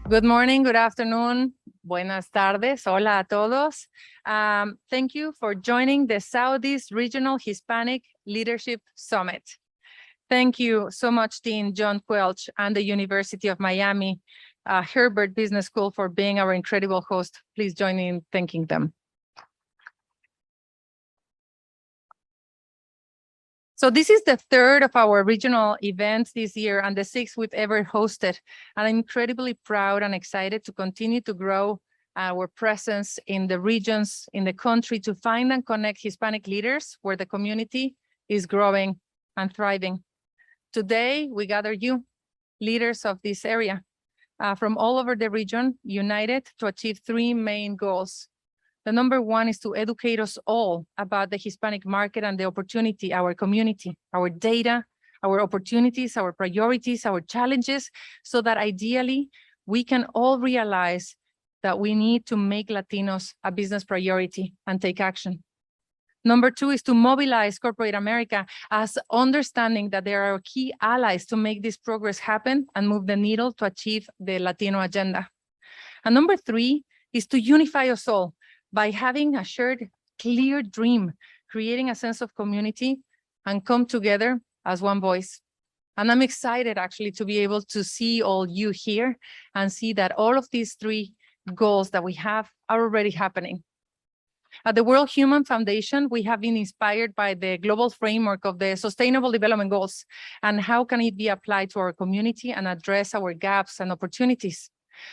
Good morning, good afternoon, buenas tardes, hola a todos. Thank you for joining the Southeast Regional Hispanic Leadership Summit. Thank you so much, Dean John Quelch and the University of Miami Herbert Business School for being our incredible host. Please join me in thanking them. So this is the third of our regional events this year and the sixth we've ever hosted. And I'm incredibly proud and excited to continue to grow our presence in the regions, in the country, to find and connect Hispanic leaders where the community is growing and thriving. Today, we gather you, leaders of this area, from all over the region, united to achieve three main goals. The number one is to educate us all about the Hispanic market and the opportunity, our community, our data, our opportunities, our priorities, our challenges, so that ideally we can all realize that we need to make Latinos a business priority and take action. Number two is to mobilize corporate America as understanding that there are key allies to make this progress happen and move the needle to achieve the Latino agenda. And number three is to unify us all by having a shared, clear dream, creating a sense of community and come together as one voice. And I'm excited actually to be able to see all you here and see that all of these three goals that we have are already happening. At the World Human Foundation, we have been inspired by the global framework of the Sustainable Development Goals and how can it be applied to our community and address our gaps and opportunities.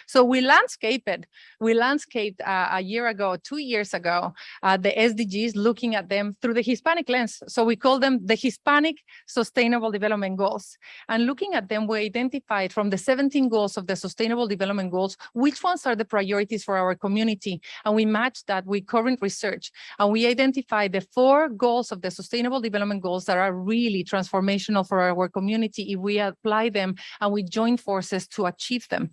So we landscaped a year ago, 2 years ago, the SDGs, looking at them through the Hispanic lens. So we call them the Hispanic Sustainable Development Goals. And looking at them, we identified from the 17 goals of the Sustainable Development Goals, which ones are the priorities for our community. And we matched that with current research. And we identified the 4 goals of the Sustainable Development Goals that are really transformational for our community if we apply them and we join forces to achieve them.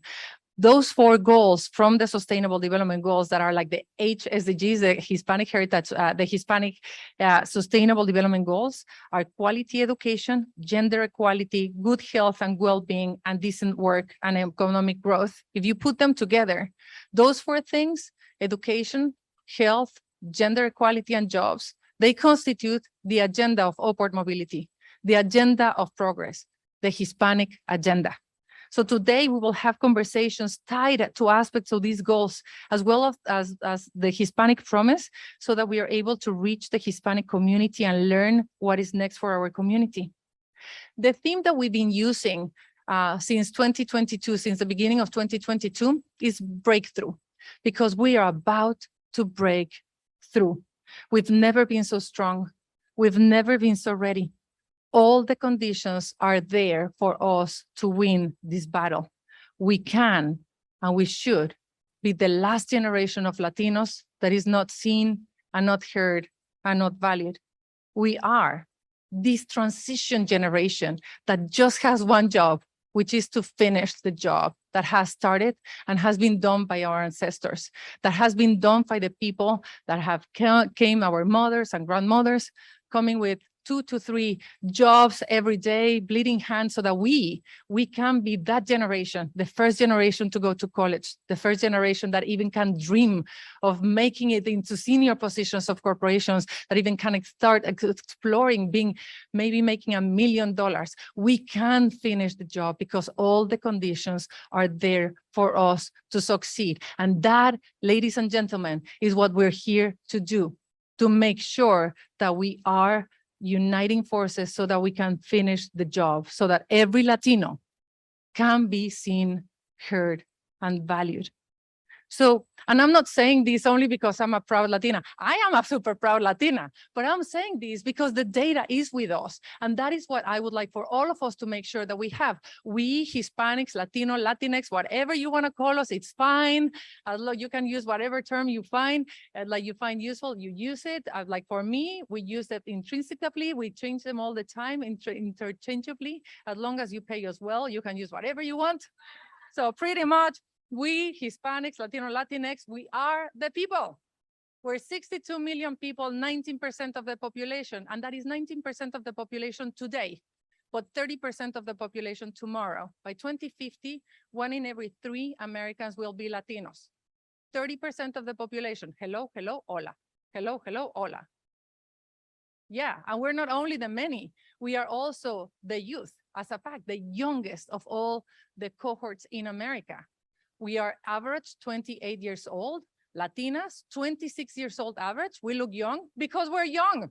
Those 4 goals from the Sustainable Development Goals that are like the HSDGs, the Hispanic Heritage, the Hispanic Sustainable Development Goals are quality education, gender equality, good health and well-being, and decent work and economic growth. If you put them together, those 4 things, education, health, gender equality, and jobs, they constitute the agenda of upward mobility, the agenda of progress, the Hispanic agenda. So today we will have conversations tied to aspects of these goals, as well as the Hispanic promise, so that we are able to reach the Hispanic community and learn what is next for our community. The theme that we've been using since 2022, since the beginning of 2022, is breakthrough, because we are about to break through. We've never been so strong. We've never been so ready. All the conditions are there for us to win this battle. We can and we should be the last generation of Latinos that is not seen and not heard and not valued. We are this transition generation that just has one job, which is to finish the job that has started and has been done by our ancestors, that has been done by the people that have came, our mothers and grandmothers, coming with 2 to 3 jobs every day, bleeding hands, so that we can be that generation, the first generation to go to college, the first generation that even can dream of making it into senior positions of corporations, that even can start exploring maybe making $1 million. We can finish the job because all the conditions are there for us to succeed. And that, ladies and gentlemen, is what we're here to do, to make sure that we are uniting forces so that we can finish the job, so that every Latino can be seen, heard, and valued. So, and I'm not saying this only because I'm a proud Latina. I am a super proud Latina, but I'm saying this because the data is with us. And that is what I would like for all of us to make sure that we have. We Hispanics, Latino, Latinx, whatever you want to call us, it's fine. You can use whatever term you find, like you find useful, you use it. Like for me, we use it intrinsically. We change them all the time, interchangeably. As long as you pay us well, you can use whatever you want. So pretty much, we Hispanics, Latino, Latinx, we are the people. We're 62 million people, 19% of the population, and that is 19% of the population today. but 30% of the population tomorrow. By 2050, 1 in every 3 Americans will be Latinos. 30% of the population. Hello, hello, hola. Hello, hello, hola. Yeah, and we're not only the many, we are also the youth. As a fact, the youngest of all the cohorts in America. We are average 28 years old. Latinas, 26 years old average. We look young because we're young.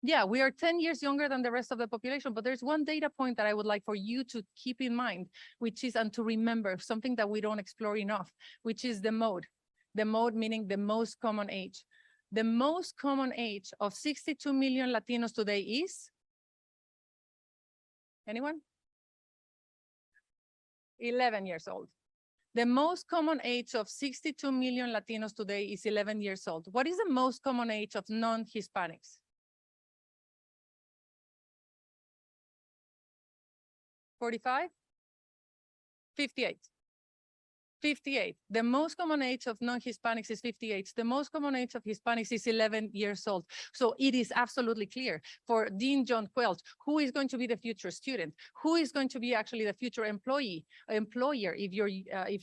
Yeah, we are 10 years younger than the rest of the population, but there's one data point that I would like for you to keep in mind, which is, and to remember, something that we don't explore enough, which is the mode. The mode meaning the most common age. The most common age of 62 million Latinos today is? Anyone? 11 years old. The most common age of 62 million Latinos today is 11 years old. What is the most common age of non-Hispanics? 45? 58. 58. The most common age of non-Hispanics is 58. The most common age of Hispanics is 11 years old. So it is absolutely clear for Dean John Quelch, who is going to be the future student, who is going to be actually the future employer, if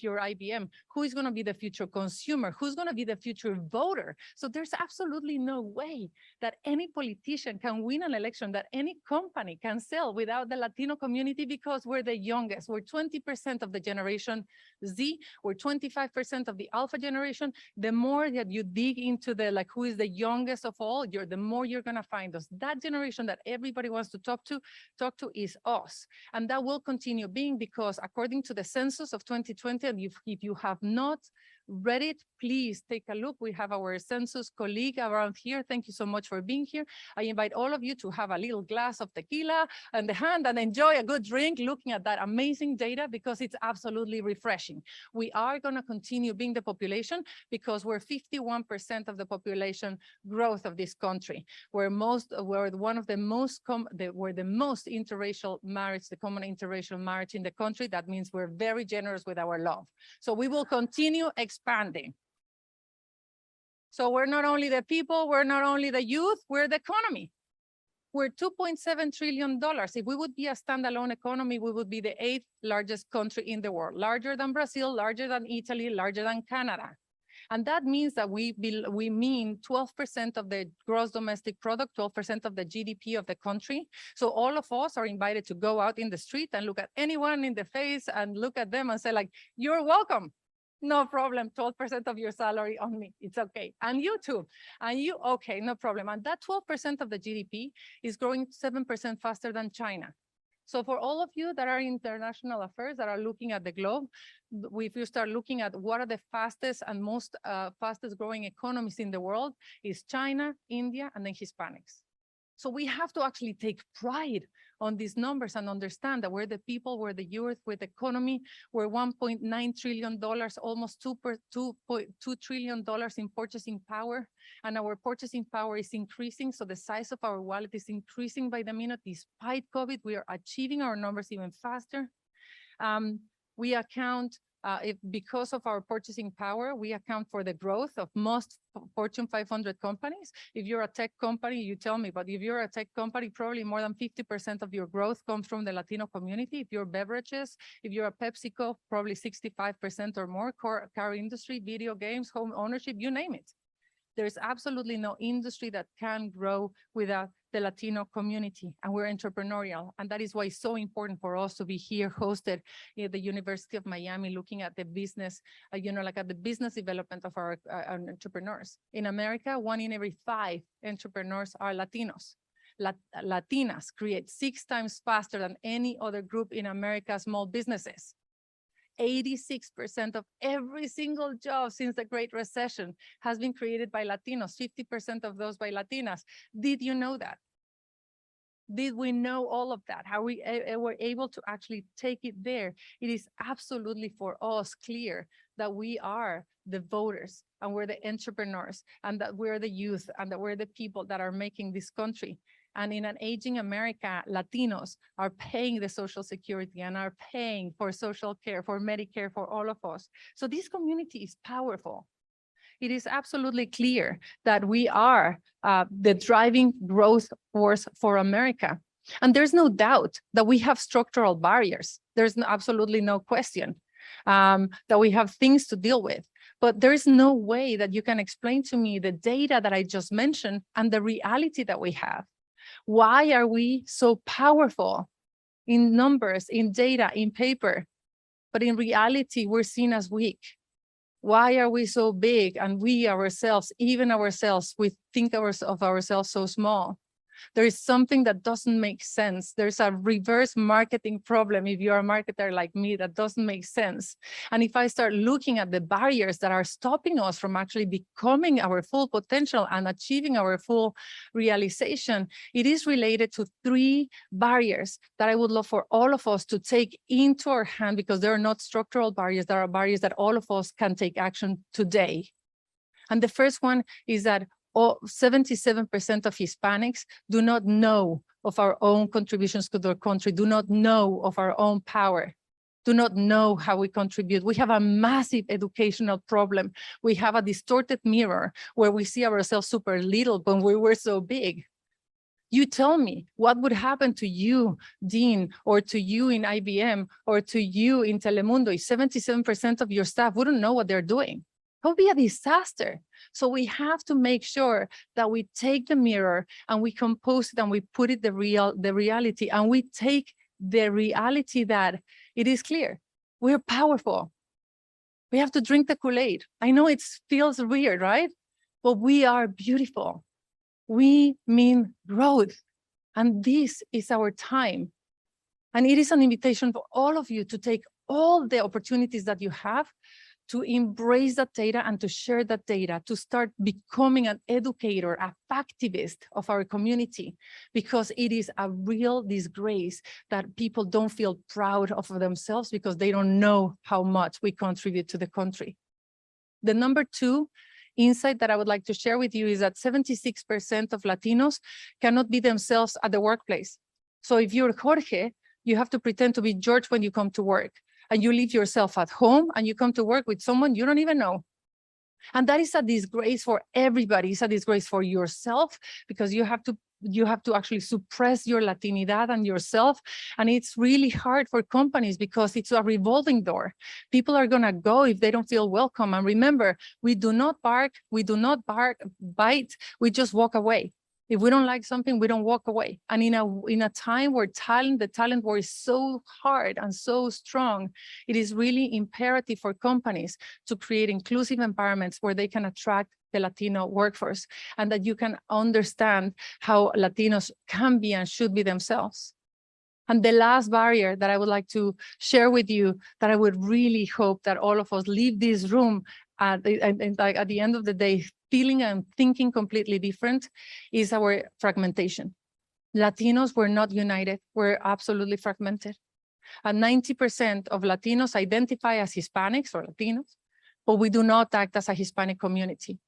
you're IBM, who is going to be the future consumer, who's going to be the future voter. So there's absolutely no way that any politician can win an election, that any company can sell without the Latino community, because we're the youngest. We're 20% of the generation Z. We're 25% of the alpha generation. The more that you dig into the who is the youngest of all, the more you're going to find us. That generation that everybody wants to talk to is us. And that will continue being, because according to the census of 2020, and if you have not read it, please take a look. We have our census colleague around here. Thank you so much for being here. I invite all of you to have a little glass of tequila in the hand and enjoy a good drink looking at that amazing data, because it's absolutely refreshing. We are going to continue being the population because we're 51% of the population growth of this country. We're one of the most we're the most interracial marriage, the common interracial marriage in the country. That means we're very generous with our love. So we will continue expanding. So we're not only the people, we're not only the youth, we're the economy. We're $2.7 trillion. If we would be a standalone economy, we would be the 8th largest country in the world, larger than Brazil, larger than Italy, larger than Canada. And that means that we mean 12% of the gross domestic product, 12% of the GDP of the country. So all of us are invited to go out in the street and look at anyone in the face and look at them and say, like, you're welcome. No problem, 12% of your salary on me, it's okay. And you too, and you, okay, no problem. And that 12% of the GDP is growing 7% faster than China. So for all of you that are in international affairs, that are looking at the globe, if you start looking at what are the fastest and most fastest growing economies in the world, is China, India, and then Hispanics. So we have to actually take pride on these numbers and understand that we're the people, we're the youth, we're the economy, we're $1.9 trillion, almost $2 trillion in purchasing power, and our purchasing power is increasing. So the size of our wallet is increasing by the minute. Despite COVID, we are achieving our numbers even faster. We account, because of our purchasing power, we account for the growth of most Fortune 500 companies. If you're a tech company, you tell me, but if you're a tech company, probably more than 50% of your growth comes from the Latino community. If you're beverages, if you're a PepsiCo, probably 65% or more, car industry, video games, home ownership, you name it. There's absolutely no industry that can grow without the Latino community, and we're entrepreneurial. And that is why it's so important for us to be here hosted at the University of Miami, looking at the business, at the business development of our entrepreneurs. In America, 1 in every 5 entrepreneurs are Latinos. Latinas create 6 times faster than any other group in America's small businesses. 86% of every single job since the Great Recession has been created by Latinos, 50% of those by Latinas. Did you know that? Did we know all of that? How we were able to actually take it there? It is absolutely for us clear that we are the voters and we're the entrepreneurs and that we're the youth and that we're the people that are making this country. And in an aging America, Latinos are paying the Social Security and are paying for social care, for Medicare, for all of us. So this community is powerful. It is absolutely clear that we are the driving growth force for America. And there's no doubt that we have structural barriers. There's absolutely no question that we have things to deal with. But there is no way that you can explain to me the data that I just mentioned and the reality that we have. Why are we so powerful in numbers, in data, in paper, but in reality, we're seen as weak? Why are we so big and we ourselves, even ourselves, we think of ourselves so small? There is something that doesn't make sense. There's a reverse marketing problem if you're a marketer like me that doesn't make sense. And if I start looking at the barriers that are stopping us from actually becoming our full potential and achieving our full realization, it is related to 3 barriers that I would love for all of us to take into our hand, because they are not structural barriers. There are barriers that all of us can take action today. And the first one is that 77% of Hispanics do not know of our own contributions to their country, do not know of our own power, do not know how we contribute. We have a massive educational problem. We have a distorted mirror where we see ourselves super little when we were so big. You tell me what would happen to you, Dean, or to you in IBM, or to you in Telemundo if 77% of your staff wouldn't know what they're doing. It would be a disaster. So we have to make sure that we take the mirror and we compose it and we put it the reality, and we take the reality that it is clear. We're powerful. We have to drink the Kool-Aid. I know it feels weird, right? But we are beautiful. We mean growth. And this is our time. And it is an invitation for all of you to take all the opportunities that you have to embrace that data and to share that data, to start becoming an educator, a factivist of our community, because it is a real disgrace that people don't feel proud of themselves because they don't know how much we contribute to the country. The number 2 insight that I would like to share with you is that 76% of Latinos cannot be themselves at the workplace. So if you're Jorge, you have to pretend to be George when you come to work. And you leave yourself at home and you come to work with someone you don't even know. And that is a disgrace for everybody. It's a disgrace for yourself, because you have to actually suppress your Latinidad and yourself. And it's really hard for companies because it's a revolving door. People are gonna go if they don't feel welcome. And remember, we do not bite, we just walk away. If we don't like something, we don't walk away. And in a time where the talent war is so hard and so strong, it is really imperative for companies to create inclusive environments where they can attract the Latino workforce, and that you can understand how Latinos can be and should be themselves. And the last barrier that I would like to share with you, that I would really hope that all of us leave this room at the end of the day feeling and thinking completely different, is our fragmentation. Latinos were not united, we're absolutely fragmented. And 90% of Latinos identify as Hispanics or Latinos, but we do not act as a Hispanic community.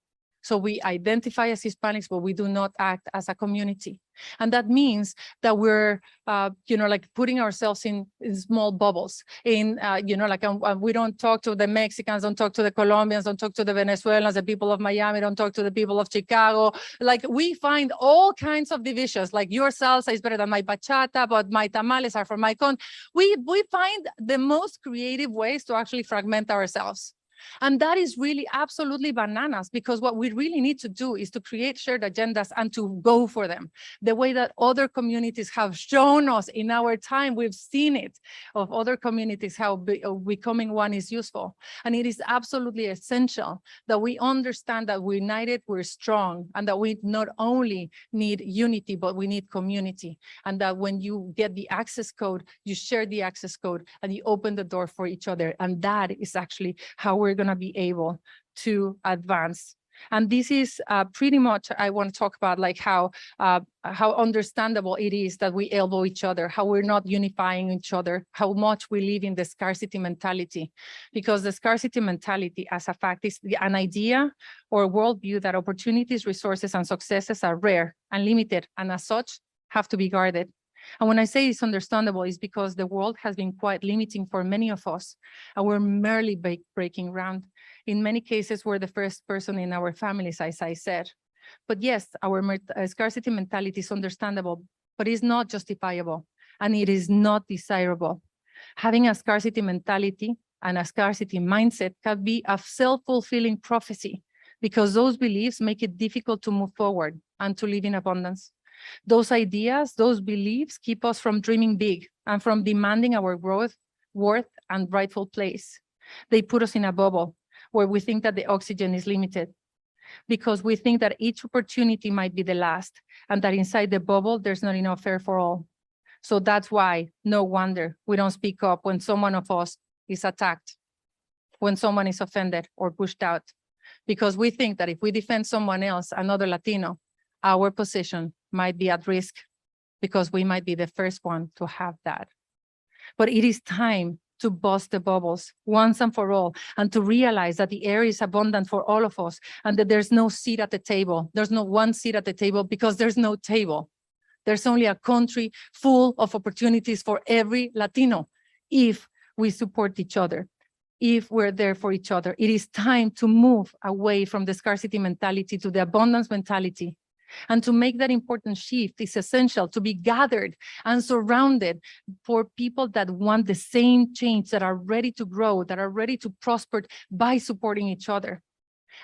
So we identify as Hispanics, but we do not act as a community. And that means that we're, like putting ourselves in small bubbles. We don't talk to the Mexicans, don't talk to the Colombians, don't talk to the Venezuelans, the people of Miami, don't talk to the people of Chicago. Like, we find all kinds of divisions, like your salsa is better than my bachata, but my tamales are from my country. We find the most creative ways to actually fragment ourselves. And that is really absolutely bananas, because what we really need to do is to create shared agendas and to go for them. The way that other communities have shown us in our time, we've seen it, of other communities, how becoming one is useful. And it is absolutely essential that we understand that we're united, we're strong, and that we not only need unity, but we need community. And that when you get the access code, you share the access code and you open the door for each other. And that is actually how we're going to be able to advance. And this is pretty much, I want to talk about like how understandable it is that we elbow each other, how we're not unifying each other, how much we live in the scarcity mentality. Because the scarcity mentality, as a fact, is an idea or worldview that opportunities, resources, and successes are rare and limited, and as such have to be guarded. And when I say it's understandable, it's because the world has been quite limiting for many of us, and we're merely breaking ground. In many cases, we're the first person in our families, as I said. But yes, our scarcity mentality is understandable, but it's not justifiable and it is not desirable. Having a scarcity mentality and a scarcity mindset can be a self-fulfilling prophecy because those beliefs make it difficult to move forward and to live in abundance. Those ideas, those beliefs keep us from dreaming big and from demanding our growth, worth, and rightful place. They put us in a bubble where we think that the oxygen is limited because we think that each opportunity might be the last and that inside the bubble, there's not enough air for all. So that's why, no wonder, we don't speak up when someone of us is attacked, when someone is offended or pushed out, because we think that if we defend someone else, another Latino, our position might be at risk because we might be the first one to have that. But it is time to bust the bubbles once and for all, and to realize that the air is abundant for all of us and that there's no seat at the table. There's no one seat at the table because there's no table. There's only a country full of opportunities for every Latino if we support each other, if we're there for each other. It is time to move away from the scarcity mentality to the abundance mentality. And to make that important shift, it's essential to be gathered and surrounded for people that want the same change, that are ready to grow, that are ready to prosper by supporting each other.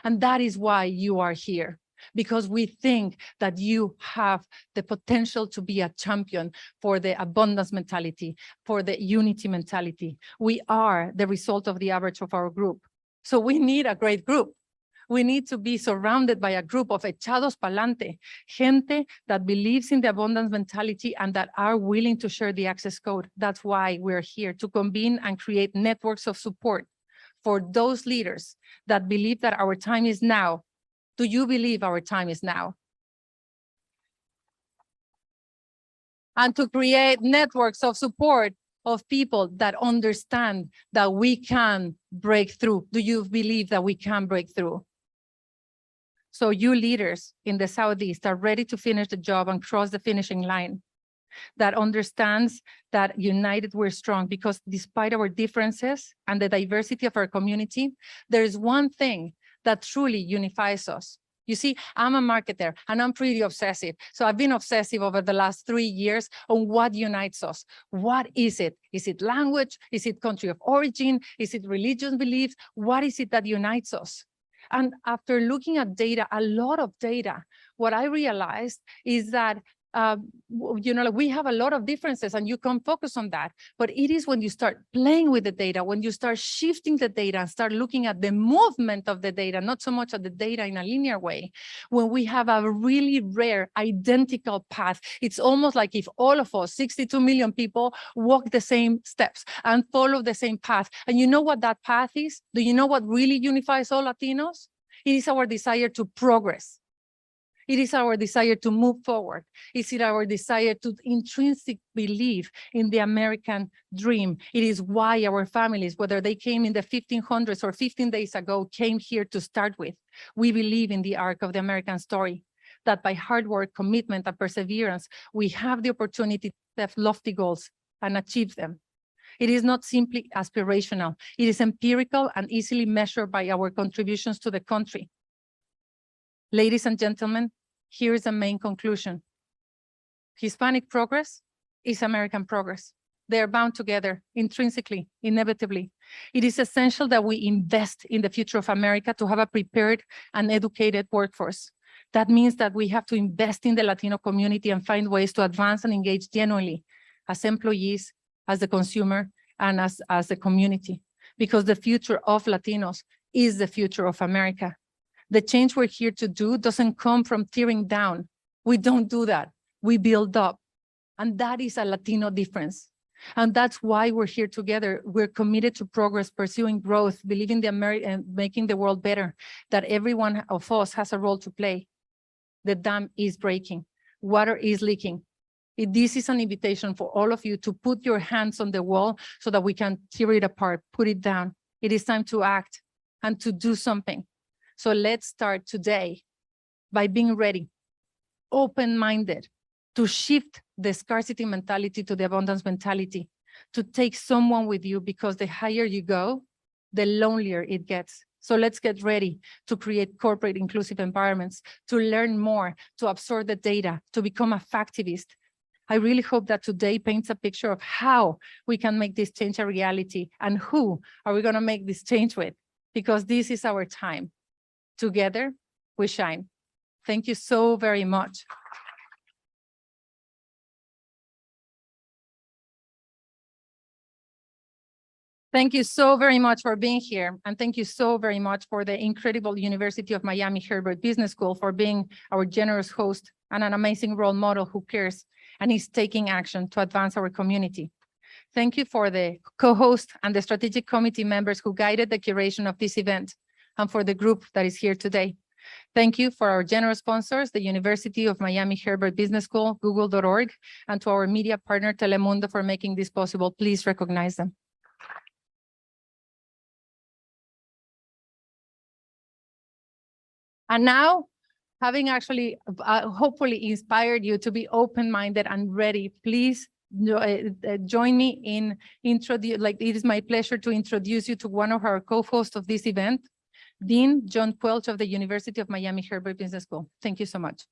And that is why you are here, because we think that you have the potential to be a champion for the abundance mentality, for the unity mentality. We are the result of the average of our group. So we need a great group. We need to be surrounded by a group of echados pa'lante, gente that believes in the abundance mentality and that are willing to share the access code. That's why we're here, to convene and create networks of support for those leaders that believe that our time is now. Do you believe our time is now? And to create networks of support of people that understand that we can break through. Do you believe that we can break through? So you leaders in the Southeast are ready to finish the job and cross the finishing line, that understands that united we're strong, because despite our differences and the diversity of our community, there is one thing that truly unifies us. You see, I'm a marketer and I'm pretty obsessive. So I've been obsessive over the last 3 years on what unites us. What is it? Is it language? Is it country of origin? Is it religious beliefs? What is it that unites us? And after looking at data, a lot of data, what I realized is that we have a lot of differences and you can focus on that. But it is when you start playing with the data, when you start shifting the data and start looking at the movement of the data, not so much at the data in a linear way, when we have a really rare identical path. It's almost like if all of us, 62 million people, walk the same steps and follow the same path. And you know what that path is? Do you know what really unifies all Latinos? It is our desire to progress. It is our desire to move forward. It is our desire to intrinsic belief in the American dream. It is why our families, whether they came in the 1500s or 15 days ago, came here to start with. We believe in the arc of the American story, that by hard work, commitment, and perseverance, we have the opportunity to set lofty goals and achieve them. It is not simply aspirational. It is empirical and easily measured by our contributions to the country. Ladies and gentlemen, here is the main conclusion. Hispanic progress is American progress. They are bound together intrinsically, inevitably. It is essential that we invest in the future of America to have a prepared and educated workforce. That means that we have to invest in the Latino community and find ways to advance and engage genuinely as employees, as the consumer, and as a community, because the future of Latinos is the future of America. The change we're here to do doesn't come from tearing down. We don't do that. We build up. And that is a Latino difference. And that's why we're here together. We're committed to progress, pursuing growth, believing and making the world better, that every one of us has a role to play. The dam is breaking. Water is leaking. This is an invitation for all of you to put your hands on the wall so that we can tear it apart, put it down. It is time to act and to do something. So let's start today by being ready, open-minded, to shift the scarcity mentality to the abundance mentality, to take someone with you, because the higher you go, the lonelier it gets. So let's get ready to create corporate inclusive environments, to learn more, to absorb the data, to become a factivist. I really hope that today paints a picture of how we can make this change a reality and who are we going to make this change with, because this is our time. Together, we shine. Thank you so very much. Thank you so very much for being here. And thank you so very much for the incredible University of Miami Herbert Business School for being our generous host and an amazing role model who cares and is taking action to advance our community. Thank you for the co-host and the strategic committee members who guided the curation of this event, and for the group that is here today. Thank you for our generous sponsors, the University of Miami Herbert Business School, Google.org, and to our media partner, Telemundo, for making this possible. Please recognize them. And now, having actually hopefully inspired you to be open-minded and ready, please join me in it is my pleasure to introduce you to one of our co-hosts of this event, Dean John Quelch of the University of Miami Herbert Business School. Thank you so much.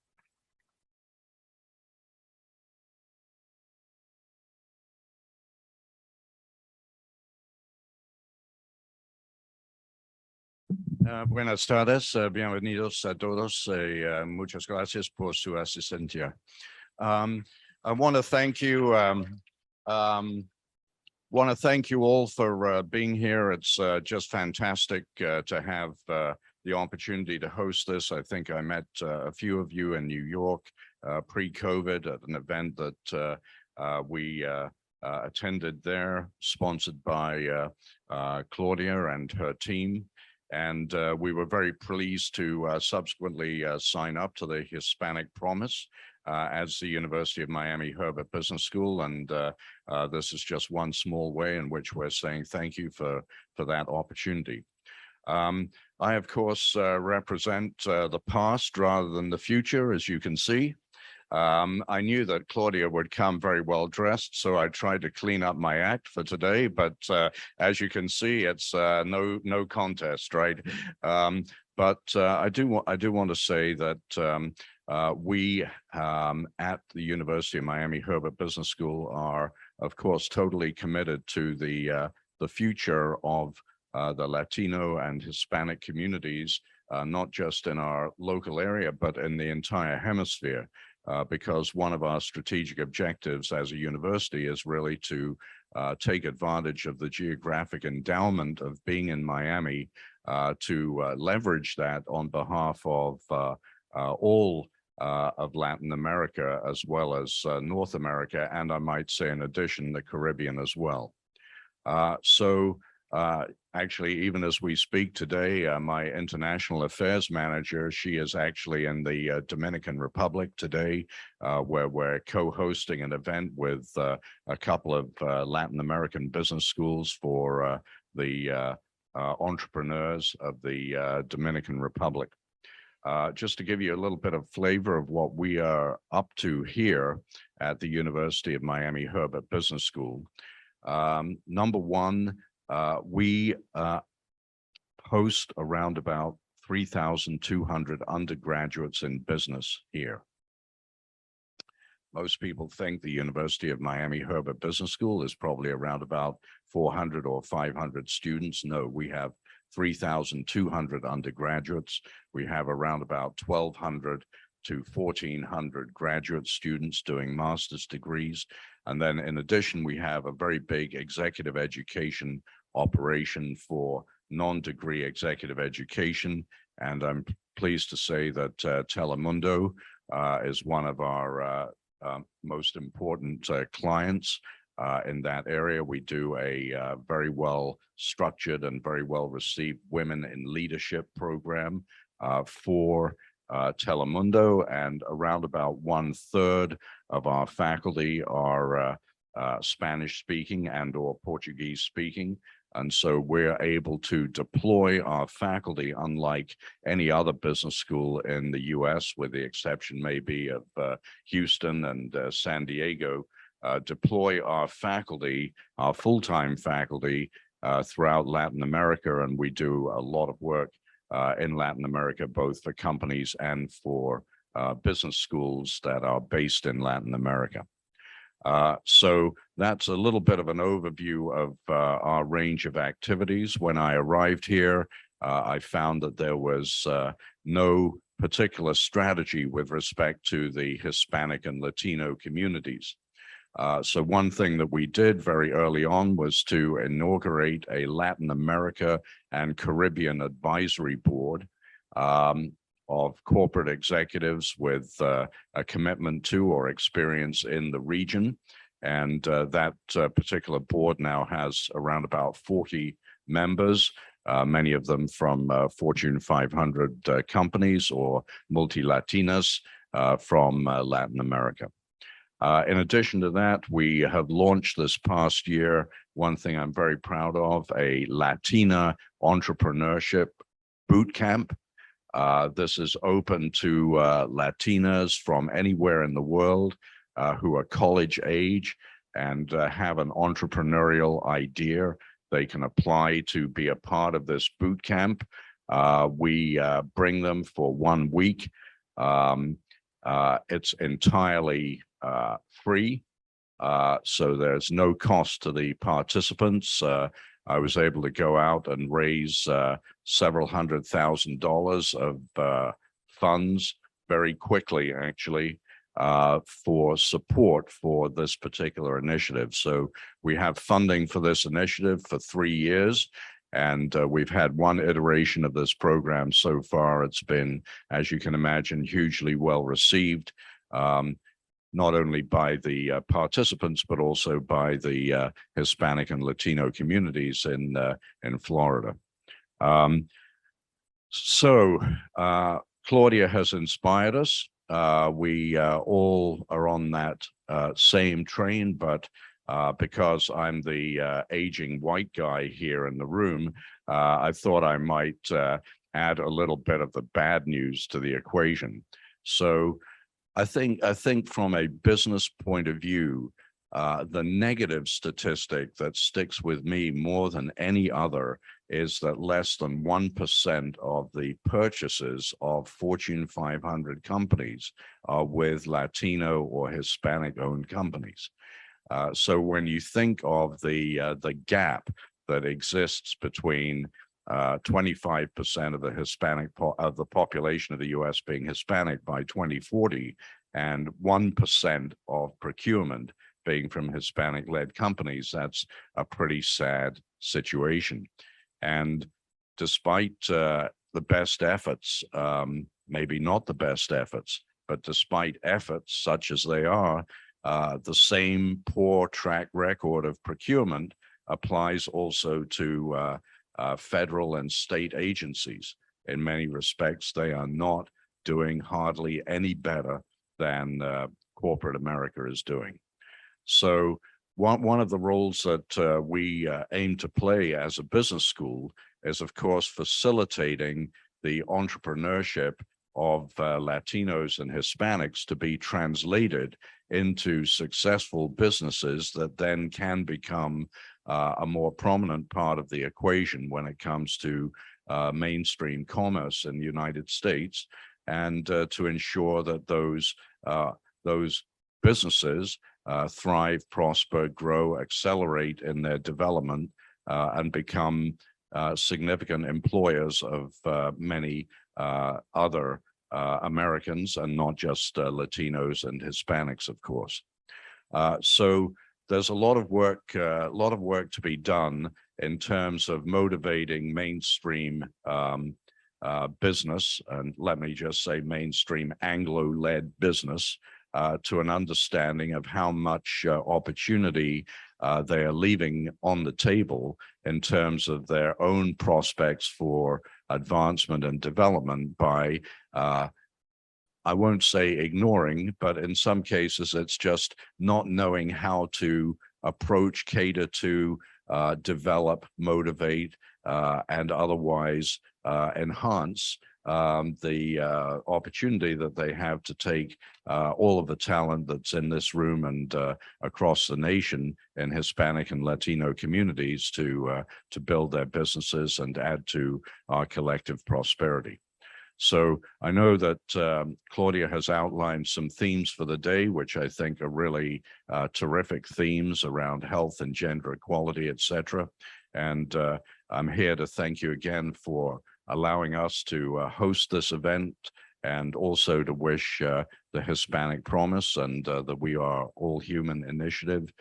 Buenas tardes, bienvenidos a todos. Muchas gracias por su asistencia. I want to thank you. Want to thank you all for being here. It's just fantastic to have the opportunity to host this. I think I met a few of you in New York pre-COVID at an event that we attended there, sponsored by Claudia and her team. And we were very pleased to subsequently sign up to the Hispanic Promise as the University of Miami Herbert Business School. And this is just one small way in which we're saying thank you for that opportunity. I, of course, represent the past rather than the future, as you can see. I knew that Claudia would come very well dressed, so I tried to clean up my act for today. But as you can see, it's no contest, right? But I do want to say that we at the University of Miami Herbert Business School are, of course, totally committed to the future of the Latino and Hispanic communities, not just in our local area, but in the entire hemisphere. Because one of our strategic objectives as a university is really to take advantage of the geographic endowment of being in Miami to leverage that on behalf of all of Latin America, as well as North America, and I might say in addition, the Caribbean as well. Actually, even as we speak today, my international affairs manager, she is actually in the Dominican Republic today, where we're co-hosting an event with a couple of Latin American business schools for the entrepreneurs of the Dominican Republic. Just to give you a little bit of flavor of what we are up to here at the University of Miami Herbert Business School. Number one, we host around about 3,200 undergraduates in business here. Most people think the University of Miami Herbert Business School is probably around about 400 or 500 students. No, we have 3,200 undergraduates. We have around about 1,200 to 1,400 graduate students doing master's degrees. And then in addition, we have a very big executive education operation for non-degree executive education. And I'm pleased to say that Telemundo is one of our most important clients in that area. We do a very well structured and very well received Women in Leadership program for Telemundo, and around about 1/3 of our faculty are Spanish speaking and or Portuguese speaking. And so we're able to deploy our faculty, unlike any other business school in the US, with the exception maybe of Houston and San Diego, deploy our faculty, our full-time faculty throughout Latin America. And we do a lot of work in Latin America, both for companies and for business schools that are based in Latin America. So that's a little bit of an overview of our range of activities. When I arrived here, I found that there was no particular strategy with respect to the Hispanic and Latino communities. So one thing that we did very early on was to inaugurate a Latin America and Caribbean advisory board of corporate executives with a commitment to or experience in the region. And that particular board now has around about 40 members, many of them from Fortune 500 companies or multi-Latinas from Latin America. In addition to that, we have launched this past year, one thing I'm very proud of, a Latina entrepreneurship boot camp. This is open to Latinas from anywhere in the world who are college age and have an entrepreneurial idea. They can apply to be a part of this boot camp. We bring them for 1 week. It's entirely free, so there's no cost to the participants. I was able to go out and raise several $100,000 of funds very quickly, actually, for support for this particular initiative. So we have funding for this initiative for 3 years. And we've had one iteration of this program so far. It's been, as you can imagine, hugely well received, not only by the participants, but also by the Hispanic and Latino communities in Florida. Claudia has inspired us. We all are on that same train, but because I'm the aging white guy here in the room, I thought I might add a little bit of the bad news to the equation. So I think from a business point of view, the negative statistic that sticks with me more than any other is that less than 1% of the purchases of Fortune 500 companies are with Latino or Hispanic-owned companies. So when you think of the gap that exists between 25% of the Hispanic of the population of the U.S. being Hispanic by 2040, and 1% of procurement being from Hispanic-led companies, that's a pretty sad situation. And despite the best efforts, maybe not the best efforts, but despite efforts such as they are, the same poor track record of procurement applies also to federal and state agencies. In many respects, they are not doing hardly any better than corporate America is doing. So one of the roles that we aim to play as a business school is, of course, facilitating the entrepreneurship of Latinos and Hispanics to be translated into successful businesses that then can become a more prominent part of the equation when it comes to mainstream commerce in the United States, and to ensure that those businesses thrive, prosper, grow, accelerate in their development, and become significant employers of many other Americans, and not just Latinos and Hispanics, of course. So there's a lot of work to be done in terms of motivating mainstream business, and let me just say mainstream Anglo-led business, to an understanding of how much opportunity they are leaving on the table in terms of their own prospects for advancement and development by, I won't say ignoring, but in some cases it's just not knowing how to approach, cater to, develop, motivate, and otherwise enhance the opportunity that they have to take all of the talent that's in this room and across the nation in Hispanic and Latino communities to build their businesses and add to our collective prosperity. So I know that Claudia has outlined some themes for the day, which I think are really terrific themes around health and gender equality, et cetera. And I'm here to thank you again for allowing us to host this event, and also to wish the Hispanic Promise and the We Are All Human initiative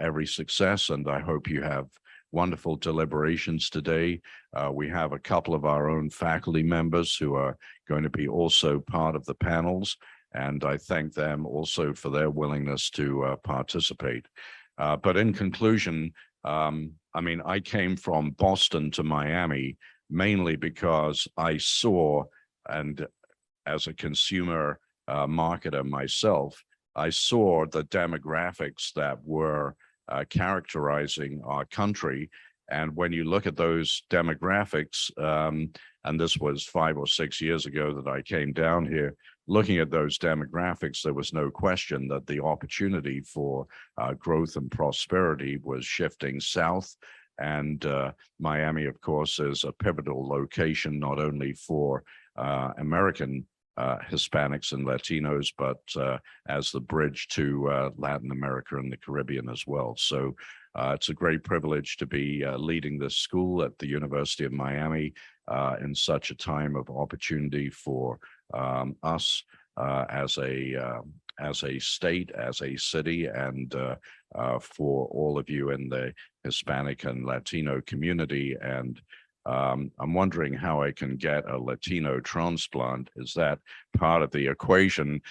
every success. And I hope you have wonderful deliberations today. We have a couple of our own faculty members who are going to be also part of the panels, and I thank them also for their willingness to participate. But in conclusion, I mean, I came from Boston to Miami mainly because I saw, and as a consumer marketer myself, I saw the demographics that were characterizing our country. And when you look at those demographics, and this was 5 or 6 years ago that I came down here, looking at those demographics, there was no question that the opportunity for growth and prosperity was shifting south. And Miami, of course, is a pivotal location, not only for American Hispanics and Latinos, but as the bridge to Latin America and the Caribbean as well. So it's a great privilege to be leading this school at the University of Miami in such a time of opportunity for us as a state, as a city, and for all of you in the Hispanic and Latino community. And I'm wondering how I can get a Latino transplant. Is that part of the equation?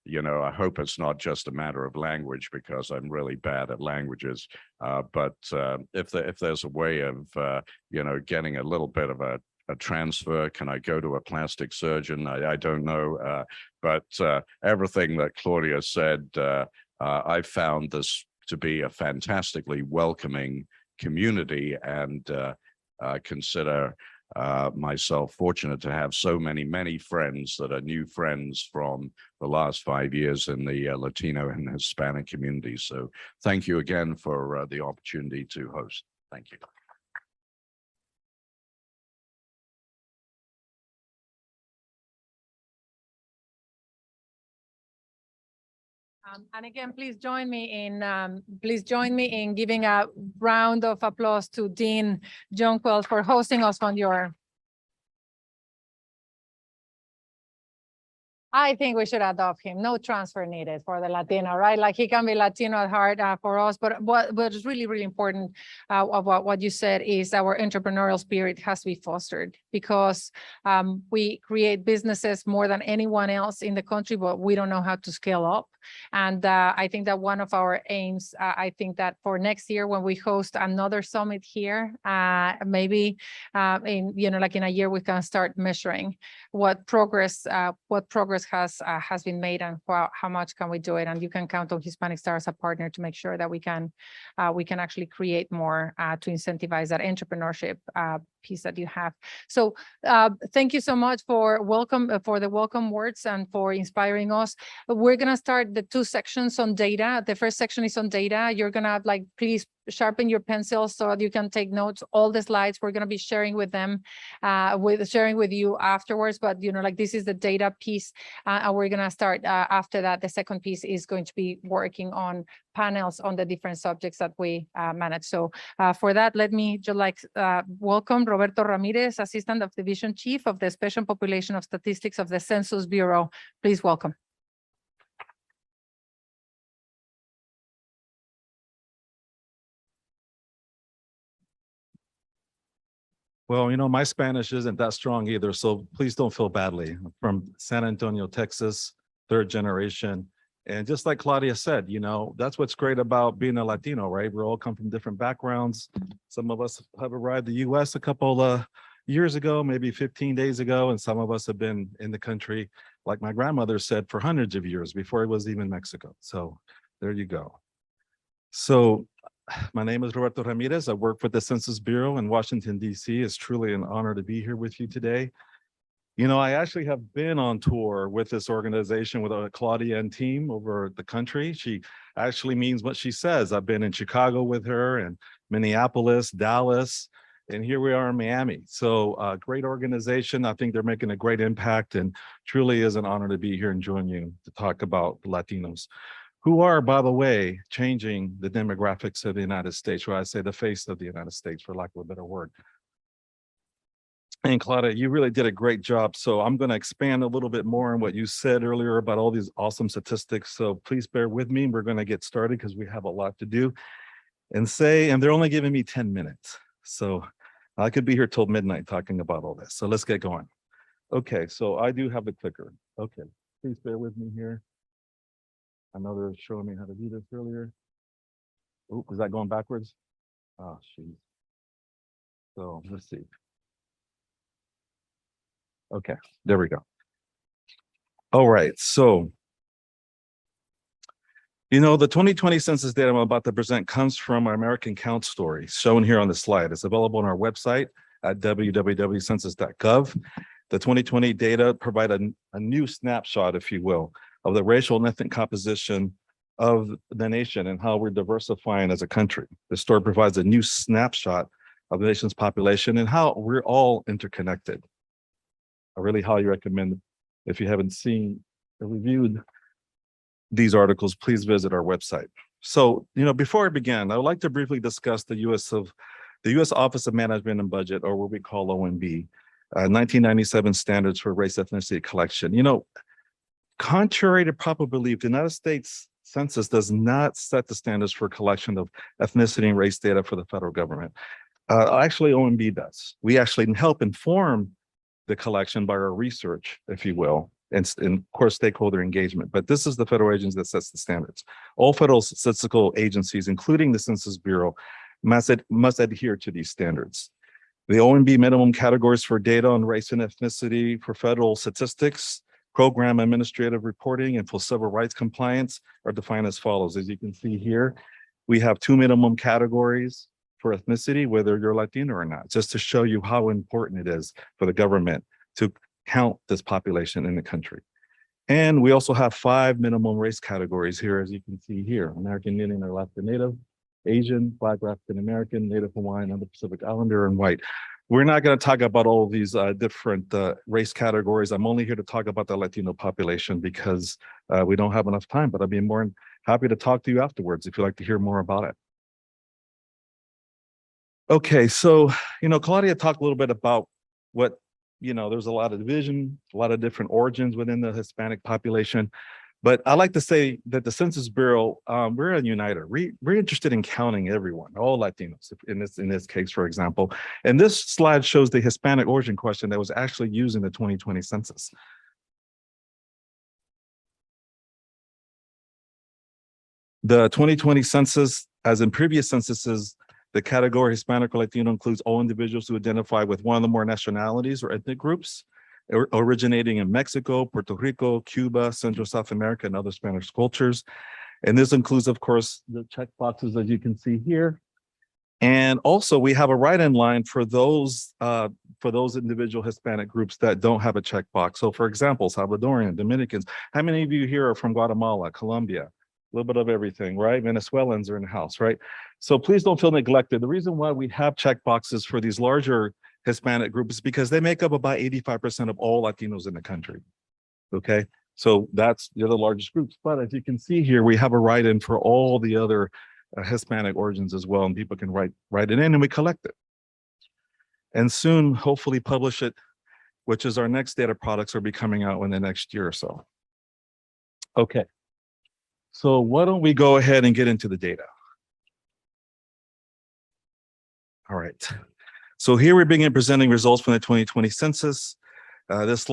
You know, I hope it's not just a matter of language, because I'm really bad at languages. But if there's a way of, you know, getting a little bit of a transfer, can I go to a plastic surgeon? I don't know. But everything that Claudia said, I found this to be a fantastically welcoming community, and consider myself fortunate to have so many friends that are new friends from the last 5 years in the Latino and Hispanic community. So thank you again for the opportunity to host. Thank you. And again, please join me in giving a round of applause to Dean Jonquil for hosting us on your. I think we should adopt him. No transfer needed for the Latino, right? Like, he can be Latino at heart for us. But what is really important about what you said is our entrepreneurial spirit has to be fostered, because we create businesses more than anyone else in the country, but we don't know how to scale up. And I think that one of our aims, I think that for next year, when we host another summit here, maybe in, you know, like in a year, we can start measuring what progress has been made, and how much can we do it. And you can count on Hispanic Star as a partner to make sure that we can actually create more to incentivize that entrepreneurship piece that you have. So thank you so much for the welcome words and for inspiring us. We're gonna start the 2 sections on data. The first section is on data. You're gonna please sharpen your pencils so that you can take notes. All the slides we're going to be sharing with them, sharing with you afterwards. But, you know, like, this is the data piece, and we're going to start after that. The second piece is going to be working on panels on the different subjects that we manage. So for that, let me just welcome Roberto Ramirez, Assistant of Division Chief of the Special Population of Statistics of the Census Bureau. Please welcome. Well, you know, my Spanish isn't that strong either, so please don't feel badly. I'm from San Antonio, Texas, 3rd generation. And just like Claudia said, you know, that's what's great about being a Latino, right? We all come from different backgrounds. Some of us have arrived the US a couple years ago, maybe 15 days ago, and some of us have been in the country, like my grandmother said, for hundreds of years before it was even Mexico. So there you go. So my name is Roberto Ramirez. I work for the Census Bureau in Washington, D.C. It's truly an honor to be here with you today. You know, I actually have been on tour with this organization with Claudia and team over the country. She actually means what she says. I've been in Chicago with her, and Minneapolis, Dallas, And here we are in Miami. So great organization. I think they're making a great impact, and truly is an honor to be here and join you to talk about Latinos, who are, by the way, changing the demographics of the United States, or I say the face of the United States, for lack of a better word. And Claudia, you really did a great job. So I'm going to expand a little bit more on what you said earlier about all these awesome statistics. So please bear with me. We're going to get started because we have a lot to do. And they're only giving me 10 minutes. So I could be here till midnight talking about all this. So let's get going. Okay, so I do have the clicker. Okay, please bear with me here. I know they're showing me how to do this earlier. Oh, is that going backwards? Oh, geez. So let's see. Okay, there we go. All right, so, the 2020 census data I'm about to present comes from our American Count story shown here on the slide. It's available on our website at www.census.gov. The 2020 data provide a new snapshot, if you will, of the racial and ethnic composition of the nation and how we're diversifying as a country. The story provides a new snapshot of the nation's population and how we're all interconnected. I really highly recommend, if you haven't seen or reviewed these articles, please visit our website. So, before I begin, I would like to briefly discuss the U.S. Office of Management and Budget, or what we call OMB, 1997 standards for race ethnicity collection. Contrary to popular belief, the United States Census does not set the standards for collection of ethnicity and race data for the federal government. Actually, OMB does. We actually help inform the collection by our research, if you will, and of course, stakeholder engagement. But this is the federal agency that sets the standards. All federal statistical agencies, including the Census Bureau, must adhere to these standards. The OMB minimum categories for data on race and ethnicity for federal statistics, program administrative reporting, and for civil rights compliance are defined as follows. As you can see here, we have 2 minimum categories for ethnicity, whether you're Latino or not, just to show you how important it is for the government to count this population in the country. And we also have 5 minimum race categories here, as you can see here: American Indian or Alaska Native, Asian, Black, African American, Native Hawaiian, other Pacific Islander, and white. We're not going to talk about all of these different race categories. I'm only here to talk about the Latino population because we don't have enough time, but I'd be more than happy to talk to you afterwards if you'd like to hear more about it. Okay, so, Claudia talked a little bit about what, there's a lot of division, a lot of different origins within the Hispanic population. But I like to say that the Census Bureau, we're a uniter. We're interested in counting everyone, all Latinos, in this case, for example. And this slide shows the Hispanic origin question that was actually used in the 2020 census. The 2020 census, as in previous censuses, the category Hispanic or Latino includes all individuals who identify with one or more nationalities or ethnic groups originating in Mexico, Puerto Rico, Cuba, Central South America, and other Spanish cultures. And this includes, of course, the check boxes that you can see here. And also we have a write-in line for those individual Hispanic groups that don't have a checkbox. So for example, Salvadorian, Dominicans, how many of you here are from Guatemala, Colombia? A little bit of everything, right? Venezuelans are in the house, right? So please don't feel neglected. The reason why we have checkboxes for these larger Hispanic groups is because they make up about 85% of all Latinos in the country, okay? So they're the largest groups. But as you can see here, we have a write-in for all the other Hispanic origins as well, and people can write it in and we collect it. And soon, hopefully publish it, which is our next data products will be coming out in the next year or so. Okay. So why don't we go ahead and get into the data? All right. So here we begin presenting results from the 2020 census. This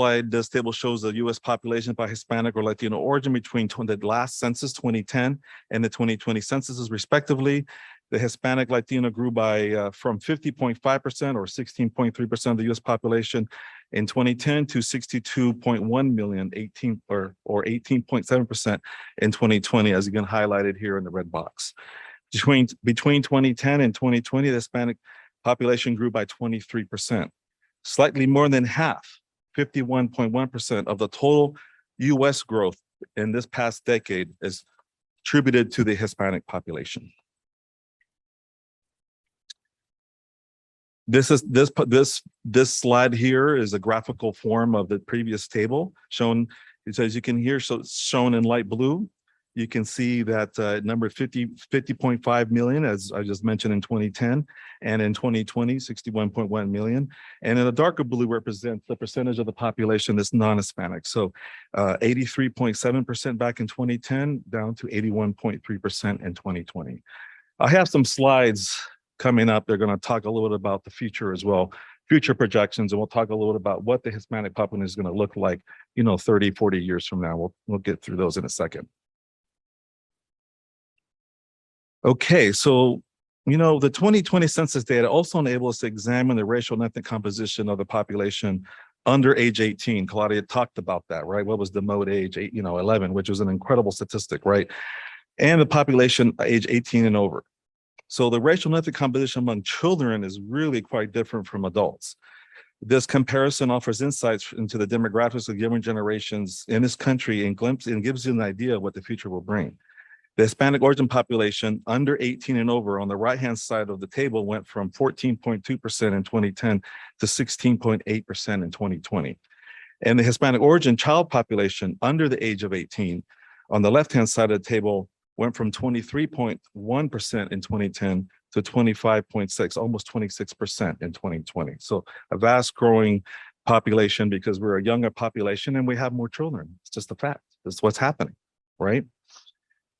table shows the U.S. population by Hispanic or Latino origin between the last census, 2010, and the 2020 censuses, respectively. The Hispanic Latino grew by from 50.5% or 16.3% of the U.S. population in 2010 to 62.1 million, 18.7% in 2020, as again highlighted here in the red box. Between 2010 and 2020, the Hispanic population grew by 23%. Slightly more than half, 51.1% of the total U.S. growth in this past decade is attributed to the Hispanic population. This slide here is a graphical form of the previous table shown. So as you can hear, so it's shown in light blue. You can see that number 50.5 million, as I just mentioned, in 2010, and in 2020, 61.1 million. And in the darker blue represents the percentage of the population that's non-Hispanic. So 83.7% back in 2010, down to 81.3% in 2020. I have some slides coming up. They're going to talk a little bit about the future as well, future projections, and we'll talk a little bit about what the Hispanic population is going to look like, 30, 40 years from now. We'll get through those in a second. Okay, so, the 2020 census data also enables us to examine the racial and ethnic composition of the population under age 18. Claudia talked about that, right? What was the mode age, 11, which was an incredible statistic, right? And the population age 18 and over. So the racial and ethnic composition among children is really quite different from adults. This comparison offers insights into the demographics of given generations in this country and gives you an idea of what the future will bring. The Hispanic origin population under 18 and over on the right-hand side of the table went from 14.2% in 2010 to 16.8% in 2020. And the Hispanic origin child population under the age of 18 on the left-hand side of the table went from 23.1% in 2010 to 25.6, almost 26% in 2020. So a vast growing population because we're a younger population and we have more children. It's just a fact. That's what's happening, right?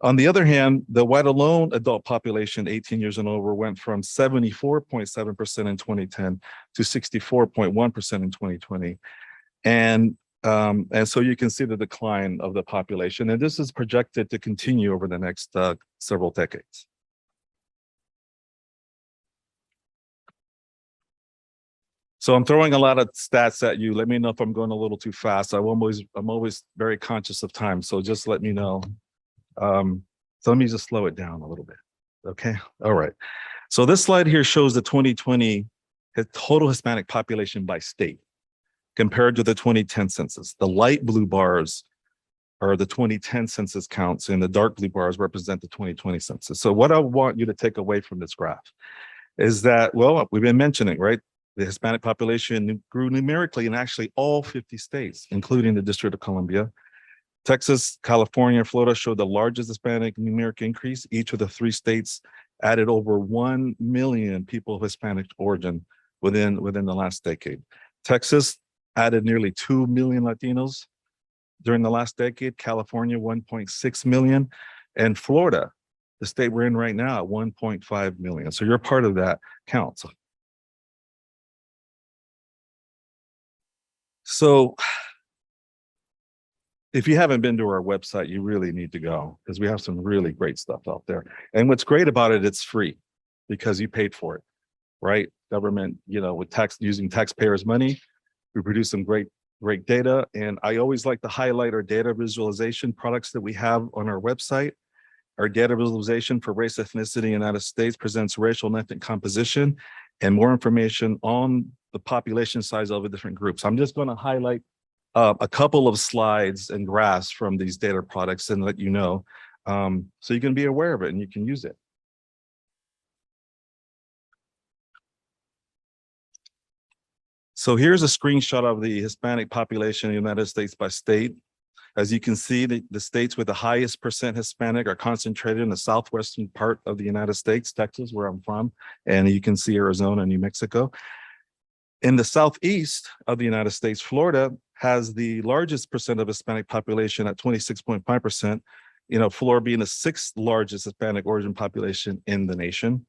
On the other hand, the white alone adult population 18 years and over went from 74.7% in 2010 to 64.1% in 2020. And so you can see the decline of the population, and this is projected to continue over the next several decades. So I'm throwing a lot of stats at you. Let me know if I'm going a little too fast. I'm always very conscious of time, so just let me know. So let me just slow it down a little bit. Okay. All right. So this slide here shows the 2020 total Hispanic population by state compared to the 2010 census. The light blue bars are the 2010 census counts, and the dark blue bars represent the 2020 census. So what I want you to take away from this graph is that, well, we've been mentioning, right? The Hispanic population grew numerically in actually all 50 states, including the District of Columbia. Texas, California, and Florida showed the largest Hispanic numeric increase. Each of the three states added over 1 million people of Hispanic origin within the last decade. Texas added nearly 2 million Latinos during the last decade. California, 1.6 million. And Florida, the state we're in right now, 1.5 million. So you're part of that count. So if you haven't been to our website, you really need to go because we have some really great stuff out there. And what's great about it, it's free because you paid for it, right? Government, with using taxpayers' money, we produce some great data. And I always like to highlight our data visualization products that we have on our website. Our data visualization for race, ethnicity in the United States presents racial and ethnic composition and more information on the population size of the different groups. I'm just going to highlight a couple of slides and graphs from these data products and let you know, so you can be aware of it and you can use it. So here's a screenshot of the Hispanic population in the United States by state. As you can see, the states with the highest percent Hispanic are concentrated in the southwestern part of the United States, Texas, where I'm from, and you can see Arizona and New Mexico. In the southeast of the United States, Florida has the largest percent of Hispanic population at 26.5%, Florida being the sixth largest Hispanic origin population in the nation.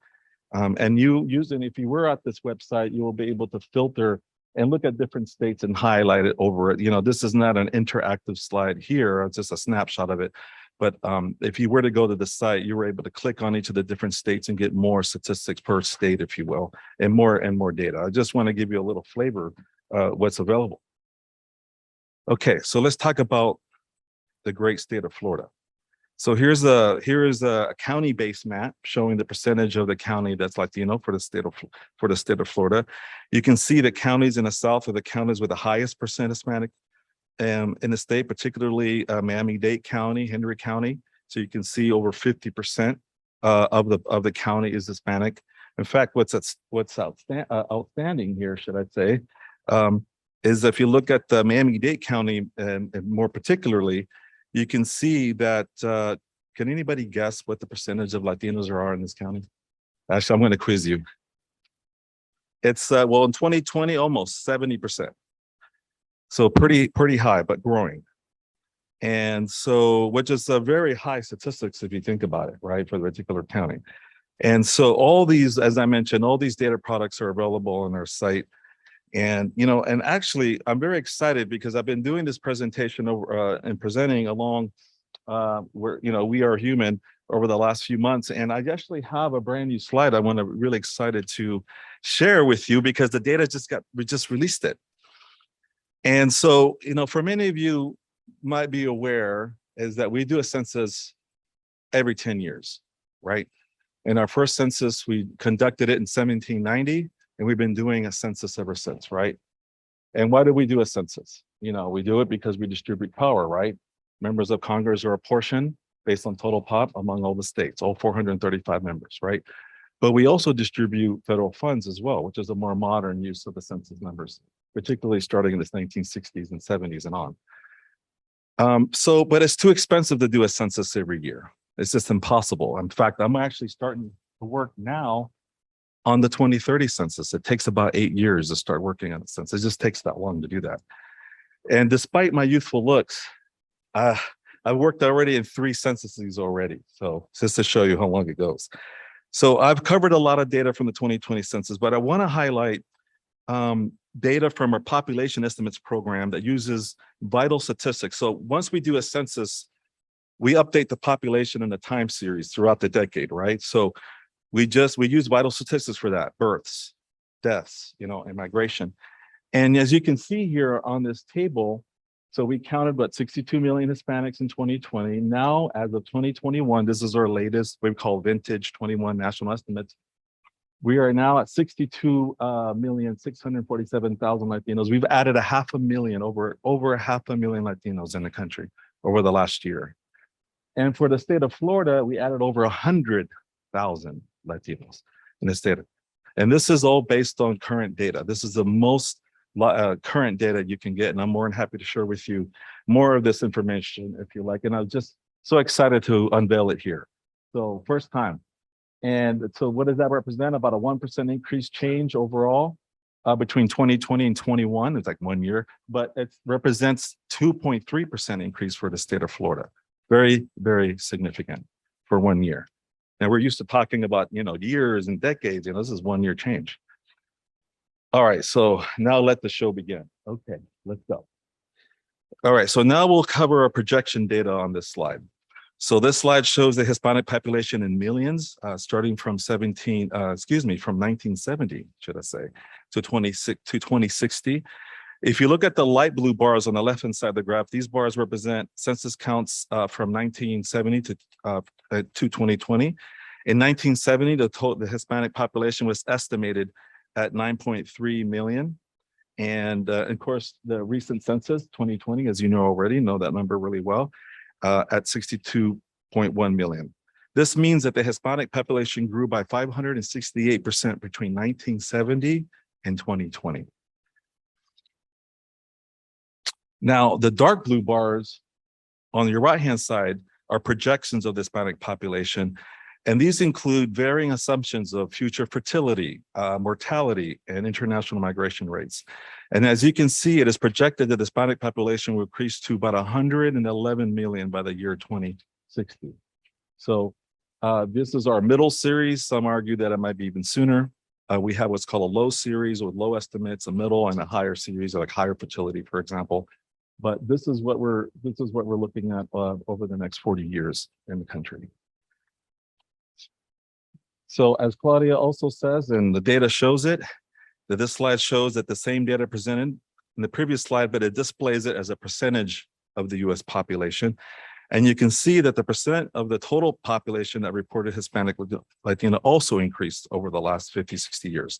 And if you were at this website, you will be able to filter and look at different states and highlight it over it. This is not an interactive slide here, it's just a snapshot of it. But if you were to go to the site, you were able to click on each of the different states and get more statistics per state, if you will, and more data. I just want to give you a little flavor what's available. Okay, so let's talk about the great state of Florida. So here is a county-based map showing the percentage of the county that's Latino for the state of Florida. You can see the counties in the south are the counties with the highest percent Hispanic in the state, particularly Miami-Dade County, Henry County. So you can see over 50% of the county is Hispanic. In fact, what's outstanding here, should I say, is if you look at the Miami-Dade County, and more particularly, you can see that, can anybody guess what the percentage of Latinos there are in this county? Actually, I'm going to quiz you. It's, well, in 2020, almost 70%. So pretty high, but growing. And so, which is a very high statistics if you think about it, right, for the particular county. And so all these, as I mentioned, all these data products are available on our site. And, you know, and actually, I'm very excited because I've been doing this presentation over and presenting along where, you know, we are human over the last few months. And I actually have a brand new slide I want to really excited to share with you because the data we just released it. And so, you know, for many of you might be aware is that we do a census every 10 years, right? In our first census, we conducted it in 1790, and we've been doing a census ever since, right? And why do we do a census? You know, we do it because we distribute power, right? Members of Congress are apportioned based on total pop among all the states, all 435 members, right? But we also distribute federal funds as well, which is a more modern use of the census numbers, particularly starting in the 1960s and 70s and on. But it's too expensive to do a census every year. It's just impossible. In fact, I'm actually starting to work now on the 2030 census. It takes about 8 years to start working on a census. It just takes that long to do that. And despite my youthful looks, I've worked already in 3 censuses already. So just to show you how long it goes. So I've covered a lot of data from the 2020 census, but I want to highlight data from our population estimates program that uses vital statistics. So once we do a census, we update the population in the time series throughout the decade, right? So we use vital statistics for that, births, deaths, you know, and migration. And as you can see here on this table, so we counted about 62 million Hispanics in 2020. Now, as of 2021, this is our latest, we call vintage 21 national estimates. We are now at 62,647,000 Latinos. We've added over 500,000 Latinos in the country over the last year. And for the state of Florida, we added over 100,000 Latinos in the state. And this is all based on current data. This is the most current data you can get. And I'm more than happy to share with you more of this information if you like. And I'm just so excited to unveil it here. So first time. And so what does that represent? About a 1% increase change overall between 2020 and 21. It's like 1 year, but it represents 2.3% increase for the state of Florida. Very, very significant for 1 year. Now we're used to talking about, you know, years and decades, you know, this is 1 year change. All right, so now let the show begin. Okay, let's go. All right, so now we'll cover our projection data on this slide. So this slide shows the Hispanic population in millions, starting from 1970, should I say, to 2060. If you look at the light blue bars on the left-hand side of the graph, these bars represent census counts from 1970 to 2020. In 1970, the Hispanic population was estimated at 9.3 million. And of course, the recent census, 2020, as you know already, know that number really well, at 62.1 million. This means that the Hispanic population grew by 568% between 1970 and 2020. Now, the dark blue bars on your right-hand side are projections of the Hispanic population, and these include varying assumptions of future fertility, mortality, and international migration rates. And as you can see, it is projected that the Hispanic population will increase to about 111 million by the year 2060. So this is our middle series. Some argue that it might be even sooner. We have what's called a low series with low estimates, a middle, and a higher series, like higher fertility, for example. But this is what we're looking at over the next 40 years in the country. So as Claudia also says, and the data shows it, that this slide shows that the same data presented in the previous slide, but it displays it as a percentage of the US population. And you can see that the percent of the total population that reported Hispanic Latino also increased over the last 50, 60 years.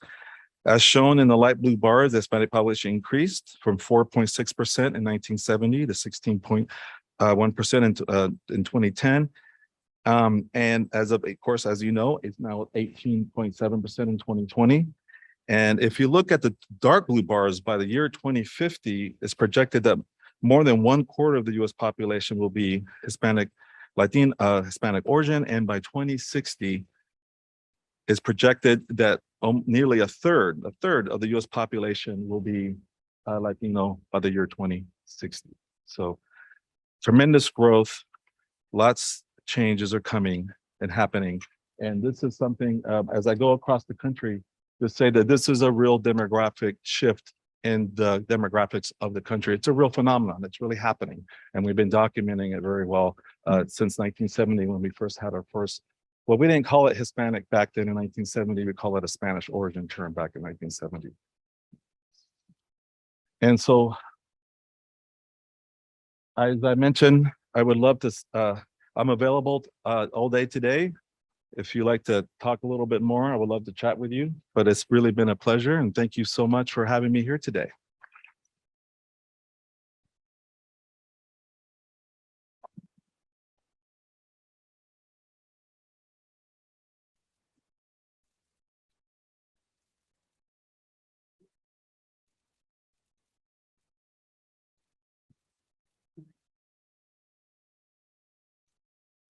As shown in the light blue bars, the Hispanic population increased from 4.6% in 1970 to 16.1% in 2010. And as of course, as you know, it's now 18.7% in 2020. And if you look at the dark blue bars, by the year 2050, it's projected that more than 1/4 of the US population will be Hispanic origin. And by 2060, it's projected that nearly a third of the US population will be Latino by the year 2060. So tremendous growth, lots of changes are coming and happening. And this is something, as I go across the country, to say that this is a real demographic shift in the demographics of the country. It's a real phenomenon. It's really happening. And we've been documenting it very well since 1970, when we first had our first, well, we didn't call it Hispanic back then in 1970, we call it a Spanish origin term back in 1970. And so, as I mentioned, I would love to, I'm available all day today. If you'd like to talk a little bit more, I would love to chat with you, but it's really been a pleasure. And thank you so much for having me here today.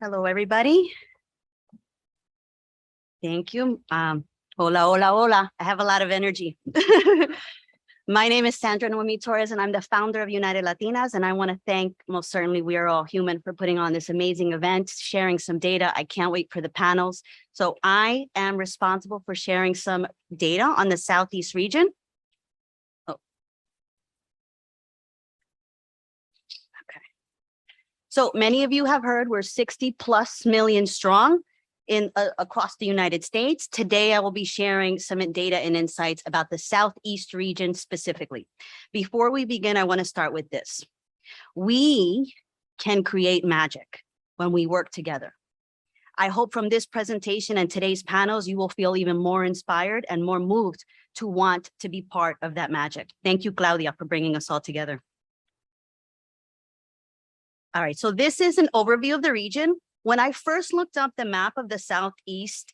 Hello, everybody. Thank you. Hola, hola, hola. I have a lot of energy. My name is Sandra Noemi Torres, and I'm the founder of United Latinas. And I want to thank, most certainly, We Are All Human for putting on this amazing event, sharing some data. I can't wait for the panels. So I am responsible for sharing some data on the Southeast region. Oh. Okay. So many of you have heard we're 60+ million strong across the United States. Today, I will be sharing some data and insights about the Southeast region specifically. Before we begin, I want to start with this. We can create magic when we work together. I hope from this presentation and today's panels, you will feel even more inspired and more moved to want to be part of that magic. Thank you, Claudia, for bringing us all together. All right, so this is an overview of the region. When I first looked up the map of the Southeast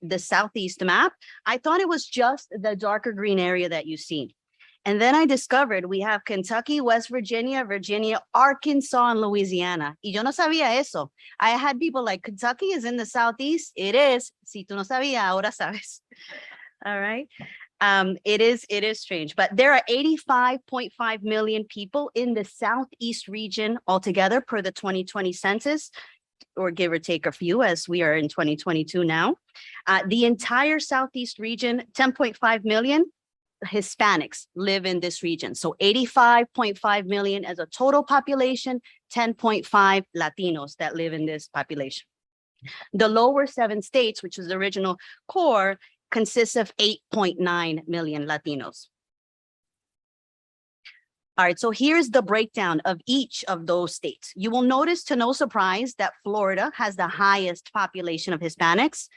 map, I thought it was just the darker green area that you see. And then I discovered we have Kentucky, West Virginia, Arkansas, and Louisiana. Y yo no sabía eso. I had people like, Kentucky is in the Southeast. It is. Si tú no sabías, ahora sabes. All right. It is strange, but there are 85.5 million people in the Southeast region altogether per the 2020 census, or give or take a few, as we are in 2022 now. The entire Southeast region, 10.5 million Hispanics live in this region. So 85.5 million as a total population, 10.5 Latinos that live in this population. The lower 7 states, which is the original core, consists of 8.9 million Latinos. All right, so here's the breakdown of each of those states. You will notice, to no surprise, that Florida has the highest population of Hispanics.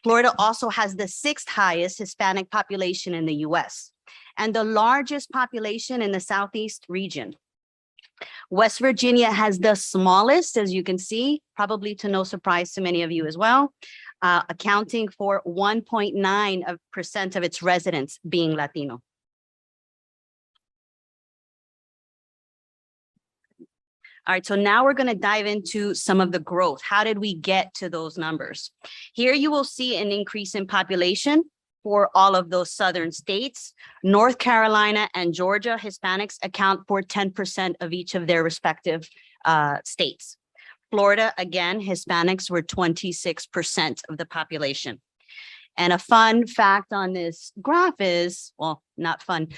Florida also has the 6th highest Hispanic population in the US and the largest population in the Southeast region. West Virginia has the smallest, as you can see, probably to no surprise to many of you as well, accounting for 1.9% of its residents being Latino. All right, so now we're going to dive into some of the growth. How did we get to those numbers? Here you will see an increase in population for all of those southern states. North Carolina and Georgia Hispanics account for 10% of each of their respective states. Florida, again, Hispanics were 26% of the population. And a fun fact on this graph is, well, not fun.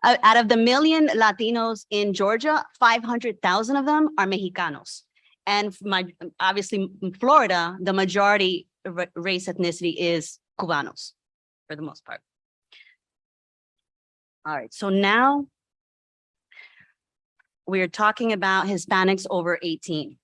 Out of the million Latinos in Georgia, 500,000 of them are Mexicanos. And obviously in Florida, the majority race ethnicity is Cubanos for the most part. All right, so now we're talking about Hispanics over 18.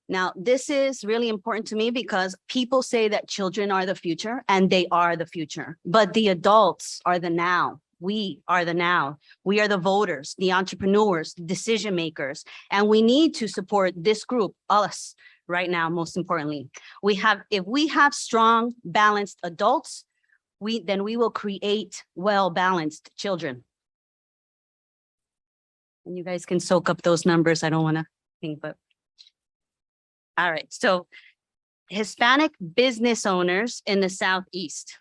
Now, this is really important to me because people say that children are the future, and they are the future, but the adults are the now. We are the now. We are the voters, the entrepreneurs, decision makers, and we need to support this group, us, right now, most importantly. If we have strong, balanced adults, then we will create well-balanced children. And you guys can soak up those numbers. I don't want to think, but. All right, so Hispanic business owners in the Southeast.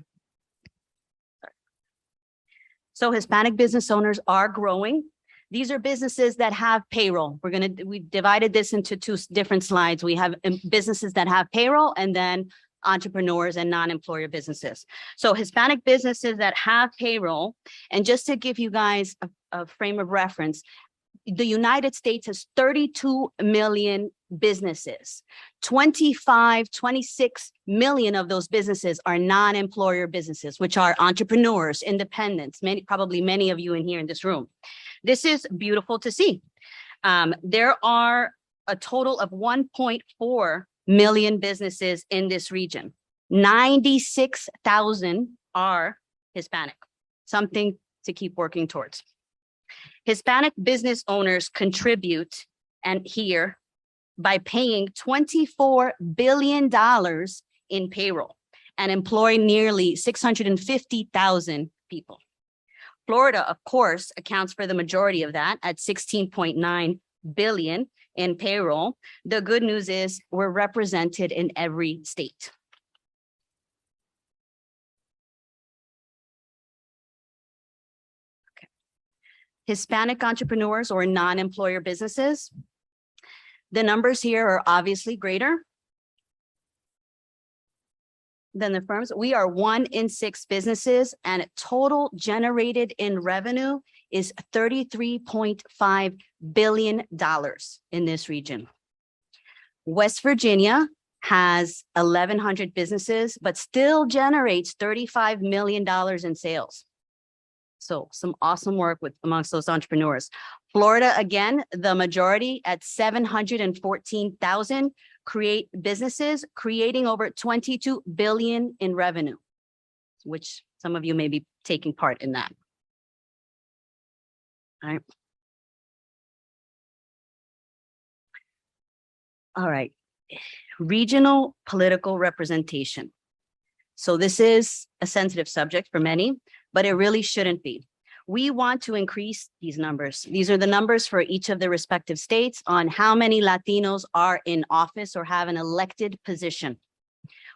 So Hispanic business owners are growing. These are businesses that have payroll. We divided this into two different slides. We have businesses that have payroll and then entrepreneurs and non-employer businesses. So Hispanic businesses that have payroll, and just to give you guys a frame of reference, the United States has 32 million businesses. 26 million of those businesses are non-employer businesses, which are entrepreneurs, independents, probably many of you in here in this room. This is beautiful to see. There are a total of 1.4 million businesses in this region. 96,000 are Hispanic, something to keep working towards. Hispanic business owners contribute by paying $24 billion in payroll and employ nearly 650,000 people. Florida, of course, accounts for the majority of that at 16.9 billion in payroll. The good news is we're represented in every state. Hispanic entrepreneurs or non-employer businesses. The numbers here are obviously greater than the firms. We are 1 in 6 businesses, and total generated in revenue is $33.5 billion in this region. West Virginia has 1,100 businesses, but still generates $35 million in sales. So some awesome work amongst those entrepreneurs. Florida, again, the majority at 714,000 businesses, creating over 22 billion in revenue, which some of you may be taking part in that. All right. All right. Regional political representation. So this is a sensitive subject for many, but it really shouldn't be. We want to increase these numbers. These are the numbers for each of the respective states on how many Latinos are in office or have an elected position.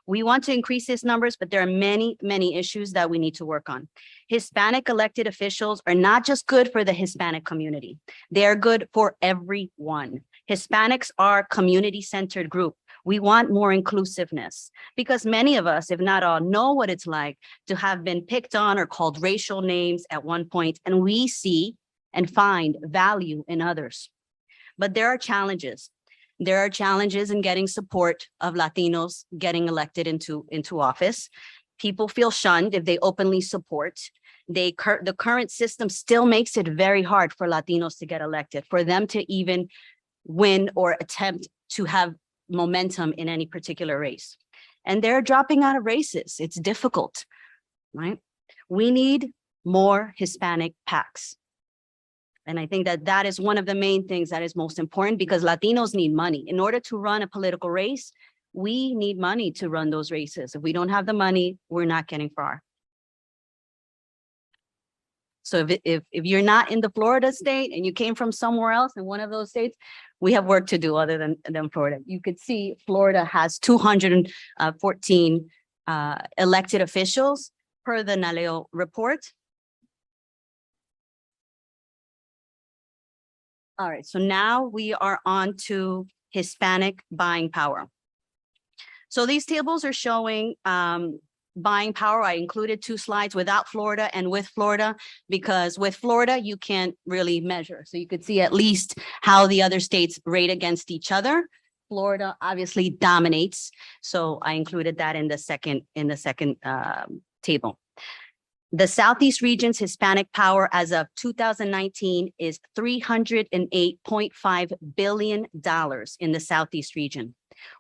We want to increase these numbers, but there are many, many issues that we need to work on. Hispanic elected officials are not just good for the Hispanic community. They are good for everyone. Hispanics are a community-centered group. We want more inclusiveness because many of us, if not all, know what it's like to have been picked on or called racial names at one point, and we see and find value in others. But there are challenges. There are challenges in getting support of Latinos getting elected into office. People feel shunned if they openly support. The current system still makes it very hard for Latinos to get elected, for them to even win or attempt to have momentum in any particular race. And they're dropping out of races. It's difficult, right? We need more Hispanic PACs. And I think that that is one of the main things that is most important because Latinos need money. In order to run a political race, we need money to run those races. If we don't have the money, we're not getting far. So if you're not in the Florida state and you came from somewhere else in one of those states, we have work to do other than Florida. You could see Florida has 214 elected officials per the NALEO report. All right, so now we are on to Hispanic buying power. So these tables are showing buying power. I included 2 slides without Florida and with Florida, because with Florida, you can't really measure. So you could see at least how the other states rate against each other. Florida obviously dominates. So I included that in the second table. The Southeast region's Hispanic power as of 2019 is $308.5 billion in the Southeast region.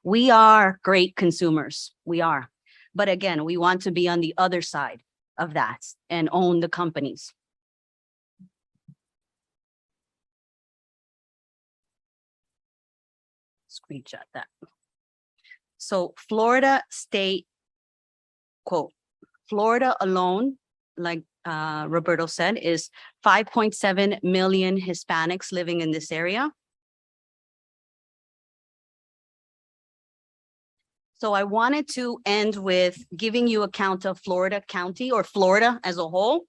We are great consumers. We are. But again, we want to be on the other side of that and own the companies. me jot that. So Florida state, quote, Florida alone, like Roberto said, is 5.7 million Hispanics living in this area. So I wanted to end with giving you a count of Florida County or Florida as a whole.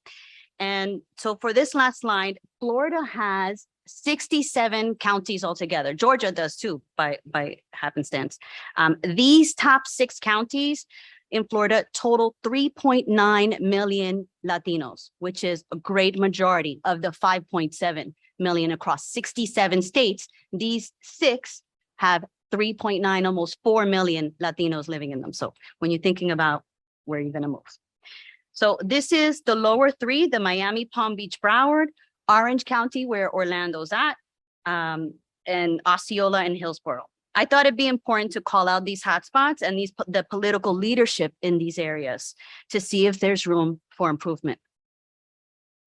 And so for this last slide, Florida has 67 counties altogether. Georgia does too, by happenstance. These top 6 counties in Florida total 3.9 million Latinos, which is a great majority of the 5.7 million across 67 states. These 6 have 3.9, almost 4 million Latinos living in them. So when you're thinking about where you're going to move. So this is the lower 3, the Miami, Palm Beach, Broward, Orange County, where Orlando's at, and Osceola and Hillsborough. I thought it'd be important to call out these hotspots and the political leadership in these areas to see if there's room for improvement.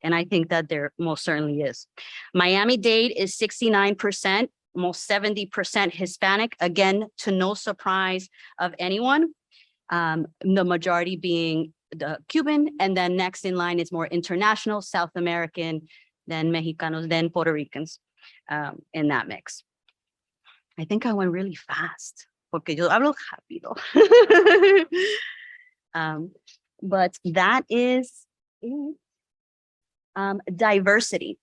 And I think that there most certainly is. Miami-Dade is 69%, almost 70% Hispanic, again, to no surprise of anyone. The majority being the Cuban, and then next in line is more international, South American, then Mexicanos, then Puerto Ricans in that mix. I think I went really fast, porque yo hablo rápido. But that is diversity.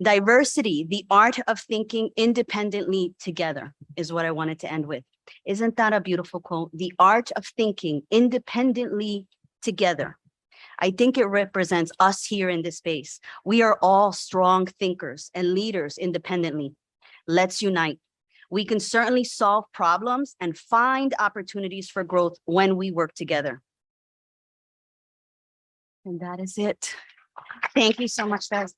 Diversity, the art of thinking independently together, is what I wanted to end with. Isn't that a beautiful quote? The art of thinking independently together. I think it represents us here in this space. We are all strong thinkers and leaders independently. Let's unite. We can certainly solve problems and find opportunities for growth when we work together. And that is it. Thank you so much, guys.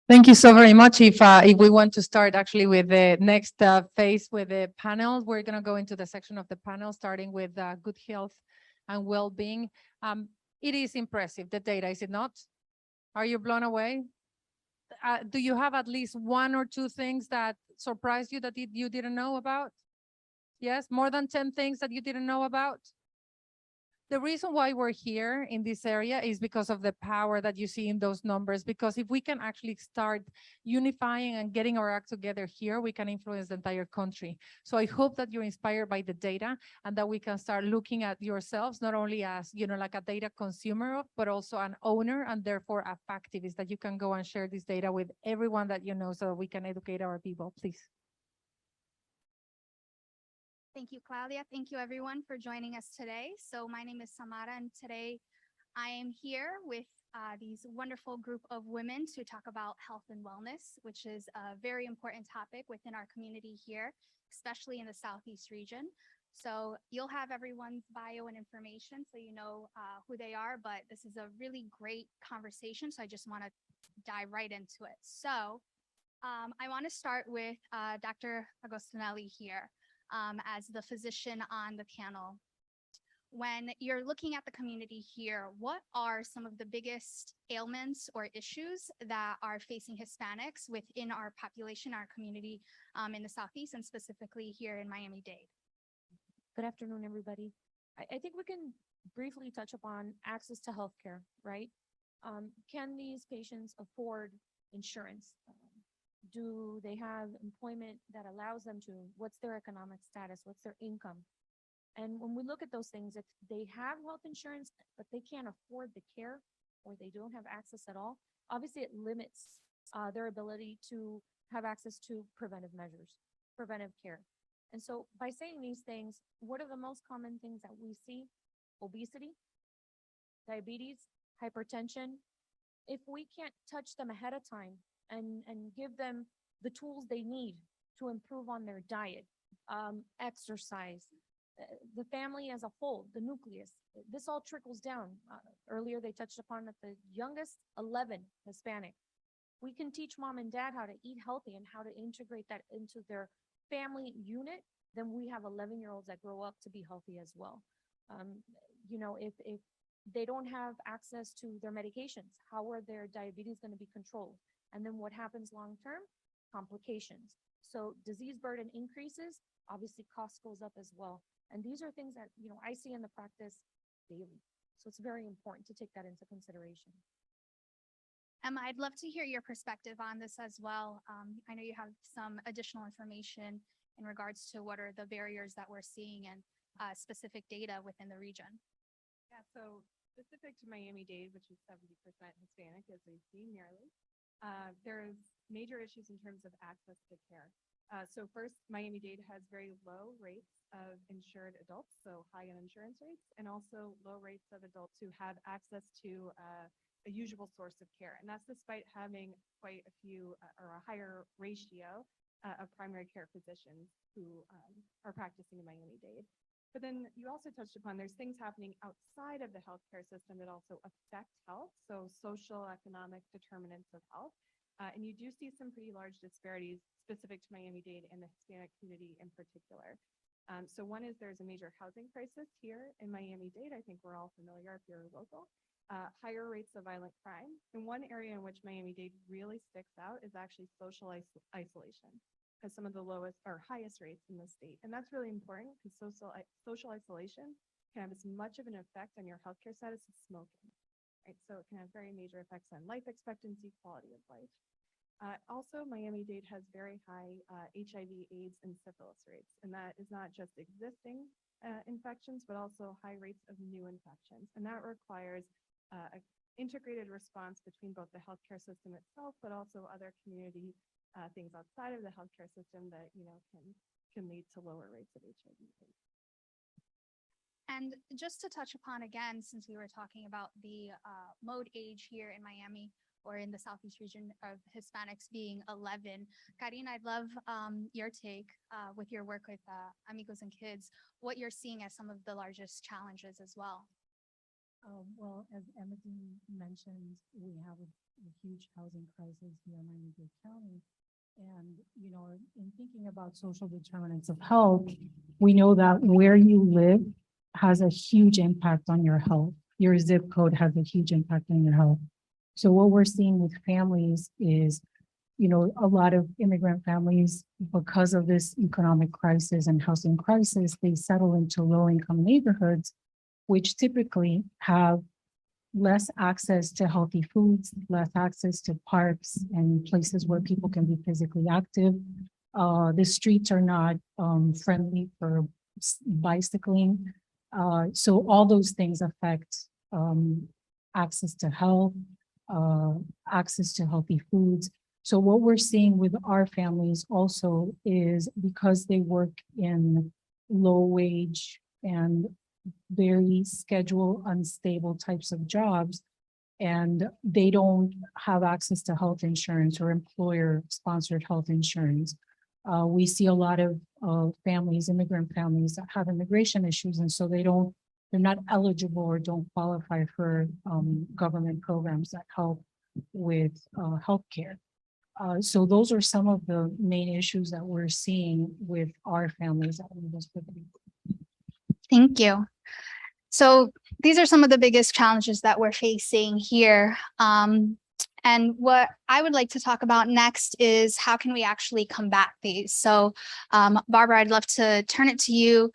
Thank you so very much. If we want to start actually with the next phase with the panel, we're going to go into the section of the panel, starting with good health and well-being. It is impressive, the data, is it not? Are you blown away? Do you have at least 1 or 2 things that surprised you that you didn't know about? Yes, more than 10 things that you didn't know about? The reason why we're here in this area is because of the power that you see in those numbers, because if we can actually start unifying and getting our act together here, we can influence the entire country. So I hope that you're inspired by the data and that we can start looking at yourselves, not only as, like a data consumer, but also an owner and therefore a factivist, that you can go and share this data with everyone that you know so we can educate our people, please. Thank you, Claudia. Thank you, everyone, for joining us today. So my name is Samara, and today I am here with these wonderful group of women to talk about health and wellness, which is a very important topic within our community here, especially in the Southeast region. So you'll have everyone's bio and information so you know who they are, but this is a really great conversation, so I just want to dive right into it. So I want to start with Dr. Agostinelli here. As the physician on the panel. When you're looking at the community here, what are some of the biggest ailments or issues that are facing Hispanics within our population, our community in the Southeast, and specifically here in Miami-Dade? Good afternoon, everybody. I think we can briefly touch upon access to healthcare, right? Can these patients afford insurance? Do they have employment that allows them to? What's their economic status? What's their income? And when we look at those things, if they have health insurance, but they can't afford the care or they don't have access at all, obviously it limits their ability to have access to preventive measures, preventive care. And so by saying these things, what are the most common things that we see? Obesity, diabetes, hypertension. If we can't touch them ahead of time, and give them the tools they need to improve on their diet, exercise, the family as a whole, the nucleus, this all trickles down. Earlier, they touched upon that the youngest 11 Hispanic. We can teach mom and dad how to eat healthy and how to integrate that into their family unit, then we have 11-year-olds that grow up to be healthy as well. If They don't have access to their medications. How are their diabetes going to be controlled? And then what happens long-term? Complications. So disease burden increases, obviously cost goes up as well. And these are things that, I see in the practice daily. So it's very important to take that into consideration. Emma, I'd love to hear your perspective on this as well. I know you have some additional information in regards to what are the barriers that we're seeing and specific data within the region. Yeah, so specific to Miami-Dade, which is 70% Hispanic, as we've seen nearly, there's major issues in terms of access to care. So first, Miami-Dade has very low rates of insured adults, so high uninsurance rates, and also low rates of adults who have access to a usual source of care. And that's despite having quite a few or a higher ratio of primary care physicians who are practicing in Miami-Dade. But then you also touched upon there's things happening outside of the healthcare system that also affect health, so social, economic determinants of health. And you do see some pretty large disparities specific to Miami-Dade and the Hispanic community in particular. So one is there's a major housing crisis here in Miami-Dade. I think we're all familiar if you're local. Higher rates of violent crime. And one area in which Miami-Dade really sticks out is actually social isolation, has some of the lowest or highest rates in the state. And that's really important because social isolation can have as much of an effect on your healthcare status as smoking, right? So it can have very major effects on life expectancy, quality of life. Also, Miami-Dade has very high HIV, AIDS, and syphilis rates. And that is not just existing infections, but also high rates of new infections. And that requires an integrated response between both the healthcare system itself, but also other community things outside of the healthcare system that can lead to lower rates of HIV/AIDS. And just to touch upon again, since we were talking about the mode age here in Miami or in the Southeast region of Hispanics being 11, Karina, I'd love your take with your work with Amigos and Kids, what you're seeing as some of the largest challenges as well. Well, as Emma mentioned, we have a huge housing crisis here in Miami-Dade County. And, in thinking about social determinants of health, we know that where you live has a huge impact on your health. Your zip code has a huge impact on your health. So what we're seeing with families is, a lot of immigrant families, because of this economic crisis and housing crisis, they settle into low-income neighborhoods, which typically have less access to healthy foods, less access to parks and places where people can be physically active. The streets are not friendly for bicycling. So all those things affect access to health, access to healthy foods. So what we're seeing with our families also is because they work in low wage and very schedule unstable types of jobs, and they don't have access to health insurance or employer sponsored health insurance. We see a lot of families, immigrant families that have immigration issues, and so they're not eligible or don't qualify for government programs that help with healthcare. So those are some of the main issues that we're seeing with our families that we just lived in. Thank you. So these are some of the biggest challenges that we're facing here. And what I would like to talk about next is how can we actually combat these? So Barbara, I'd love to turn it to you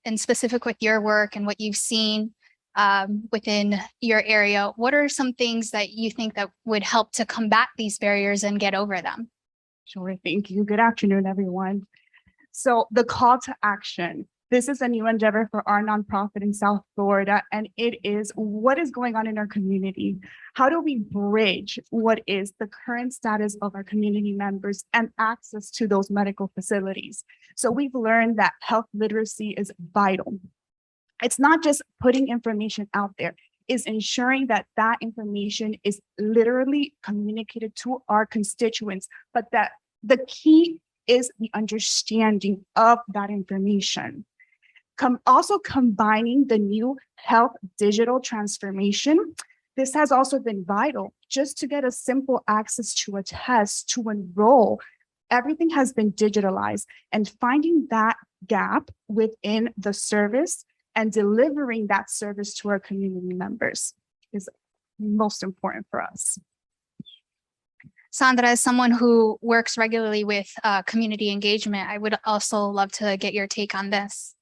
in specific with your work and what you've seen within your area. What are some things that you think that would help to combat these barriers and get over them? Sure, thank you. Good afternoon, everyone. So the call to action. This is a new endeavor for our nonprofit in South Florida, and it is what is going on in our community. How do we bridge what is the current status of our community members and access to those medical facilities? So we've learned that health literacy is vital. It's not just putting information out there, it's ensuring that that information is literally communicated to our constituents, but that the key is the understanding of that information. Also combining the new health digital transformation. This has also been vital just to get a simple access to a test to enroll. Everything has been digitalized, and finding that gap within the service and delivering that service to our community members is most important for us. Sandra, as someone who works regularly with community engagement, I would also love to get your take on this.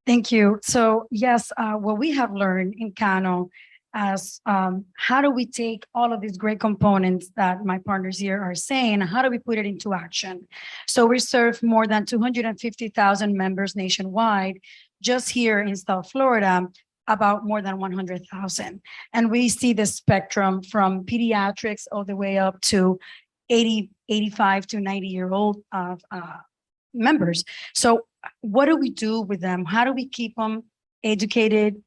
Thank you. So yes, what we have learned in Kano as how do we take all of these great components that my partners here are saying, and how do we put it into action? So we serve more than 250,000 members nationwide. Just here in South Florida, about more than 100,000. And we see the spectrum from pediatrics all the way up to 80, 85 to 90-year-old members. So what do we do with them? How do we keep them educated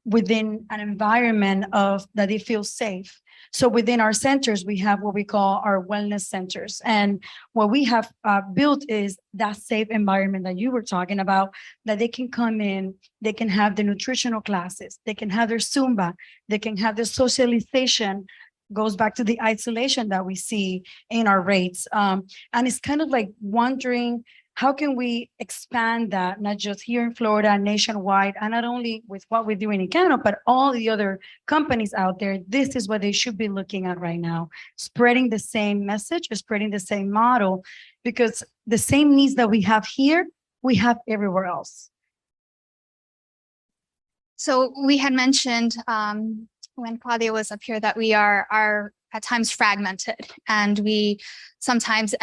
within an environment of that they feel safe? So within our centers, we have what we call our wellness centers. And what we have built is that safe environment that you were talking about, that they can come in, they can have the nutritional classes, they can have their Zumba, they can have their socialization, goes back to the isolation that we see in our rates. And it's kind of like wondering, how can we expand that, not just here in Florida, nationwide, and not only with what we're doing in Canada, but all the other companies out there. This is what they should be looking at right now, spreading the same message, spreading the same model, because the same needs that we have here, we have everywhere else. So we had mentioned when Claudia was up here that we are at times fragmented, and we sometimes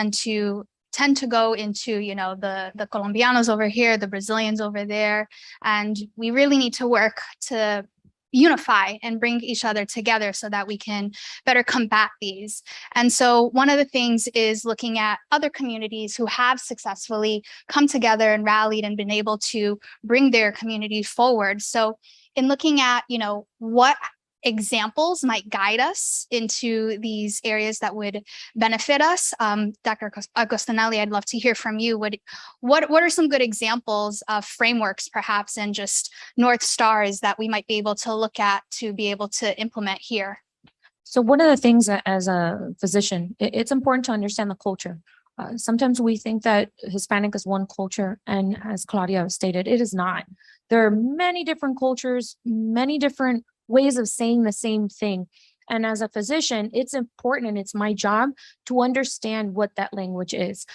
tend to go into, you know, the Colombianos over here, the Brazilians over there, and we really need to work to unify and bring each other together so that we can better combat these. And so one of the things is looking at other communities who have successfully come together and rallied and been able to bring their community forward. So in looking at, you know, what examples might guide us into these areas that would benefit us. Dr. Agostinelli, I'd love to hear from you. What are some good examples of frameworks, perhaps, and just North Stars that we might be able to look at to be able to implement here? So one of the things that, as a physician, it's important to understand the culture. Sometimes we think that Hispanic is one culture, and as Claudia stated, it is not. There are many different cultures, many different ways of saying the same thing. And as a physician, it's important, and it's my job to understand what that language is.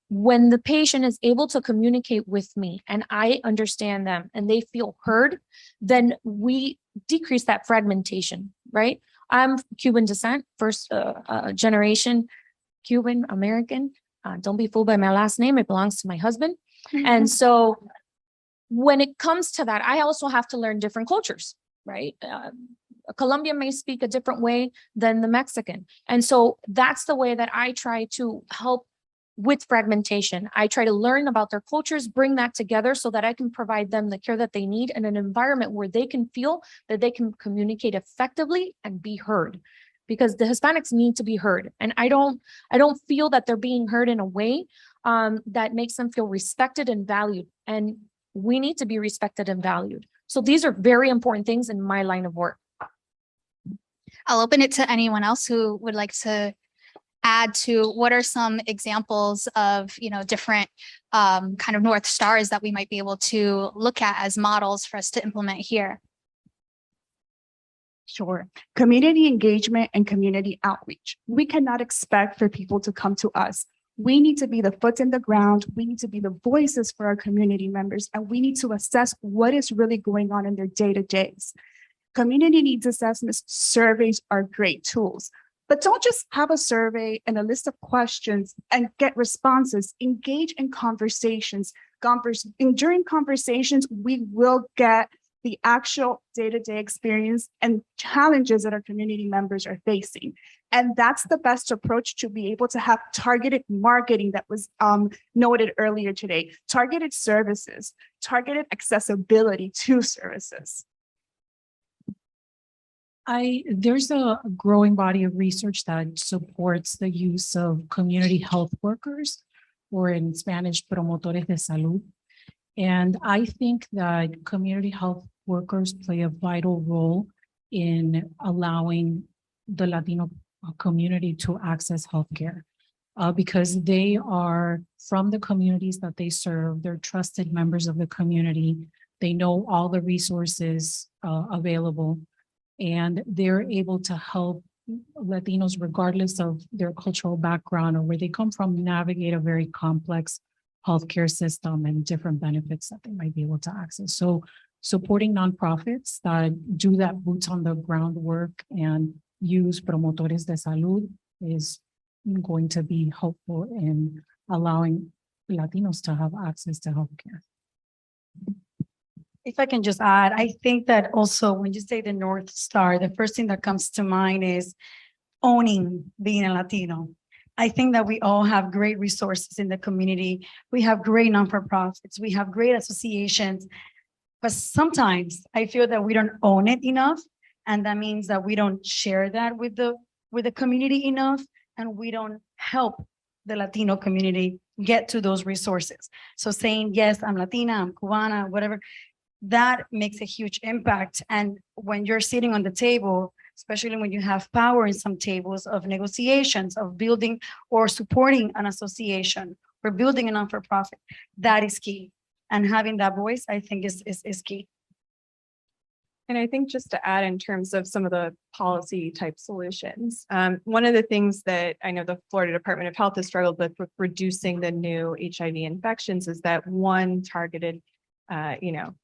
When the patient is able to communicate with me and I understand them and they feel heard, then we decrease that fragmentation, right? I'm Cuban descent, first generation Cuban American. Don't be fooled by my last name. It belongs to my husband. And so when it comes to that, I also have to learn different cultures, right? A Colombian may speak a different way than the Mexican. And so that's the way that I try to help with fragmentation. I try to learn about their cultures, bring that together so that I can provide them the care that they need in an environment where they can feel that they can communicate effectively and be heard. Because the Hispanics need to be heard. And I don't feel that they're being heard in a way that makes them feel respected and valued. And we need to be respected and valued. So these are very important things in my line of work. I'll open it to anyone else who would like to add to what are some examples of, you know, different kind of North Stars that we might be able to look at as models for us to implement here. Sure. Community engagement and community outreach. We cannot expect for people to come to us. We need to be the foot in the ground. We need to be the voices for our community members, and we need to assess what is really going on in their day-to-days. Community needs assessments, surveys are great tools, but don't just have a survey and a list of questions and get responses. Engage in conversations. During conversations, we will get the actual day-to-day experience and challenges that our community members are facing. And that's the best approach to be able to have targeted marketing that was noted earlier today, targeted services, targeted accessibility to services. There's a growing body of research that supports the use of community health workers, or in Spanish, promotores de salud. And I think that community health workers play a vital role in allowing the Latino community to access healthcare because they are from the communities that they serve. They're trusted members of the community. They know all the resources available, and they're able to help Latinos, regardless of their cultural background or where they come from, navigate a very complex healthcare system and different benefits that they might be able to access. So supporting nonprofits that do that boots on the ground work and use promotores de salud is going to be helpful in allowing Latinos to have access to healthcare. If I can just add, I think that also when you say the North Star, the first thing that comes to mind is owning being a Latino. I think that we all have great resources in the community. We have great non-for-profits. We have great associations. But sometimes I feel that we don't own it enough. And that means that we don't share that with the community enough. And we don't help the Latino community get to those resources. So saying, yes, I'm Latina, I'm Cubana, whatever, that makes a huge impact. And when you're sitting on the table, especially when you have power in some tables of negotiations, of building or supporting an association or building a non-for-profit, that is key. And having that voice, I think is key. And I think just to add in terms of some of the policy type solutions, one of the things that I know the Florida Department of Health has struggled with reducing the new HIV infections is that one targeted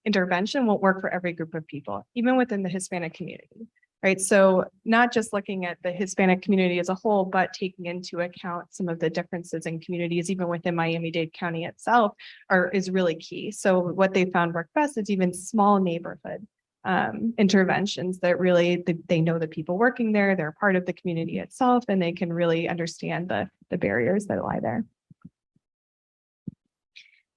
intervention won't work for every group of people, even within the Hispanic community, right? So not just looking at the Hispanic community as a whole, but taking into account some of the differences in communities, even within Miami-Dade County itself, is really key. So what they found work best is even small neighborhood interventions that really, they know the people working there, they're part of the community itself, and they can really understand the barriers that lie there.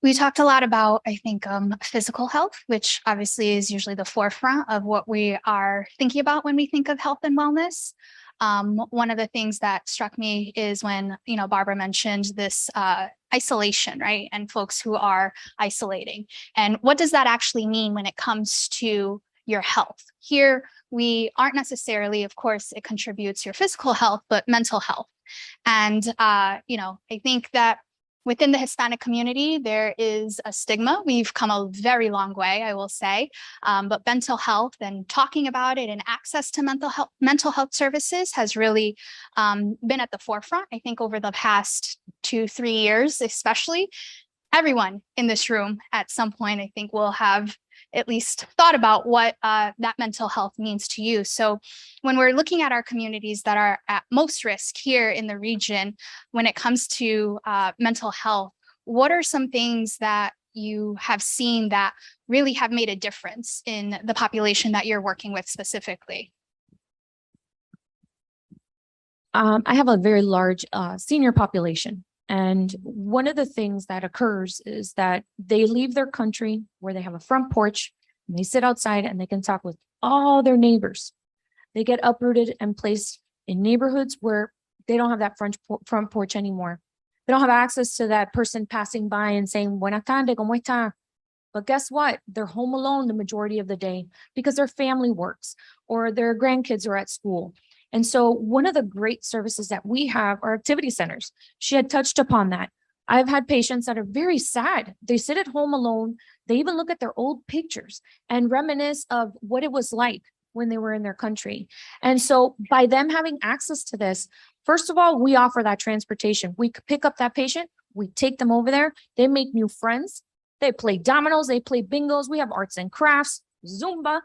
We talked a lot about, I think, physical health, which obviously is usually the forefront of what we are thinking about when we think of health and wellness. One of the things that struck me is when, Barbara mentioned this isolation, right? And folks who are isolating. And what does that actually mean when it comes to your health? Here, we aren't necessarily, of course, it contributes your physical health, but mental health. And, I think that within the Hispanic community, there is a stigma. We've come a very long way, I will say, but mental health and talking about it and access to mental health services has really been at the forefront. I think over the past 2-3 years, especially, everyone in this room at some point, I think, will have at least thought about what that mental health means to you. So when we're looking at our communities that are at most risk here in the region, when it comes to mental health, what are some things that you have seen that really have made a difference in the population that you're working with specifically? I have a very large senior population. And one of the things that occurs is that they leave their country where they have a front porch and they sit outside and they can talk with all their neighbors. They get uprooted and placed in neighborhoods where they don't have that front porch anymore. They don't have access to that person passing by and saying, "Buenas tardes, ¿cómo está?" But guess what? They're home alone the majority of the day because their family works or their grandkids are at school. And so one of the great services that we have are activity centers. She had touched upon that. I've had patients that are very sad. They sit at home alone. They even look at their old pictures and reminisce of what it was like when they were in their country. And so by them having access to this, first of all, we offer that transportation. We pick up that patient, we take them over there, they make new friends, they play dominoes, they play bingos, we have arts and crafts, Zumba.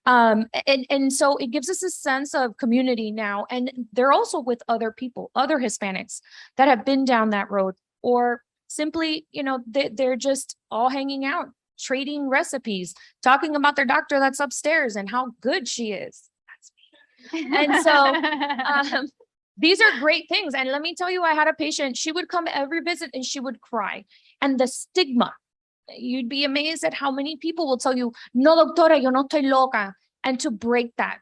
And so it gives us a sense of community now. And they're also with other people, other Hispanics that have been down that road, or simply, they're just all hanging out, trading recipes, talking about their doctor that's upstairs and how good she is. That's me. And so these are great things. And let me tell you, I had a patient, she would come every visit and she would cry. And the stigma, you'd be amazed at how many people will tell you, "No, doctora, yo no estoy loca." And to break that,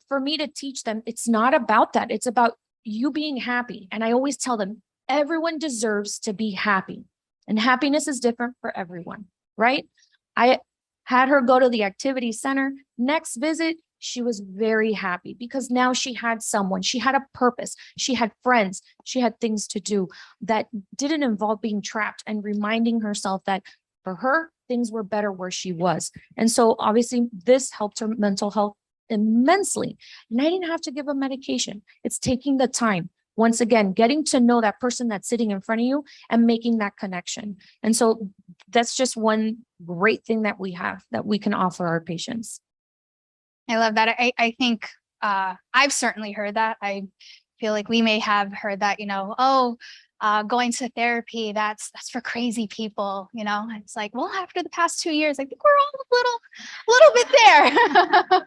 for me to teach them, it's not about that. It's about you being happy. And I always tell them, everyone deserves to be happy. And happiness is different for everyone, right? I had her go to the activity center. Next visit, she was very happy because now she had someone, she had a purpose, she had friends, she had things to do that didn't involve being trapped, and reminding herself that for her, things were better where she was. And so obviously this helped her mental health immensely. And I didn't have to give a medication. It's taking the time. Once again, getting to know that person that's sitting in front of you and making that connection. And so that's just one great thing that we have that we can offer our patients. I love that. I think I've certainly heard that. I feel like we may have heard that, going to therapy, that's for crazy people, It's like, well, after the past 2 years, I think we're all a little bit there.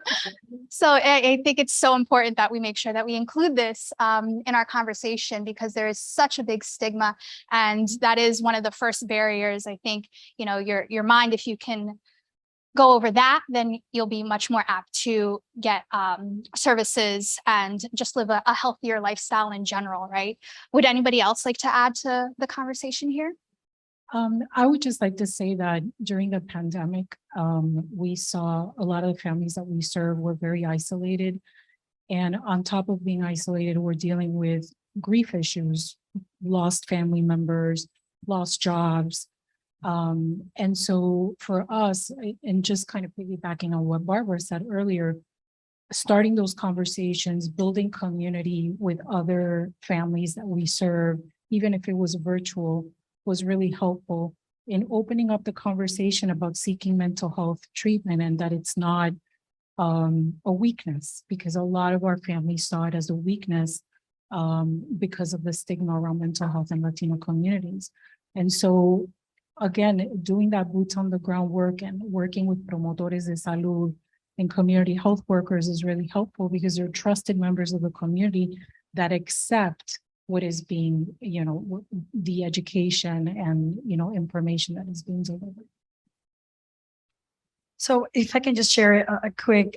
So I think it's so important that we make sure that we include this in our conversation, because there is such a big stigma, and that is one of the first barriers. I think, your mind, if you can go over that, then you'll be much more apt to get services and just live a healthier lifestyle in general, right? Would anybody else like to add to the conversation here? I would just like to say that during the pandemic, we saw a lot of the families that we serve were very isolated. And on top of being isolated, we're dealing with grief issues, lost family members, lost jobs. And so for us, and just kind of piggybacking on what Barbara said earlier, starting those conversations, building community with other families that we serve, even if it was virtual, was really helpful in opening up the conversation about seeking mental health treatment, and that it's not a weakness, because a lot of our families saw it as a weakness because of the stigma around mental health in Latino communities. And so again, doing that boots on the ground work and working with promotores de salud and community health workers is really helpful, because they're trusted members of the community that accept what is being, the education and, information that is being delivered. So if I can just share a quick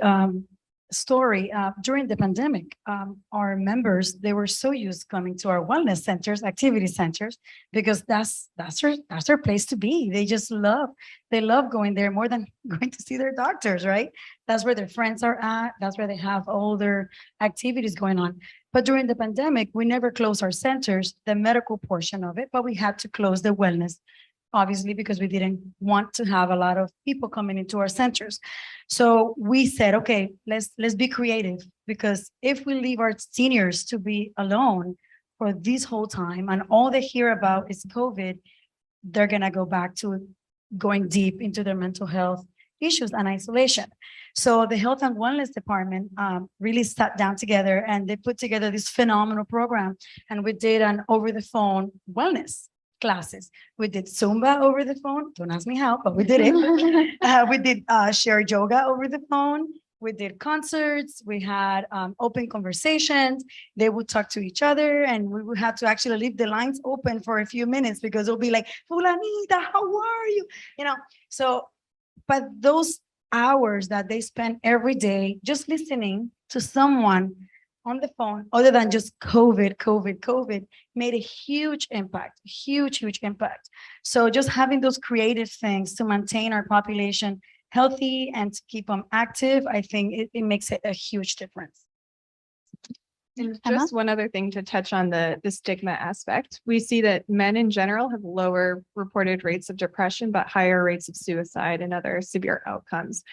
story. During the pandemic, our members, they were so used coming to our wellness centers, activity centers, because that's their place to be. They love going there more than going to see their doctors, right? That's where their friends are at. That's where they have all their activities going on. But during the pandemic, we never closed our centers, the medical portion of it, but we had to close the wellness, obviously, because we didn't want to have a lot of people coming into our centers. So we said, okay, let's be creative, because if we leave our seniors to be alone for this whole time and all they hear about is COVID, they're gonna go back to going deep into their mental health issues and isolation. So the health and wellness department really sat down together and they put together this phenomenal program, and we did an over the phone wellness classes. We did Zumba over the phone. Don't ask me how, but we did it. We did shared yoga over the phone. We did concerts. We had open conversations. They would talk to each other, and we would have to actually leave the lines open for a few minutes, because it'll be like, Fulanita, how are you? So, but those hours that they spend every day just listening to someone on the phone, other than just COVID, made a huge impact, huge impact. So just having those creative things to maintain our population healthy and to keep them active, I think it makes a huge difference. And just one other thing to touch on the stigma aspect. We see that men in general have lower reported rates of depression, but higher rates of suicide and other severe outcomes.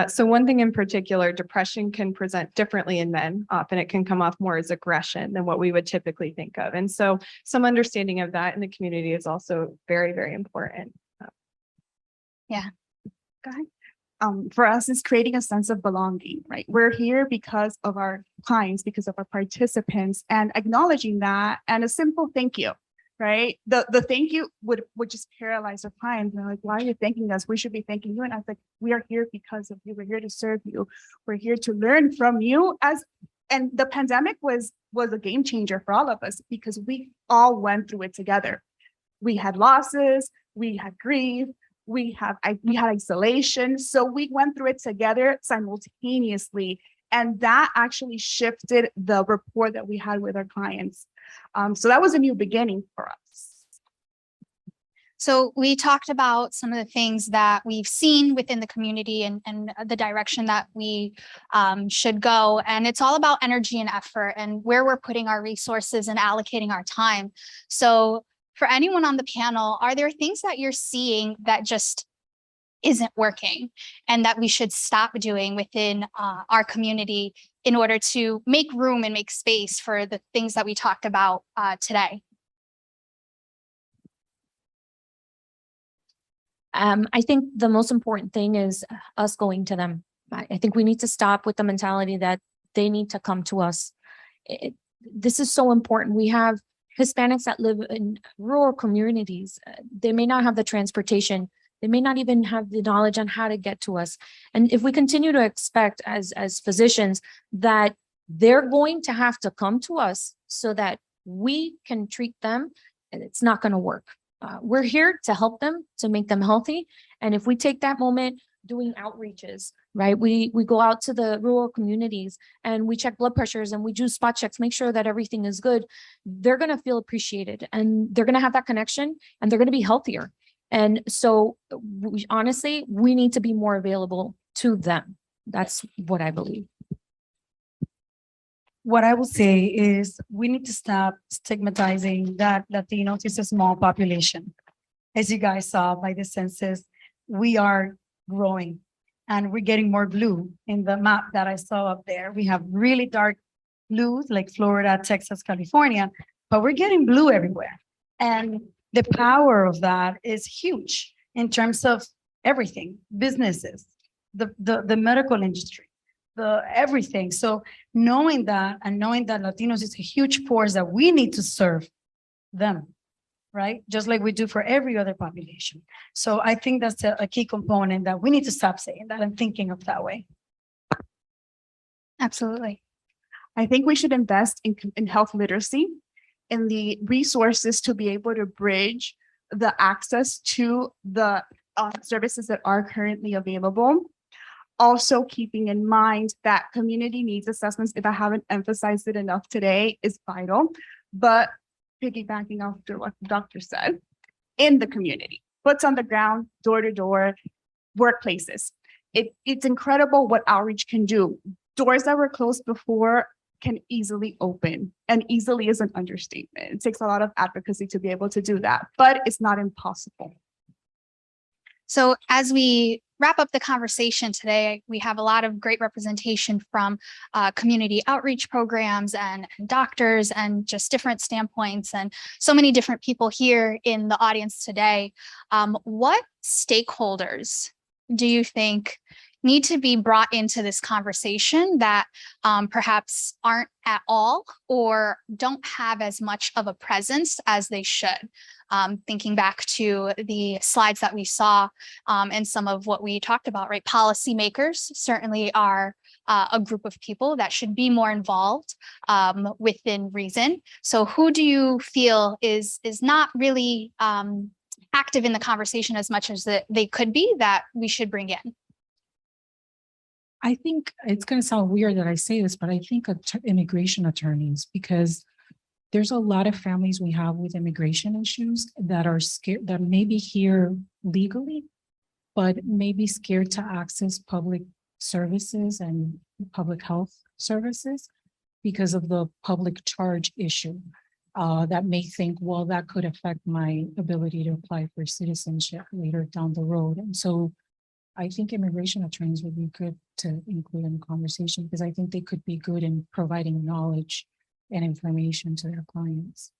So one thing in particular, depression can present differently in men. Often it can come off more as aggression than what we would typically think of. And so some understanding of that in the community is also very, very important. Yeah. Go ahead. For us, it's creating a sense of belonging, right? We're here because of our clients, because of our participants, and acknowledging that, and a simple thank you, right? The thank you would just paralyze our clients. They're like, why are you thanking us? We should be thanking you. And I was like, we are here because of you. We're here to serve you. We're here to learn from you. And the pandemic was a game changer for all of us, because we all went through it together. We had losses, we had grief, we had isolation. So we went through it together simultaneously. And that actually shifted the rapport that we had with our clients. So that was a new beginning for us. So we talked about some of the things that we've seen within the community and the direction that we should go. And it's all about energy and effort and where we're putting our resources and allocating our time. So for anyone on the panel, are there things that you're seeing that just isn't working and that we should stop doing within our community in order to make room and make space for the things that we talked about today? I think the most important thing is us going to them. I think we need to stop with the mentality that they need to come to us. This is so important. We have Hispanics that live in rural communities. They may not have the transportation. They may not even have the knowledge on how to get to us. And if we continue to expect as physicians that they're going to have to come to us so that we can treat them, it's not going to work. We're here to help them, to make them healthy. And if we take that moment doing outreaches, right? We go out to the rural communities and we check blood pressures and we do spot checks, make sure that everything is good. They're going to feel appreciated and they're going to have that connection and they're going to be healthier. And so honestly, we need to be more available to them. That's what I believe. What I will say is we need to stop stigmatizing that Latinos is a small population. As you guys saw by the census, we are growing and we're getting more blue in the map that I saw up there. We have really dark blues like Florida, Texas, California, but we're getting blue everywhere. And the power of that is huge in terms of everything, businesses, the medical industry, the everything. So knowing that and knowing that Latinos is a huge force that we need to serve them, right? Just like we do for every other population. So I think that's a key component that we need to stop saying that and thinking of that way. Absolutely. I think we should invest in health literacy, in the resources to be able to bridge the access to the services that are currently available. Also keeping in mind that community needs assessments, if I haven't emphasized it enough today, is vital. But piggybacking after what the doctor said, in the community, boots on the ground, door to door, workplaces. It's incredible what outreach can do. Doors that were closed before can easily open, and easily is an understatement. It takes a lot of advocacy to be able to do that, but it's not impossible. So as we wrap up the conversation today, we have a lot of great representation from community outreach programs and doctors and just different standpoints and so many different people here in the audience today. What stakeholders do you think need to be brought into this conversation that perhaps aren't at all or don't have as much of a presence as they should? Thinking back to the slides that we saw and some of what we talked about, right? Policymakers certainly are a group of people that should be more involved within reason. So who do you feel is not really active in the conversation as much as they could be that we should bring in? I think it's going to sound weird that I say this, but I think immigration attorneys, because there's a lot of families we have with immigration issues that are scared, that may be here legally, but may be scared to access public services and public health services because of the public charge issue. That may think, well, that could affect my ability to apply for citizenship later down the road. And so I think immigration attorneys would be good to include in the conversation because I think they could be good in providing knowledge and information to their clients.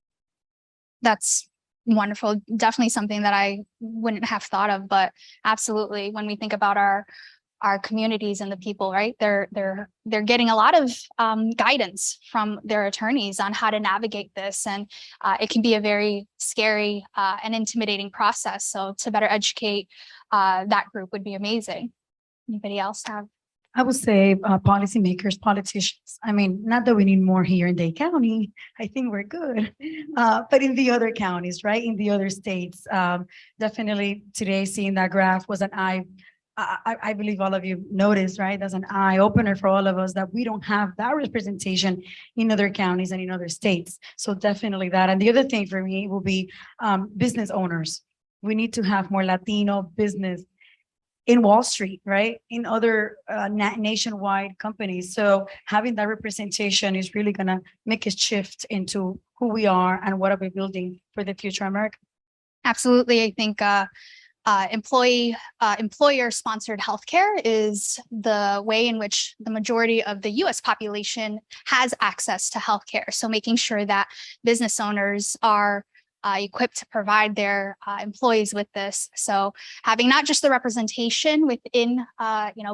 That's wonderful. Definitely something that I wouldn't have thought of, but absolutely, when we think about our communities and the people, right? They're getting a lot of guidance from their attorneys on how to navigate this, and it can be a very scary and intimidating process. So to better educate that group would be amazing. Anybody else have? I would say policymakers, politicians. I mean, not that we need more here in Dade County. I think we're good. But in the other counties, right? In the other states, definitely today seeing that graph was an I believe all of you noticed, right? That's an eye opener for all of us that we don't have that representation in other counties and in other states. So definitely that. And the other thing for me will be business owners. We need to have more Latino business in Wall Street, right? In other nationwide companies. So having that representation is really gonna make us shift into who we are and what are we building for the future America. Absolutely. I think employer-sponsored healthcare is the way in which the majority of the US population has access to healthcare. So making sure that business owners are equipped to provide their employees with this. So having not just the representation within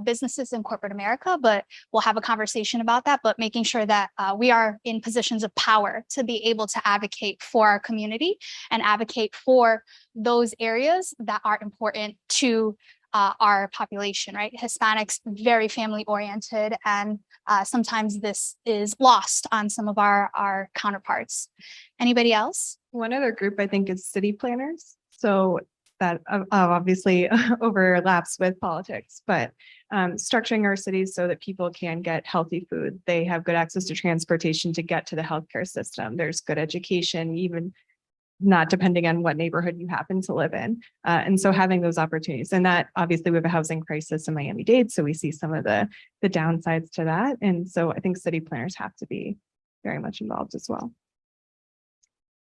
businesses in corporate America, but we'll have a conversation about that, but making sure that we are in positions of power to be able to advocate for our community and advocate for those areas that are important to our population, right? Hispanics, very family oriented, and sometimes this is lost on some of our counterparts. Anybody else? One other group I think is city planners. So that obviously overlaps with politics, but structuring our cities so that people can get healthy food. They have good access to transportation to get to the healthcare system. There's good education, even not depending on what neighborhood you happen to live in. And so having those opportunities, and that obviously we have a housing crisis in Miami-Dade, so we see some of the downsides to that. And so I think city planners have to be very much involved as well.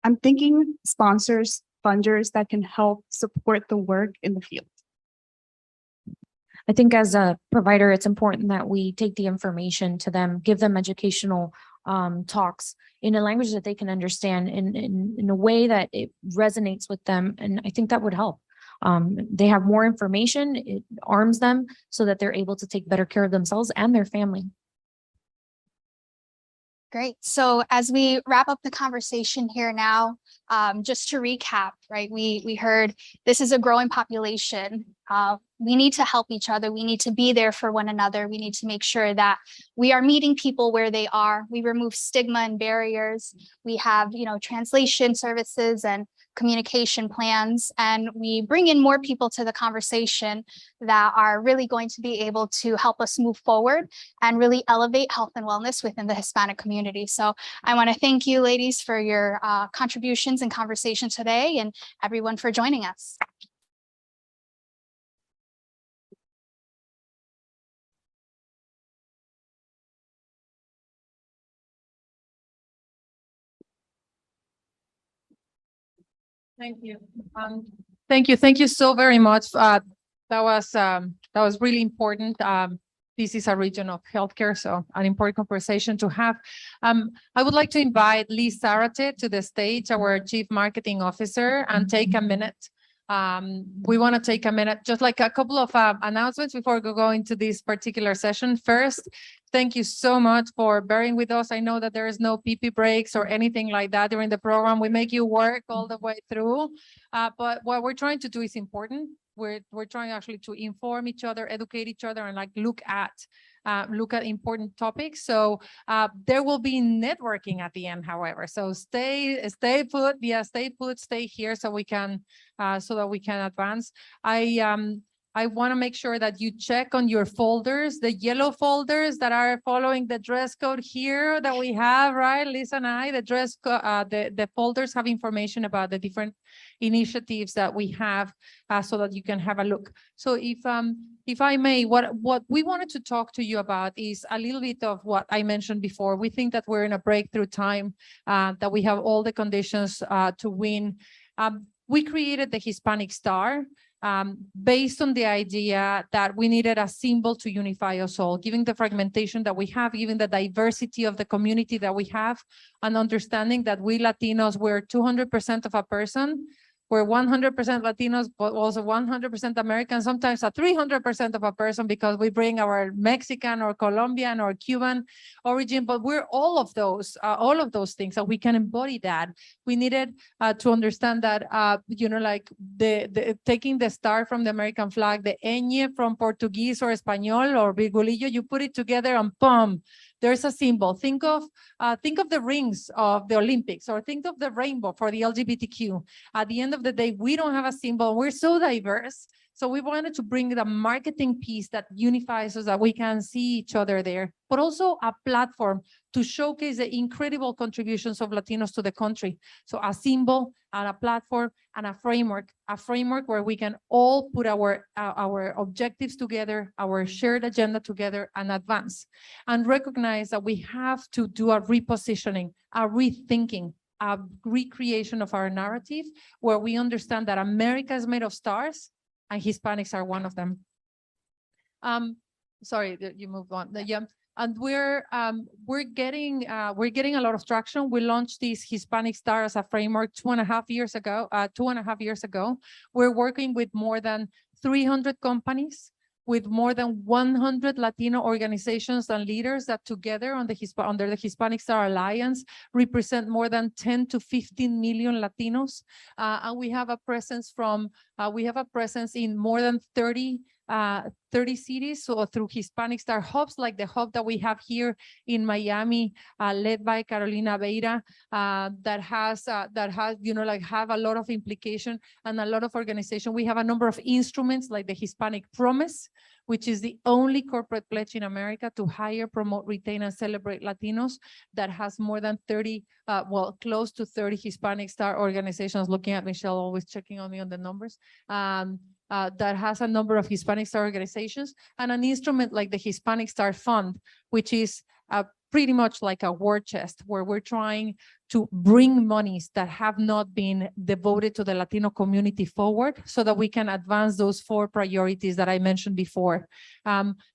I'm thinking sponsors, funders that can help support the work in the field. I think as a provider, it's important that we take the information to them, give them educational talks in a language that they can understand in a way that it resonates with them. And I think that would help. They have more information, it arms them so that they're able to take better care of themselves and their family. Great. So as we wrap up the conversation here now, just to recap, right? We heard this is a growing population. We need to help each other. We need to be there for one another. We need to make sure that we are meeting people where they are. We remove stigma and barriers. We have, translation services and communication plans, and we bring in more people to the conversation that are really going to be able to help us move forward and really elevate health and wellness within the Hispanic community. So I want to thank you ladies for your contributions and conversation today, and everyone for joining us. Thank you. Thank you so very much. That was really important. This is a region of healthcare, so an important conversation to have. I would like to invite Liz Zarate to the stage, our Chief Marketing Officer, and take a minute. We want to take a minute, just like a couple of announcements before we go into this particular session. First, thank you so much for bearing with us. I know that there is no pee-pee breaks or anything like that during the program. We make you work all the way through, but what we're trying to do is important. We're trying actually to inform each other, educate each other, and look at important topics. So there will be networking at the end, however. So stay put. Yeah, stay put. Stay here so we can so that we can advance. I want to make sure that you check on your folders, the yellow folders that are following the dress code here that we have, right? Lisa and I, the dress code, the folders have information about the different initiatives that we have, so that you can have a look. So if I may, what we wanted to talk to you about is a little bit of what I mentioned before. We think that we're in a breakthrough time, that we have all the conditions to win. We created the Hispanic Star, based on the idea that we needed a symbol to unify us all, given the fragmentation that we have, given the diversity of the community that we have, and understanding that we Latinos, we're 200% of a person. We're 100% Latinos, but also 100% American, sometimes a 300% of a person, because we bring our Mexican or Colombian or Cuban origin, but we're all of those things, so we can embody that. We needed to understand that, the taking the star from the American flag, the ñ from Portuguese or Espanol or virgulillo, you put it together and boom, there's a symbol. Think of the rings of the Olympics, or think of the rainbow for the LGBTQ. At the end of the day, we don't have a symbol. We're so diverse. So we wanted to bring the marketing piece that unifies us, that we can see each other there, but also a platform to showcase the incredible contributions of Latinos to the country. So a symbol and a platform and a framework where we can all put our objectives together, our shared agenda together, and advance, and recognize that we have to do a repositioning, a rethinking, a recreation of our narrative, where we understand that America is made of stars, and Hispanics are one of them. Sorry, you moved on. Yeah, and we're getting a lot of traction. We launched this Hispanic Star as a framework 2.5 years ago. 2.5 years ago, we're working with more than 300 companies, with more than 100 Latino organizations and leaders that together under the Hispanic Star Alliance represent more than 10 to 15 million Latinos. And we have a presence in more than 30 cities, so through Hispanic Star hubs, like the hub that we have here in Miami, led by Carolina Beira, that has, have a lot of implication and a lot of organization. We have a number of instruments like the Hispanic Promise, which is the only corporate pledge in America to hire, promote, retain, and celebrate Latinos, that has more than 30, close to 30 Hispanic Star organizations. Looking at Michelle, always checking on me on the numbers. That has a number of Hispanic Star organizations, and an instrument like the Hispanic Star Fund, which is pretty much like a war chest, where we're trying to bring monies that have not been devoted to the Latino community forward, so that we can advance those 4 priorities that I mentioned before.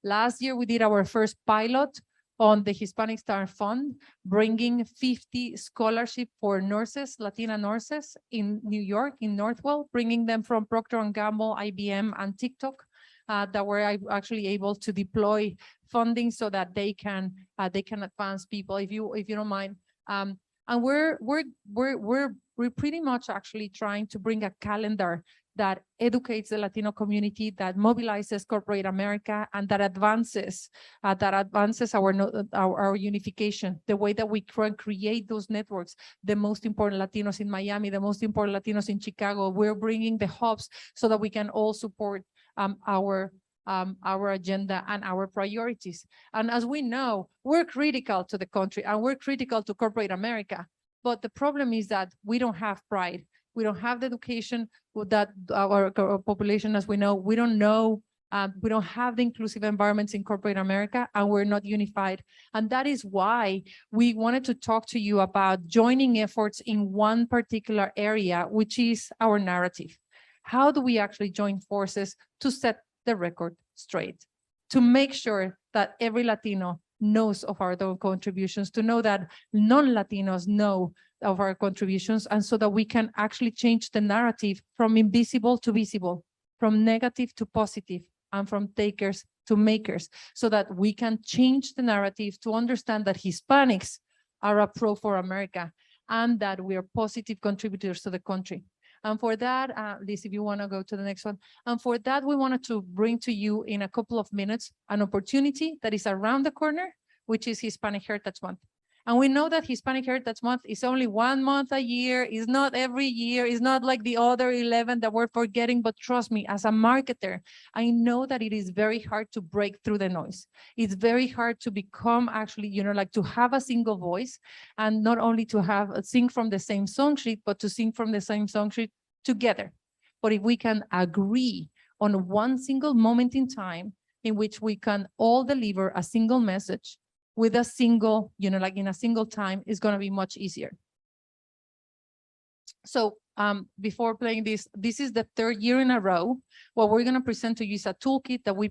Last year, we did our first pilot on the Hispanic Star Fund, bringing 50 scholarships for nurses, Latina nurses in New York, in Northwell, bringing them from Procter & Gamble, IBM, and TikTok, that were actually able to deploy funding so that they can advance people. If you don't mind, and we're pretty much actually trying to bring a calendar that educates the Latino community, that mobilizes corporate America, and that advances our unification, the way that we can create those networks, the most important Latinos in Miami, the most important Latinos in Chicago. We're bringing the hubs so that we can all support our agenda and our priorities. And as we know, we're critical to the country and we're critical to corporate America. But the problem is that we don't have pride. We don't have the education that our population, as we know, we don't have the inclusive environments in corporate America, and we're not unified. And that is why we wanted to talk to you about joining efforts in one particular area, which is our narrative. How do we actually join forces to set the record straight, to make sure that every Latino knows of our own contributions, to know that non-Latinos know of our contributions, and so that we can actually change the narrative from invisible to visible, from negative to positive, and from takers to makers, so that we can change the narrative to understand that Hispanics are a pro for America and that we are positive contributors to the country. And for that, Liz, if you want to go to the next one. And for that, we wanted to bring to you in a couple of minutes an opportunity that is around the corner, which is Hispanic Heritage Month. And we know that Hispanic Heritage Month is only 1 month a year, is not every year, is not like the other 11 that we're forgetting. But trust me, as a marketer, I know that it is very hard to break through the noise. It's very hard to become actually, to have a single voice, and not only to sing from the same song sheet, but to sing from the same song sheet together. But if we can agree on one single moment in time in which we can all deliver a single message, with a single, in a single time, is going to be much easier. So before playing this is the 3rd year in a row. What we're going to present to you is a toolkit that we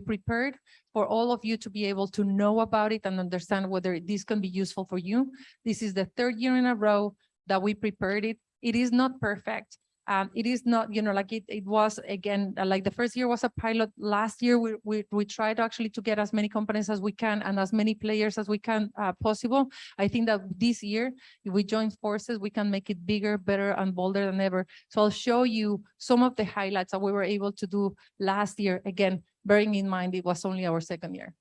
prepared for all of you to be able to know about it and understand whether this can be useful for you. This is the 3rd year in a row that we prepared it. It is not perfect. It is not, it was, again, like the first year was a pilot. Last year, we tried actually to get as many companies as we can and as many players as we can possible. I think that this year, if we join forces, we can make it bigger, better, and bolder than ever. So I'll show you some of the highlights that we were able to do last year. Again, bearing in mind, it was only our 2nd year.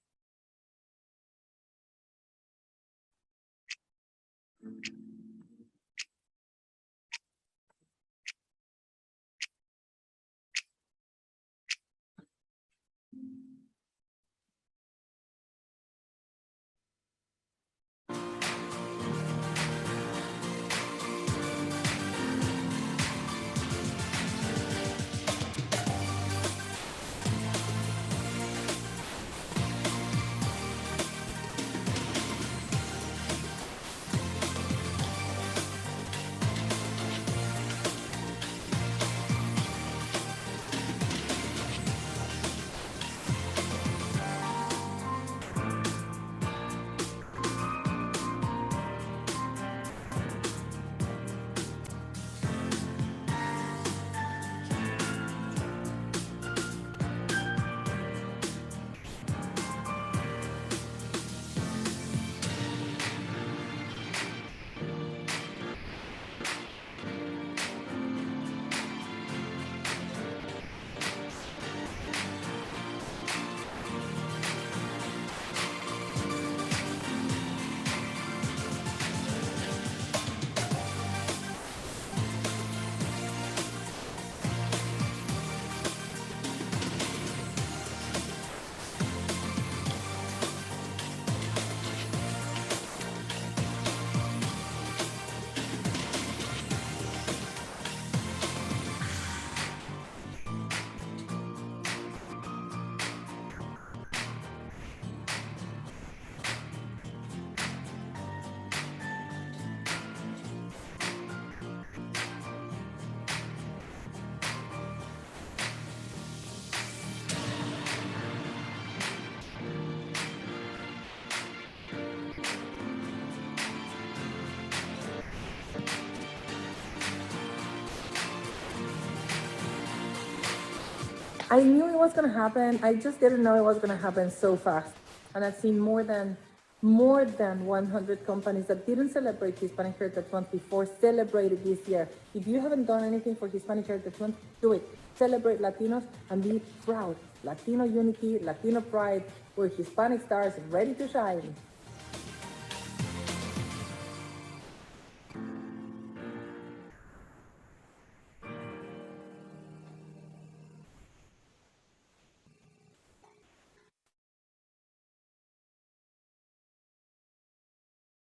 I knew it was going to happen. I just didn't know it was going to happen so fast. And I've seen more than 100 companies that didn't celebrate Hispanic Heritage Month before celebrated this year. If you haven't done anything for Hispanic Heritage Month, do it. Celebrate Latinos and be proud. Latino unity, Latino pride, we're Hispanic stars ready to shine.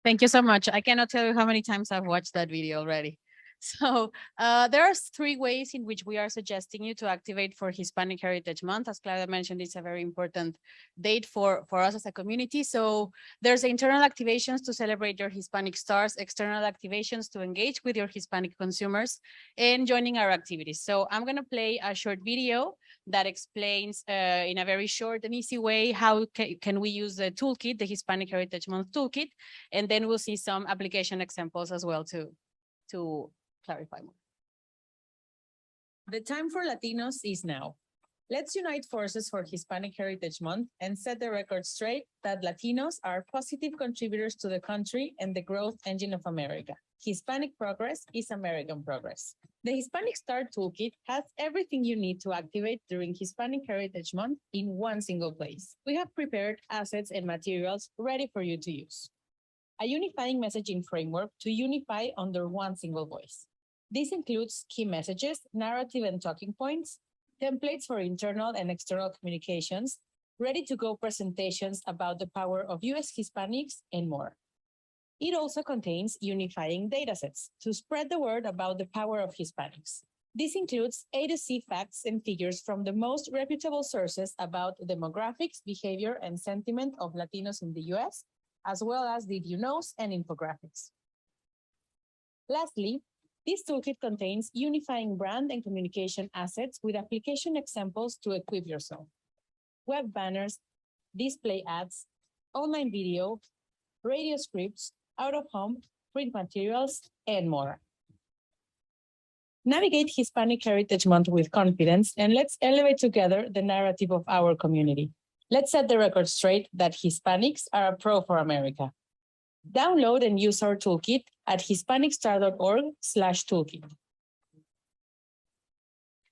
Thank you so much. I cannot tell you how many times I've watched that video already. So there are 3 ways in which we are suggesting you to activate for Hispanic Heritage Month. As Claudia mentioned, it's a very important date for us as a community. So there's internal activations to celebrate your Hispanic stars, external activations to engage with your Hispanic consumers, and joining our activities. So I'm going to play a short video that explains in a very short and easy way how can we use the toolkit, the Hispanic Heritage Month toolkit, and then we'll see some application examples as well to clarify more. The time for Latinos is now. Let's unite forces for Hispanic Heritage Month and set the record straight that Latinos are positive contributors to the country and the growth engine of America. Hispanic progress is American progress. The Hispanic Star Toolkit has everything you need to activate during Hispanic Heritage Month in one single place. We have prepared assets and materials ready for you to use. A unifying messaging framework to unify under one single voice. This includes key messages, narrative and talking points, templates for internal and external communications, ready-to-go presentations about the power of U.S. Hispanics, and more. It also contains unifying datasets to spread the word about the power of Hispanics. This includes A to Z facts and figures from the most reputable sources about demographics, behavior, and sentiment of Latinos in the U.S., as well as did you knows and infographics. Lastly, this toolkit contains unifying brand and communication assets with application examples to equip yourself. Web banners, display ads, online video, radio scripts, out-of-home, print materials, and more. Navigate Hispanic Heritage Month with confidence, and let's elevate together the narrative of our community. Let's set the record straight that Hispanics are a pro for America. Download and use our toolkit at hispanicstar.org/toolkit.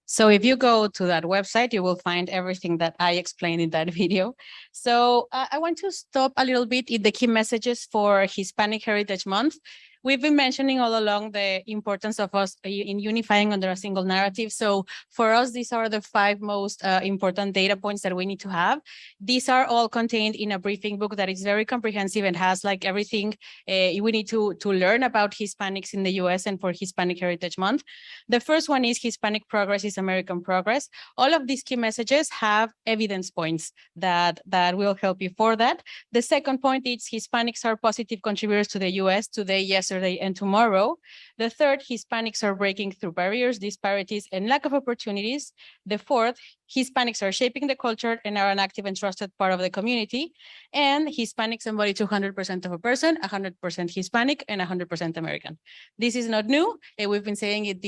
So if you go to that website, you will find everything that I explained in that video. So I want to stop a little bit in the key messages for Hispanic Heritage Month. We've been mentioning all along the importance of us in unifying under a single narrative. So for us, these are the 5 most important data points that we need to have. These are all contained in a briefing book that is very comprehensive and has like everything we need to learn about Hispanics in the US and for Hispanic Heritage Month. The first one is Hispanic progress is American progress. All of these key messages have evidence points that will help you for that. The second point is Hispanics are positive contributors to the US today, yesterday, and tomorrow. The third, Hispanics are breaking through barriers, disparities, and lack of opportunities. The fourth, Hispanics are shaping the culture and are an active and trusted part of the community. And Hispanics embody 200% of a person, 100% Hispanic, and 100% American. This is not new. We've been saying it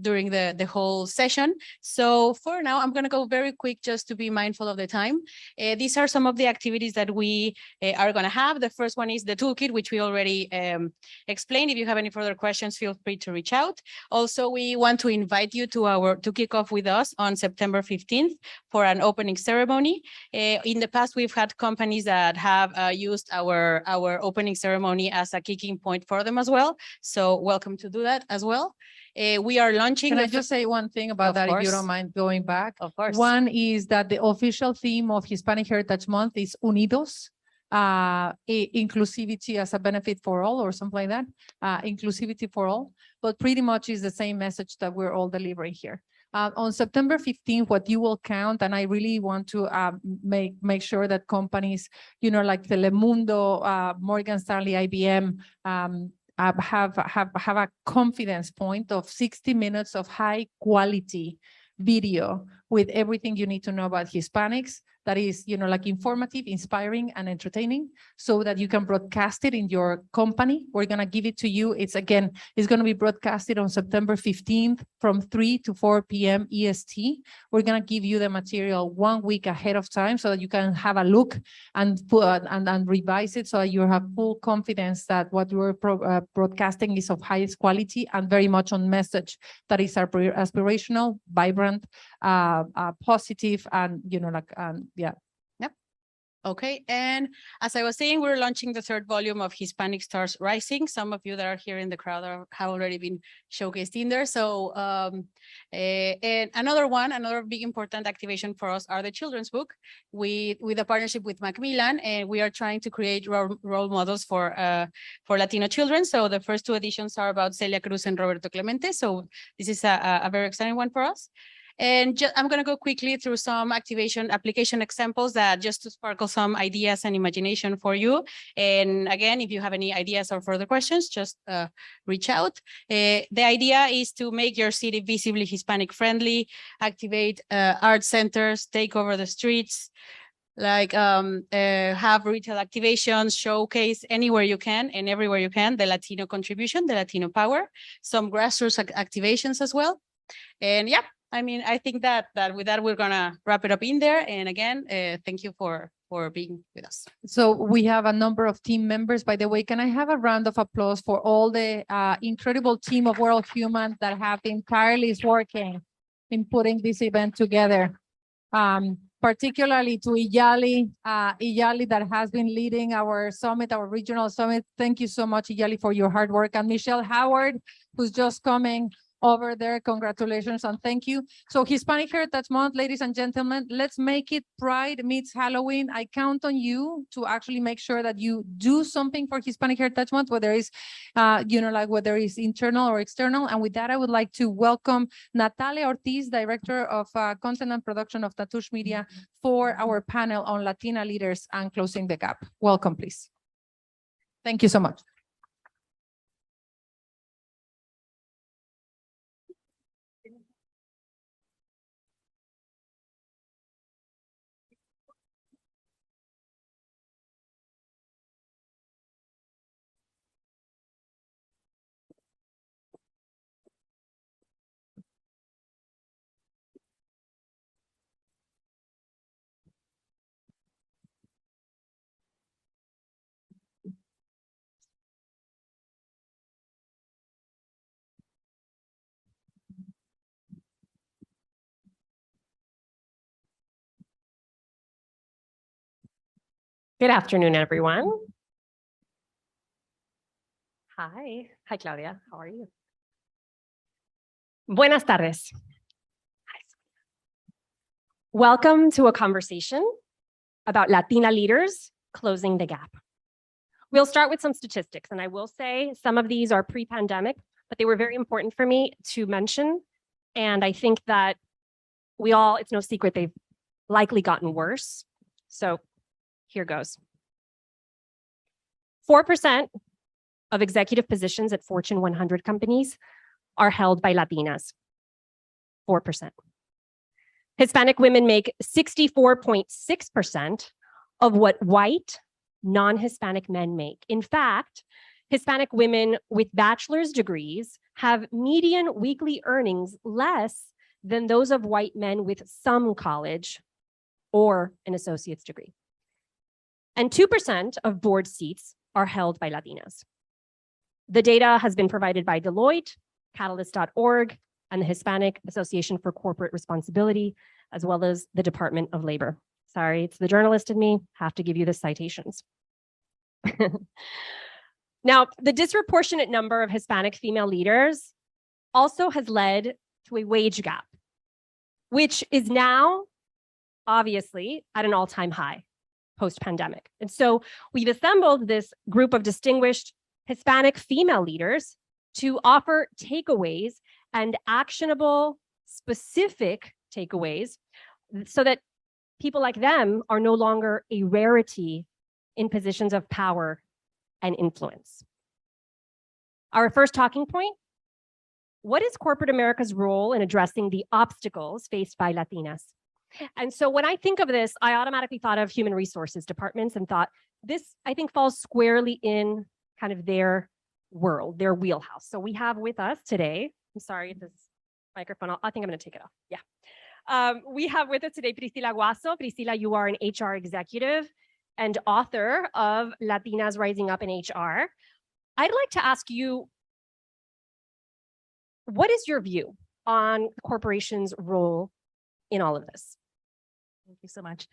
during the whole session. So for now, I'm going to go very quick just to be mindful of the time. These are some of the activities that we are going to have. The first one is the toolkit, which we already explained. If you have any further questions, feel free to reach out. Also, we want to invite you to kick off with us on September 15th for an opening ceremony. In the past, we've had companies that have used our opening ceremony as a kicking point for them as well. So welcome to do that as well. We are launching. Can I just say one thing about that, if you don't mind going back? Of course. One is that the official theme of Hispanic Heritage Month is Unidos, inclusivity as a benefit for all, or something like that, inclusivity for all, but pretty much is the same message that we're all delivering here. On September 15th, what you will count, and I really want to make sure that companies, like Telemundo, Morgan Stanley, IBM, have a confidence point of 60 minutes of high quality video with everything you need to know about Hispanics that is, like informative, inspiring, and entertaining, so that you can broadcast it in your company. We're going to give it to you. It's going to be broadcasted on September 15th from 3 to 4 p.m. EST. We're going to give you the material 1 week ahead of time so that you can have a look and revise it, so that you have full confidence that what we're broadcasting is of highest quality and very much on message that is aspirational, vibrant, positive, and yeah. Yep. Okay. And as I was saying, we're launching the third volume of Hispanic Stars Rising. Some of you that are here in the crowd have already been showcased in there. So, and another big important activation for us are the children's book with a partnership with Macmillan, and we are trying to create role models for Latino children. So the first 2 editions are about Celia Cruz and Roberto Clemente. So this is a very exciting one for us. And I'm going to go quickly through some activation application examples that just to sparkle some ideas and imagination for you. And again, if you have any ideas or further questions, just reach out. The idea is to make your city visibly Hispanic friendly, activate art centers, take over the streets, like have retail activations, showcase anywhere you can and everywhere you can the Latino contribution, the Latino power, some grassroots activations as well. And yeah, I mean, I think that with that, we're going to wrap it up in there. And again, thank you for being with us. So we have a number of team members. By the way, can I have a round of applause for all the incredible team of World Human that have been tirelessly working in putting this event together? Particularly to Iyali that has been leading our summit, our regional summit. Thank you so much, Iyali, for your hard work. And Michelle Howard, who's just coming over there. Congratulations and thank you. So Hispanic Heritage Month, ladies and gentlemen, let's make it Pride meets Halloween. I count on you to actually make sure that you do something for Hispanic Heritage Month, whether it's, whether it's internal or external. And with that, I would like to welcome Natalia Ortiz, Director of Content and Production of Tatush Media, for our panel on Latina leaders and closing the gap. Welcome, please. Thank you so much. Good afternoon, everyone. Hi. Hi, Claudia. How are you? Buenas tardes. Welcome to a conversation about Latina leaders closing the gap. We'll start with some statistics, and I will say some of these are pre-pandemic, but they were very important for me to mention. And I think that it's no secret they've likely gotten worse. So here goes. 4% of executive positions at Fortune 100 companies are held by Latinas. 4%. Hispanic women make 64.6% of what white, non-Hispanic men make. In fact, Hispanic women with bachelor's degrees have median weekly earnings less than those of white men with some college or an associate's degree. And 2% of board seats are held by Latinas. The data has been provided by Deloitte, Catalyst.org, and the Hispanic Association for Corporate Responsibility, as well as the Department of Labor. Sorry, it's the journalist in me, have to give you the citations. Now, the disproportionate number of Hispanic female leaders also has led to a wage gap, which is now obviously at an all-time high post-pandemic. And so we've assembled this group of distinguished Hispanic female leaders to offer takeaways and actionable, specific takeaways so that people like them are no longer a rarity in positions of power and influence. Our first talking point: what is corporate America's role in addressing the obstacles faced by Latinas? And so when I think of this, I automatically thought of human resources departments and thought this, I think, falls squarely in kind of their world, their wheelhouse. So we have with us today, I'm sorry if this microphone, I think I'm going to take it off. Yeah. We have with us today Priscila Guaso. Priscila, you are an HR executive and author of Latinas Rising Up in HR. I'd like to ask you, what is your view on corporations' role in all of this? Thank you so much.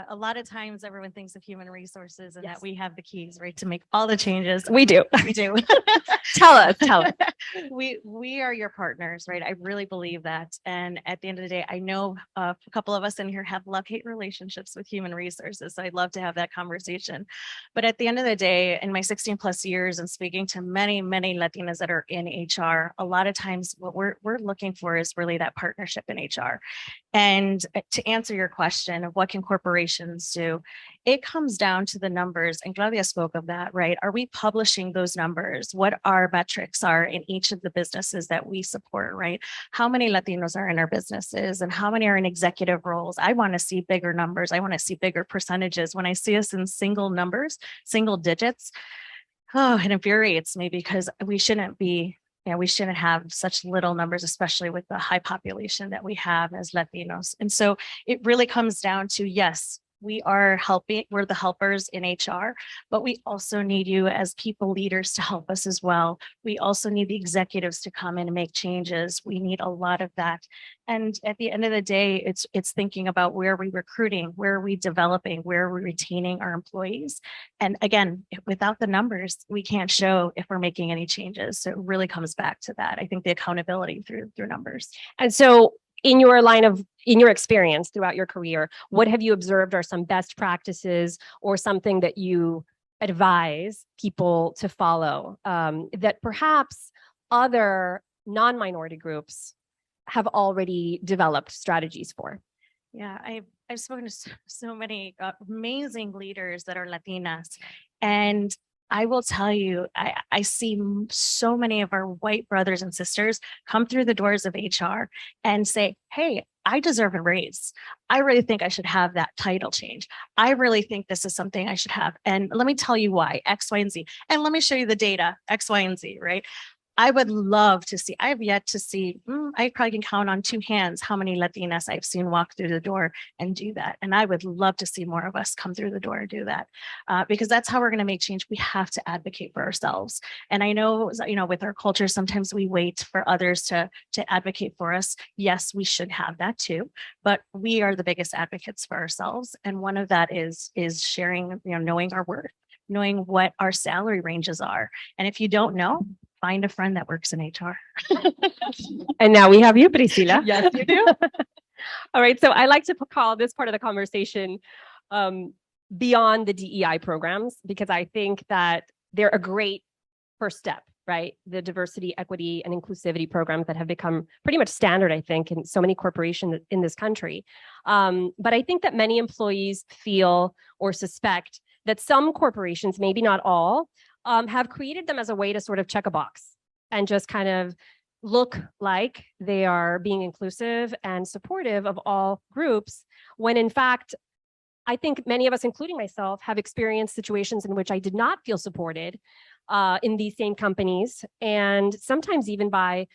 A lot of times everyone thinks of human resources and Yes. that we have the keys, right, to make all the changes. We do. We do. Tell us. We are your partners, right? I really believe that. And at the end of the day, I know a couple of us in here have love-hate relationships with human resources. So I'd love to have that conversation. But at the end of the day, in my 16 plus years and speaking to many, many Latinas that are in HR, a lot of times what we're looking for is really that partnership in HR. And to answer your question of what can corporations do, it comes down to the numbers. And Claudia spoke of that, right? Are we publishing those numbers? What our metrics are in each of the businesses that we support, right? How many Latinos are in our businesses and how many are in executive roles? I want to see bigger numbers. I want to see bigger percentages. When I see us in single numbers, single digits, it infuriates me because we shouldn't be. Yeah, we shouldn't have such little numbers, especially with the high population that we have as Latinos. And so it really comes down to, yes, we are helping, we're the helpers in HR, but we also need you as people leaders to help us as well. We also need the executives to come in and make changes. We need a lot of that. And at the end of the day, it's thinking about where are we recruiting, where are we developing, where are we retaining our employees? And again, without the numbers, we can't show if we're making any changes. So it really comes back to that. I think the accountability through numbers. And so in your experience throughout your career, what have you observed are some best practices or something that you advise people to follow that perhaps other non-minority groups have already developed strategies for? Yeah, I've spoken to so many amazing leaders that are Latinas, and I will tell you, I see so many of our white brothers and sisters come through the doors of HR and say, hey, I deserve a raise. I really think I should have that title change. I really think this is something I should have. And let me tell you why, X, Y, and Z. And let me show you the data, X, Y, and Z, right? I would love to see, I have yet to see, I probably can count on two hands how many Latinas I've seen walk through the door and do that. And I would love to see more of us come through the door and do that because that's how we're going to make change. We have to advocate for ourselves. And I know, with our culture, sometimes we wait for others to advocate for us. Yes, we should have that too, but we are the biggest advocates for ourselves. And one of that is sharing, knowing our worth, knowing what our salary ranges are. And if you don't know, find a friend that works in HR. And now we have you, Priscila. Yes, you do. All right. So I like to call this part of the conversation beyond the DEI programs, because I think that they're a great first step, right? The diversity, equity, and inclusivity programs that have become pretty much standard, I think, in so many corporations in this country. But I think that many employees feel or suspect that some corporations, maybe not all, have created them as a way to sort of check a box and just kind of look like they are being inclusive and supportive of all groups, when in fact, I think many of us, including myself, have experienced situations in which I did not feel supported in these same companies, and sometimes even by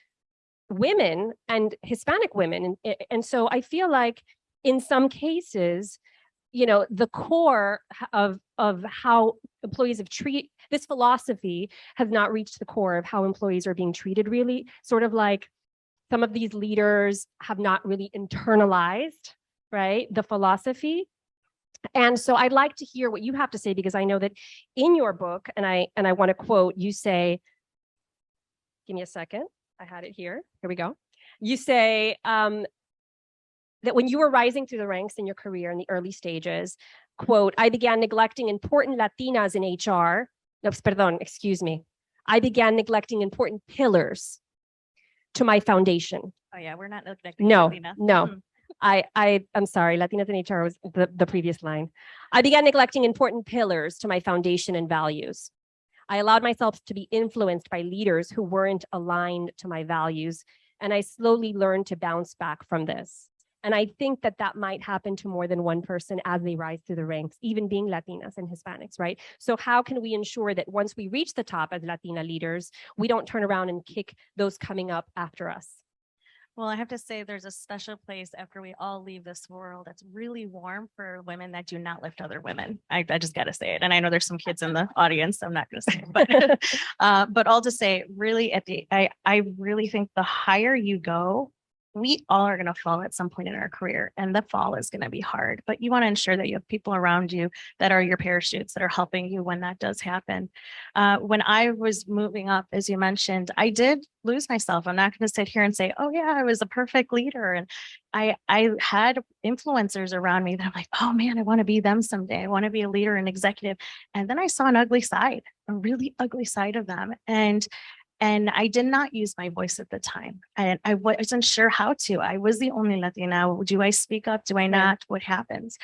women and Hispanic women. And so I feel like in some cases, the core of how employees have treated, this philosophy has not reached the core of how employees are being treated, really. Sort of like some of these leaders have not really internalized, right, the philosophy. And so I'd like to hear what you have to say, because I know that in your book, and I want to quote, you say, give me a second, I had it here. Here we go. You say, that when you were rising through the ranks in your career in the early stages, quote, I began neglecting important Latinas in HR. I began neglecting important pillars to my foundation. Oh yeah, we're not neglecting No, Latina. no. I'm sorry, Latinas in HR was the previous line. I began neglecting important pillars to my foundation and values. I allowed myself to be influenced by leaders who weren't aligned to my values, and I slowly learned to bounce back from this. And I think that that might happen to more than one person as they rise through the ranks, even being Latinas and Hispanics, right? So how can we ensure that once we reach the top as Latina leaders, we don't turn around and kick those coming up after us? Well, I have to say there's a special place after we all leave this world that's really warm for women that do not lift other women. I just got to say it. And I know there's some kids in the audience, so I'm not going to say it, but all to say, really I really think the higher you go, we all are going to fall at some point in our career, and the fall is going to be hard, but you want to ensure that you have people around you that are your parachutes that are helping you when that does happen. When I was moving up, as you mentioned, I did lose myself. I'm not going to sit here and say, oh yeah, I was a perfect leader. And I had influencers around me that I'm like, oh man, I want to be them someday. I want to be a leader and executive. And then I saw an ugly side, a really ugly side of them. And I did not use my voice at the time. And I wasn't sure how to. I was the only Latina. Do I speak up? Do I not? What happens?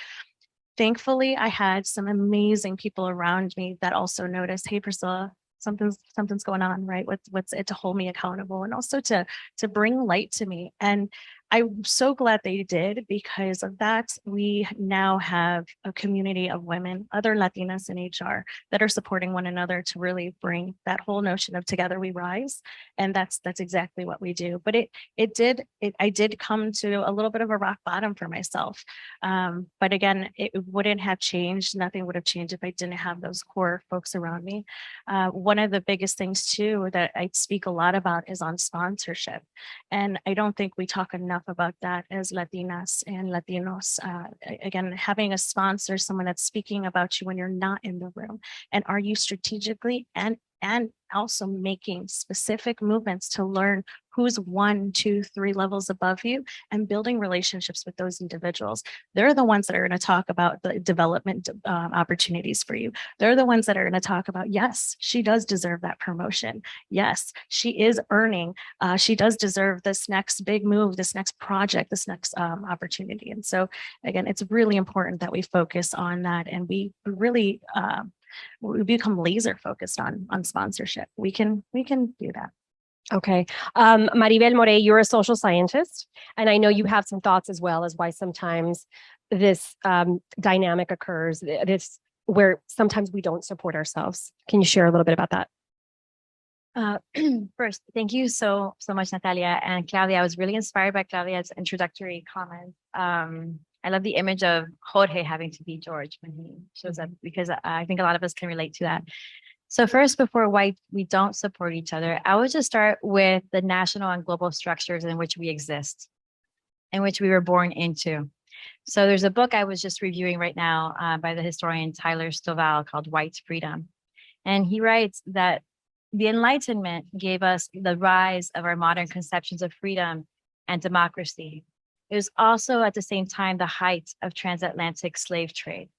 Thankfully, I had some amazing people around me that also noticed, hey, Priscilla, something's going on, right? What's it, to hold me accountable and also to bring light to me. And I'm so glad they did. Because of that, we now have a community of women, other Latinas in HR, that are supporting one another to really bring that whole notion of together we rise. And that's exactly what we do. But I did come to a little bit of a rock bottom for myself. But again, it wouldn't have changed. Nothing would have changed if I didn't have those core folks around me. One of the biggest things too that I speak a lot about is on sponsorship. And I don't think we talk enough about that as Latinas and Latinos. Again, having a sponsor, someone that's speaking about you when you're not in the room. And are you strategically and also making specific movements to learn who's 1, 2, 3 levels above you and building relationships with those individuals. They're the ones that are going to talk about the development opportunities for you. They're the ones that are going to talk about, yes, she does deserve that promotion. Yes, she is earning. She does deserve this next big move, this next project, this next opportunity. And so again, it's really important that we focus on that, and we really we become laser focused on sponsorship. We can do that. Okay. Maribel Morey, you're a social scientist, and I know you have some thoughts as well as why sometimes this dynamic occurs, this where sometimes we don't support ourselves. Can you share a little bit about that? First, thank you so much, Natalia and Claudia. I was really inspired by Claudia's introductory comment. I love the image of Jorge having to be George when he shows up, because I think a lot of us can relate to that. So first, before why we don't support each other, I would just start with the national and global structures in which we exist, in which we were born into. So there's a book I was just reviewing right now by the historian Tyler Stovall called White Freedom. And he writes that the Enlightenment gave us the rise of our modern conceptions of freedom and democracy. It was also at the same time the height of transatlantic slave trade.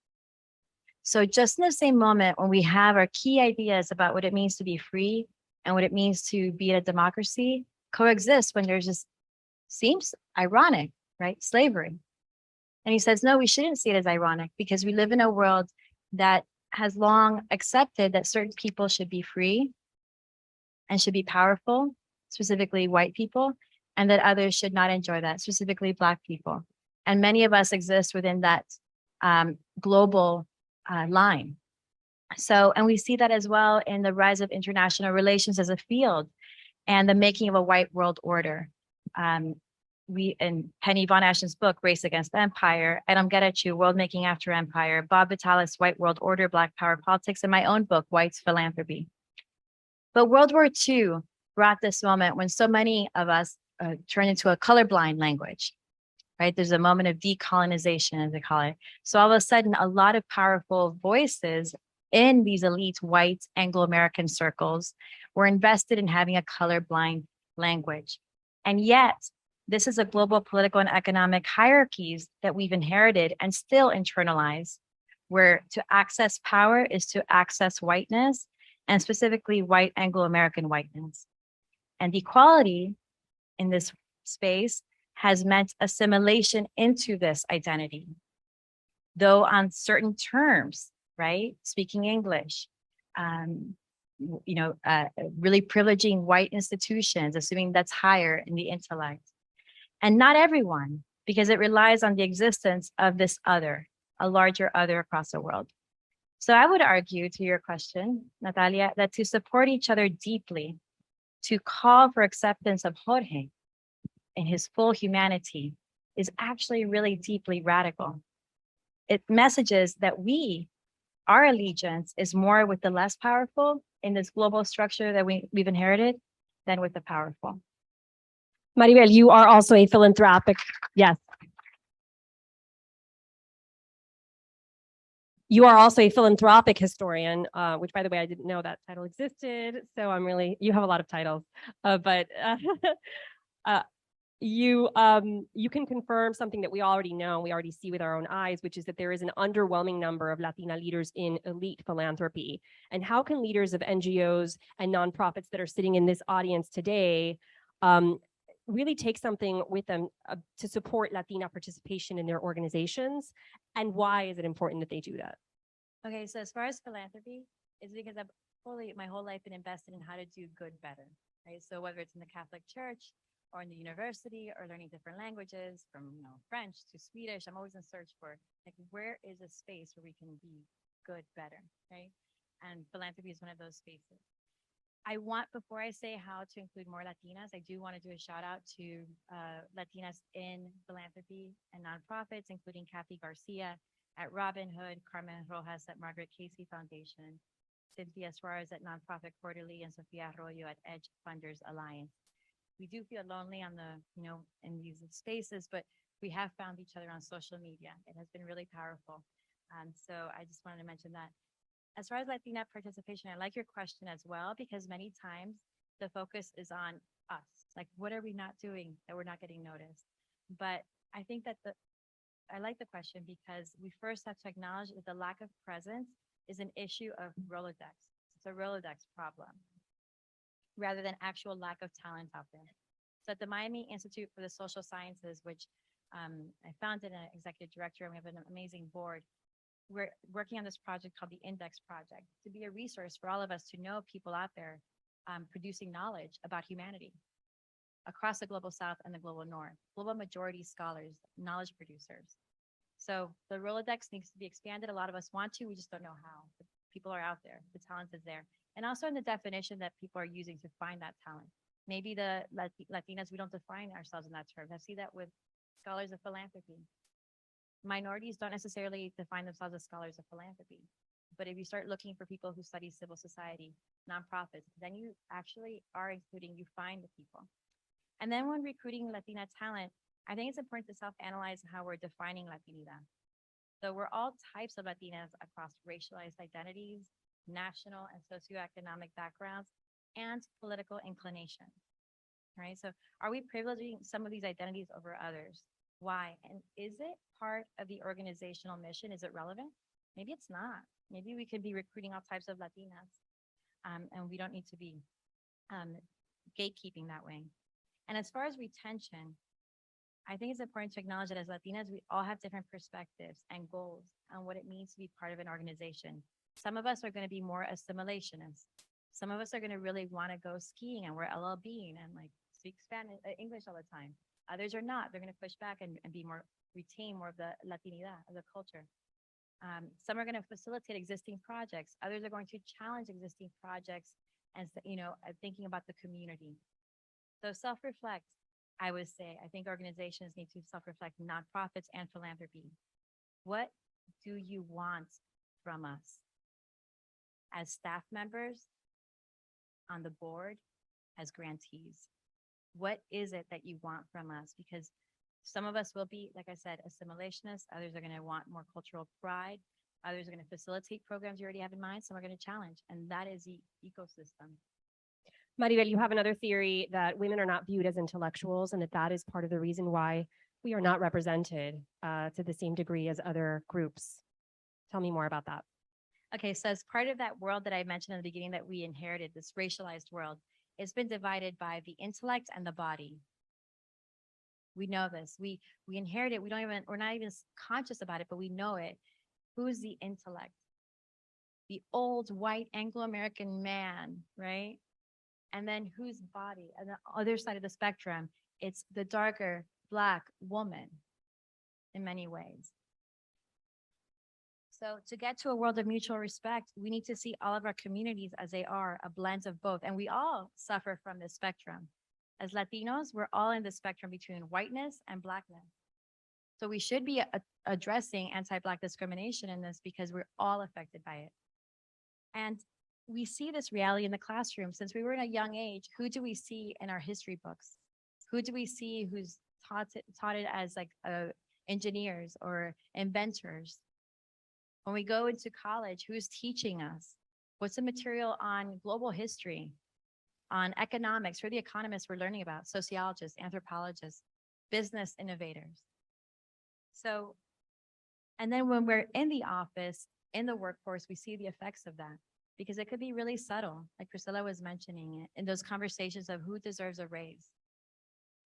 So just in the same moment when we have our key ideas about what it means to be free and what it means to be in a democracy coexist when there's just, seems ironic, right? Slavery. And he says, no, we shouldn't see it as ironic, because we live in a world that has long accepted that certain people should be free and should be powerful, specifically white people, and that others should not enjoy that, specifically Black people. And many of us exist within that global line. So, and we see that as well in the rise of international relations as a field and the making of a white world order. In Penny Von Ashton's book, Race Against Empire, Adam Getachew, World Making After Empire, Bob Vitalis, White World Order, Black Power Politics, and my own book, White's Philanthropy. But World War II brought this moment when so many of us turned into a colorblind language, right? There's a moment of decolonization, as they call it. So all of a sudden, a lot of powerful voices in these elite white Anglo-American circles were invested in having a colorblind language. And yet, this is a global political and economic hierarchies that we've inherited and still internalize, where to access power is to access whiteness, and specifically white Anglo-American whiteness. And equality in this space has meant assimilation into this identity, though on certain terms, right? Speaking English, really privileging white institutions, assuming that's higher in the intellect. And not everyone because it relies on the existence of this other, a larger other across the world. So I would argue to your question, Natalia, that to support each other deeply, to call for acceptance of Jorge in his full humanity is actually really deeply radical. It messages that our allegiance is more with the less powerful in this global structure that we've inherited than with the powerful. Maribel, you are also a philanthropic, yes. You are also a philanthropic historian, which, by the way, I didn't know that title existed. So you have a lot of titles, you can confirm something that we already know, we already see with our own eyes, which is that there is an underwhelming number of Latina leaders in elite philanthropy. And how can leaders of NGOs and nonprofits that are sitting in this audience today really take something with them to support Latina participation in their organizations? And why is it important that they do that? Okay, so as far as philanthropy, it's because I've my whole life been invested in how to do good better, right? So whether it's in the Catholic Church or in the university or learning different languages from French to Swedish, I'm always in search for like, where is a space where we can be good better, right? And philanthropy is one of those spaces. Before I say how to include more Latinas, I do want to do a shout out to Latinas in philanthropy and nonprofits, including Kathy Garcia at Robin Hood, Carmen Rojas at Margaret Casey Foundation, Cynthia Suarez at Nonprofit Quarterly, and Sofia Arroyo at Edge Funders Alliance. We do feel lonely on in these spaces, but we have found each other on social media. It has been really powerful. So I just wanted to mention that. As far as Latina participation, I like your question as well, because many times the focus is on us. Like, what are we not doing that we're not getting noticed? But I think that I like the question because we first have to acknowledge that the lack of presence is an issue of Rolodex. It's a Rolodex problem rather than actual lack of talent out there. So at the Miami Institute for the Social Sciences, which I founded an executive director, and we have an amazing board, we're working on this project called the Index Project to be a resource for all of us to know people out there producing knowledge about humanity across the global South and the global North, global majority scholars, knowledge producers. So the Rolodex needs to be expanded. A lot of us want to, we just don't know how. The people are out there, the talent is there. And also in the definition that people are using to find that talent. Maybe the Latinas, we don't define ourselves in that term. I see that with scholars of philanthropy. Minorities don't necessarily define themselves as scholars of philanthropy. But if you start looking for people who study civil society, nonprofits, then you actually are including, you find the people. And then when recruiting Latina talent, I think it's important to self-analyze how we're defining Latinidad. So we're all types of Latinas across racialized identities, national and socioeconomic backgrounds, and political inclination, right? So are we privileging some of these identities over others? Why? And is it part of the organizational mission? Is it relevant? Maybe it's not. Maybe we could be recruiting all types of Latinas, and we don't need to be gatekeeping that way. And as far as retention, I think it's important to acknowledge that as Latinas, we all have different perspectives and goals on what it means to be part of an organization. Some of us are going to be more assimilationists. Some of us are going to really want to go skiing and wear LL Bean and like speak Spanish, English all the time. Others are not. They're going to push back and retain more of the Latinidad, of the culture. Some are going to facilitate existing projects. Others are going to challenge existing projects and, thinking about the community. So self-reflect, I would say. I think organizations need to self-reflect, nonprofits and philanthropy. What do you want from us as staff members, on the board, as grantees? What is it that you want from us? Because some of us will be, like I said, assimilationists. Others are going to want more cultural pride. Others are going to facilitate programs you already have in mind. Some are going to challenge, and that is the ecosystem. Maribel, you have another theory that women are not viewed as intellectuals and that is part of the reason why we are not represented to the same degree as other groups. Tell me more about that. Okay, so as part of that world that I mentioned in the beginning that we inherited, this racialized world, it's been divided by the intellect and the body. We know this. We inherit it. We're not even conscious about it, but we know it. Who's the intellect? The old white Anglo-American man, right? And then whose body? On the other side of the spectrum, it's the darker Black woman, in many ways. So to get to a world of mutual respect, we need to see all of our communities as they are, a blend of both. And we all suffer from this spectrum. As Latinos, we're all in the spectrum between whiteness and Blackness. So we should be addressing anti-Black discrimination in this because we're all affected by it. And we see this reality in the classroom. Since we were in a young age, who do we see in our history books? Who do we see who's taught it as like engineers or inventors? When we go into college, who's teaching us? What's the material on global history, on economics? Who are the economists we're learning about? Sociologists, anthropologists, business innovators. So, and then when we're in the office, in the workforce, we see the effects of that because it could be really subtle, like Priscilla was mentioning it, in those conversations of who deserves a raise.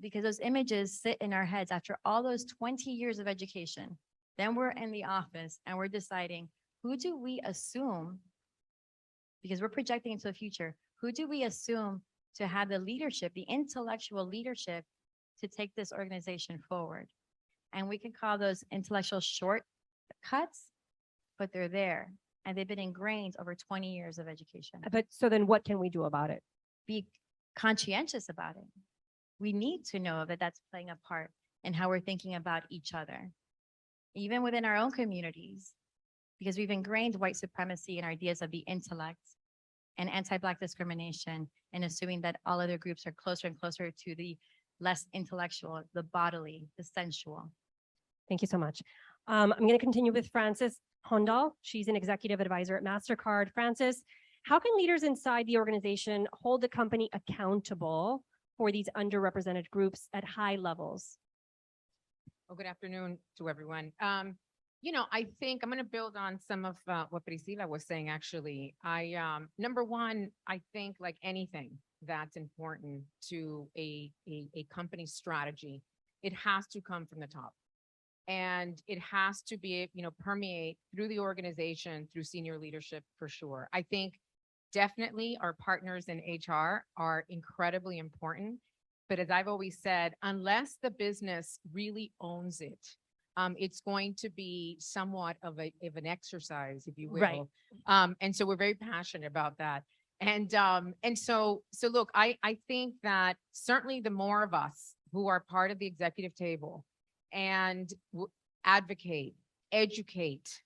Because those images sit in our heads after all those 20 years of education. Then we're in the office and we're deciding, who do we assume, because we're projecting into the future, who do we assume to have the leadership, the intellectual leadership to take this organization forward? And we can call those intellectual shortcuts, but they're there and they've been ingrained over 20 years of education. But so then what can we do about it? Be conscientious about it. We need to know that that's playing a part in how we're thinking about each other, even within our own communities, because we've ingrained white supremacy and ideas of the intellect and anti-Black discrimination and assuming that all other groups are closer and closer to the less intellectual, the bodily, the sensual. Thank you so much. I'm going to continue with Frances Hondal. She's an executive advisor at MasterCard. Frances, how can leaders inside the organization hold the company accountable for these underrepresented groups at high levels? Well, good afternoon to everyone. I think I'm going to build on some of what Priscilla was saying, actually. Number one, I think like anything that's important to a company strategy, it has to come from the top. And it has to be, permeate through the organization, through senior leadership for sure. I think definitely our partners in HR are incredibly important. But as I've always said, unless the business really owns it, it's going to be somewhat of an exercise, if you will. Right. And so we're very passionate about that. And so look, I think that certainly the more of us who are part of the executive table and advocate, educate,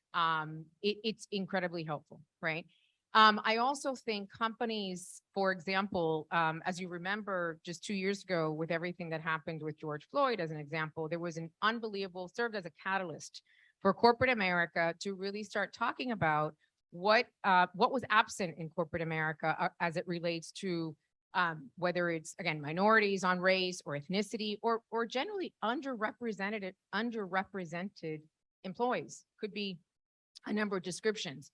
it's incredibly helpful, right? I also think companies, for example, as you remember, just 2 years ago with everything that happened with George Floyd, as an example, there was an unbelievable, served as a catalyst for corporate America to really start talking about what was absent in corporate America as it relates to whether it's, again, minorities on race or ethnicity or generally underrepresented employees. Could be a number of descriptions.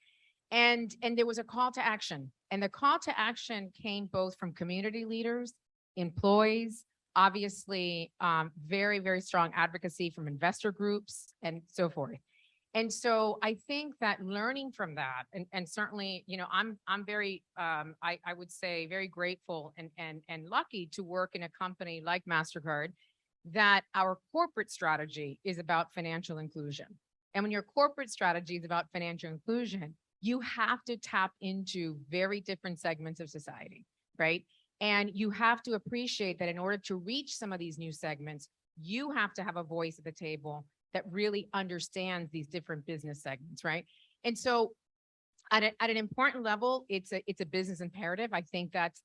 And there was a call to action. And the call to action came both from community leaders, employees, obviously very, very strong advocacy from investor groups and so forth. And so I think that learning from that, and certainly, I'm very, I would say very grateful and lucky to work in a company like MasterCard, that our corporate strategy is about financial inclusion. And when your corporate strategy is about financial inclusion, you have to tap into very different segments of society, right? And you have to appreciate that in order to reach some of these new segments, you have to have a voice at the table that really understands these different business segments, right? And so at an important level, it's a business imperative. I think that's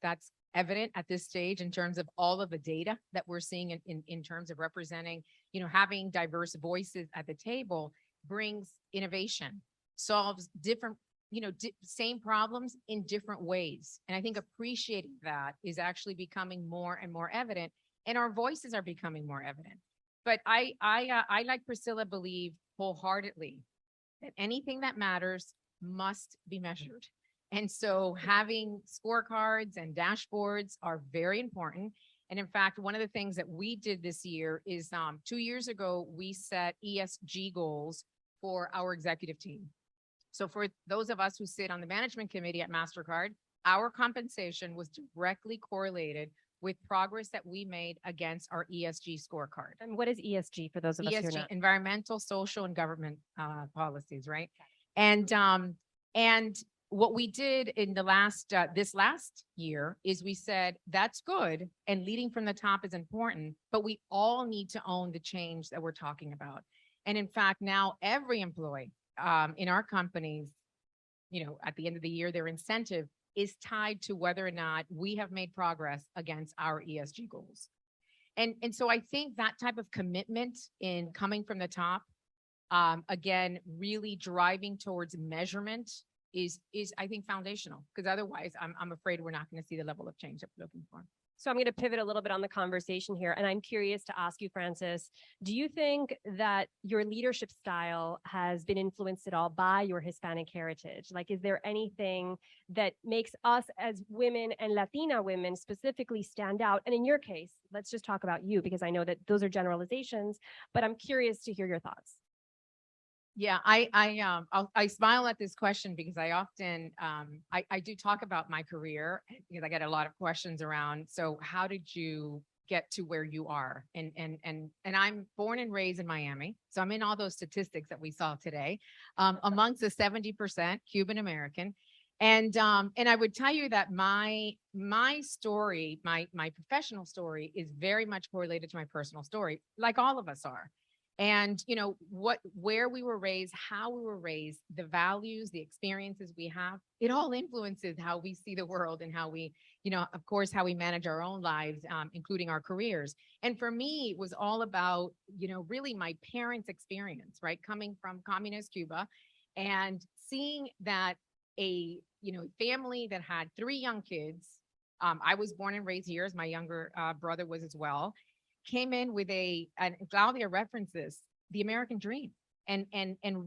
evident at this stage in terms of all of the data that we're seeing in terms of representing, having diverse voices at the table brings innovation, solves different, same problems in different ways. And I think appreciating that is actually becoming more and more evident, and our voices are becoming more evident. But I like Priscilla, believe wholeheartedly that anything that matters must be measured. And so having scorecards and dashboards are very important. And in fact, one of the things that we did this year is 2 years ago, we set ESG goals for our executive team. So for those of us who sit on the management committee at MasterCard, our compensation was directly correlated with progress that we made against our ESG scorecard. And what is ESG for those of us who are ESG, not? environmental, social, and government policies, right? And what we did in the last this last year is we said that's good and leading from the top is important, but we all need to own the change that we're talking about. And in fact, now every employee in our companies, you know, at the end of the year, their incentive is tied to whether or not we have made progress against our ESG goals. And so I think that type of commitment in coming from the top, again, really driving towards measurement is I think foundational, because otherwise I'm afraid we're not going to see the level of change that we're looking for. So I'm going to pivot a little bit on the conversation here. And I'm curious to ask you, Francis, do you think that your leadership style has been influenced at all by your Hispanic heritage? Like, is there anything that makes us as women and Latina women specifically stand out? And in your case, let's just talk about you, because I know that those are generalizations, but I'm curious to hear your thoughts. Yeah, I smile at this question because I often I do talk about my career because I get a lot of questions around. So how did you get to where you are? And I'm born and raised in Miami, so I'm in all those statistics that we saw today, amongst the 70% Cuban American. And I would tell you that my story, my professional story, is very much correlated to my personal story, like all of us are. And, you know, where we were raised, how we were raised, the values, the experiences we have, it all influences how we see the world and how we, you know, of course, how we manage our own lives, including our careers. And for me, it was all about, you know, really my parents' experience, right? Coming from communist Cuba and seeing that a, you know, family that had 3 young kids. I was born and raised here, as my younger brother was as well. Came in with and Claudia references the American dream and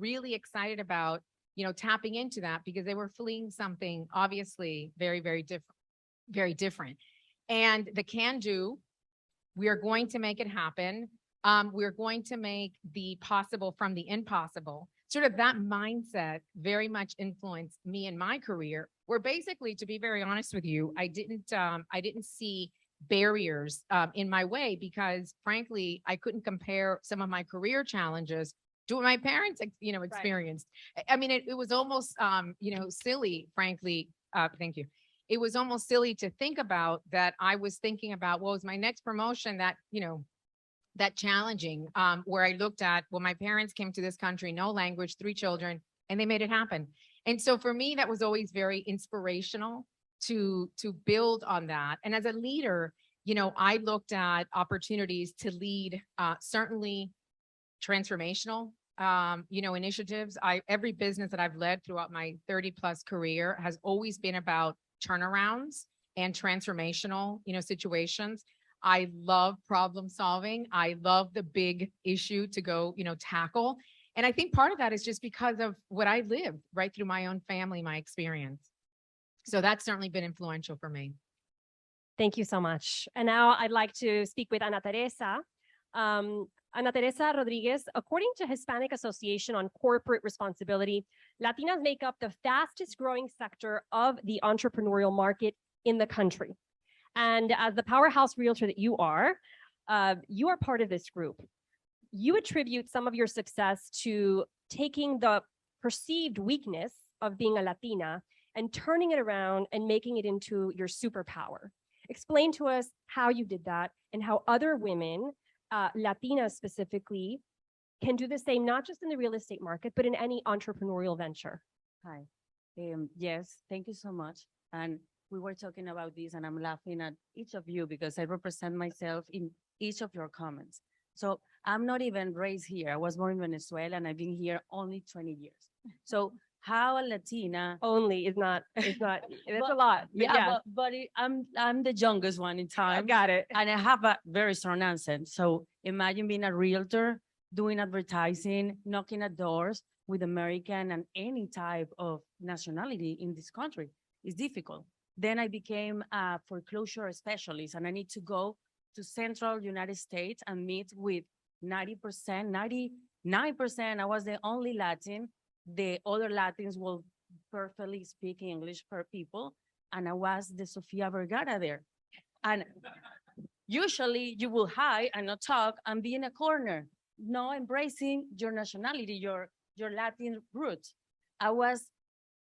really excited about, you know, tapping into that because they were fleeing something obviously very, very different. And the can do, we are going to make it happen. We're going to make the possible from the impossible. Sort of that mindset very much influenced me in my career, where basically, to be very honest with you, I didn't see barriers in my way because frankly, I couldn't compare some of my career challenges to what my parents, you know, experienced. Right. I mean, it was almost, you know, silly, frankly. Thank you. It was almost silly to think about that. I was thinking about, well, is my next promotion that, you know, that challenging, where I looked at, well, my parents came to this country, no language, 3 children, and they made it happen. And so for me, that was always very inspirational to build on that. And as a leader, you know, I looked at opportunities to lead certainly transformational, you know, initiatives. Every business that I've led throughout my 30+ career has always been about turnarounds and transformational, you know, situations. I love problem solving. I love the big issue to go, you know, tackle. And I think part of that is just because of what I lived right through my own family, my experience. So that's certainly been influential for me. Thank you so much. And now I'd like to speak with Ana Teresa. Ana Teresa Rodriguez, according to Hispanic Association on Corporate Responsibility, Latinas make up the fastest growing sector of the entrepreneurial market in the country. And as the powerhouse realtor that you are part of this group. You attribute some of your success to taking the perceived weakness of being a Latina and turning it around and making it into your superpower. Explain to us how you did that and how other women, Latinas specifically, can do the same, not just in the real estate market, but in any entrepreneurial venture. Hi. Yes, thank you so much. And we were talking about this and I'm laughing at each of you because I represent myself in each of your comments. So I'm not even raised here. I was born in Venezuela and I've been here only 20 years. So how a Latina only is not, it's not, it's a lot. But I'm the youngest one in time. Got it. And I have a very strong accent. So imagine being a realtor, doing advertising, knocking at doors with American and any type of nationality in this country. It's difficult. Then I became a foreclosure specialist and I need to go to central United States and meet with 90%, 99%. I was the only Latin. The other Latins will perfectly speak English per people. And I was the Sofia Vergara there. And usually you will hide and not talk and be in a corner, not embracing your nationality, your Latin roots. I was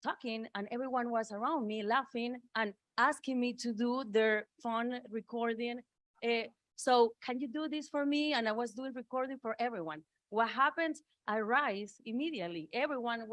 talking and everyone was around me laughing and asking me to do their phone recording. So can you do this for me? And I was doing recording for everyone. What happened? I rise immediately. Everyone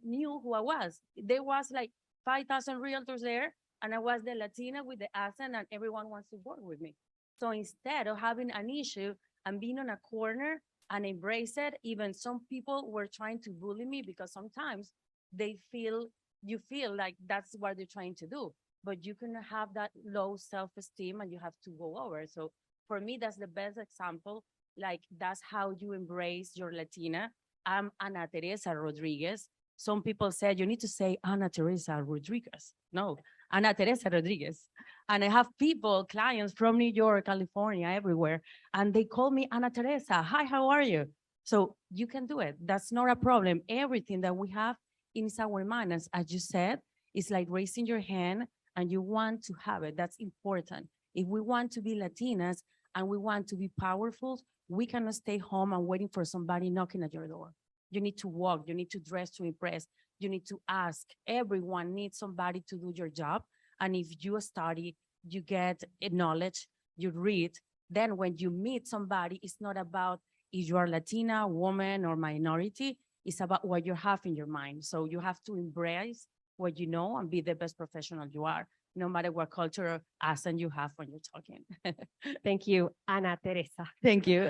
knew who I was. There was like 5,000 realtors there, and I was the Latina with the accent, and everyone wants to work with me. So instead of having an issue and being on a corner and embrace it, even some people were trying to bully me because sometimes you feel like that's what they're trying to do, but you can have that low self-esteem and you have to go over. So for me, that's the best example. Like, that's how you embrace your Latina. I'm Ana Teresa Rodriguez. Some people said you need to say Ana Teresa Rodriguez. No, Ana Teresa Rodriguez. And I have people, clients from New York, California, everywhere, and they call me Ana Teresa. Hi, how are you? So you can do it. That's not a problem. Everything that we have is our mind. As you said, it's like raising your hand and you want to have it. That's important. If we want to be Latinas and we want to be powerful, we cannot stay home and waiting for somebody knocking at your door. You need to walk, you need to dress to impress, you need to ask. Everyone needs somebody to do your job. And if you study, you get knowledge, you read, then when you meet somebody, it's not about if you are Latina, woman, or minority, it's about what you have in your mind. So you have to embrace what you know and be the best professional you are, no matter what culture or accent you have when you're talking. Thank you, Ana Teresa. Thank you.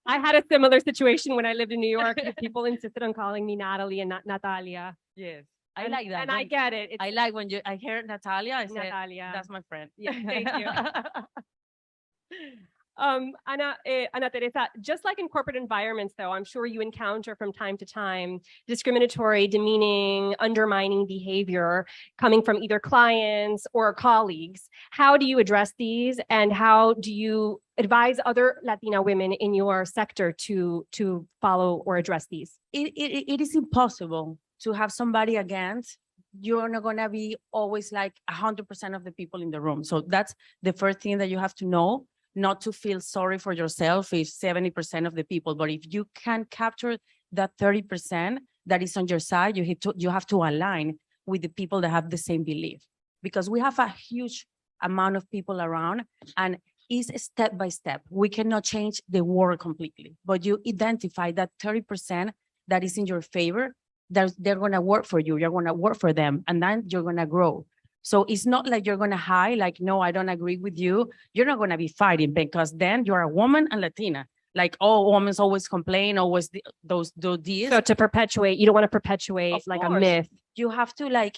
I had a similar situation when I lived in New York. People insisted on calling me Natalie and not Natalia. Yes. I like that. And I get it. I like when I hear Natalia, I say, Natalia. that's my friend. Yeah, thank you. Ana Teresa, just like in corporate environments, though, I'm sure you encounter from time to time discriminatory, demeaning, undermining behavior coming from either clients or colleagues. How do you address these, and how do you advise other Latina women in your sector to follow or address these? It is impossible to have somebody against. You're not going to be always like 100% of the people in the room. So that's the first thing that you have to know, not to feel sorry for yourself if 70% of the people, but if you can capture that 30% that is on your side, you have to align with the people that have the same belief, because we have a huge amount of people around, and it's step by step. We cannot change the world completely, but you identify that 30% that is in your favor, they're going to work for you, you're going to work for them, and then you're going to grow. So it's not like you're going to hide, like, no, I don't agree with you. You're not going to be fighting, because then you're a woman and Latina. Like, oh, women always complain, always do this. So to perpetuate, you don't want to perpetuate like a myth. You have to like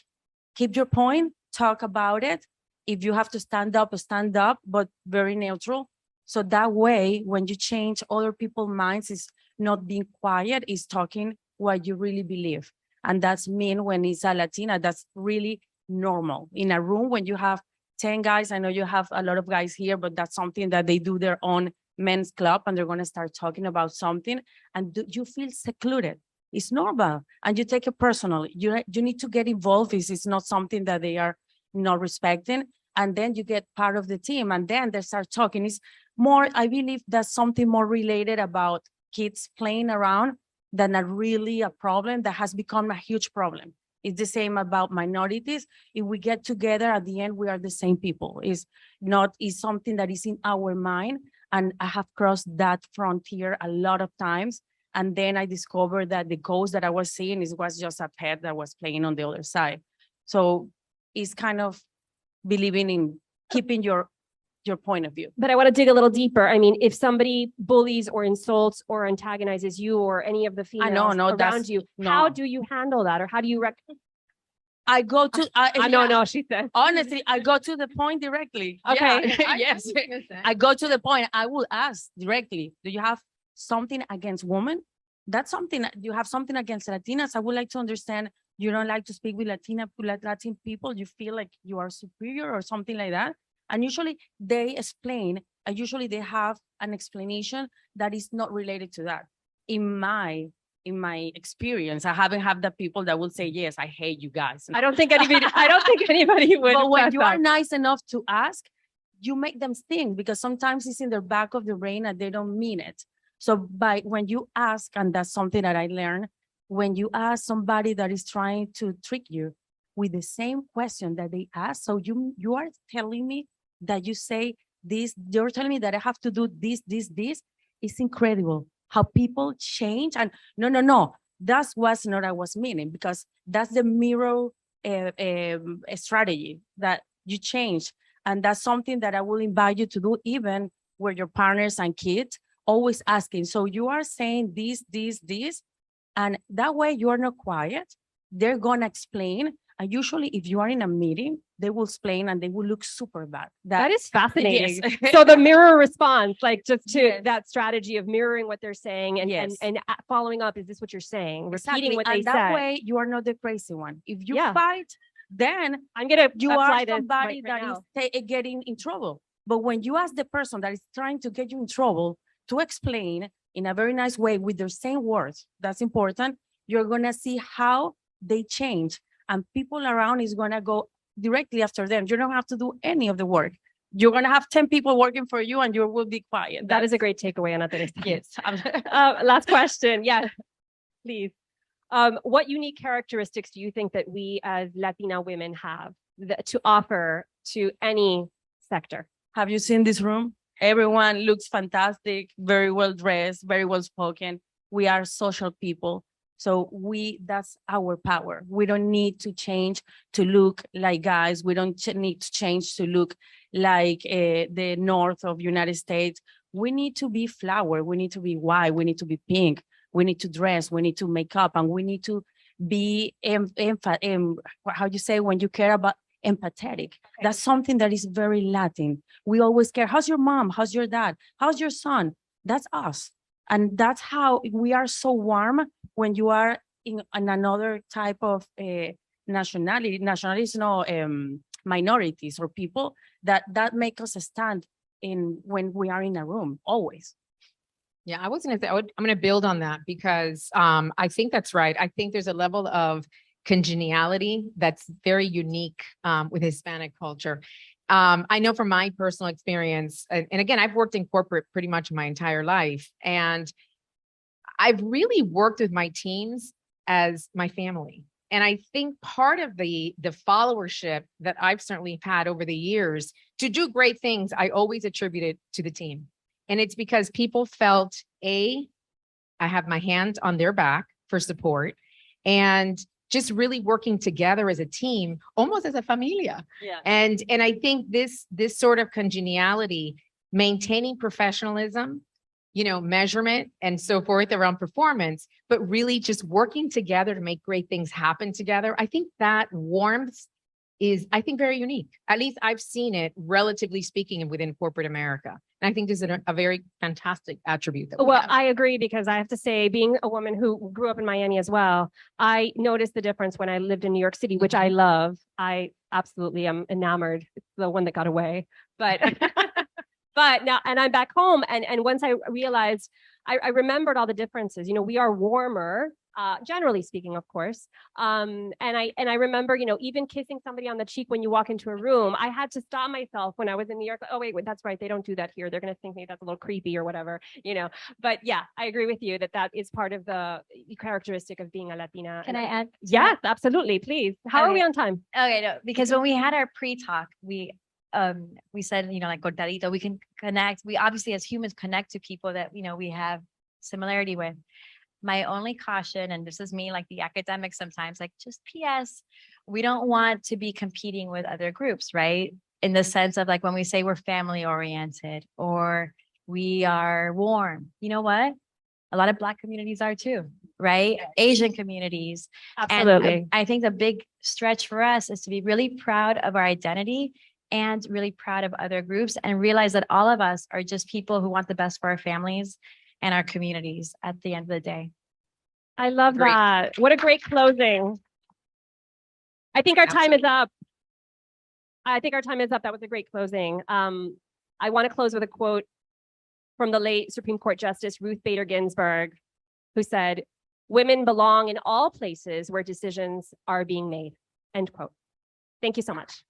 keep your point, talk about it. If you have to stand up, but very neutral. So that way, when you change other people's minds, it's not being quiet, it's talking what you really believe. And that's mean when it's a Latina, that's really normal. In a room, when you have 10 guys, I know you have a lot of guys here, but that's something that they do their own men's club, and they're going to start talking about something, and you feel secluded. It's normal, and you take it personally. You need to get involved. It's not something that they are not respecting, and then you get part of the team, and then they start talking. It's more, I believe that's something more related about kids playing around than really a problem that has become a huge problem. It's the same about minorities. If we get together, at the end, we are the same people. It's something that is in our mind. And I have crossed that frontier a lot of times. And then I discovered that the ghost that I was seeing was just a pet that was playing on the other side. So it's kind of believing in keeping your point of view. But I want to dig a little deeper. I mean, if somebody bullies or insults or antagonizes you or any of the females around you, how do you handle that? Or how do you I go to, no, she said. Honestly, I go to the point directly. Okay. Yeah. Yes. I go to the point. I will ask directly, do you have something against women? That's something, you have something against Latinas? I would like to understand, you don't like to speak with Latin people? You feel like you are superior or something like that? And usually they explain, and usually they have an explanation that is not related to that. In my in my experience. I haven't had the people that will say, yes, I hate you guys. I don't think anybody would. But when press you are that. nice enough to ask, you make them think, because sometimes it's in the back of the brain and they don't mean it. So when you ask, and that's something that I learned, when you ask somebody that is trying to trick you with the same question that they ask, so you are telling me that you say this, you're telling me that I have to do this. It's incredible how people change. And no, that was not what I was meaning, because that's the mirror strategy that you change. And that's something that I will invite you to do, even with your partners and kids, always asking. So you are saying this, and that way you are not quiet. They're going to explain. And usually if you are in a meeting, they will explain and they will look super bad. That is fascinating. Yes. So the mirror response, like just to Yes. that strategy of mirroring what they're saying and, Yes. and following up, is this what you're saying? Exactly. Repeating what they And that said. way you are not the crazy one. If you Yeah. fight, then I'm going to you apply are this somebody right that now. is getting in trouble. But when you ask the person that is trying to get you in trouble to explain in a very nice way with their same words, that's important, you're going to see how they change. And people around is going to go directly after them. You don't have to do any of the work. You're going to have 10 people working for you and you will be quiet. That is a great takeaway, Ana Teresa. Yes. Last question. Yes, please. What unique characteristics do you think that we as Latina women have to offer to any sector? Have you seen this room? Everyone looks fantastic, very well dressed, very well spoken. We are social people. So that's our power. We don't need to change to look like guys. We don't need to change to look like the north of United States. We need to be flower. We need to be white. We need to be pink. We need to dress. We need to make up, and we need to be how you say when you care about empathetic. That's something that is very Latin. We always care. How's your mom? How's your dad? How's your son? That's us. And that's how we are so warm when you are in another type of nationalities, no, minorities or people that make us stand in when we are in a room, always. Yeah, I was going to say, I'm going to build on that because I think that's right. I think there's a level of congeniality that's very unique with Hispanic culture. I know from my personal experience, and again, I've worked in corporate pretty much my entire life, and I've really worked with my teams as my family. And I think part of the followership that I've certainly had over the years to do great things, I always attributed to the team. And it's because people felt, I have my hand on their back for support, and just really working together as a team, almost as a familia. Yeah. And I think this sort of congeniality, maintaining professionalism, measurement and so forth around performance, but really just working together to make great things happen together. I think that warmth is, I think, very unique. At least I've seen it, relatively speaking, within corporate America. And I think this is a very fantastic attribute that we Well, have. I agree, because I have to say, being a woman who grew up in Miami as well, I noticed the difference when I lived in New York City, which I love. I absolutely am enamored. It's the one that got away, but but now, and I'm back home, and once I realized, I remembered all the differences. We are warmer, generally speaking, of course. And I remember, even kissing somebody on the cheek when you walk into a room, I had to stop myself when I was in New York. Oh, wait, that's right. They don't do that here. They're going to think maybe that's a little creepy or whatever, But yeah, I agree with you that is part of the characteristic of being a Latina. Can I add? to Yes, that? absolutely. Please. How are we Okay. on time? Okay, no, because when we had our pre-talk, we said, like cortadito, we can connect. We obviously as humans connect to people that, we have similarity with. My only caution, and this is me, like the academic sometimes, like just PS, we don't want to be competing with other groups, right? In the sense of like when we say we're family oriented or we are warm, you know what? A lot of Black communities are too, right? Yes. Asian communities. Absolutely. And I think the big stretch for us is to be really proud of our identity and really proud of other groups and realize that all of us are just people who want the best for our families and our communities at the end of the day. I love that. What a great closing. I think our time is up. That was a great closing. I want to close with a quote from the late Supreme Court Justice Ruth Bader Ginsburg, who said, Women belong in all places where decisions are being made, end quote. Thank you so much.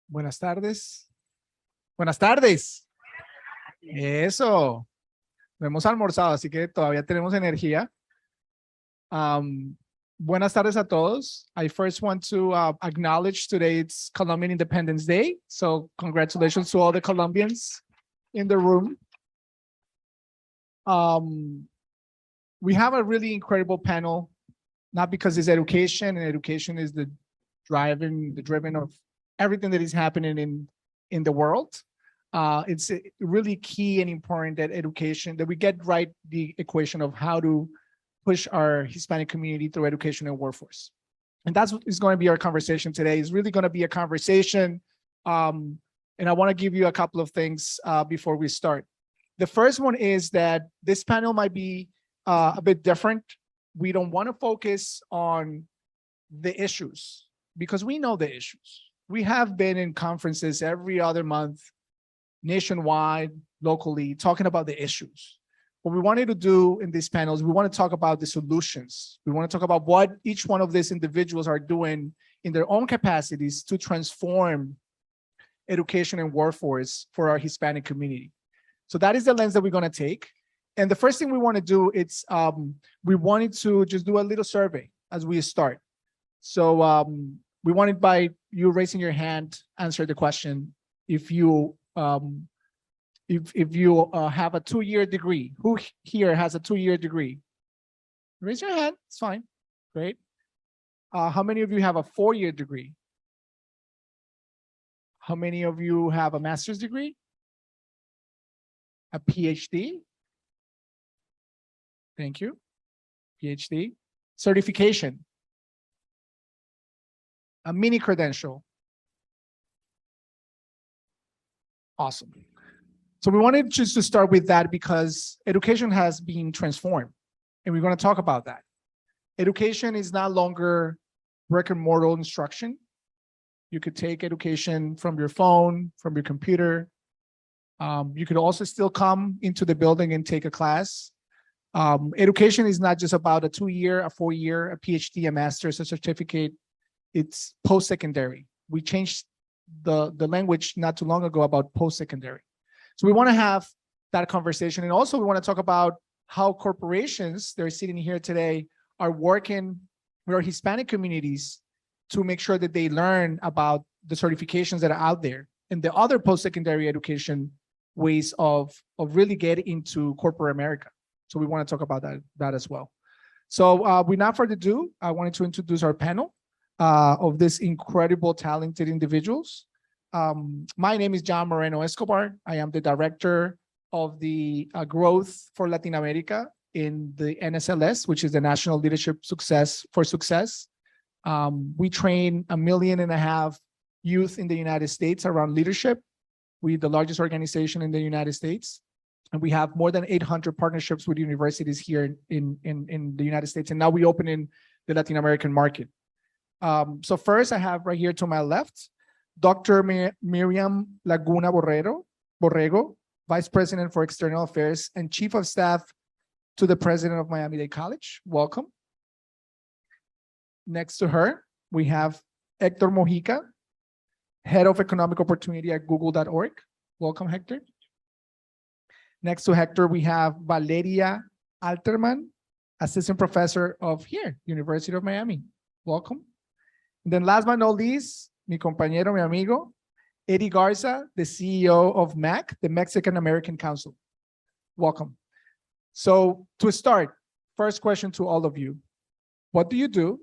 Buenas tardes. Buenas tardes. Eso. No hemos almorzado, así que todavía tenemos energía. Buenas tardes a todos. I first want to acknowledge today it's Colombian Independence Day. So congratulations to all the Colombians in the room. We have a really incredible panel, not because it's education, and education is the driven of everything that is happening in the world. It's really key and important that education, that we get right the equation of how to push our Hispanic community through education and workforce. And that's what is going to be our conversation today. It's really going to be a conversation. And I want to give you a couple of things before we start. The first one is that this panel might be a bit different. We don't want to focus on the issues because we know the issues. We have been in conferences every other month, nationwide, locally, talking about the issues. What we wanted to do in these panels, we want to talk about the solutions. We want to talk about what each one of these individuals are doing in their own capacities to transform education and workforce for our Hispanic community. So that is the lens that we're going to take. And the first thing we want to do is we wanted to just do a little survey as we start. So we wanted by you raising your hand, answer the question. If you have a 2-year degree, who here has a 2-year degree? Raise your hand, it's fine, great. How many of you have a 4-year degree? How many of you have a master's degree? A PhD? Thank you, PhD. Certification. A mini credential. Awesome. So we wanted just to start with that because education has been transformed, and we're going to talk about that. Education is no longer brick and mortar instruction. You could take education from your phone, from your computer. You could also still come into the building and take a class. Education is not just about a 2-year, a 4-year, a PhD, a master's, a certificate. It's post-secondary. We changed the language not too long ago about post-secondary. So we want to have that conversation. And also we want to talk about how corporations, they're sitting here today, are working with our Hispanic communities to make sure that they learn about the certifications that are out there and the other post-secondary education ways of really getting into corporate America. So we want to talk about that as well. So without further ado, I wanted to introduce our panel of these incredible, talented individuals. My name is John Moreno Escobar. I am the director of the growth for Latin America in the NSLS, which is the National Leadership for Success. We train 1.5 million youth in the United States around leadership. We're the largest organization in the United States. And we have more than 800 partnerships with universities here in the United States. And now we open in the Latin American market. So first I have right here to my left, Dr. Miriam Laguna Borrego, Vice President for External Affairs and Chief of Staff to the President of Miami-Dade College. Welcome. Next to her, we have Hector Mojica, Head of Economic Opportunity at Google.org. Welcome, Hector. Next to Hector, we have Valeria Alterman, Assistant Professor of here, University of Miami. Welcome. And then last but not least, mi compañero, mi amigo, Eddie Garza, the CEO of MAC, the Mexican American Council. Welcome. So to start, first question to all of you. What do you do?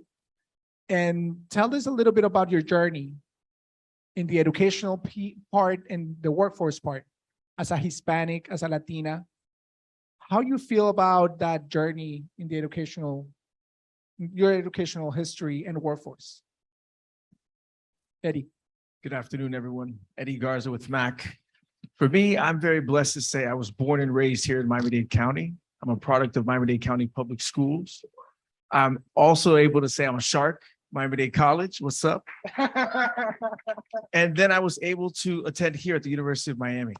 And tell us a little bit about your journey in the educational part and the workforce part. As a Hispanic, as a Latina, how you feel about that journey in the your educational history and workforce? Eddie. Good afternoon, everyone. Eddie Garza with MAC. For me, I'm very blessed to say I was born and raised here in Miami-Dade County. I'm a product of Miami-Dade County Public Schools. I'm also able to say I'm a shark, Miami-Dade College. What's up? And then I was able to attend here at the University of Miami.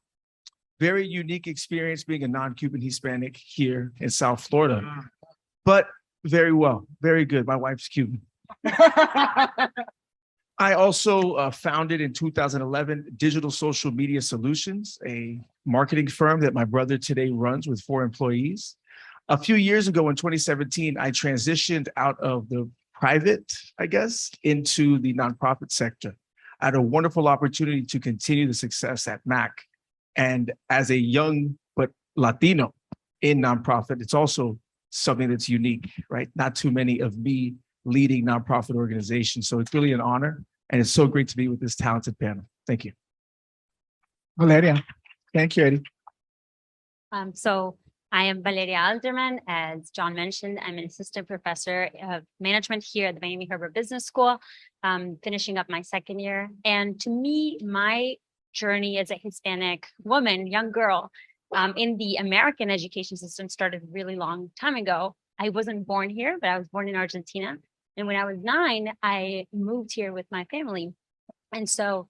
Very unique experience being a non-Cuban Hispanic here in South Florida, but very well, very good. My wife's Cuban. I also founded in 2011 Digital Social Media Solutions, a marketing firm that my brother today runs with 4 employees. A few years ago in 2017, I transitioned out of the private, I guess, into the nonprofit sector. I had a wonderful opportunity to continue the success at MAC. And as a young but Latino in nonprofit, it's also something that's unique, right? Not too many of me leading nonprofit organizations. So it's really an honor. And it's so great to be with this talented panel. Thank you. Valeria. Thank you, Eddie. So I am Valeria Alderman. As John mentioned, I'm an assistant professor of management here at the Miami Harbor Business School, finishing up my 2nd year. And to me, my journey as a Hispanic woman, young girl, in the American education system started a really long time ago. I wasn't born here, but I was born in Argentina. And when I was 9, I moved here with my family. And so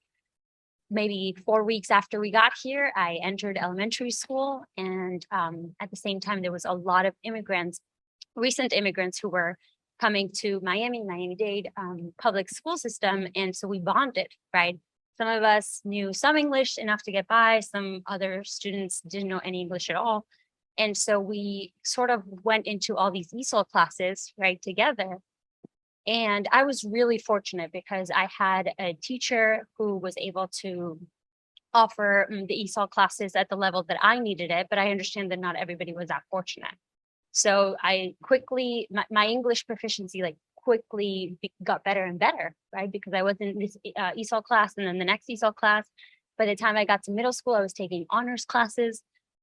maybe 4 weeks after we got here, I entered elementary school. And at the same time, there was a lot of immigrants, recent immigrants who were coming to Miami-Dade public school system. And so we bonded, right? Some of us knew some English enough to get by. Some other students didn't know any English at all. And so we sort of went into all these ESOL classes, right, together. And I was really fortunate because I had a teacher who was able to offer the ESOL classes at the level that I needed it, but I understand that not everybody was that fortunate. So I quickly, my English proficiency quickly got better and better, right? Because I was in this ESOL class and then the next ESOL class. By the time I got to middle school, I was taking honors classes.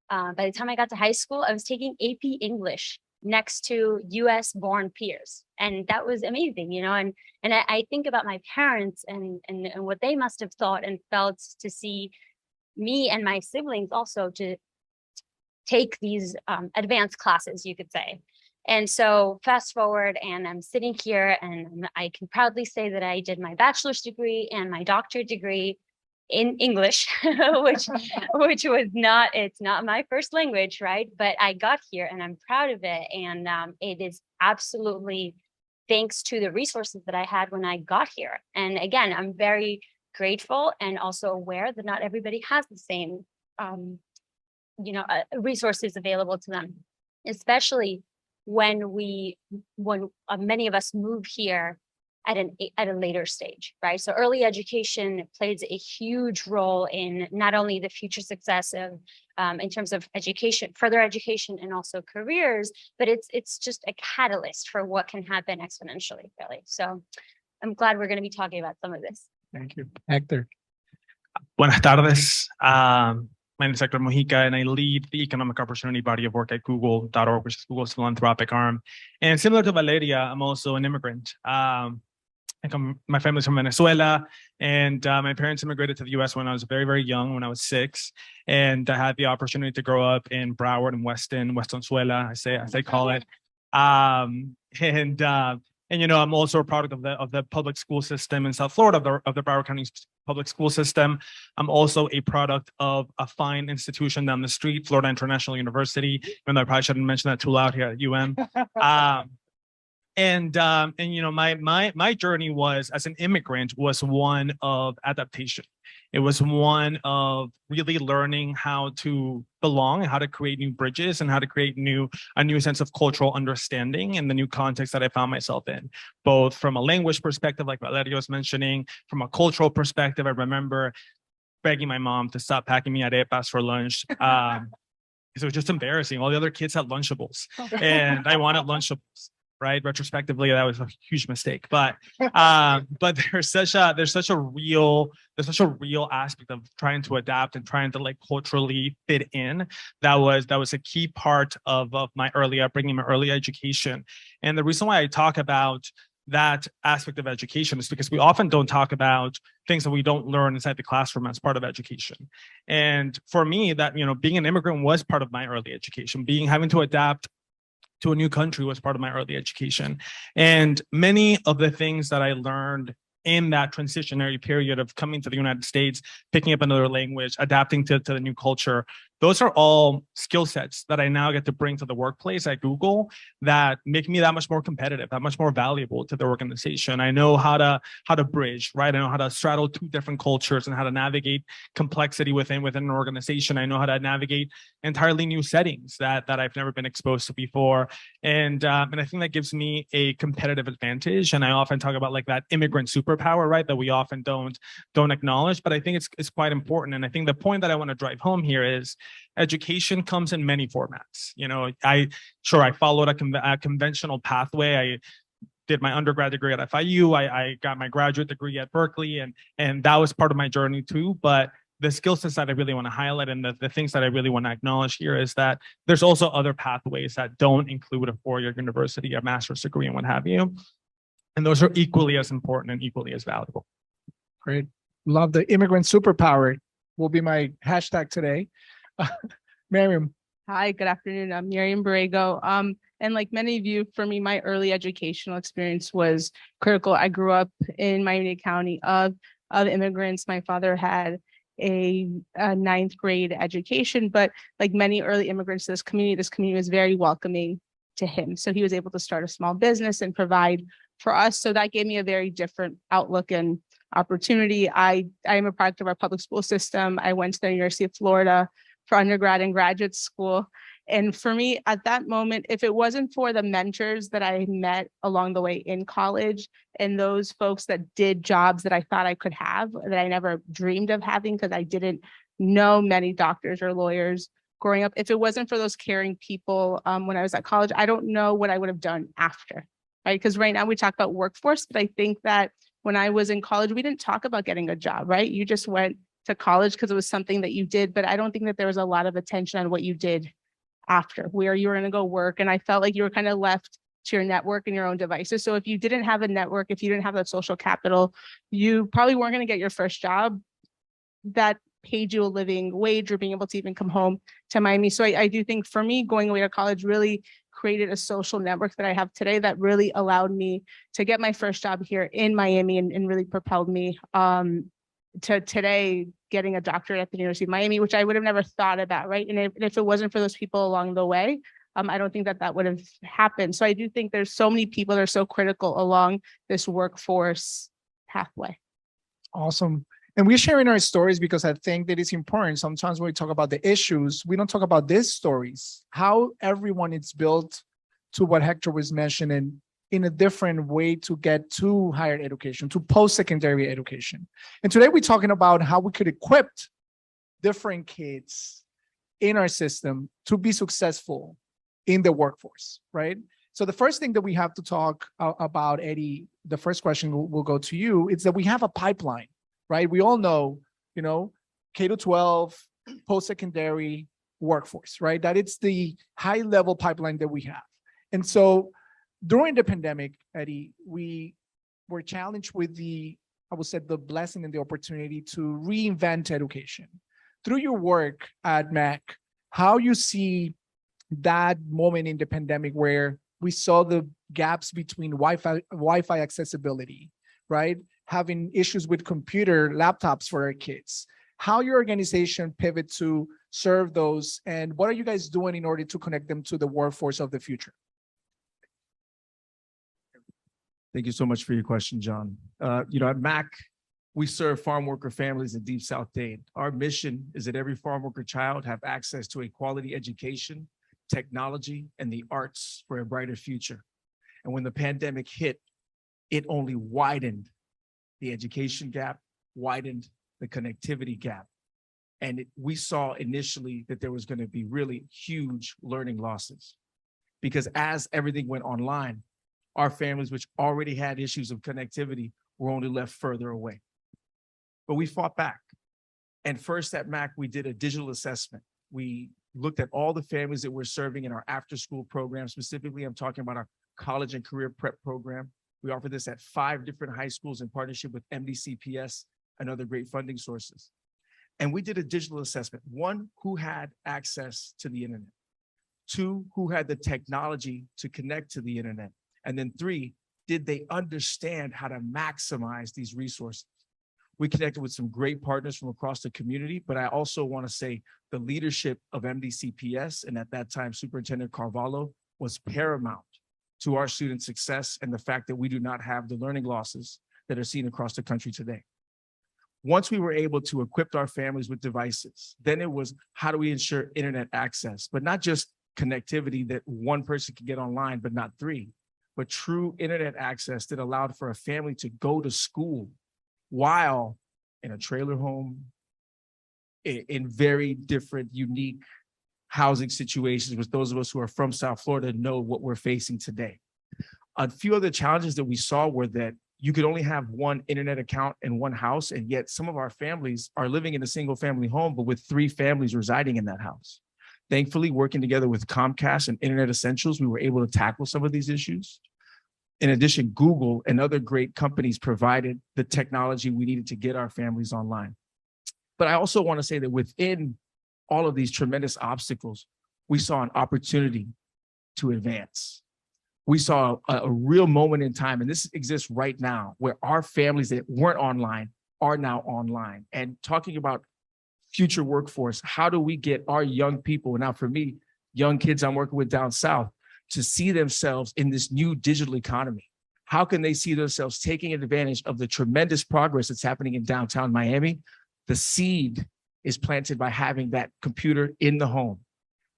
By the time I got to high school, I was taking AP English next to US born peers. And that was amazing, you know, and I think about my parents and what they must have thought and felt to see me and my siblings also to take these advanced classes, you could say. And so fast forward and I'm sitting here and I can proudly say that I did my bachelor's degree and my doctorate degree in English, which was not, it's not my first language, right? But I got here and I'm proud of it. And it is absolutely thanks to the resources that I had when I got here. And again, I'm very grateful and also aware that not everybody has the same, resources available to them, especially when many of us move here at a later stage, right? So early education plays a huge role in not only the future success of, in terms of education, further education, and also careers, but it's just a catalyst for what can happen exponentially, really. So I'm glad we're going to be talking about some of this. Thank you. Hector. Buenas tardes. My name is Hector Mojica, and I lead the economic opportunity body of work at Google.org, which is Google's philanthropic arm. And similar to Valeria, I'm also an immigrant. My family's from Venezuela, and my parents immigrated to the U.S. when I was very, very young, when I was 6, and I had the opportunity to grow up in Broward and Westonzuela, as they call it. And you know, I'm also a product of the public school system in South Florida, of the Broward County public school system. I'm also a product of a fine institution down the street, Florida International University. Even though I probably shouldn't mention that too loud here at UM. And you know, my journey was, as an immigrant, was one of adaptation. It was one of really learning how to belong, how to create new bridges, and how to create a new sense of cultural understanding in the new context that I found myself in, both from a language perspective, like Valeria was mentioning, from a cultural perspective. I remember begging my mom to stop packing me arepas for lunch. It was just embarrassing. All the other kids had Lunchables, and I wanted Lunchables. Right, retrospectively, that was a huge mistake. But there's such a real aspect of trying to adapt and trying to like culturally fit in. That was a key part of my early upbringing, my early education. And the reason why I talk about that aspect of education is because we often don't talk about things that we don't learn inside the classroom as part of education. And for me, that, you know, being an immigrant was part of my early education. Having to adapt to a new country was part of my early education. And many of the things that I learned in that transitionary period of coming to the United States, picking up another language, adapting to the new culture, those are all skill sets that I now get to bring to the workplace at Google that make me that much more competitive, that much more valuable to the organization. I know how to bridge, right? I know how to straddle 2 different cultures and how to navigate complexity within an organization. I know how to navigate entirely new settings that I've never been exposed to before. And I think that gives me a competitive advantage. And I often talk about like that immigrant superpower, right? That we often don't acknowledge, but I think it's quite important. And I think the point that I want to drive home here is education comes in many formats. You know, I followed a conventional pathway. I did my undergrad degree at FIU. I got my graduate degree at Berkeley, and that was part of my journey too. But the skill sets that I really want to highlight and the things that I really want to acknowledge here is that there's also other pathways that don't include a 4-year university, a master's degree, and what have you. And those are equally as important and equally as valuable. Great. Love the immigrant superpower will be my hashtag today. Miriam. Hi, good afternoon. I'm Miriam Borrego. And like many of you, for me, my early educational experience was critical. I grew up in Miami-Dade County of immigrants. My father had a 9th grade education, but like many early immigrants to this community was very welcoming to him. So he was able to start a small business and provide for us. So that gave me a very different outlook and opportunity. I am a product of our public school system. I went to the University of Florida for undergrad and graduate school. And for me, at that moment, if it wasn't for the mentors that I met along the way in college and those folks that did jobs that I thought I could have, that I never dreamed of having because I didn't know many doctors or lawyers growing up, if it wasn't for those caring people when I was at college, I don't know what I would have done after, right? Because right now we talk about workforce, but I think that when I was in college, we didn't talk about getting a job, right? You just went to college because it was something that you did, but I don't think that there was a lot of attention on what you did after, where you were going to go work. And I felt like you were kind of left to your network and your own devices. So if you didn't have a network, if you didn't have that social capital, you probably weren't going to get your first job that paid you a living wage or being able to even come home to Miami. So I do think for me, going away to college really created a social network that I have today that really allowed me to get my first job here in Miami and really propelled me to today getting a doctorate at the University of Miami, which I would have never thought about, right? And if it wasn't for those people along the way, I don't think that would have happened. So I do think there's so many people that are so critical along this workforce pathway. Awesome. And we're sharing our stories because I think that it's important. Sometimes when we talk about the issues, we don't talk about these stories, how everyone is built to what Hector was mentioning in a different way to get to higher education, to post-secondary education. And today we're talking about how we could equip different kids in our system to be successful in the workforce, right? So the first thing that we have to talk about, Eddie, the first question will go to you, is that we have a pipeline, right? We all know, you know, K-12, post-secondary workforce, right? That it's the high-level pipeline that we have. And so during the pandemic, Eddie, we we're challenged with I would say, the blessing and the opportunity to reinvent education. Through your work at MAC, how you see that moment in the pandemic where we saw the gaps between Wi-Fi accessibility, right? Having issues with computer laptops for our kids. How your organization pivot to serve those, and what are you guys doing in order to connect them to the workforce of the future? Thank you so much for your question, John. At MAC, we serve farm worker families in Deep South Dade. Our mission is that every farm worker child have access to a quality education, technology, and the arts for a brighter future. And when the pandemic hit, it only widened the education gap, widened the connectivity gap. And we saw initially that there was going to be really huge learning losses, because as everything went online, our families, which already had issues of connectivity, were only left further away. But we fought back. And first at MAC, we did a digital assessment. We looked at all the families that we're serving in our after-school program. Specifically, I'm talking about our college and career prep program. We offer this at 5 different high schools in partnership with MDCPS and other great funding sources. And we did a digital assessment. 1, who had access to the internet. 2, who had the technology to connect to the internet. And then 3, did they understand how to maximize these resources? We connected with some great partners from across the community, but I also want to say the leadership of MDCPS, and at that time, Superintendent Carvalho, was paramount to our student success and the fact that we do not have the learning losses that are seen across the country today. Once we were able to equip our families with devices, then it was, how do we ensure internet access, but not just connectivity that one person could get online, but not 3, but true internet access that allowed for a family to go to school while in a trailer home, in very different, unique housing situations, which those of us who are from South Florida know what we're facing today. A few other challenges that we saw were that you could only have 1 internet account in 1 house, and yet some of our families are living in a single family home, but with 3 families residing in that house. Thankfully, working together with Comcast and Internet Essentials, we were able to tackle some of these issues. In addition, Google and other great companies provided the technology we needed to get our families online. But I also want to say that within all of these tremendous obstacles, we saw an opportunity to advance. We saw a real moment in time, and this exists right now, where our families that weren't online are now online. And talking about future workforce, how do we get our young people, now for me, young kids I'm working with down south, to see themselves in this new digital economy? How can they see themselves taking advantage of the tremendous progress that's happening in downtown Miami? The seed is planted by having that computer in the home,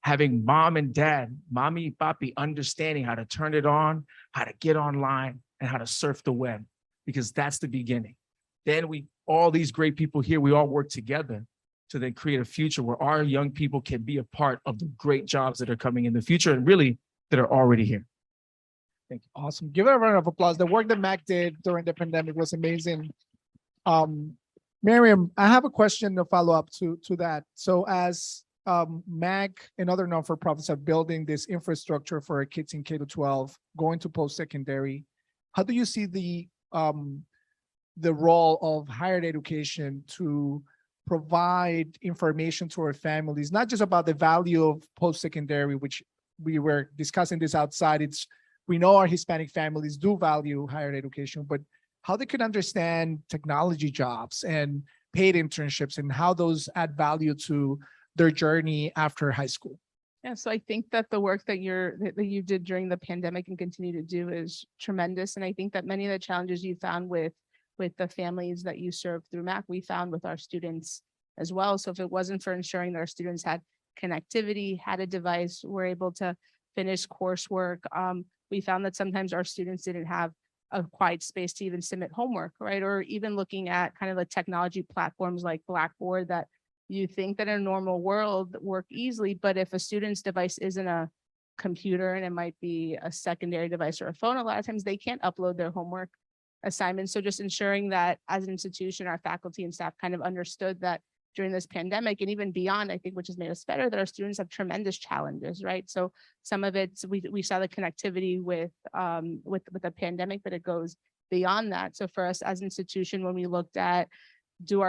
having mom and dad, mommy, papi, understanding how to turn it on, how to get online, and how to surf the web, because that's the beginning. Then all these great people here, we all work together to then create a future where our young people can be a part of the great jobs that are coming in the future, and really that are already here. Thank you. Awesome. Give it a round of applause. The work that MAC did during the pandemic was amazing. Miriam, I have a question to follow up to that. So as MAC and other non-for-profits are building this infrastructure for our kids in K-12, going to post-secondary, how do you see the role of higher education to provide information to our families, not just about the value of post-secondary, which we were discussing this outside. We know our Hispanic families do value higher education, but how they can understand technology jobs and paid internships and how those add value to their journey after high school. Yeah, so I think that the work that you did during the pandemic and continue to do is tremendous. And I think that many of the challenges you found with the families that you served through MAC, we found with our students as well. So if it wasn't for ensuring that our students had connectivity, had a device, were able to finish coursework, we found that sometimes our students didn't have a quiet space to even submit homework, right? Or even looking at kind of the technology platforms like Blackboard that you think that in a normal world work easily, but if a student's device isn't a computer and it might be a secondary device or a phone, a lot of times they can't upload their homework assignments. So just ensuring that as an institution, our faculty and staff kind of understood that during this pandemic and even beyond, I think, which has made us better, that our students have tremendous challenges, right? So some of it, we saw the connectivity with the pandemic, but it goes beyond that. So for us as an institution, when we looked at do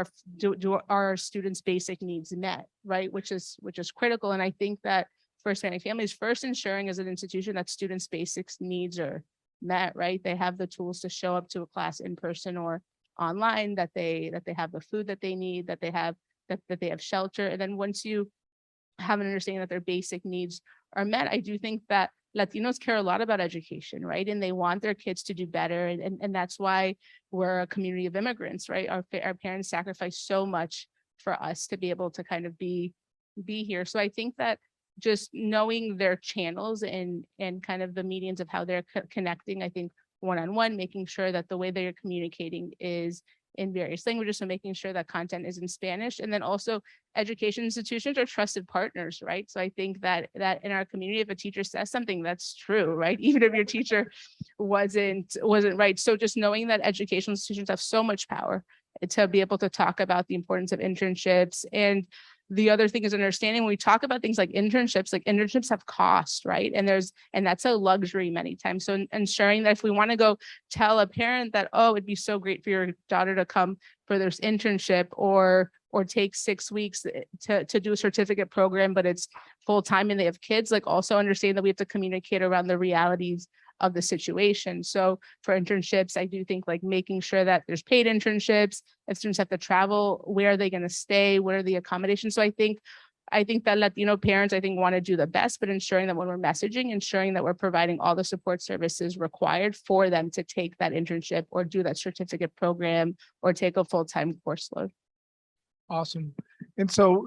our students' basic needs met, right? Which is critical. And I think that for Hispanic families, first ensuring as an institution that students' basic needs are met, right? They have the tools to show up to a class in person or online, that they have the food that they need, that they have shelter. And then once you have an understanding that their basic needs are met, I do think that Latinos care a lot about education, right? And they want their kids to do better. And that's why we're a community of immigrants, right? Our parents sacrifice so much for us to be able to kind of be here. So I think that just knowing their channels and kind of the medians of how they're connecting, I think one-on-one, making sure that the way they're communicating is in various languages, so making sure that content is in Spanish. And then also education institutions are trusted partners, right? So I think that in our community, if a teacher says something, that's true, right? Even if your teacher wasn't right. So just knowing that educational institutions have so much power to be able to talk about the importance of internships. And the other thing is understanding when we talk about things like internships have cost, right? And that's a luxury many times. So ensuring that if we want to go tell a parent that, oh, it'd be so great for your daughter to come for this internship or take 6 weeks to do a certificate program, but it's full time and they have kids, like also understand that we have to communicate around the realities of the situation. So for internships, I do think like making sure that there's paid internships. If students have to travel, where are they going to stay? What are the accommodations? So I think that Latino parents, I think, want to do the best, but ensuring that when we're messaging, ensuring that we're providing all the support services required for them to take that internship or do that certificate program or take a full-time course load. Awesome. And so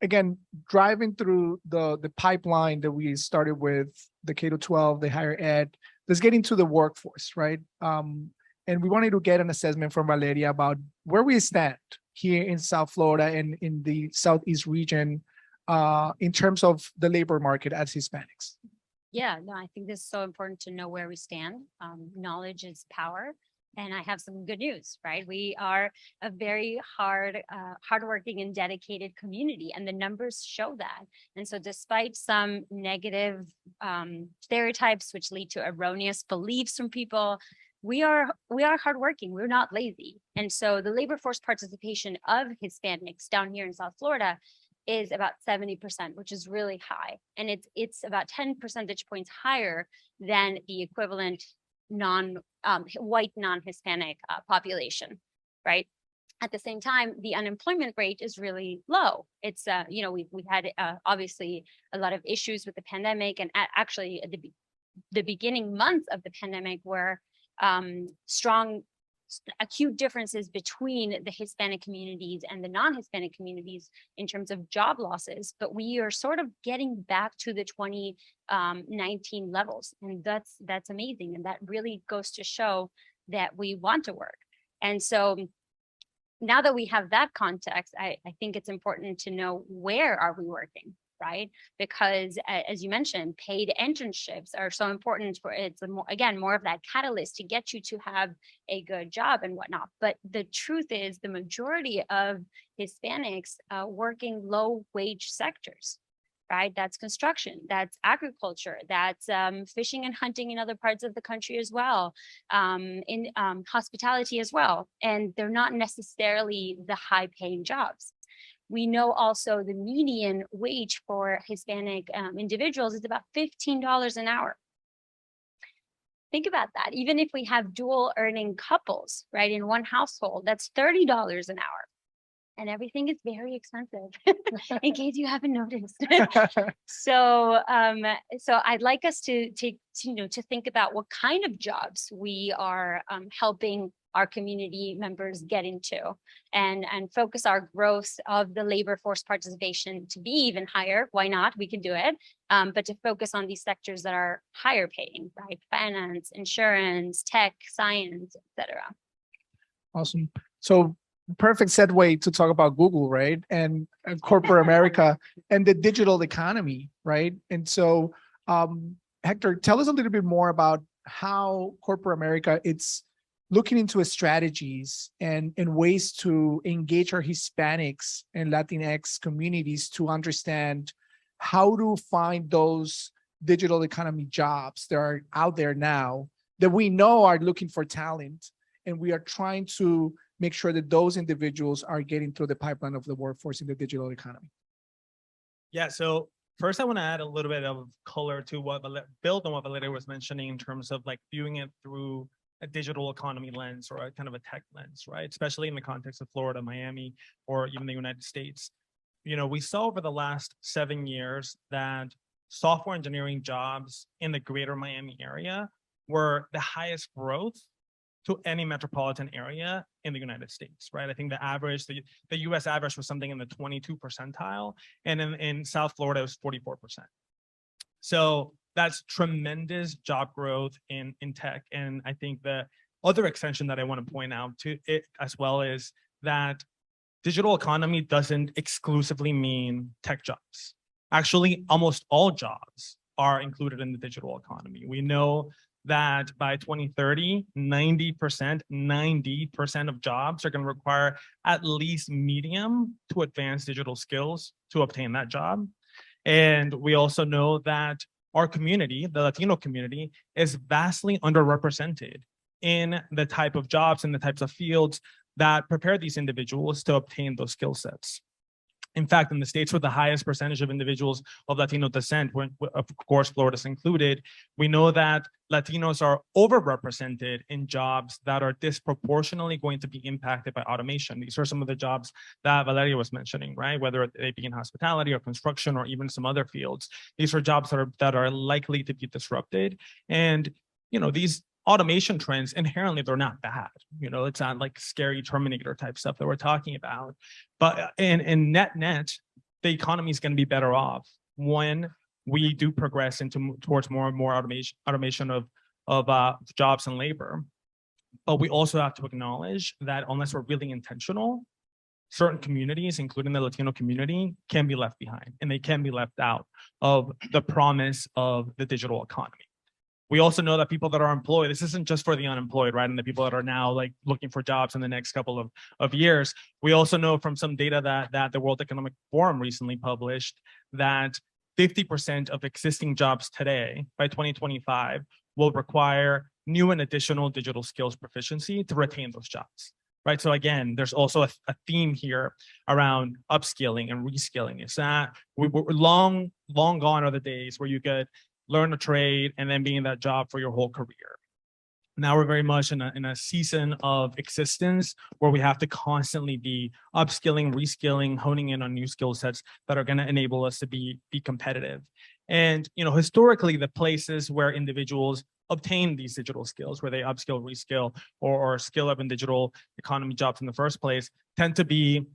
again, driving through the pipeline that we started with the K-12, the higher ed, let's get into the workforce, right? And we wanted to get an assessment from Valeria about where we stand here in South Florida and in the Southeast region in terms of the labor market as Hispanics. Yeah, no, I think this is so important to know where we stand. Knowledge is power. And I have some good news, right? We are a very hardworking and dedicated community, and the numbers show that. And so despite some negative stereotypes, which lead to erroneous beliefs from people, we are hardworking, we're not lazy. And so the labor force participation of Hispanics down here in South Florida is about 70%, which is really high. And it's about 10 percentage points higher than the equivalent white non-Hispanic population, right? At the same time, the unemployment rate is really low. It's we've had obviously a lot of issues with the pandemic, and actually at the beginning months of the pandemic were strong acute differences between the Hispanic communities and the non-Hispanic communities in terms of job losses, but we are sort of getting back to the 2019 levels. And that's amazing. And that really goes to show that we want to work. And so now that we have that context, I think it's important to know where are we working, right? Because as you mentioned, paid internships are so important for more of that catalyst to get you to have a good job and whatnot. But the truth is the majority of Hispanics working low wage sectors, right? That's construction, that's agriculture, that's fishing and hunting in other parts of the country as well, in hospitality as well. And they're not necessarily the high paying jobs. We know also the median wage for Hispanic individuals is about $15 an hour. Think about that. Even if we have dual earning couples, right, in one household, that's $30 an hour. And everything is very expensive, in case you haven't noticed. So I'd like us to think about what kind of jobs we are helping our community members get into, and focus our growth of the labor force participation to be even higher. Why not? We can do it. But to focus on these sectors that are higher paying, right? Finance, insurance, tech, science, etc. Awesome. So perfect segue to talk about Google, right? And corporate America and the digital economy, right? And so, Hector, tell us a little bit more about how corporate America it's looking into strategies and ways to engage our Hispanics and Latinx communities to understand how to find those digital economy jobs that are out there now that we know are looking for talent, and we are trying to make sure that those individuals are getting through the pipeline of the workforce in the digital economy? Yeah, so first I want to add a little bit of color to what build on what Valeria was mentioning in terms of like viewing it through a digital economy lens or a kind of a tech lens, right? Especially in the context of Florida, Miami, or even the United States. You know, we saw over the last 7 years that software engineering jobs in the greater Miami area were the highest growth to any metropolitan area in the United States, right? I think the average, the US average was something in the 22 percentile, and in South Florida, it was 44%. So that's tremendous job growth in tech. And I think the other extension that I want to point out to it as well is that digital economy doesn't exclusively mean tech jobs. Actually, almost all jobs are included in the digital economy. We know that by 2030, 90% of jobs are going to require at least medium to advanced digital skills to obtain that job. And we also know that our community, the Latino community, is vastly underrepresented in the type of jobs and the types of fields that prepare these individuals to obtain those skill sets. In fact, in the states with the highest percentage of individuals of Latino descent, of course, Florida's included, we know that Latinos are overrepresented in jobs that are disproportionately going to be impacted by automation. These are some of the jobs that Valeria was mentioning, right? Whether they be in hospitality or construction or even some other fields. These are jobs that are likely to be disrupted. And, you know, these automation trends, inherently, they're not bad. You know, it's not like scary Terminator type stuff that we're talking about. But in net, the economy is going to be better off when we do progress towards more and more automation of jobs and labor. But we also have to acknowledge that unless we're really intentional, certain communities, including the Latino community, can be left behind, and they can be left out of the promise of the digital economy. We also know that people that are employed, this isn't just for the unemployed, right? And the people that are now like looking for jobs in the next couple of years. We also know from some data that the World Economic Forum recently published that 50% of existing jobs today by 2025 will require new and additional digital skills proficiency to retain those jobs, right? So again, there's also a theme here around upskilling and reskilling. It's not, we're long gone are the days where you could learn a trade and then be in that job for your whole career. Now we're very much in a season of existence where we have to constantly be upskilling, reskilling, honing in on new skill sets that are going to enable us to be competitive. And, you know, historically, the places where individuals obtain these digital skills, where they upskill, reskill, or skill up in digital economy jobs in the first place, tend to be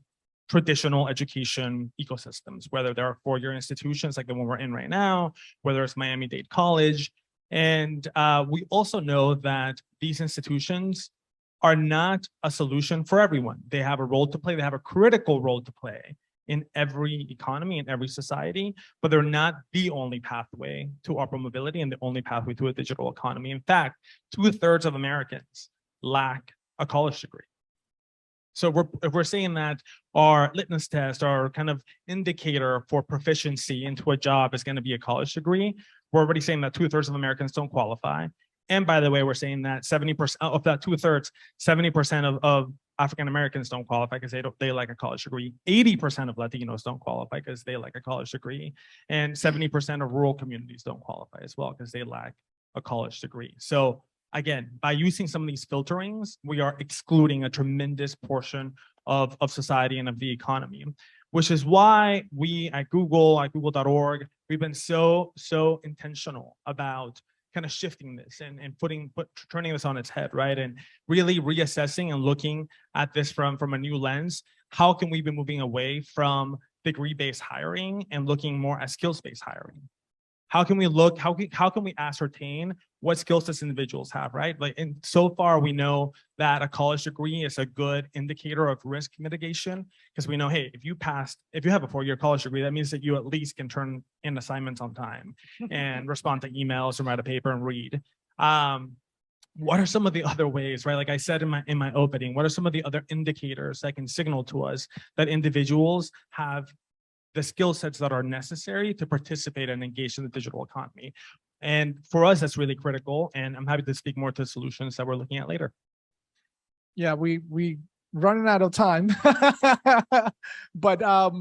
traditional education ecosystems, whether there are four-year institutions like the one we're in right now, whether it's Miami-Dade College. And we also know that these institutions are not a solution for everyone. They have a role to play. They have a critical role to play in every economy, in every society, but they're not the only pathway to upward mobility and the only pathway to a digital economy. In fact, 2/3 of Americans lack a college degree. So if we're saying that our litmus test, our kind of indicator for proficiency into a job is going to be a college degree, we're already saying that 2/3 of Americans don't qualify. And by the way, we're saying that 70% of that 2/3, 70% of African Americans don't qualify because they lack a college degree. 80% of Latinos don't qualify because they lack a college degree. And 70% of rural communities don't qualify as well because they lack a college degree. So again, by using some of these filterings, we are excluding a tremendous portion of society and of the economy, which is why we at google.org, we've been so intentional about kind of shifting this and turning this on its head, right? And really reassessing and looking at this from a new lens. How can we be moving away from degree-based hiring and looking more at skills-based hiring? How can we look, how can we ascertain what skill sets individuals have, right? Like, and so far we know that a college degree is a good indicator of risk mitigation because we know, hey, if you have a 4-year college degree, that means that you at least can turn in assignments on time and respond to emails and write a paper and read. What are some of the other ways, right? Like I said in my opening, what are some of the other indicators that can signal to us that individuals have the skill sets that are necessary to participate and engage in the digital economy? And for us, that's really critical. And I'm happy to speak more to the solutions that we're looking at later. Yeah, we running out of time, but I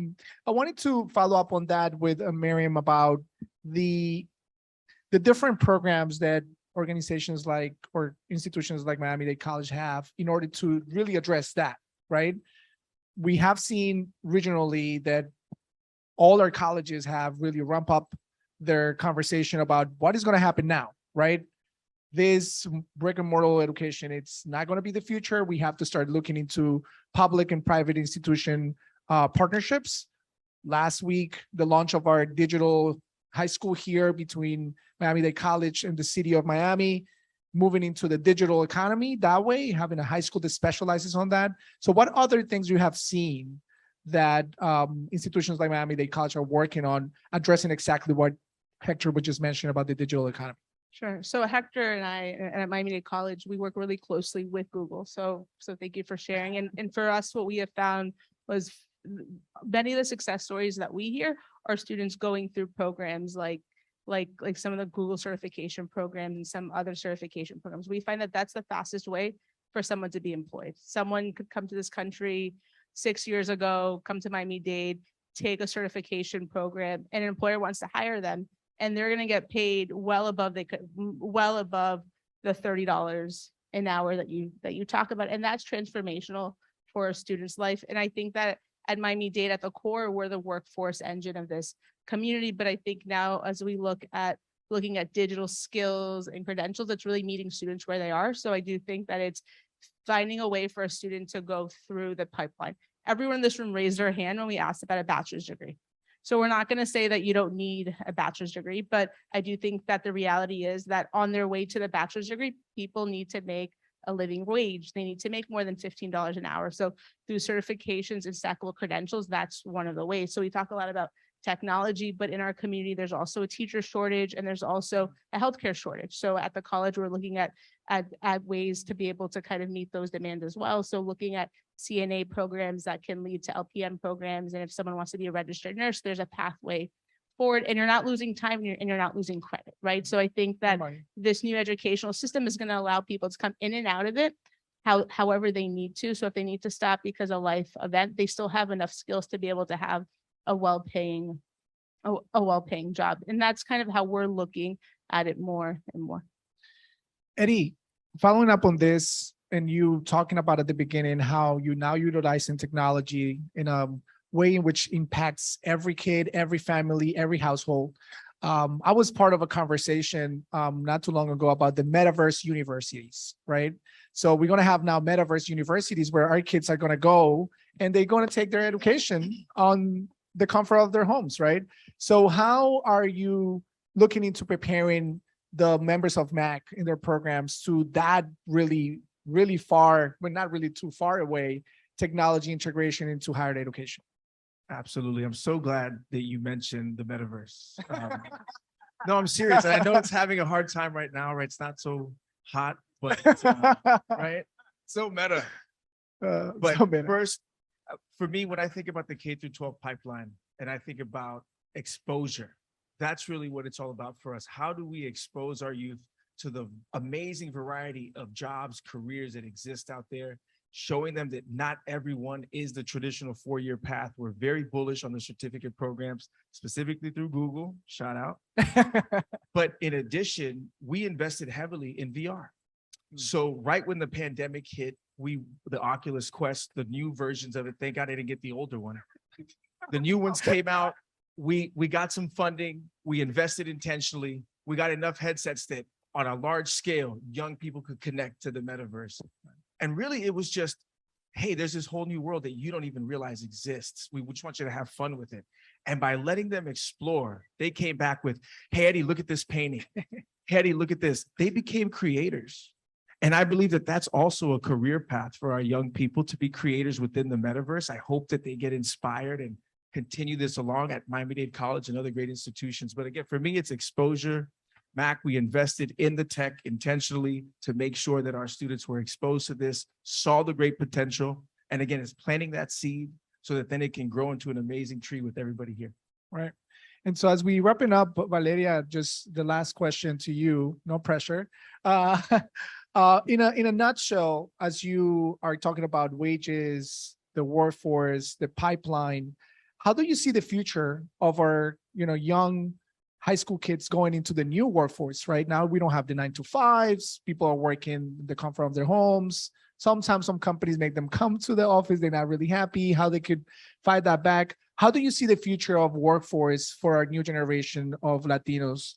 wanted to follow up on that with Miriam about the different programs that organizations like or institutions like Miami-Dade College have in order to really address that, right? We have seen regionally that all our colleges have really ramped up their conversation about what is going to happen now, right? This brick and mortar education, it's not going to be the future. We have to start looking into public and private institution partnerships. Last week, the launch of our digital high school here between Miami-Dade College and the city of Miami, moving into the digital economy that way, having a high school that specializes on that. So what other things you have seen that institutions like Miami-Dade College are working on addressing exactly what Hector was just mentioning about the digital economy? Sure. So Hector and I at Miami-Dade College, we work really closely with Google. So thank you for sharing. And for us, what we have found was many of the success stories that we hear are students going through programs like some of the Google certification programs and some other certification programs. We find that that's the fastest way for someone to be employed. Someone could come to this country 6 years ago, come to Miami-Dade, take a certification program, and an employer wants to hire them, and they're going to get paid well above the $30 an hour that you talk about, and that's transformational for a student's life. And I think that at Miami-Dade, at the core, we're the workforce engine of this community. But I think now, as we looking at digital skills and credentials, it's really meeting students where they are. So I do think that it's finding a way for a student to go through the pipeline. Everyone in this room raised their hand when we asked about a bachelor's degree. So we're not going to say that you don't need a bachelor's degree, but I do think that the reality is that on their way to the bachelor's degree, people need to make a living wage. They need to make more than $15 an hour. So through certifications and stackable credentials, that's one of the ways. So we talk a lot about technology, but in our community, there's also a teacher shortage and there's also a healthcare shortage. So at the college, we're looking at ways to be able to kind of meet those demands as well. So looking at CNA programs that can lead to LPN programs. And if someone wants to be a registered nurse, there's a pathway forward, and you're not losing time and you're not losing credit, right? So I think that this new educational system is going to allow people to come in and out of it however they need to. So if they need to stop because of life event, they still have enough skills to be able to have a well-paying job. And that's kind of how we're looking at it more and more. Eddie, following up on this, and you talking about at the beginning how you now utilizing technology in a way in which impacts every kid, every family, every household. I was part of a conversation not too long ago about the metaverse universities, right? So we're going to have now metaverse universities where our kids are going to go and they're going to take their education on the comfort of their homes, right? So how are you looking into preparing the members of MAC in their programs to that really far, but not really too far away, technology integration into higher education? Absolutely. I'm so glad that you mentioned the metaverse. No, I'm serious. And I know it's having a hard time right now, right? It's not so hot, but right? So meta. But so meta. First, for me, when I think about the K through 12 pipeline and I think about exposure, that's really what it's all about for us. How do we expose our youth to the amazing variety of jobs, careers that exist out there, showing them that not everyone is the traditional four-year path. We're very bullish on the certificate programs, specifically through Google, shout out. But in addition, we invested heavily in VR. So right when the pandemic hit, the Oculus Quest, the new versions of it, thank God I didn't get the older one. The new ones came out. We got some funding. We invested intentionally. We got enough headsets that on a large scale, young people could connect to the metaverse. And really, it was just, hey, there's this whole new world that you don't even realize exists. We just want you to have fun with it. And by letting them explore, they came back with, hey, Eddie, look at this painting. Hey, Eddie, look at this. They became creators. And I believe that that's also a career path for our young people to be creators within the metaverse. I hope that they get inspired and continue this along at Miami-Dade College and other great institutions. But again, for me, it's exposure. MAC, we invested in the tech intentionally to make sure that our students were exposed to this, saw the great potential. And again, it's planting that seed so that then it can grow into an amazing tree with everybody here. Right. And so as we wrapping up, Valeria, just the last question to you, no pressure. In a nutshell, as you are talking about wages, the workforce, the pipeline, how do you see the future of our, young high school kids going into the new workforce? Right now, we don't have the 9 to 5s. People are working in the comfort of their homes. Sometimes some companies make them come to the office. They're not really happy. How they could fight that back? How do you see the future of workforce for our new generation of Latinos,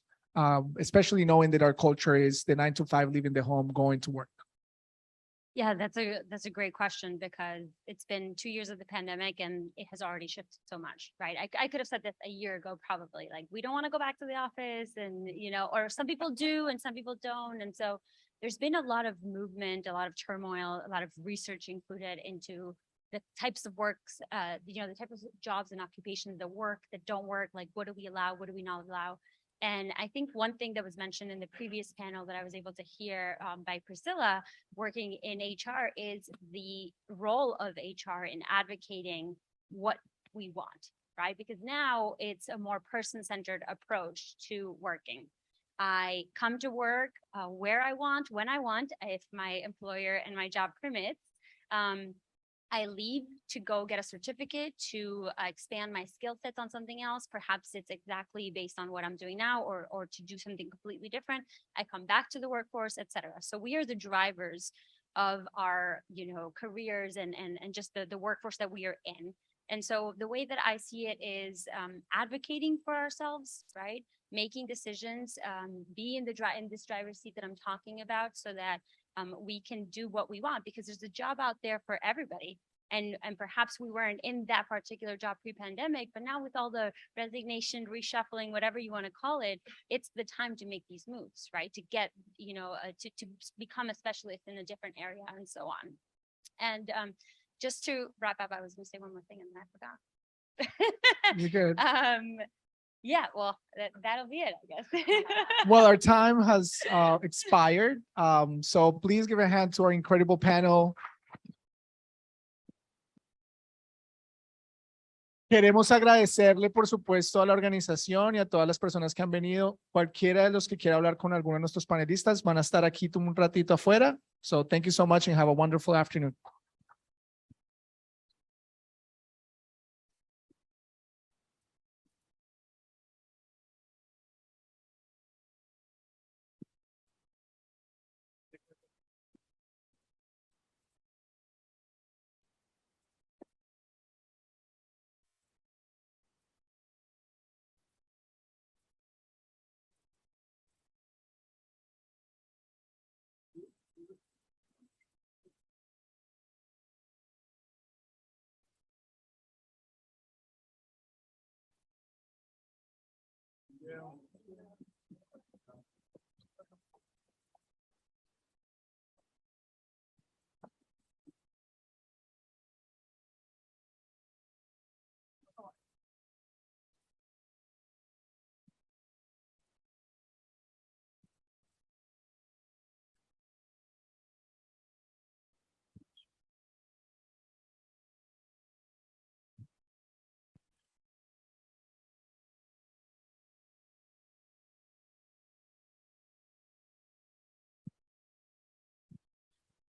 especially knowing that our culture is the 9 to 5, leaving the home, going to work? Yeah, that's a great question, because it's been 2 years of the pandemic and it has already shifted so much, right? I could have said this a year ago, probably, like, we don't want to go back to the office, and, or some people do and some people don't. And so there's been a lot of movement, a lot of turmoil, a lot of research included into the types of works, the type of jobs and occupations that work, that don't work, like, what do we allow, what do we not allow? And I think one thing that was mentioned in the previous panel that I was able to hear by Priscilla, working in HR, is the role of HR in advocating what we want, right? Because now it's a more person-centered approach to working. I come to work where I want, when I want, if my employer and my job permits. I leave to go get a certificate to expand my skill sets on something else. Perhaps it's exactly based on what I'm doing now, or to do something completely different. I come back to the workforce, etc. So we are the drivers of our, careers and just the workforce that we are in. And so the way that I see it is advocating for ourselves, right? Making decisions, be in this driver's seat that I'm talking about, so that we can do what we want, because there's a job out there for everybody. And perhaps we weren't in that particular job pre-pandemic, but now with all the resignation, reshuffling, whatever you want to call it, it's the time to make these moves, right? To get, to become a specialist in a different area and so on. And just to wrap up, I was going to say one more thing and then I forgot. You're good. Yeah, well, that'll be it, I guess. Well, our time has expired. So please give a hand to our incredible panel. Queremos agradecerle, por supuesto, a la organización y a todas las personas que han venido. Cualquiera de los que quiera hablar con alguno de nuestros panelistas van a estar aquí un ratito afuera. So thank you so much and have a wonderful afternoon.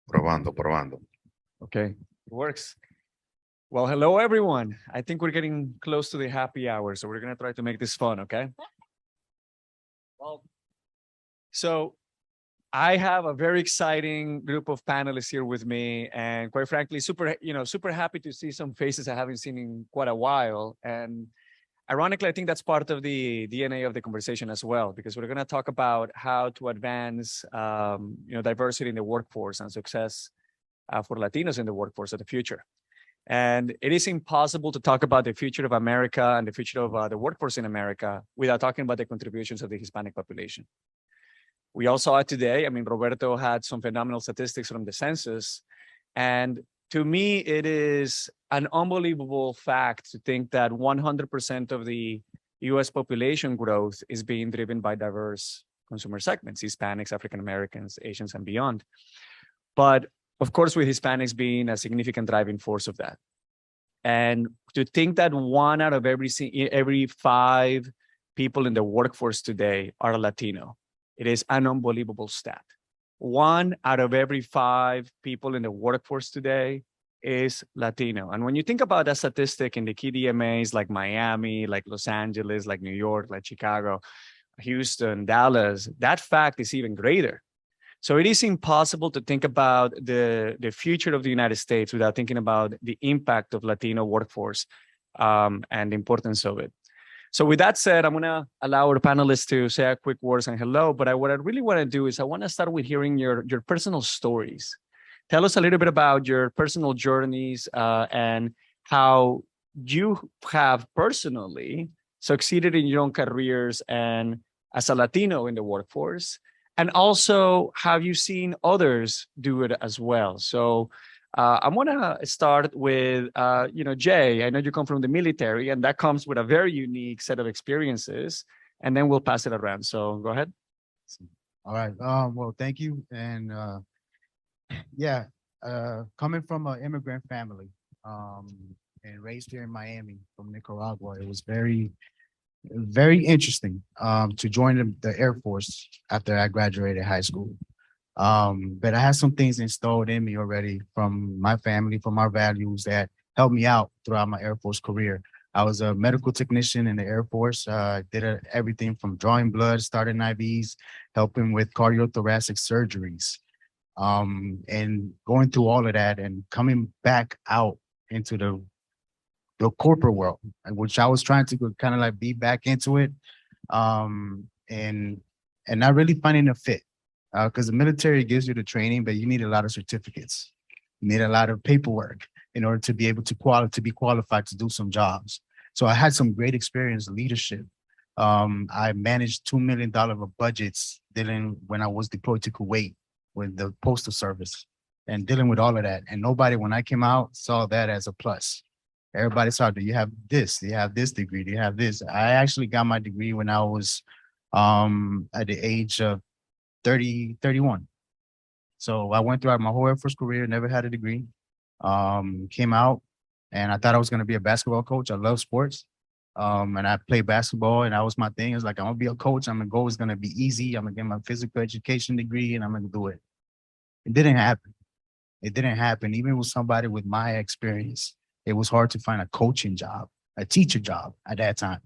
Probando. Okay, it works. Well, hello, everyone. I think we're getting close to the happy hour, so we're going to try to make this fun, okay? Well, so I have a very exciting group of panelists here with me, and quite frankly, super happy to see some faces I haven't seen in quite a while. And ironically, I think that's part of the DNA of the conversation as well, because we're going to talk about how to advance, diversity in the workforce and success for Latinos in the workforce of the future. And it is impossible to talk about the future of America and the future of the workforce in America without talking about the contributions of the Hispanic population. We all saw it today. I mean, Roberto had some phenomenal statistics from the census. And to me, it is an unbelievable fact to think that 100% of the US population growth is being driven by diverse consumer segments, Hispanics, African Americans, Asians, and beyond. But of course, with Hispanics being a significant driving force of that. And to think that one out of every 5 people in the workforce today are Latino, it is an unbelievable stat. 1 out of every 5 people in the workforce today is Latino. And when you think about that statistic in the key DMAs like Miami, like Los Angeles, like New York, like Chicago, Houston, Dallas, that fact is even greater. So it is impossible to think about the future of the United States without thinking about the impact of Latino workforce and the importance of it. So with that said, I'm going to allow our panelists to say a quick words and hello. But what I really want to do is I want to start with hearing your personal stories. Tell us a little bit about your personal journeys and how you have personally succeeded in your own careers and as a Latino in the workforce. And also, have you seen others do it as well? So I want to start with, Jay. I know you come from the military, and that comes with a very unique set of experiences. And then we'll pass it around. So go ahead. All right. Well, thank you. And coming from an immigrant family and raised here in Miami from Nicaragua, it was very interesting to join the Air Force after I graduated high school. But I had some things installed in me already from my family, from our values that helped me out throughout my Air Force career. I was a medical technician in the Air Force. Did everything from drawing blood, starting IVs, helping with cardiothoracic surgeries, and going through all of that and coming back out into the corporate world, which I was trying to kind of like be back into it, and not really finding a fit, because the military gives you the training, but you need a lot of certificates, you need a lot of paperwork in order to be able to be qualified to do some jobs. So I had some great experience leadership. I managed $2 million of budgets dealing when I was deployed to Kuwait with the Postal Service and dealing with all of that. And nobody, when I came out, saw that as a plus. Everybody saw, do you have this? Do you have this degree? Do you have this? I actually got my degree when I was at the age of 31. So I went throughout my whole Air Force career, never had a degree. Came out and I thought I was going to be a basketball coach. I love sports. And I played basketball and that was my thing. It's like, I'm going to be a coach. I'm going to go. It's going to be easy. I'm going to get my physical education degree and I'm going to do it. It didn't happen. It didn't happen. Even with somebody with my experience, it was hard to find a coaching job, a teacher job at that time.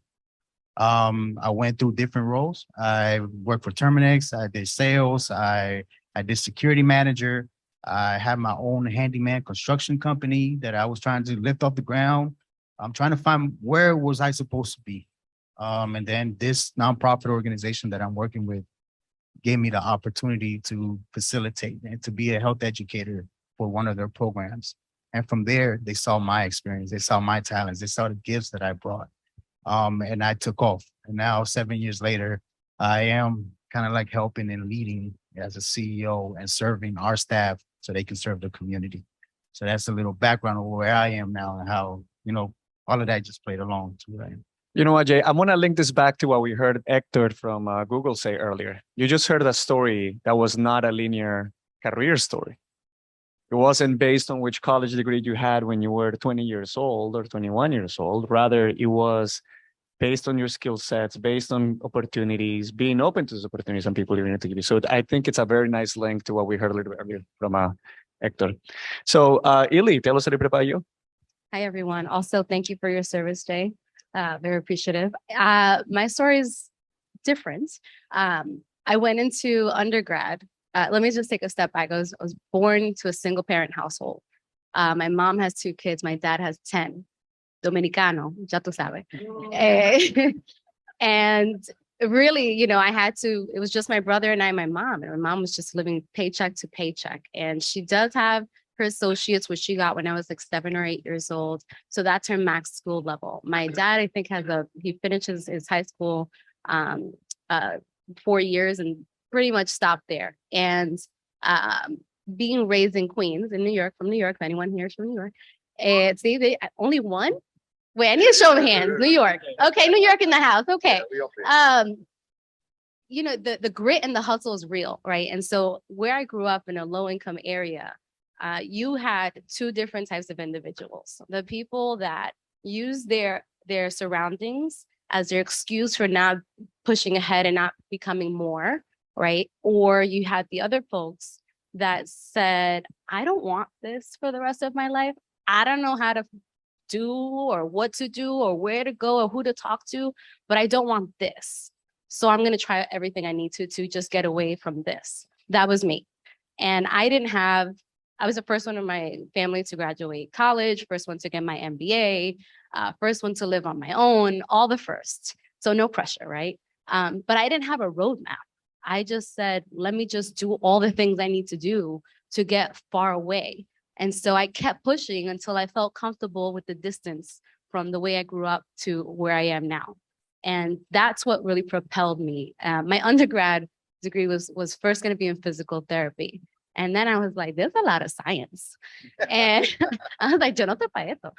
I went through different roles. I worked for Terminex. I did sales. I did security manager. I had my own handyman construction company that I was trying to lift off the ground. I'm trying to find where was I supposed to be. And then this nonprofit organization that I'm working with gave me the opportunity to facilitate and to be a health educator for one of their programs. And from there, they saw my experience, they saw my talents, they saw the gifts that I brought. And I took off. And now 7 years later, I am kind of like helping and leading as a CEO and serving our staff so they can serve the community. So that's a little background of where I am now and how, all of that just played along to where I am. You know what, Jay, I'm going to link this back to what we heard Hector from Google say earlier. You just heard a story that was not a linear career story. It wasn't based on which college degree you had when you were 20 years old or 21 years old. Rather, it was based on your skill sets, based on opportunities, being open to those opportunities and people even to give you. So I think it's a very nice link to what we heard a little bit earlier from Hector. So Ili, tell us a little bit about you. Hi, everyone. Also, thank you for your service, Jay. Very appreciative. My story is different. I went into undergrad. Let me just take a step back. I was born to a single parent household. My mom has 2 kids. My dad has 10. Dominicano, ya tú sabes. And really, it was just my brother and I, my mom. And my mom was just living paycheck to paycheck. And she does have her associates, which she got when I was like 7 or 8 years old. So that's her max school level. My dad, I think, he finishes his high school 4 years and pretty much stopped there. And being raised in Queens, in New York, from New York, if anyone here is from New York, see, only one? Wait, I need a show of hands. New York. Okay, New York in the house. Okay. The grit and the hustle is real, right? And so where I grew up in a low income area, you had two different types of individuals. The people that use their surroundings as their excuse for not pushing ahead and not becoming more, right? Or you had the other folks that said, I don't want this for the rest of my life. I don't know how to do or what to do or where to go or who to talk to, but I don't want this. So I'm going to try everything I need to just get away from this. That was me. And I was the first one in my family to graduate college, first one to get my MBA, first one to live on my own, all the first. So no pressure, right? But I didn't have a roadmap. I just said, let me just do all the things I need to do to get far away. And so I kept pushing until I felt comfortable with the distance from the way I grew up to where I am now. And that's what really propelled me. My undergrad degree was first going to be in physical therapy. And then I was like, there's a lot of science. And I was like, yo no te pa esto.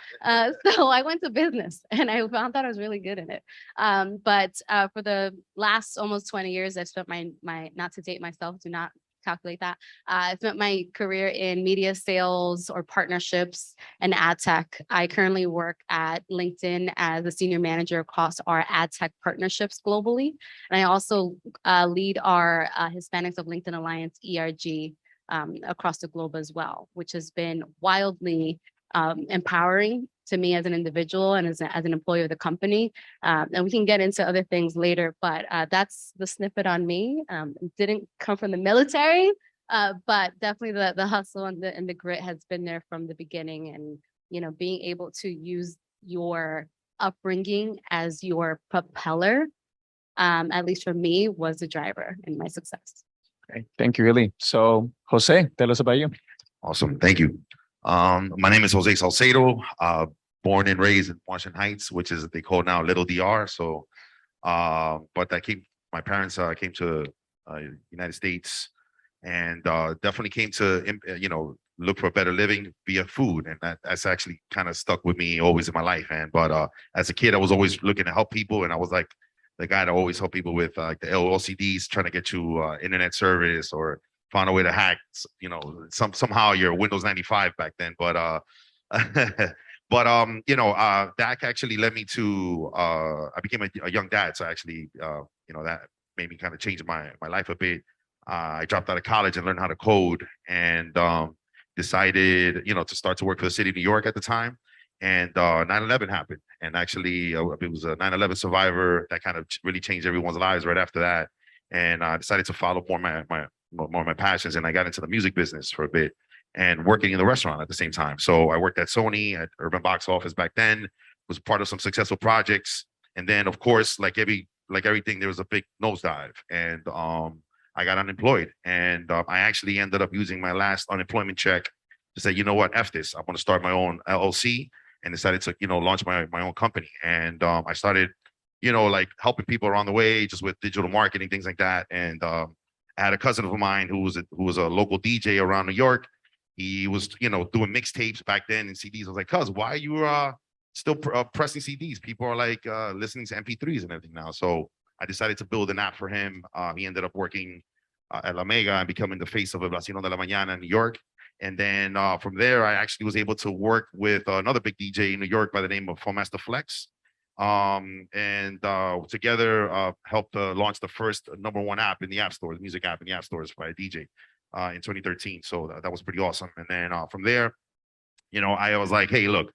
So I went to business and I found that I was really good in it. But for the last almost 20 years, I've spent my not to date myself, do not calculate that. I spent my career in media sales or partnerships and ad tech. I currently work at LinkedIn as a senior manager across our ad tech partnerships globally. And I also lead our Hispanics of LinkedIn Alliance, ERG, across the globe as well, which has been wildly empowering to me as an individual and as an employee of the company. And we can get into other things later, but that's the snippet on me. Didn't come from the military, but definitely the hustle and the grit has been there from the beginning. And, you know, being able to use your upbringing as your propeller, at least for me, was the driver in my success. Okay, thank you, Illy. So, Jose, tell us about you. Awesome. Thank you. My name is Jose Salcedo, born and raised in Washington Heights, which is they call now Little DR. So, but my parents came to United States and definitely came to, look for a better living via food. And that's actually kind of stuck with me always in my life. But as a kid, I was always looking to help people. And I was like the guy that always help people with the LLCDs, trying to get you internet service or found a way to hack, somehow your Windows 95 back then. But that actually led me to, I became a young dad. So actually, that made me kind of change my life a bit. I dropped out of college and learned how to code and decided, to start to work for the city of New York at the time. And 9/11 happened. And actually, it was a 9/11 survivor that kind of really changed everyone's lives right after that. And I decided to follow more of my passions. And I got into the music business for a bit and working in the restaurant at the same time. So I worked at Sony, at Urban Box Office back then, was part of some successful projects. And then, of course, like everything, there was a big nosedive. And I got unemployed. And I actually ended up using my last unemployment check to say, you know what, F this. I'm going to start my own LLC. And decided to, launch my own company. And I started, helping people around the way, just with digital marketing, things like that. And I had a cousin of mine who was a local DJ around New York. He was, doing mixtapes back then and CDs. I was like, cuz, why are you still pressing CDs? People are like listening to MP3s and everything now. So I decided to build an app for him. He ended up working at La Mega and becoming the face of El Vecino de la Mañana in New York. And then from there, I actually was able to work with another big DJ in New York by the name of Master Flex. And together helped launch the first #1 app in the App Stores, music app in the App Stores by a DJ in 2013. So that was pretty awesome. And then from there, I was like, hey, look,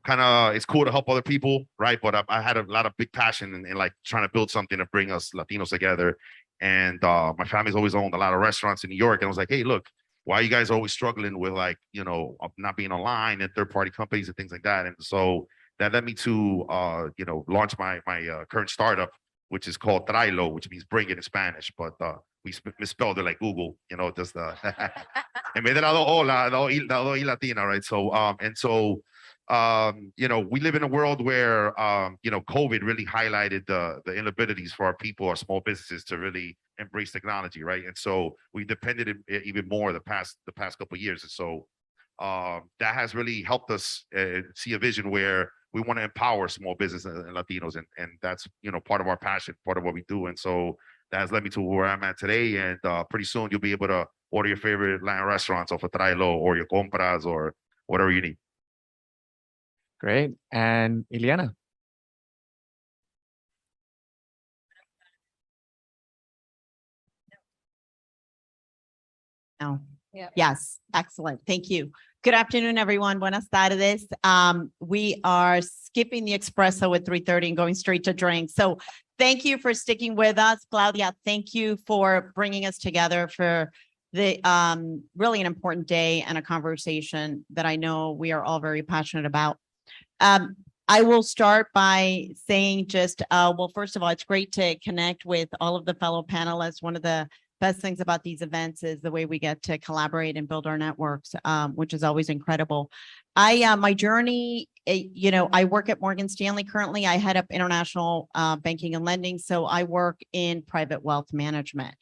it's cool to help other people, right? But I had a lot of big passion in like trying to build something to bring us Latinos together. And my family's always owned a lot of restaurants in New York. And I was like, hey, look, why are you guys always struggling with not being online and third-party companies and things like that? And so that led me to launch my current startup, which is called Tráelo, which means bring it in Spanish, but we misspelled it like Google, just en vez de la do I latina, right? So we live in a world where COVID really highlighted the inabilities for our people, our small businesses, to really embrace technology, right? And so we depended even more the past couple of years. And so that has really helped us see a vision where we want to empower small business and Latinos, and that's part of our passion, part of what we do. And so that has led me to where I'm at today. And pretty soon you'll be able to order your favorite Latin restaurants off of Trailo or your compras or whatever you need. Great. And Ileana? Oh, yes, excellent. Thank you. Good afternoon, everyone. Buenas tardes. We are skipping the espresso at 3:30 and going straight to drinks. So thank you for sticking with us. Claudia, thank you for bringing us together for the really an important day and a conversation that I know we are all very passionate about. I will start by saying just, well, first of all, it's great to connect with all of the fellow panelists. One of the best things about these events is the way we get to collaborate and build our networks, which is always incredible. My journey, I work at Morgan Stanley currently. I head up international banking and lending. So I work in private wealth management.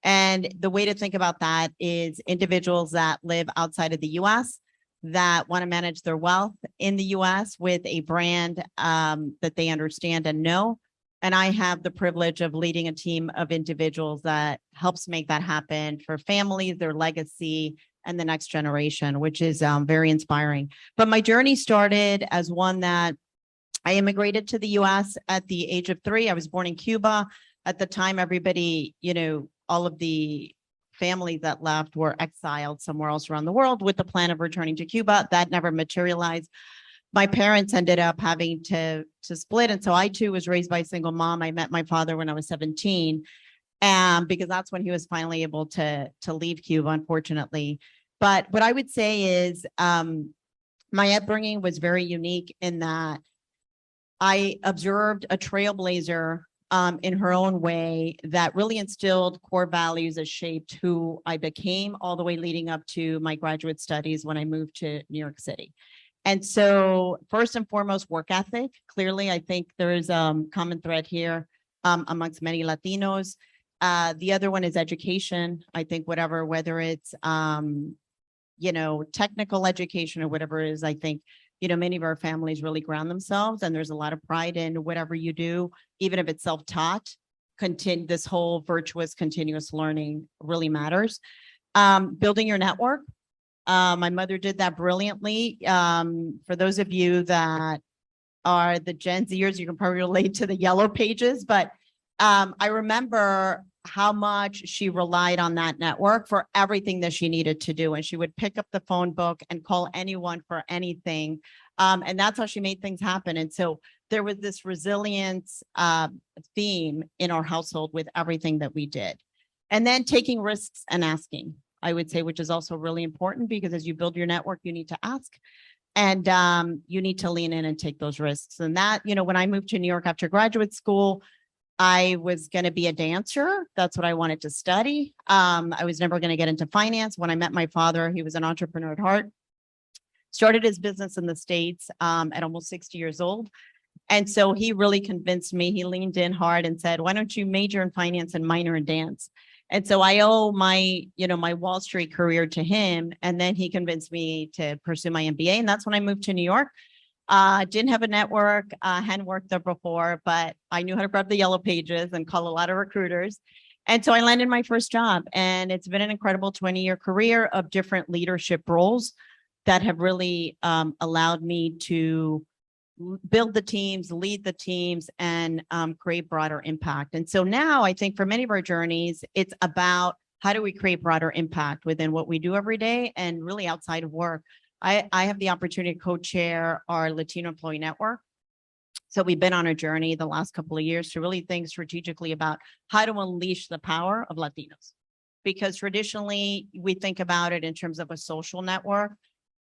And the way to think about that is individuals that live outside of the US that want to manage their wealth in the US with a brand that they understand and know. And I have the privilege of leading a team of individuals that helps make that happen for families, their legacy, and the next generation, which is very inspiring. But my journey started as one that I immigrated to the US at the age of 3. I was born in Cuba. At the time, everybody, all of the families that left were exiled somewhere else around the world with the plan of returning to Cuba. That never materialized. My parents ended up having to split. And so I too was raised by a single mom. I met my father when I was 17, because that's when he was finally able to leave Cuba, unfortunately. But what I would say is my upbringing was very unique in that I observed a trailblazer in her own way that really instilled core values that shaped who I became all the way leading up to my graduate studies when I moved to New York City. And so first and foremost, work ethic. Clearly, I think there is a common thread here amongst many Latinos. The other one is education. I think whether it's, technical education or whatever it is, I think, many of our families really ground themselves and there's a lot of pride in whatever you do, even if it's self-taught. This whole virtuous continuous learning really matters. Building your network. My mother did that brilliantly. For those of you that are the Gen Zers, you can probably relate to the yellow pages, but I remember how much she relied on that network for everything that she needed to do. And she would pick up the phone book and call anyone for anything. And that's how she made things happen. And so there was this resilience theme in our household with everything that we did. And then taking risks and asking, I would say, which is also really important because as you build your network, you need to ask and you need to lean in and take those risks. And that, when I moved to New York after graduate school, I was going to be a dancer. That's what I wanted to study. I was never going to get into finance. When I met my father, he was an entrepreneur at heart, started his business in the States at almost 60 years old. And so he really convinced me, he leaned in hard and said, why don't you major in finance and minor in dance? And so I owe my Wall Street career to him. And then he convinced me to pursue my MBA. And that's when I moved to New York. Didn't have a network, hadn't worked there before, but I knew how to grab the yellow pages and call a lot of recruiters. And so I landed my first job and it's been an incredible 20-year career of different leadership roles that have really allowed me to build the teams, lead the teams, and create broader impact. And so now I think for many of our journeys, it's about how do we create broader impact within what we do every day and really outside of work. I have the opportunity to co-chair our Latino Employee Network. So we've been on a journey the last couple of years to really think strategically about how to unleash the power of Latinos. Because traditionally, we think about it in terms of a social network.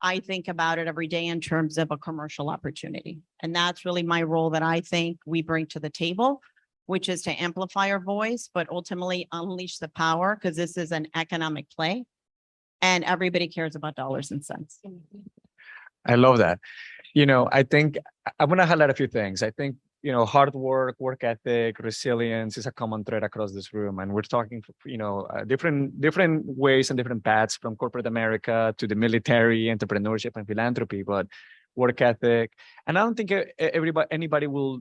I think about it every day in terms of a commercial opportunity. And that's really my role that I think we bring to the table, which is to amplify our voice, but ultimately unleash the power because this is an economic play. And everybody cares about dollars and cents. I love that. I think I want to highlight a few things. I think, hard work, work ethic, resilience is a common thread across this room. And we're talking, different ways and different paths from corporate America to the military, entrepreneurship and philanthropy, but work ethic. And I don't think anybody will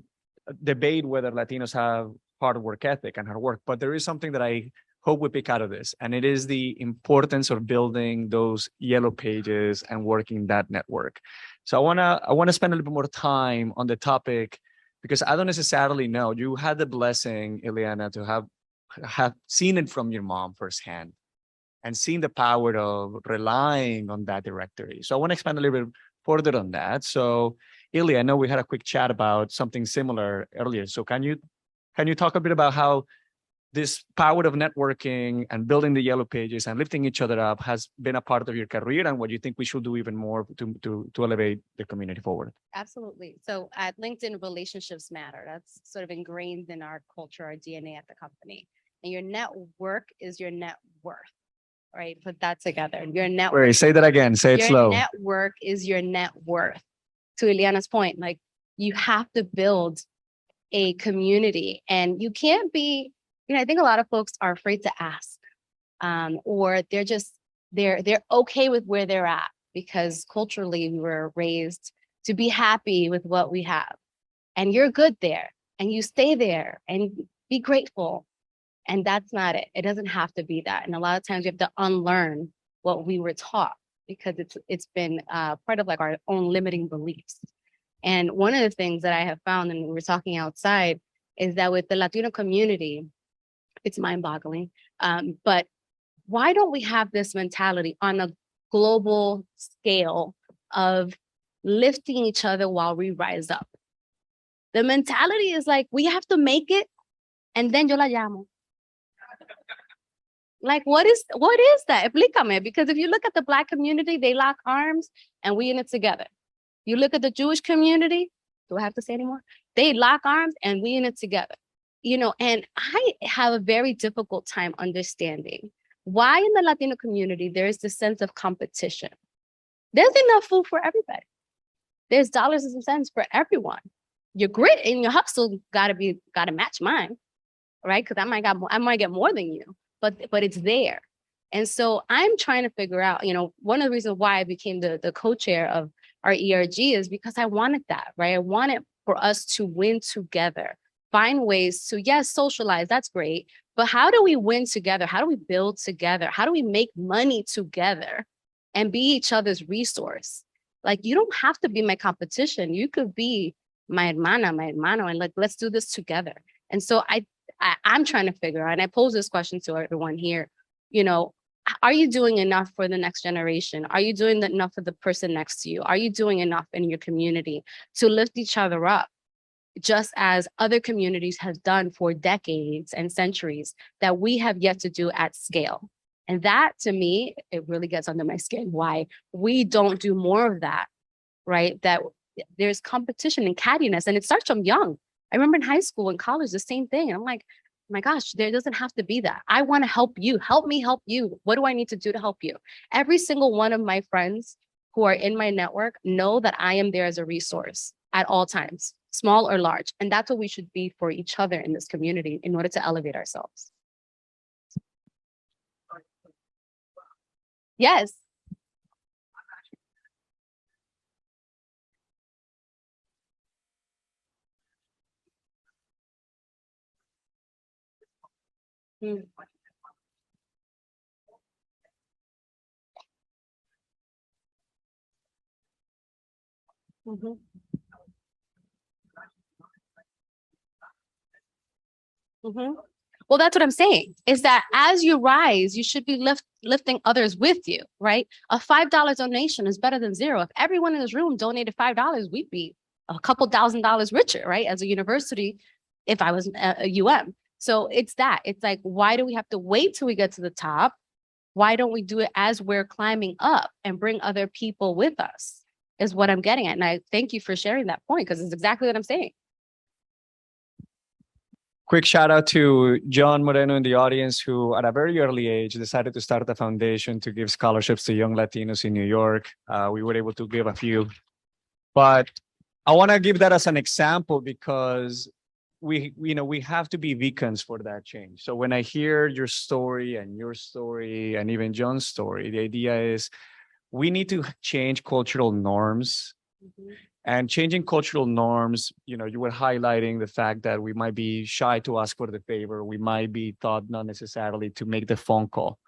debate whether Latinos have hard work ethic and hard work, but there is something that I hope we pick out of this. And it is the importance of building those yellow pages and working that network. So I wanna spend a little bit more time on the topic because I don't necessarily know. You had the blessing, Ileana, to have seen it from your mom firsthand and seen the power of relying on that directory. So I want to expand a little bit further on that. So Ilya, I know we had a quick chat about something similar earlier. So can you talk a bit about how this power of networking and building the yellow pages and lifting each other up has been a part of your career and what you think we should do even more to elevate the community forward? Absolutely. So at LinkedIn, relationships matter. That's sort of ingrained in our culture, our DNA at the company. And your network is your net worth, right? Put that together. Your network. Wait, say that again. Say it slow. Your network is your net worth. To Ileana's point, like you have to build a community and you can't be, I think a lot of folks are afraid to ask, or they're okay with where they're at because culturally we were raised to be happy with what we have. And you're good there and you stay there and be grateful. And that's not it. It doesn't have to be that. And a lot of times you have to unlearn what we were taught because it's been part of like our own limiting beliefs. And one of the things that I have found, and we were talking outside, is that with the Latino community, it's mind-boggling. But why don't we have this mentality on a global scale of lifting each other while we rise up? The mentality is like, we have to make it, and then yo la llamo. Like, what is that? Explícame, because if you look at the Black community, they lock arms and we in it together. You look at the Jewish community, do I have to say anymore? They lock arms and we in it together. And I have a very difficult time understanding why in the Latino community, there's this sense of competition. There's enough food for everybody. There's dollars and cents for everyone. Your grit and your hustle gotta match mine, right? Because I might get more than you, but it's there. And so I'm trying to figure out, one of the reasons why I became the co-chair of our ERG is because I wanted that, right? I wanted for us to win together. Find ways to, yes, socialize, that's great. But how do we win together? How do we build together? How do we make money together and be each other's resource? Like, you don't have to be my competition. You could be my hermano, and like, let's do this together. And so I'm trying to figure out, and I pose this question to everyone here, are you doing enough for the next generation? Are you doing enough for the person next to you? Are you doing enough in your community to lift each other up? Just as other communities have done for decades and centuries that we have yet to do at scale. And that, to me, it really gets under my skin why we don't do more of that, right? That there's competition and cattiness, and it starts from young. I remember in high school and college, the same thing. I'm like, my gosh, there doesn't have to be that. I want to help you. Help me help you. What do I need to do to help you? Every single one of my friends who are in my network know that I am there as a resource at all times, small or large. And that's what we should be for each other in this community in order to elevate ourselves. Yes. Mm. Mm-hmm. Mm-hmm. Well, that's what I'm saying, is that as you rise, you should be lifting others with you, right? A $5 donation is better than zero. If everyone in this room donated $5, we'd be a couple $1,000 richer, right? As a university, if I was a UM. So it's that. It's like, why do we have to wait till we get to the top? Why don't we do it as we're climbing up and bring other people with us, is what I'm getting at. And I thank you for sharing that point, because it's exactly what I'm saying. Quick shout out to John Moreno in the audience, who at a very early age decided to start a foundation to give scholarships to young Latinos in New York. We were able to give a few, but I want to give that as an example because we have to be beacons for that change. So when I hear your story and even John's story, the idea is we need to change cultural norms And changing cultural norms, you were highlighting the fact that we might be shy to ask for the favor. We might be thought not necessarily to make the phone call.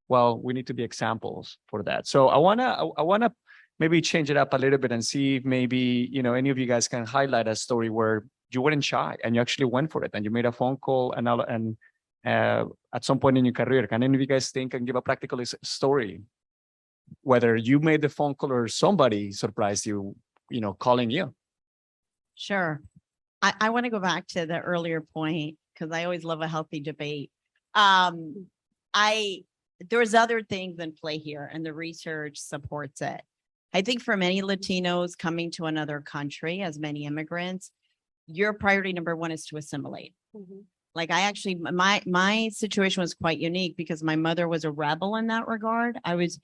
Well, we need to be examples for that. So I wanna maybe change it up a little bit and see if maybe, any of you guys can highlight a story where you weren't shy and you actually went for it and you made a phone call and at some point in your career. Can any of you guys think and give a practical story? Whether you made the phone call or somebody surprised you, calling you. Sure. I want to go back to the earlier point because I always love a healthy debate. There's other things in play here and the research supports it. I think for many Latinos coming to another country as many immigrants, your priority number one is to assimilate. Like I actually, my situation was quite unique because my mother was a rebel in that regard. I was,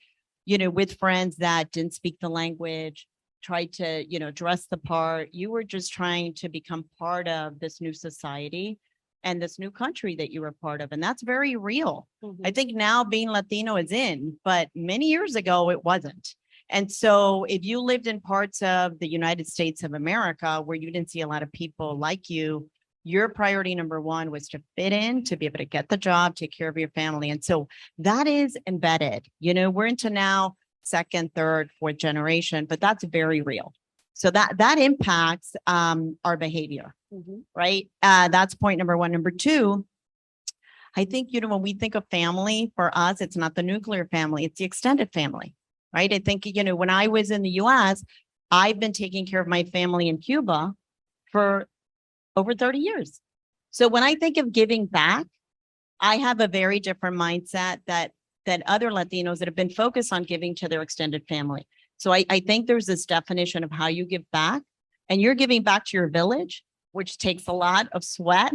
with friends that didn't speak the language, tried to, dress the part. You were just trying to become part of this new society and this new country that you were part of. And that's very real. I think now being Latino is in, but many years ago it wasn't. And so if you lived in parts of the United States of America where you didn't see a lot of people like you, your priority number one was to fit in, to be able to get the job, take care of your family. And so that is embedded. We're into now second, third, fourth generation, but that's very real. So that impacts our behavior, right? That's point number one. Number two, I think, when we think of family, for us, it's not the nuclear family, it's the extended family, right? I think, when I was in the US, I've been taking care of my family in Cuba for over 30 years. So when I think of giving back, I have a very different mindset that other Latinos that have been focused on giving to their extended family. So I think there's this definition of how you give back, and you're giving back to your village, which takes a lot of sweat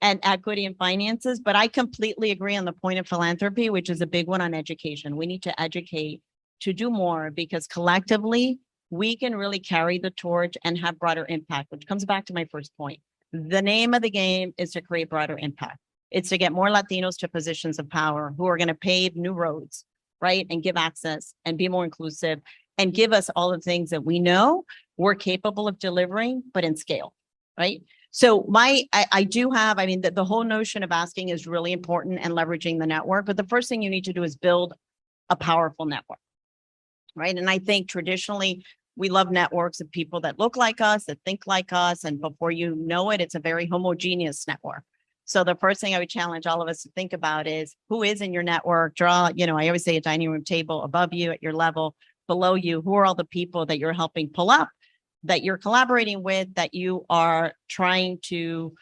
and equity and finances. But I completely agree on the point of philanthropy, which is a big one on education. We need to educate to do more because collectively we can really carry the torch and have broader impact, which comes back to my first point. The name of the game is to create broader impact. It's to get more Latinos to positions of power who are going to pave new roads, right? And give access and be more inclusive and give us all the things that we know we're capable of delivering, but in scale, right? So I do have, the whole notion of asking is really important and leveraging the network. But the first thing you need to do is build a powerful network, right? And I think traditionally we love networks of people that look like us, that think like us. And before you know it, it's a very homogeneous network. So the first thing I would challenge all of us to think about is who is in your network. Draw, I always say a dining room table above you at your level, below you. Who are all the people that you're helping pull up, that you're collaborating with, that you are trying to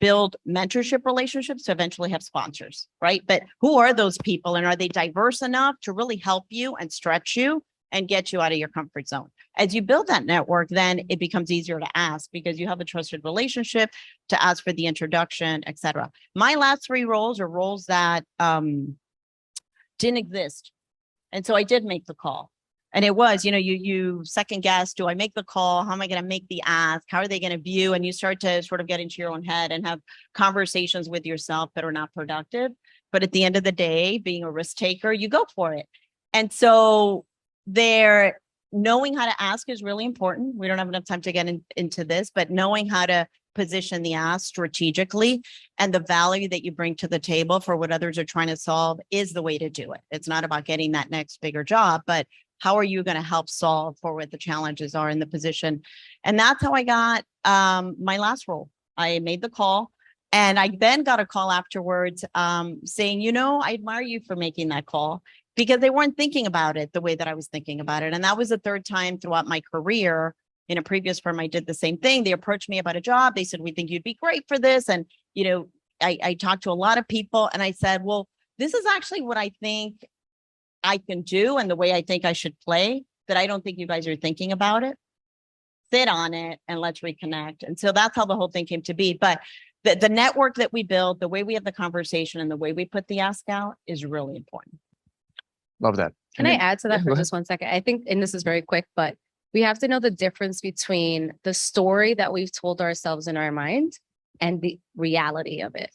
build mentorship relationships to eventually have sponsors, right? But who are those people and are they diverse enough to really help you and stretch you and get you out of your comfort zone? As you build that network, then it becomes easier to ask because you have a trusted relationship to ask for the introduction, et cetera. My last three roles are roles that didn't exist. And so I did make the call. And it was, you second guess, do I make the call? How am I going to make the ask? How are they going to view? And you start to sort of get into your own head and have conversations with yourself that are not productive. But at the end of the day, being a risk taker, you go for it. And so knowing how to ask is really important. We don't have enough time to get into this, but knowing how to position the ask strategically and the value that you bring to the table for what others are trying to solve is the way to do it. It's not about getting that next bigger job, but how are you going to help solve for what the challenges are in the position? And that's how I got my last role. I made the call and I then got a call afterwards saying, I admire you for making that call because they weren't thinking about it the way that I was thinking about it. And that was the third time throughout my career. In a previous firm, I did the same thing. They approached me about a job. They said, we think you'd be great for this. And, I talked to a lot of people and I said, well, this is actually what I think I can do and the way I think I should play, that I don't think you guys are thinking about it. Sit on it and let's reconnect. And so that's how the whole thing came to be. But the network that we build, the way we have the conversation and the way we put the ask out is really important. Love that. Can I add to that for just 1 second? I think, and this is very quick, but we have to know the difference between the story that we've told ourselves in our mind and the reality of it.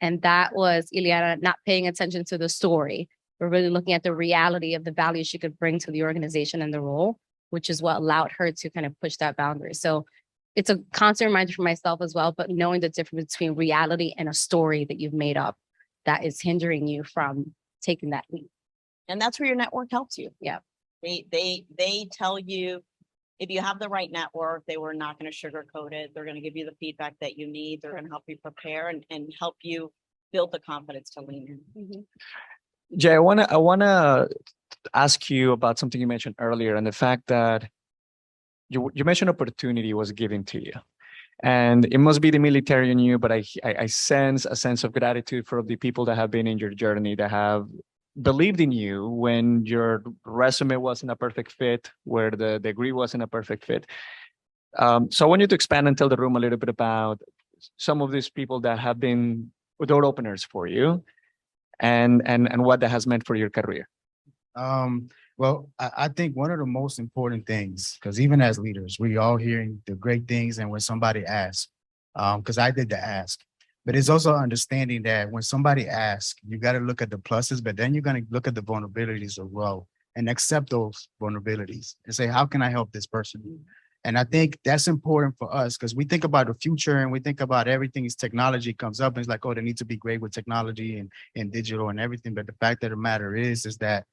And that was Ileana not paying attention to the story, but really looking at the reality of the value she could bring to the organization and the role, which is what allowed her to kind of push that boundary. So it's a constant reminder for myself as well, but knowing the difference between reality and a story that you've made up that is hindering you from taking that leap. And that's where your network helps you. Yeah. They tell you if you have the right network, they were not going to sugarcoat it. They're going to give you the feedback that you need. They're going to help you prepare and help you build the confidence to lean in. Jay, I wanna ask you about something you mentioned earlier, and the fact that you mentioned opportunity was given to you. And it must be the military in you, but I sense a sense of gratitude for the people that have been in your journey, that have believed in you when your resume wasn't a perfect fit, where the degree wasn't a perfect fit. So I want you to expand and tell the room a little bit about some of these people that have been door openers for you, and what that has meant for your career. Well, I think one of the most important things, because even as leaders, we all hearing the great things, and when somebody asks, because I did the ask, but it's also understanding that when somebody asks, you got to look at the pluses, but then you're going to look at the vulnerabilities as well and accept those vulnerabilities and say, how can I help this person? And I think that's important for us, because we think about the future and we think about everything as technology comes up, and it's like, oh, they need to be great with technology and digital and everything. But the fact of the matter is that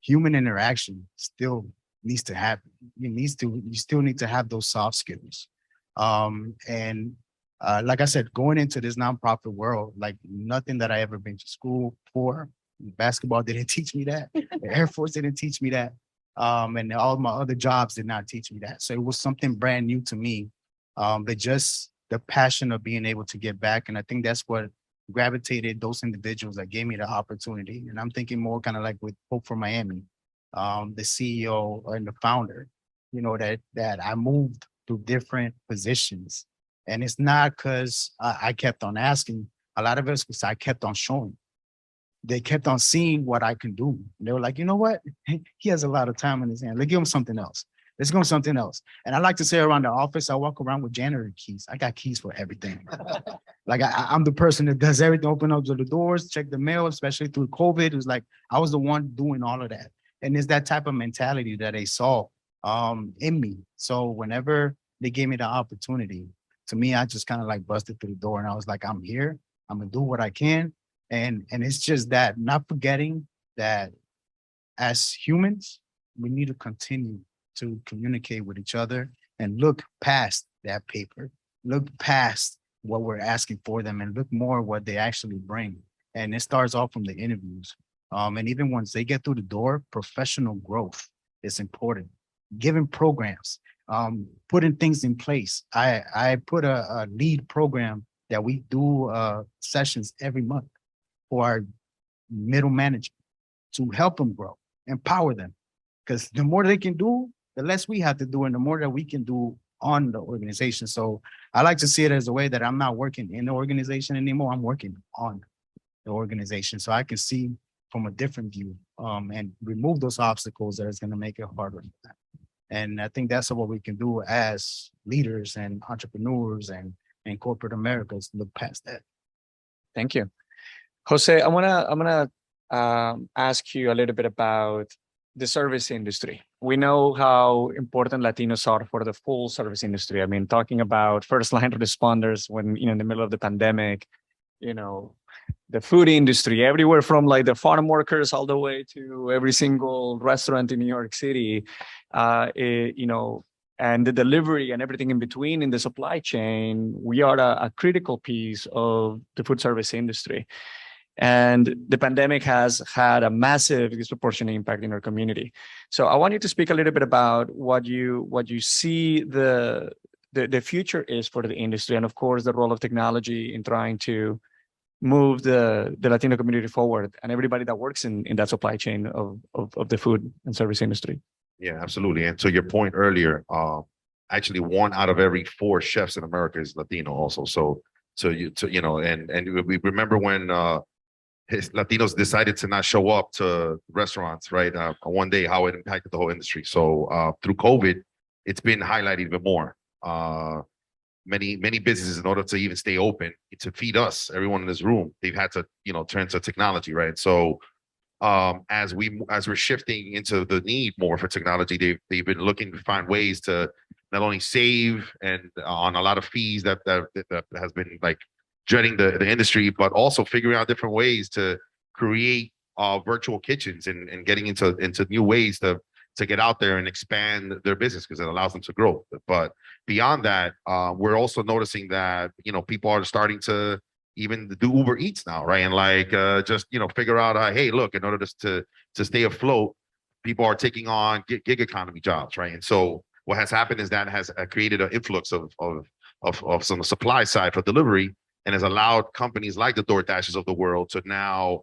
human interaction still needs to happen. You still need to have those soft skills. Like I said, going into this nonprofit world, like nothing that I ever been to school for. Basketball didn't teach me that. The Air Force didn't teach me that. And all my other jobs did not teach me that. So it was something brand new to me. But just the passion of being able to get back. And I think that's what gravitated those individuals that gave me the opportunity. And I'm thinking more kind of like with Hope for Miami, the CEO and the founder, you know, that I moved through different positions. And it's not because I kept on asking. A lot of us, because I kept on showing. They kept on seeing what I can do. They were like, you know what? He has a lot of time in his hand. Let's give him something else. Let's give him something else. And I like to say around the office, I walk around with janitor keys. I got keys for everything. Like I'm the person that does everything, open up the doors, check the mail, especially through COVID. It was like, I was the one doing all of that. And it's that type of mentality that they saw in me. So whenever they gave me the opportunity, to me, I just kind of like busted through the door and I was like, I'm here. I'm gonna do what I can. And it's just that, not forgetting that as humans, we need to continue to communicate with each other and look past that paper, look past what we're asking for them and look more what they actually bring. And it starts off from the interviews. And even once they get through the door, professional growth is important. Giving programs, putting things in place. I put a lead program that we do sessions every month for our middle management to help them grow, empower them. Because the more they can do, the less we have to do, and the more that we can do on the organization. So I like to see it as a way that I'm not working in the organization anymore. I'm working on the organization. So I can see from a different view and remove those obstacles that is going to make it harder for them. And I think that's what we can do as leaders and entrepreneurs and corporate America, is look past that. Thank you. Jose, I'm gonna ask you a little bit about the service industry. We know how important Latinos are for the full service industry. I mean, talking about first line responders when, you know, in the middle of the pandemic, you know, the food industry, everywhere from like the farm workers all the way to every single restaurant in New York City, you know, and the delivery and everything in between in the supply chain. We are a critical piece of the food service industry. And the pandemic has had a massive disproportionate impact in our community. So I want you to speak a little bit about what you see the future is for the industry, and of course the role of technology in trying to move the Latino community forward and everybody that works in that supply chain of the food and service industry. Yeah, absolutely. And to your point earlier, actually 1 out of every 4 chefs in America is Latino also. So you know, and we remember when Latinos decided to not show up to restaurants, right? One day, how it impacted the whole industry. So through COVID, it's been highlighted even more. Many businesses, in order to even stay open, to feed us, everyone in this room, they've had to, you know, turn to technology, right? So as we're shifting into the need more for technology, they've been looking to find ways to not only save and on a lot of fees that has been like dreading the industry, but also figuring out different ways to create virtual kitchens and getting into new ways to get out there and expand their business because it allows them to grow. But beyond that, we're also noticing that, you know, people are starting to even do Uber Eats now, right? And like just, you know, figure out, hey, look, in order to stay afloat, people are taking on gig economy jobs, right? And so what has happened is that has created an influx of some supply side for delivery and has allowed companies like the DoorDashes of the world to now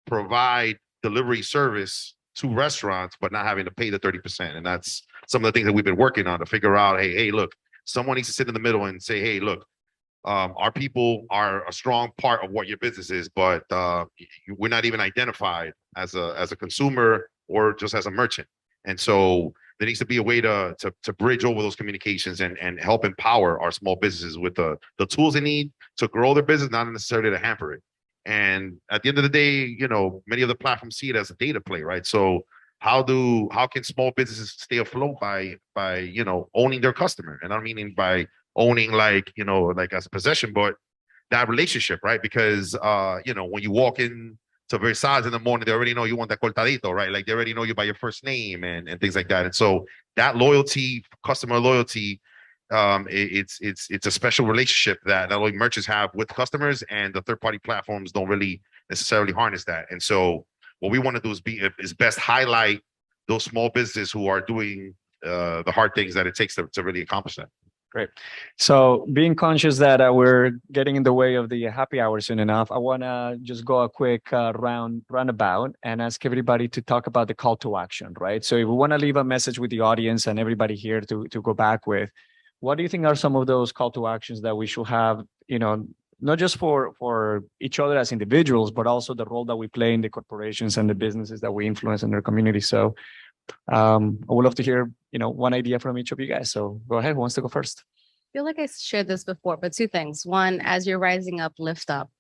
provide delivery service to restaurants, but not having to pay the 30%. And that's some of the things that we've been working on to figure out, hey, look, someone needs to sit in the middle and say, hey, look, our people are a strong part of what your business is, but we're not even identified as a consumer or just as a merchant. And so there needs to be a way to bridge over those communications and help empower our small businesses with the tools they need to grow their business, not necessarily to hamper it. And at the end of the day, you know, many of the platforms see it as a data play, right? So how can small businesses stay afloat by you know, owning their customer? And I don't mean by owning like, you know, like as a possession, but that relationship, right? Because you know, when you walk in to Versailles in the morning, they already know you want that cortadito, right? Like they already know you by your first name and things like that. And so that loyalty, customer loyalty, it's a special relationship that not only merchants have with customers, and the third-party platforms don't really necessarily harness that. And so what we want to do is best highlight those small businesses who are doing the hard things that it takes to really accomplish that. Great. So being conscious that we're getting in the way of the happy hour soon enough, I want to just go a quick roundabout and ask everybody to talk about the call to action, right? So if we want to leave a message with the audience and everybody here to go back with, what do you think are some of those call to actions that we should have, you know, not just for each other as individuals, but also the role that we play in the corporations and the businesses that we influence in their community? So I would love to hear, you know, one idea from each of you guys. So go ahead. Who wants to go first? I feel like I shared this before, but two things. One, as you're rising up, lift up.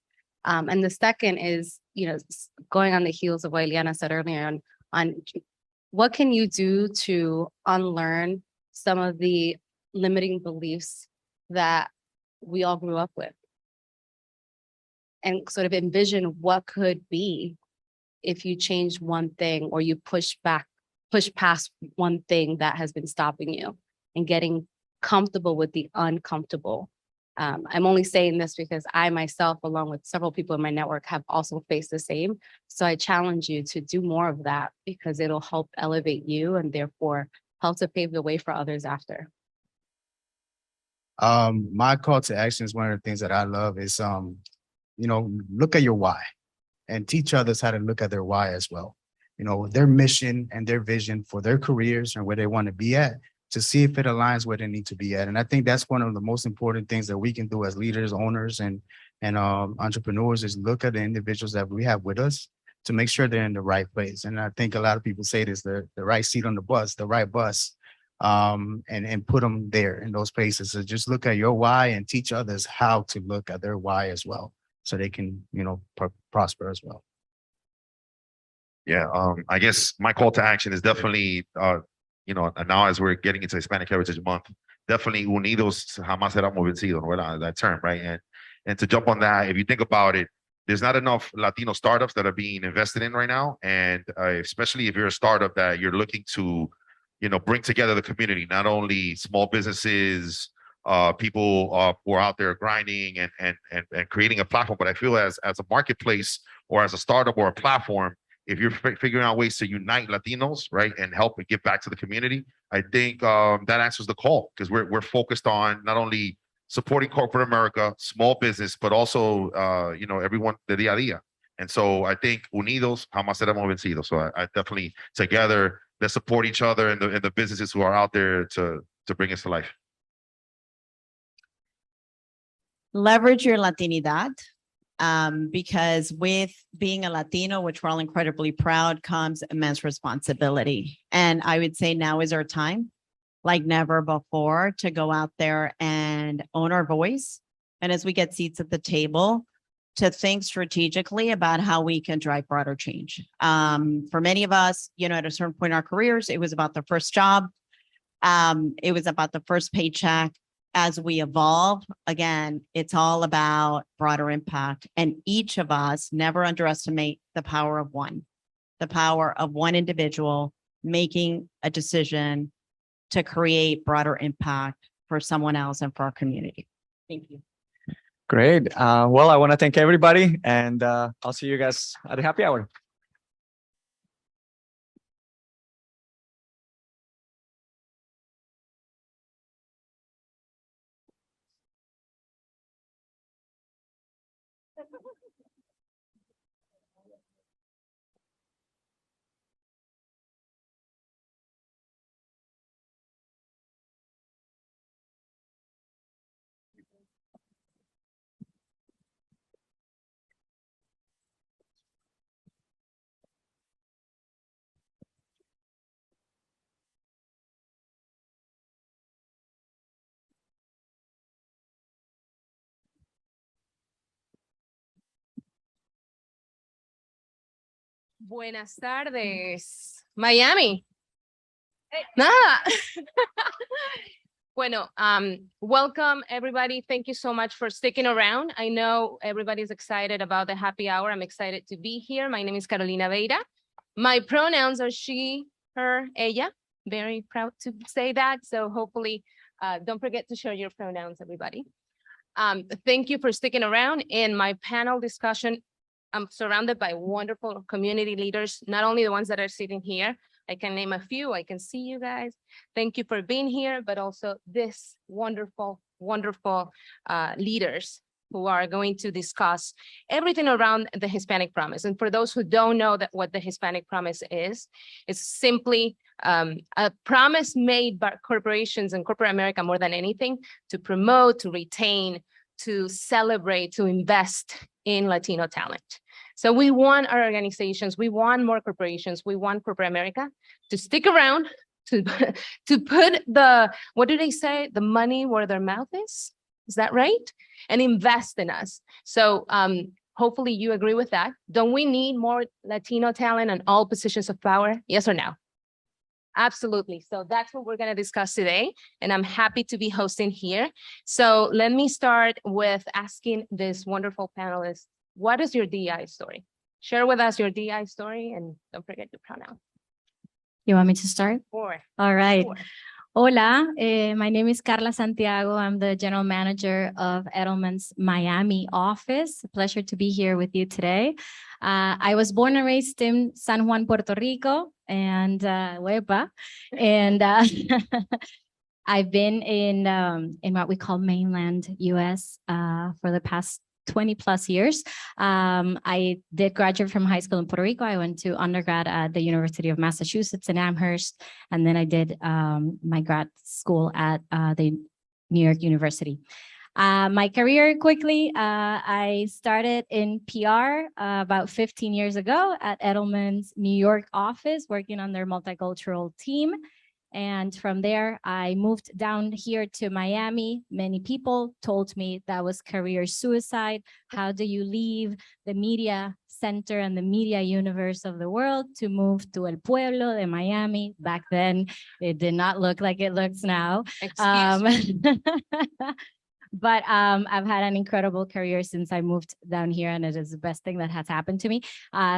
And the second is, you know, going on the heels of what Ileana said earlier on what can you do to unlearn some of the limiting beliefs that we all grew up with, and sort of envision what could be if you change one thing or you push past one thing that has been stopping you, and getting comfortable with the uncomfortable. I'm only saying this because I myself, along with several people in my network, have also faced the same. So I challenge you to do more of that, because it'll help elevate you and therefore help to pave the way for others after. My call to action is one of the things that I love is, you know, look at your why and teach others how to look at their why as well. You know, their mission and their vision for their careers and where they want to be at, to see if it aligns where they need to be at. And I think that's one of the most important things that we can do as leaders, owners, and entrepreneurs, is look at the individuals that we have with us to make sure they're in the right place. And I think a lot of people say this, the right seat on the bus, the right bus, and put them there in those places. So just look at your why and teach others how to look at their why as well, so they can, you know, prosper as well. Yeah, I guess my call to action is definitely, you know, and now as we're getting into Hispanic Heritage Month, definitely unidos jamás seremos vencidos, ¿verdad? That term, right? And to jump on that, if you think about it, there's not enough Latino startups that are being invested in right now, and especially if you're a startup that you're looking to, you know, bring together the community, not only small businesses, people who are out there grinding and creating a platform, but I feel as a marketplace or as a startup or a platform, if you're figuring out ways to unite Latinos, right, and help and give back to the community, I think that answers the call, because we're focused on not only supporting corporate America, small business, but also you know, everyone the día a día. And so I think unidos jamás seremos vencidos. So I definitely, together, let's support each other and the businesses who are out there to bring us to life. Leverage your Latinidad. Because with being a Latino, which we're all incredibly proud, comes immense responsibility. And I would say now is our time, like never before, to go out there and own our voice. And as we get seats at the table, to think strategically about how we can drive broader change. For many of us, at a certain point in our careers, it was about the first job. It was about the first paycheck. As we evolve, again, it's all about broader impact. And each of us never underestimate the power of one individual making a decision to create broader impact for someone else and for our community. Thank you. Great. Well, I want to thank everybody, and I'll see you guys at the happy hour. Buenas tardes, Miami. Nada. Bueno, welcome everybody. Thank you so much for sticking around. I know everybody's excited about the happy hour. I'm excited to be here. My name is Carolina Veira. My pronouns are she, her, ella. Very proud to say that. So hopefully, don't forget to share your pronouns, everybody. Thank you for sticking around. In my panel discussion, I'm surrounded by wonderful community leaders, not only the ones that are sitting here. I can name a few. I can see you guys. Thank you for being here, but also this wonderful, wonderful leaders who are going to discuss everything around the Hispanic Promise. And for those who don't know what the Hispanic Promise is, it's simply a promise made by corporations and corporate America more than anything to promote, to retain, to celebrate, to invest in Latino talent. So we want our organizations, we want more corporations, we want corporate America to stick around, to put the, what do they say? The money where their mouth is that right? And invest in us. So hopefully you agree with that. Don't we need more Latino talent in all positions of power? Yes or no? Absolutely. So that's what we're going to discuss today. And I'm happy to be hosting here. So let me start with asking this wonderful panelist, what is your DI story? Share with us your DI story and don't forget your pronoun. You want me to start? Sure. All right. Sure. Hola, my name is Carla Santiago. I'm the general manager of Edelman's Miami office. A pleasure to be here with you today. I was born and raised in San Juan, Puerto Rico, and Huepa, and I've been in what we call mainland US for the past 20 plus years. I did graduate from high school in Puerto Rico. I went to undergrad at the University of Massachusetts in Amherst. And then I did my grad school at the New York University. My career quickly, I started in PR about 15 years ago at Edelman's New York office, working on their multicultural team. And from there, I moved down here to Miami. Many people told me that was career suicide. How do you leave the media center and the media universe of the world to move to El Pueblo de Miami? Back then, it did not look like it looks now. But I've had an incredible career since I moved down here, and it is the best thing that has happened to me.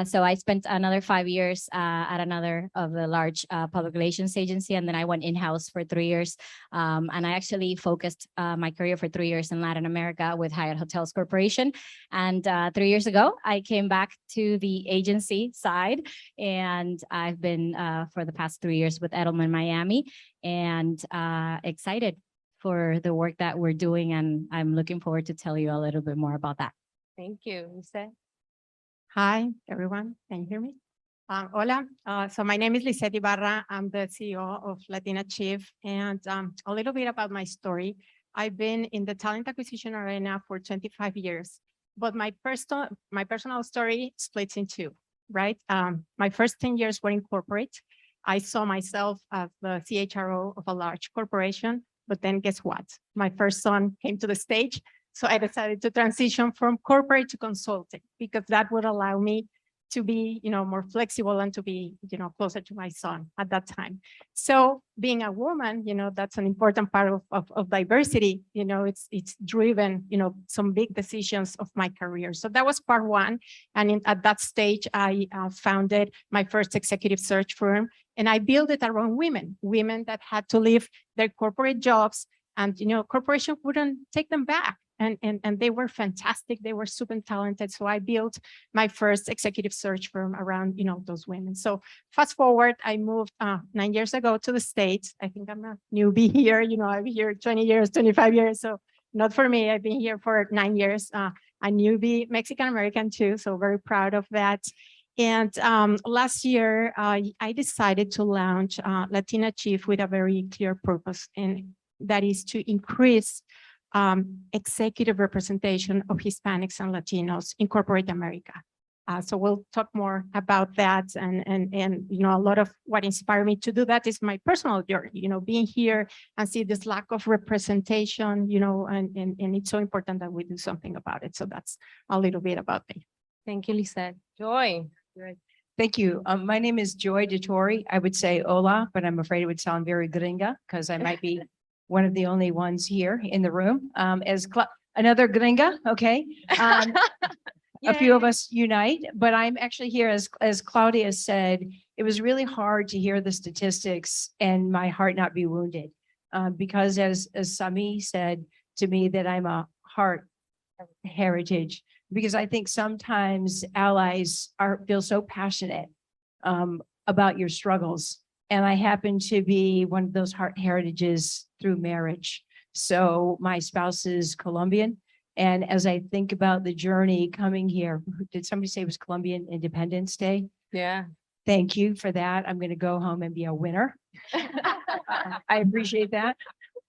So I spent another 5 years at another of the large public relations agency, and then I went in-house for 3 years. And I actually focused my career for 3 years in Latin America with Hyatt Hotels Corporation. And 3 years ago, I came back to the agency side, and I've been for the past 3 years with Edelman Miami, and excited for the work that we're doing, and I'm looking forward to tell you a little bit more about that. Thank you, Lisa. Hi, everyone. Can you hear me? Hola. So my name is Lisette Ibarra. I'm the CEO of Latina Chief, and a little bit about my story. I've been in the talent acquisition arena for 25 years, but my personal story splits in two, right? My first 10 years were in corporate. I saw myself as the CHRO of a large corporation. But then guess what? My first son came to the stage. So I decided to transition from corporate to consulting because that would allow me to be, more flexible and to be, closer to my son at that time. So being a woman, that's an important part of diversity. It's driven, some big decisions of my career. So that was part one. And at that stage, I founded my first executive search firm, and I built it around women that had to leave their corporate jobs, and corporation wouldn't take them back. And they were fantastic. They were super talented. So I built my first executive search firm around, those women. So fast forward, I moved 9 years ago to the States. I think I'm a newbie here. I've been here 20 years, 25 years. So not for me. I've been here for 9 years. A newbie, Mexican-American too. So very proud of that. And last year, I decided to launch Latina Chief with a very clear purpose, and that is to increase executive representation of Hispanics and Latinos in corporate America. So we'll talk more about that. And a lot of what inspired me to do that is my personal journey, being here and see this lack of representation, and it's so important that we do something about it. So that's a little bit about me. Thank you, Lisette. Joy. Thank you. My name is Joy DeTore. I would say hola, but I'm afraid it would sound very gringa because I might be one of the only ones here in the room. Another gringa, okay? A few of us unite, but I'm actually here, as Claudia said, it was really hard to hear the statistics and my heart not be wounded. Because as Sami said to me, that I'm a heart heritage, because I think sometimes allies feel so passionate about your struggles. And I happen to be one of those heart heritages through marriage. So my spouse is Colombian. And as I think about the journey coming here, did somebody say it was Colombian Independence Day? Yeah. Thank you for that. I'm going to go home and be a winner. I appreciate that.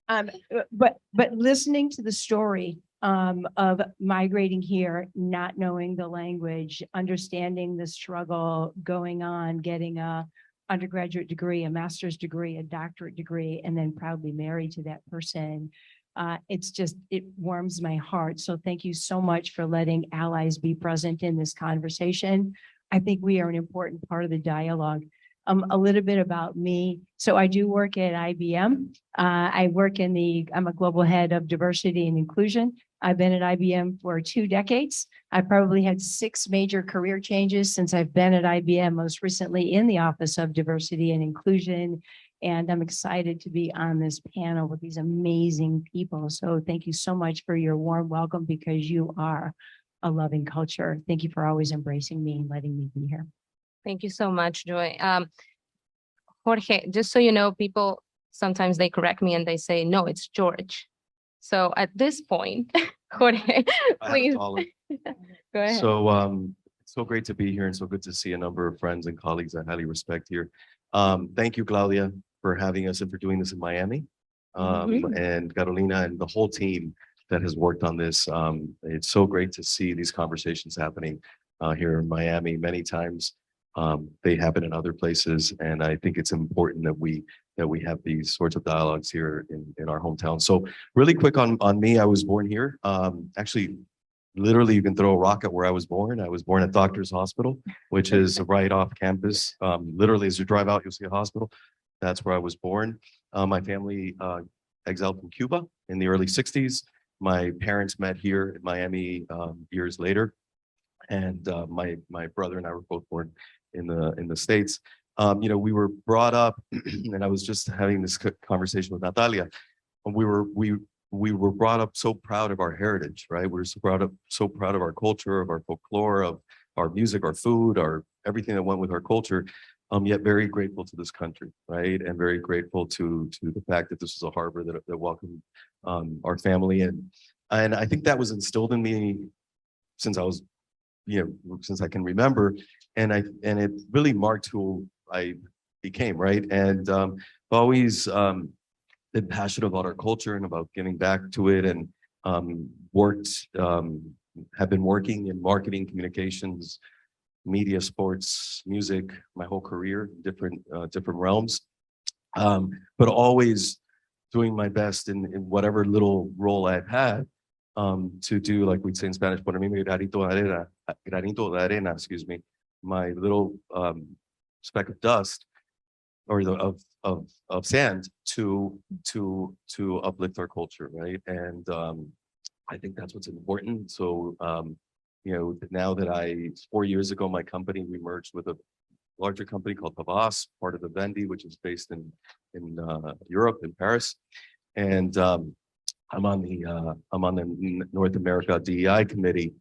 But listening to the story of migrating here, not knowing the language, understanding the struggle going on, getting a undergraduate degree, a master's degree, a doctorate degree, and then proudly married to that person. It warms my heart. So thank you so much for letting allies be present in this conversation. I think we are an important part of the dialogue. A little bit about me. So I do work at IBM. I'm a global head of diversity and inclusion. I've been at IBM for 2 decades. I probably had 6 major career changes since I've been at IBM, most recently in the Office of Diversity and Inclusion. And I'm excited to be on this panel with these amazing people. So thank you so much for your warm welcome, because you are a loving culture. Thank you for always embracing me and letting me be here. Thank you so much, Joy. Jorge, just so you know, people, sometimes they correct me and they say, no, it's George. So at this point, Jorge, please. Go ahead. So it's so great to be here and so good to see a number of friends and colleagues I highly respect here. Thank you, Claudia, for having us and for doing this in Miami. And Carolina and the whole team that has worked on this. It's so great to see these conversations happening here in Miami. Many times they happen in other places, and I think it's important that we have these sorts of dialogues here in our hometown. So really quick on me, I was born here. Actually, literally you can throw a rock at where I was born. I was born at Doctors Hospital, which is right off campus. Literally as you drive out, you'll see a hospital. That's where I was born. My family exiled from Cuba in the early 60s. My parents met here in Miami years later. And my brother and I were both born in the States. We were brought up, and I was just having this conversation with Natalia. We were brought up so proud of our heritage, right? We were so proud of our culture, of our folklore, of our music, our food, our everything that went with our culture. Yet very grateful to this country, right? And very grateful to the fact that this was a harbor that welcomed our family, and I think that was instilled in me since I was, since I can remember, and it really marked who I became, right? And always been passionate about our culture and about giving back to it, and have been working in marketing, communications, media, sports, music, my whole career, different realms, but always doing my best in whatever little role I've had to do, like we'd say in Spanish, poner mi granito de arena, excuse me, my little speck of dust or of sand to uplift our culture, right? And I think that's what's important. So you know, now that 4 years ago, my company, we merged with a larger company called Havas, part of the Vendi, which is based in Europe, in Paris. And I'm on the North America DEI committee.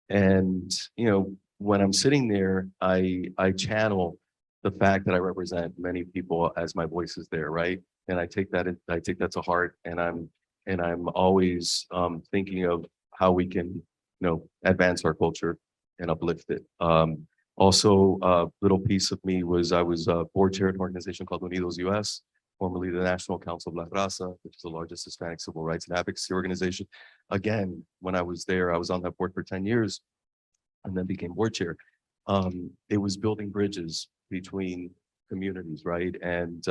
And, you know, when I'm sitting there, I channel the fact that I represent many people as my voice is there, right? And I take that to heart, and I'm always thinking of how we can, you know, advance our culture and uplift it. Also, a little piece of me was I was board chair at an organization called Unidos US, formerly the National Council of La Raza, which is the largest Hispanic civil rights and advocacy organization. Again, when I was there, I was on that board for 10 years and then became board chair. It was building bridges between communities, right? And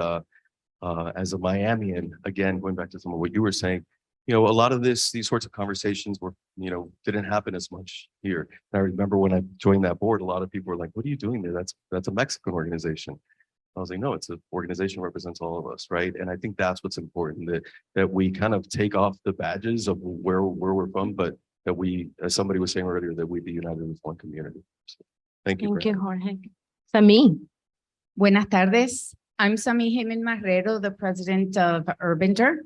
as a Miamian, again, going back to some of what you were saying, you know, a lot of these sorts of conversations were, you know, didn't happen as much here. And I remember when I joined that board, a lot of people were like, "What are you doing there? That's a Mexican organization." I was like, "No, it's an organization that represents all of us," right? And I think that's what's important, that we kind of take off the badges of where we're from, but that we, as somebody was saying earlier, that we be united with one community. So, thank you. Thank you, Jorge. Sami. Buenas tardes. I'm Sami Jimenez Marrero, the president of Urbenter,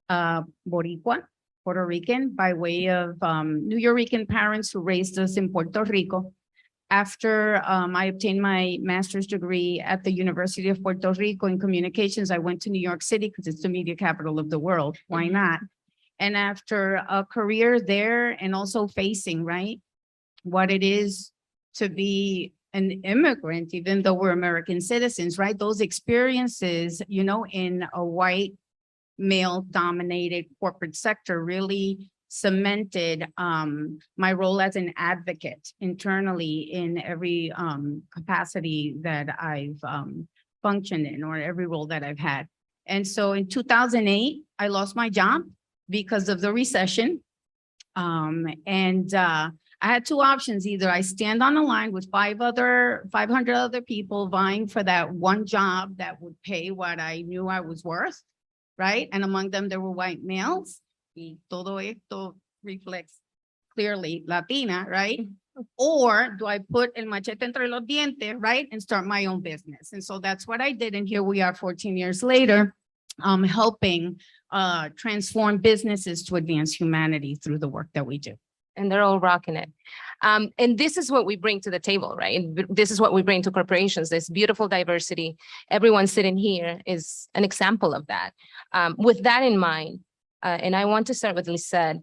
Boricua, Puerto Rican, by way of New Yorican parents who raised us in Puerto Rico. After I obtained my master's degree at the University of Puerto Rico in communications, I went to New York City because it's the media capital of the world. Why not? And after a career there and also facing, right, what it is to be an immigrant, even though we're American citizens, right? Those experiences, you know, in a white male-dominated corporate sector really cemented my role as an advocate internally in every capacity that I've functioned in, or every role that I've had. And so in 2008, I lost my job because of the recession. I had two options. Either I stand on a line with 500 other people vying for that one job that would pay what I knew I was worth, right? And among them, there were white males. Y todo esto reflects clearly Latina, right? Or do I put el machete entre los dientes, right? And start my own business. And so that's what I did. And here we are 14 years later, helping transform businesses to advance humanity through the work that we do. And they're all rocking it. And this is what we bring to the table, right? This is what we bring to corporations, this beautiful diversity. Everyone sitting here is an example of that. With that in mind, and I want to start with Lisette,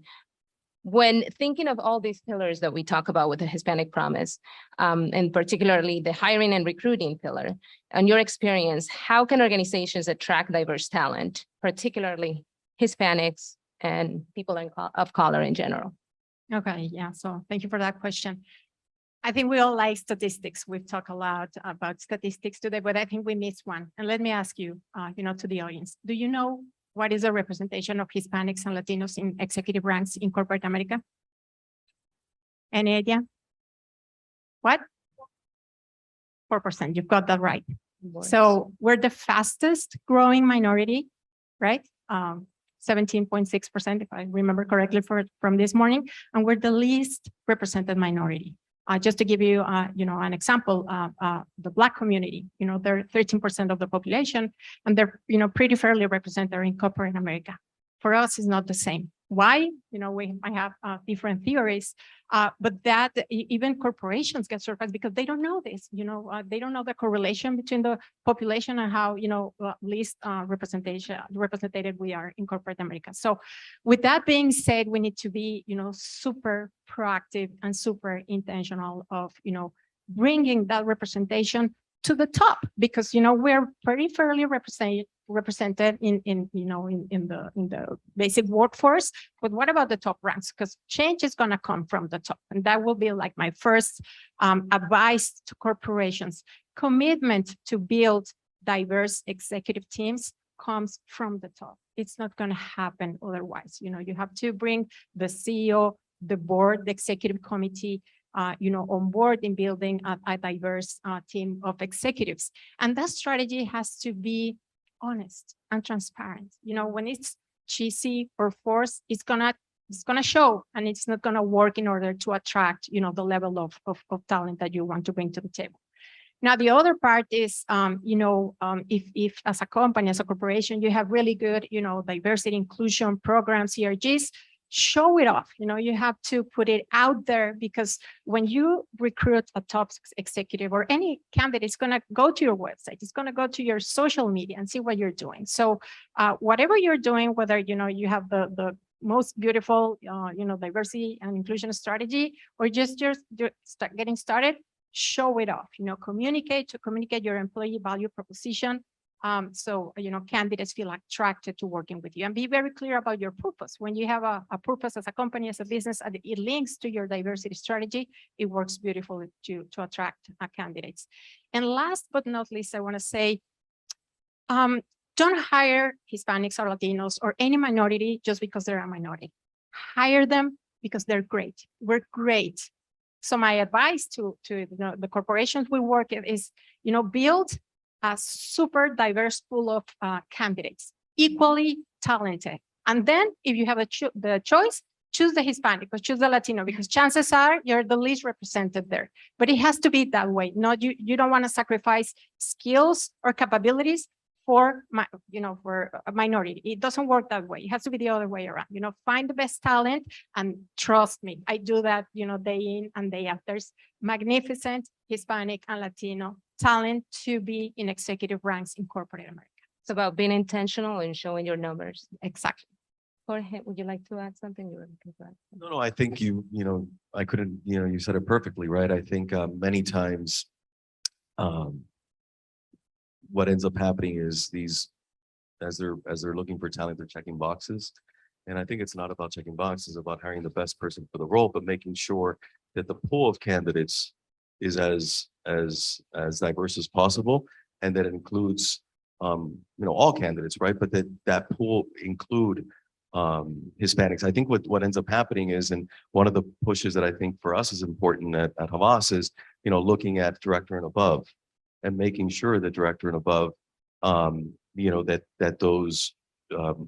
when thinking of all these pillars that we talk about with the Hispanic Promise, and particularly the hiring and recruiting pillar, on your experience, how can organizations attract diverse talent, particularly Hispanics and people of color in general? Okay, yeah, so thank you for that question. I think we all like statistics. We've talked a lot about statistics today, but I think we missed one. And let me ask you, to the audience, do you know what is the representation of Hispanics and Latinos in executive ranks in corporate America? Any idea? What? 4%, you've got that right. So we're the fastest growing minority, right? 17.6%, if I remember correctly from this morning, and we're the least represented minority. Just to give you, an example, the Black community, they're 13% of the population, and they're, pretty fairly represented in corporate America. For us, it's not the same. Why? We might have different theories, but that even corporations get surprised because they don't know this. They don't know the correlation between the population and how least represented we are in corporate America. So, with that being said, we need to be super proactive and super intentional of bringing that representation to the top, because we're pretty fairly represented in the basic workforce. But what about the top ranks? Because change is going to come from the top, and that will be like my first advice to corporations. Commitment to build diverse executive teams comes from the top. it's not going to happen otherwise. You have to bring the CEO, the board, the executive committee, on board in building a diverse team of executives. And that strategy has to be honest and transparent. When it's cheesy or forced, it's gonna show, and it's not gonna work in order to attract, the level of talent that you want to bring to the table. Now, the other part is, if as a company, as a corporation, you have really good, diversity inclusion programs, ERGs, show it off. You have to put it out there, because when you recruit a top executive or any candidate, it's going to go to your website, it's going to go to your social media and see what you're doing. So whatever you're doing, whether, you have the most beautiful, diversity and inclusion strategy, or just start getting started, show it off, communicate your employee value proposition. So, candidates feel attracted to working with you, and be very clear about your purpose. When you have a purpose as a company, as a business, and it links to your diversity strategy, it works beautifully to attract candidates. And last but not least, I want to say, don't hire Hispanics or Latinos or any minority just because they're a minority. Hire them because they're great. We're great. So my advice to the corporations we work with is, build a super diverse pool of candidates, equally talented. And then if you have the choice, choose the Hispanic or choose the Latino, because chances are you're the least represented there. But it has to be that way. You don't want to sacrifice skills or capabilities for a minority. It doesn't work that way. It has to be the other way around. Find the best talent, and trust me, I do that, day in and day out. There's magnificent Hispanic and Latino talent to be in executive ranks in corporate America. It's about being intentional and showing your numbers. Exactly. Jorge, would you like to add something? No, I think I couldn't, you said it perfectly, right? I think many times what ends up happening is as they're looking for talent, they're checking boxes. And I think it's not about checking boxes, it's about hiring the best person for the role, but making sure that the pool of candidates is as diverse as possible, and that it includes all candidates, right? But that pool include Hispanics. I think what ends up happening is, and one of the pushes that I think for us is important at Havas is, looking at director and above, and making sure that director and above, that those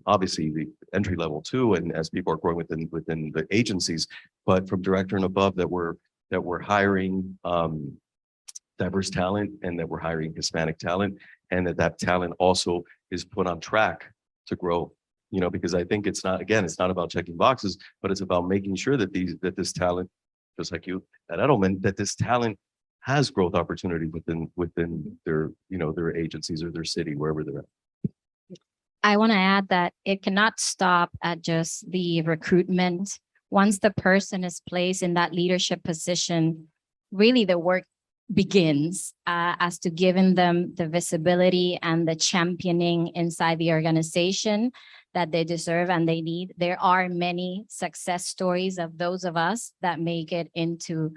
obviously the entry level too, and as people are growing within the agencies, but from director and above, that we're hiring diverse talent, and that we're hiring Hispanic talent, and that talent also is put on track to grow. Because I think it's not about checking boxes, but it's about making sure that this talent, just like you at Edelman, that this talent has growth opportunity within their agencies or their city, wherever they're at. I want to add that it cannot stop at just the recruitment. Once the person is placed in that leadership position, really the work begins as to giving them the visibility and the championing inside the organization that they deserve and they need. There are many success stories of those of us that make it into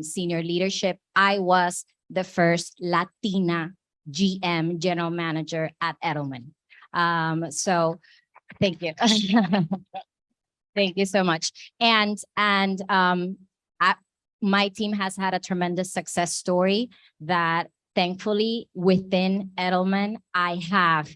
senior leadership. I was the first Latina GM, general manager at Edelman. So thank you. Thank you so much. And my team has had a tremendous success story that thankfully within Edelman, I have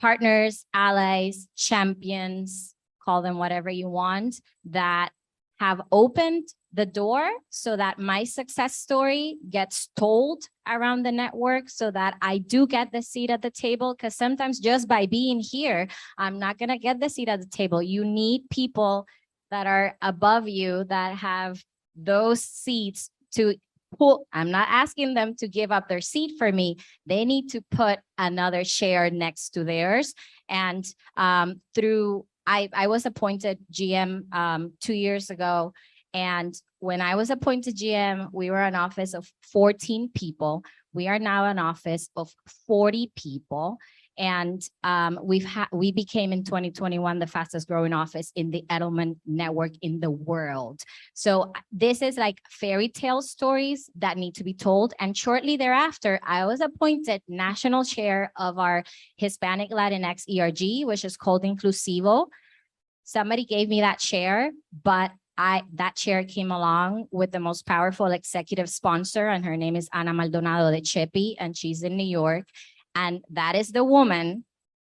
partners, allies, champions, call them whatever you want, that have opened the door so that my success story gets told around the network, so that I do get the seat at the table. Because sometimes just by being here, I'm not going to get the seat at the table. You need people that are above you that have those seats to pull. I'm not asking them to give up their seat for me. They need to put another chair next to theirs. And I was appointed GM 2 years ago. And when I was appointed GM, we were an office of 14 people. We are now an office of 40 people. And we became in 2021 the fastest growing office in the Edelman network in the world. So this is like fairy tale stories that need to be told. And shortly thereafter, I was appointed national chair of our Hispanic Latinx ERG, which is called Inclusivo. Somebody gave me that chair, but that chair came along with the most powerful executive sponsor, and her name is Ana Maldonado de Chepi, and she's in New York. And that is the woman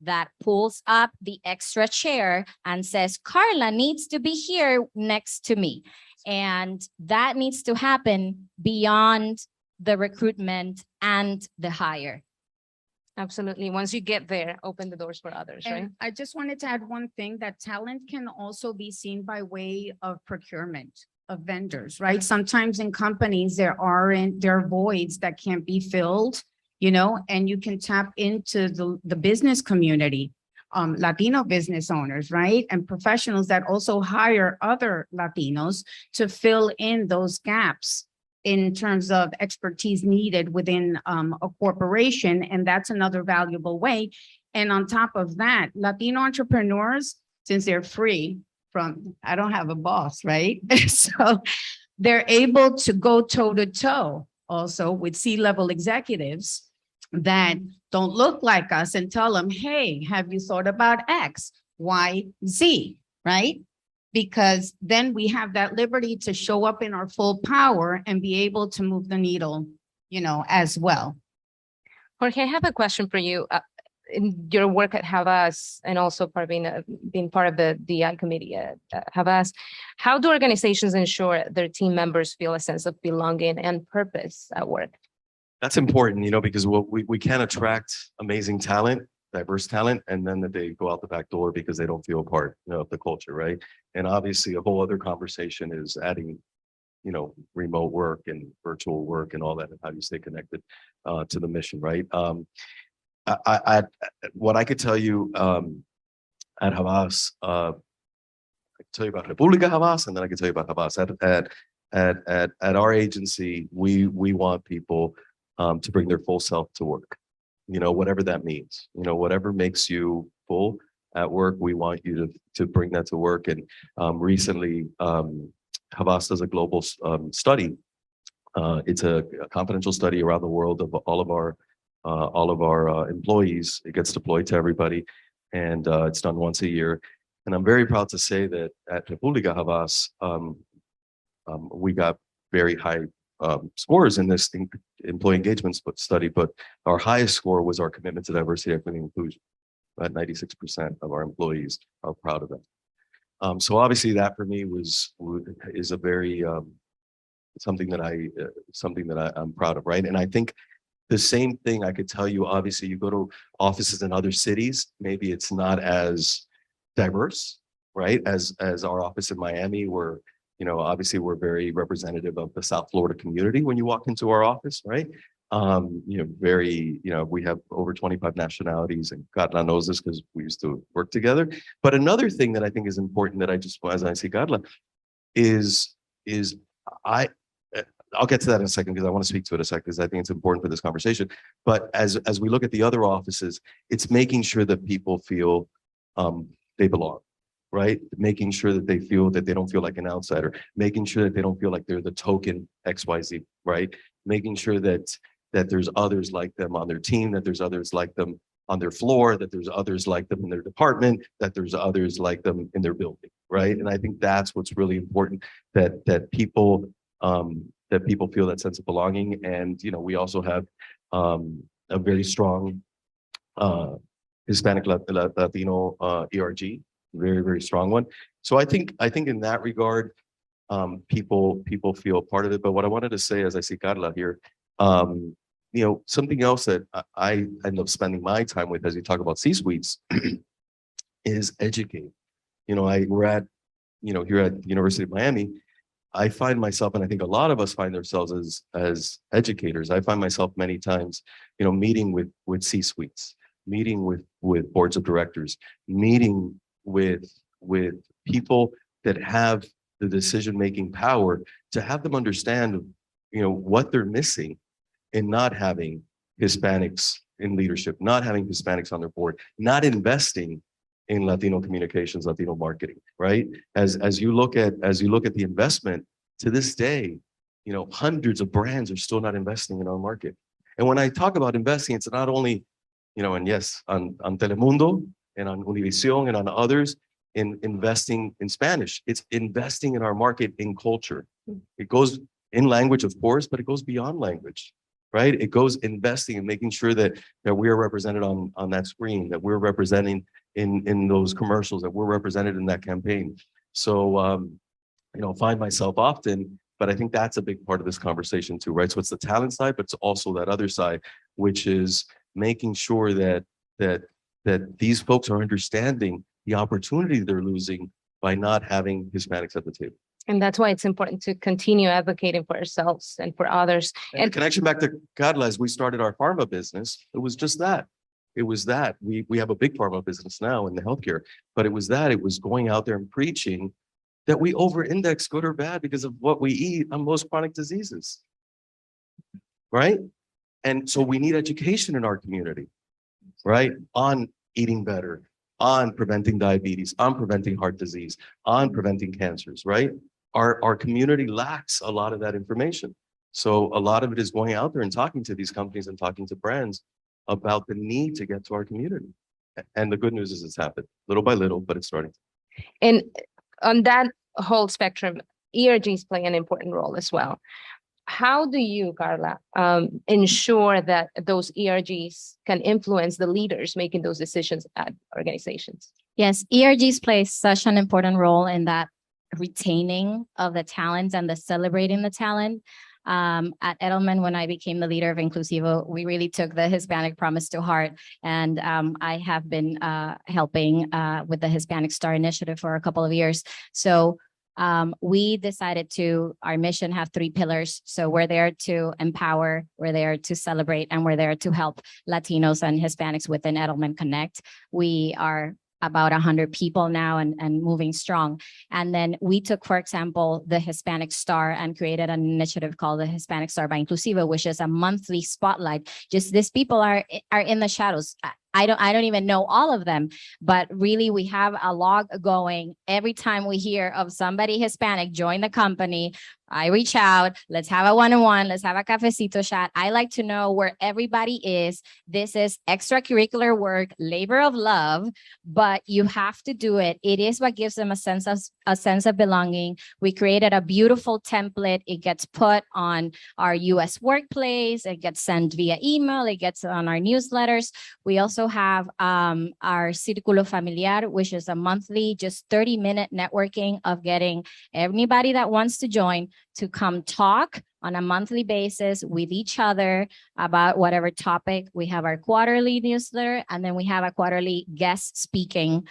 that pulls up the extra chair and says, Carla needs to be here next to me. And that needs to happen beyond the recruitment and the hire. Absolutely. Once you get there, open the doors for others, right? And I just wanted to add one thing, that talent can also be seen by way of procurement of vendors, right? Sometimes in companies, there are voids that can't be filled, you know, and you can tap into the business community, Latino business owners, right? And professionals that also hire other Latinos to fill in those gaps in terms of expertise needed within a corporation. And that's another valuable way. And on top of that, Latino entrepreneurs, since they're free from, I don't have a boss, right? So they're able to go toe to toe also with C-level executives that don't look like us and tell them, hey, have you thought about X, Y, Z, right? Because then we have that liberty to show up in our full power and be able to move the needle, you know, as well. Jorge, I have a question for you. In your work at Havas and also being part of the DI committee at Havas, how do organizations ensure their team members feel a sense of belonging and purpose at work? That's important, you know, because we can attract amazing talent, diverse talent, and then that they go out the back door because they don't feel a part, you know, of the culture, right? And obviously a whole other conversation is adding, you know, remote work and virtual work and all that, and how you stay connected to the mission, right? What I could tell you at Havas, I can tell you about República Havas, and then I can tell you about Havas. At our agency, we want people to bring their full self to work. You know, whatever that means, you know, whatever makes you full at work, we want you to bring that to work. And recently, Havas does a global study. It's a confidential study around the world of all of our employees. It gets deployed to everybody, and it's done once a year. And I'm very proud to say that at República Havas, we got very high scores in this employee engagement study, but our highest score was our commitment to diversity, equity, and inclusion. At 96% of our employees are proud of that. So obviously that for me is a very something that I'm proud of, right? And I think the same thing I could tell you. Obviously, you go to offices in other cities, maybe it's not as diverse, right? As our office in Miami, where, you know, obviously we're very representative of the South Florida community when you walk into our office, right? You know, we have over 25 nationalities, and Carla knows this because we used to work together. But another thing that I think is important that as I see Carla, is I'll get to that in a second because I want to speak to it a second because I think it's important for this conversation. But as we look at the other offices, it's making sure that people feel they belong. Right? Making sure that they feel that they don't feel like an outsider, making sure that they don't feel like they're the token XYZ, right? Making sure that there's others like them on their team, that there's others like them on their floor, that there's others like them in their department, that there's others like them in their building, right? And I think that's what's really important, that people feel that sense of belonging. And, you know, we also have a very strong Hispanic Latino ERG. Very, very strong one. So I think in that regard, people feel part of it. But what I wanted to say, as I see Carla here, you know, something else that I end up spending my time with as you talk about C-suites is educate. You know, we're at, you know, here at the University of Miami, I find myself, and I think a lot of us find ourselves as educators. I find myself many times, you know, meeting with C-suites, meeting with boards of directors, meeting with people that have the decision-making power, to have them understand, you know, what they're missing in not having Hispanics in leadership, not having Hispanics on their board, not investing in Latino communications, Latino marketing, right? As you look at the investment to this day, you know, hundreds of brands are still not investing in our market. And when I talk about investing, it's not only, you know, and yes, on Telemundo and on Univision and on others, in investing in Spanish. It's investing in our market in culture. It goes in language, of course, but it goes beyond language, right? It goes investing and making sure that we are represented on that screen, that we're representing in those commercials, that we're represented in that campaign. So, you know, find myself often, but I think that's a big part of this conversation too, right? So it's the talent side, but it's also that other side, which is making sure that these folks are understanding the opportunity they're losing by not having Hispanics at the table. And that's why it's important to continue advocating for ourselves and for others. And connection back to Carla, as we started our pharma business, it was just that. It was that. We have a big pharma business now in the healthcare, but it was going out there and preaching that we over-index, good or bad, because of what we eat on most chronic diseases, right? And so we need education in our community, right? On eating better, on preventing diabetes, on preventing heart disease, on preventing cancers, right? Our community lacks a lot of that information. So a lot of it is going out there and talking to these companies and talking to brands about the need to get to our community. And the good news is it's happened little by little, but it's starting. And on that whole spectrum, ERGs play an important role as well. How do you, Carla, ensure that those ERGs can influence the leaders making those decisions at organizations? Yes, ERGs play such an important role in that retaining of the talent and the celebrating the talent. At Edelman, when I became the leader of Inclusivo, we really took the Hispanic promise to heart. And I have been helping with the Hispanic Star Initiative for a couple of years. So we decided our mission have 3 pillars. So we're there to empower, we're there to celebrate, and we're there to help Latinos and Hispanics within Edelman connect. We are about 100 people now and moving strong. And then we took, for example, the Hispanic Star and created an initiative called the Hispanic Star by Inclusivo, which is a monthly spotlight. Just these people are in the shadows. I don't even know all of them, but really we have a log going. Every time we hear of somebody Hispanic join the company, I reach out, let's have a one-on-one, let's have a cafecito chat. I like to know where everybody is. This is extracurricular work, labor of love, but you have to do it. It is what gives them a sense of belonging. We created a beautiful template. It gets put on our US workplace. It gets sent via email. It gets on our newsletters. We also have our Círculo Familiar, which is a monthly, just 30-minute networking of getting anybody that wants to join to come talk on a monthly basis with each other about whatever topic. We have our quarterly newsletter, and then we have a quarterly guest speaking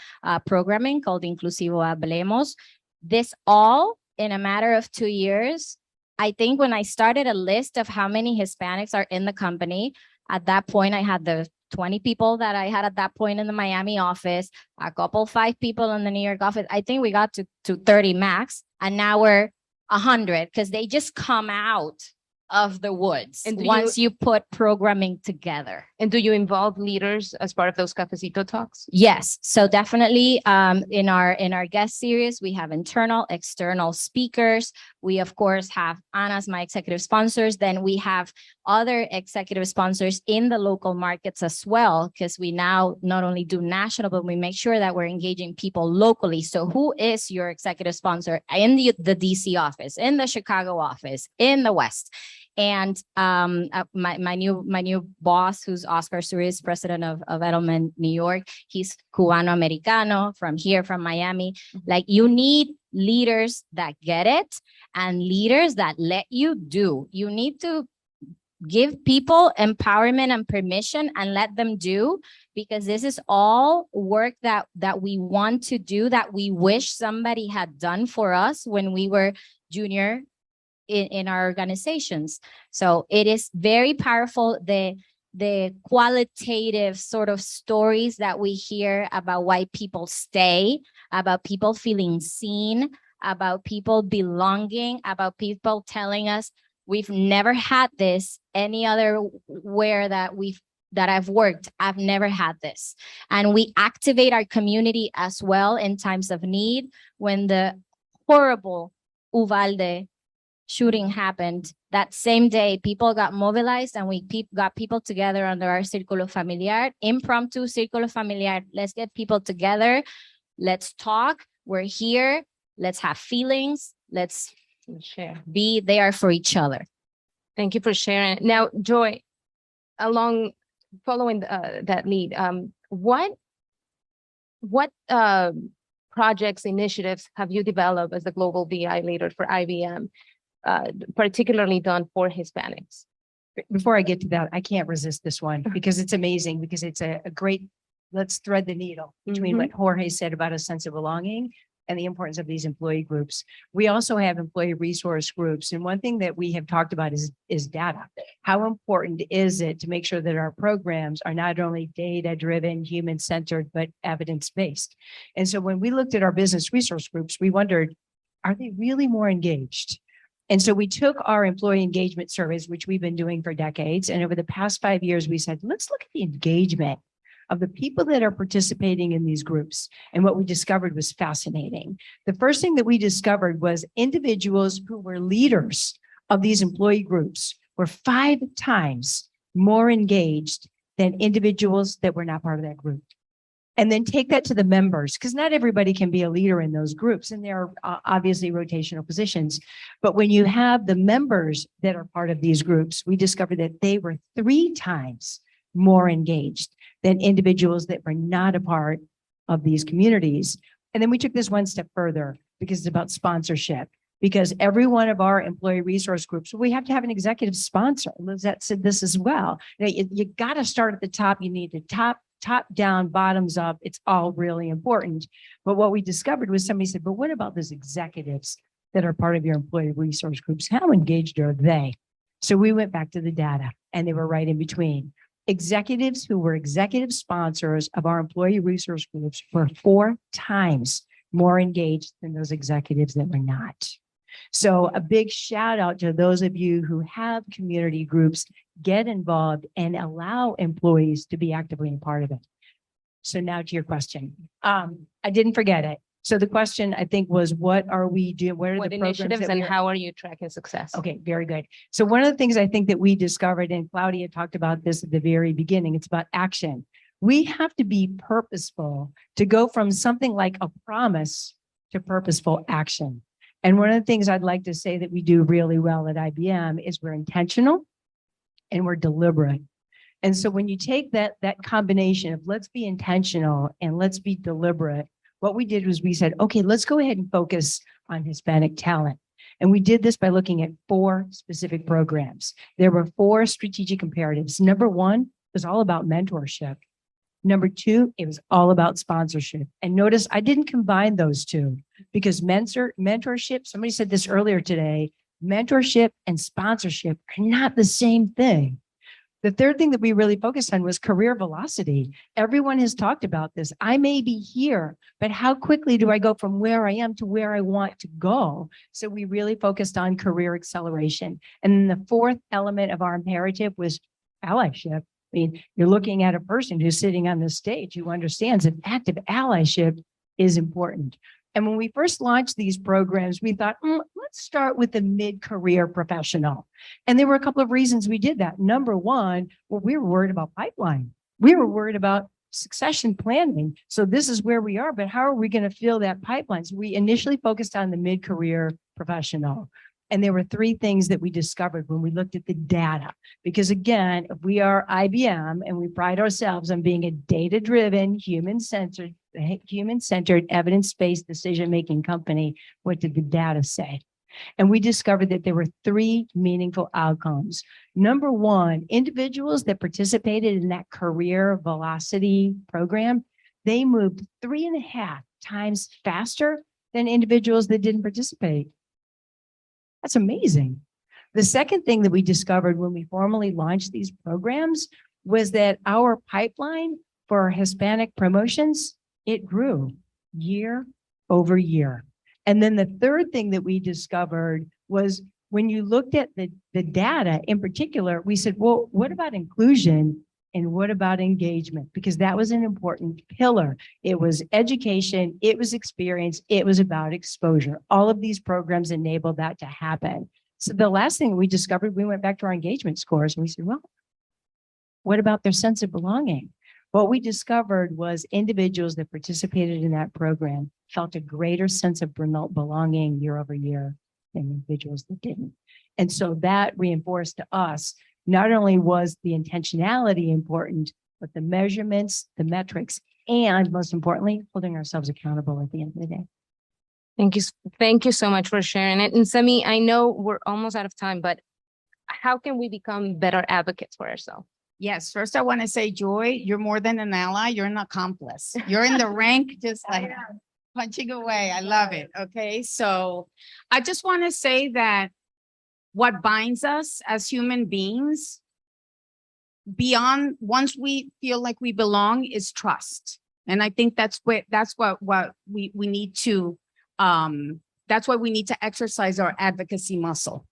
programming called Inclusivo Hablemos. This all in a matter of 2 years. I think when I started a list of how many Hispanics are in the company, at that point, I had the 20 people that I had at that point in the Miami office, a couple, 5 people in the New York office. I think we got to 30 max, and now we're 100 because they just come out of the woods once you put programming together. And do you involve leaders as part of those cafecito talks? Yes, so definitely in our guest series, we have internal, external speakers. We of course have Anna's my executive sponsors. Then we have other executive sponsors in the local markets as well, because we now not only do national, but we make sure that we're engaging people locally. So who is your executive sponsor in the DC office, in the Chicago office, in the West? And my new boss, who's Oscar Suarez, president of Edelman New York, he's Cubano-Americano from here, from Miami. Like, you need leaders that get it and leaders that let you do. You need to give people empowerment and permission and let them do, because this is all work that we want to do, that we wish somebody had done for us when we were junior in our organizations. So it is very powerful, the qualitative sort of stories that we hear about why people stay, about people feeling seen, about people belonging, about people telling us we've never had this any other where that we've that I've worked, I've never had this. And we activate our community as well in times of need. When the horrible Uvalde shooting happened, that same day, people got mobilized and we got people together under our Círculo Familiar, impromptu Círculo Familiar. Let's get people together. Let's talk. We're here. Let's have feelings. Let's be there for each other. Thank you for sharing. Now, Joy, following that lead, what projects, initiatives have you developed as the global BI leader for IBM, particularly done for Hispanics? Before I get to that, I can't resist this one because it's amazing, because it's a great, let's thread the needle between what Jorge said about a sense of belonging and the importance of these employee groups. We also have employee resource groups. And one thing that we have talked about is data. How important is it to make sure that our programs are not only data-driven, human-centered, but evidence-based? And so when we looked at our business resource groups, we wondered, are they really more engaged? And so we took our employee engagement surveys, which we've been doing for decades. And over the past 5 years, we said, let's look at the engagement of the people that are participating in these groups. And what we discovered was fascinating. The first thing that we discovered was individuals who were leaders of these employee groups were 5 times more engaged than individuals that were not part of that group. And then take that to the members, because not everybody can be a leader in those groups. And there are obviously rotational positions. But when you have the members that are part of these groups, we discovered that they were 3 times more engaged than individuals that were not a part of these communities. And then we took this one step further because it's about sponsorship. Because every one of our employee resource groups, we have to have an executive sponsor. Lizette said this as well. You got to start at the top. You need to top down, bottoms up. It's all really important. But what we discovered was somebody said, but what about those executives that are part of your employee resource groups? How engaged are they? So we went back to the data and they were right in between. Executives who were executive sponsors of our employee resource groups were 4 times more engaged than those executives that were not. So a big shout out to those of you who have community groups, get involved and allow employees to be actively a part of it. So now to your question. I didn't forget it. So the question I think was, what are we doing? What are What the programs initiatives that and we're- how are you tracking success? Okay, very good. So one of the things I think that we discovered, and Claudia talked about this at the very beginning, it's about action. We have to be purposeful to go from something like a promise to purposeful action. And one of the things I'd like to say that we do really well at IBM is we're intentional and we're deliberate. And so when you take that combination of let's be intentional and let's be deliberate, what we did was we said, okay, let's go ahead and focus on Hispanic talent. And we did this by looking at 4 specific programs. There were 4 strategic imperatives. Number 1 was all about mentorship. Number 2, it was all about sponsorship. And notice I didn't combine those 2 because mentorship, somebody said this earlier today, mentorship and sponsorship are not the same thing. The third thing that we really focused on was career velocity. Everyone has talked about this. I may be here, but how quickly do I go from where I am to where I want to go? So we really focused on career acceleration. And then the 4th element of our imperative was allyship. I mean, you're looking at a person who's sitting on the stage who understands that active allyship is important. And when we first launched these programs, we thought, let's start with the mid-career professional. And there were a couple of reasons we did that. Number 1, well, we were worried about pipeline. We were worried about succession planning. So this is where we are, but how are we going to fill that pipeline? So we initially focused on the mid-career professional. And there were 3 things that we discovered when we looked at the data. Because again, if we are IBM and we pride ourselves on being a data-driven, human-centered, evidence-based decision-making company, what did the data say? And we discovered that there were 3 meaningful outcomes. Number 1, individuals that participated in that career velocity program, they moved 3.5 times faster than individuals that didn't participate. That's amazing. The second thing that we discovered when we formally launched these programs was that our pipeline for Hispanic promotions, it grew year over year. And then the third thing that we discovered was when you looked at the data in particular, we said, well, what about inclusion And what about engagement? Because that was an important pillar. It was education, it was experience, it was about exposure. All of these programs enabled that to happen. So the last thing we discovered, we went back to our engagement scores and we said, well, what about their sense of belonging? What we discovered was individuals that participated in that program felt a greater sense of belonging year over year than individuals that didn't. And so that reinforced to us, not only was the intentionality important, but the measurements, the metrics, and most importantly, holding ourselves accountable at the end of the day. Thank you so much for sharing it. And Sami, I know we're almost out of time, but how can we become better advocates for ourselves? Yes, first I want to say, Joy, you're more than an ally, you're an accomplice. You're in the rank, just like punching away. I love it. Okay, so I just want to say that what binds us as human beings beyond once we feel like we belong is trust. And I think that's what we need to that's why we need to exercise our advocacy muscle.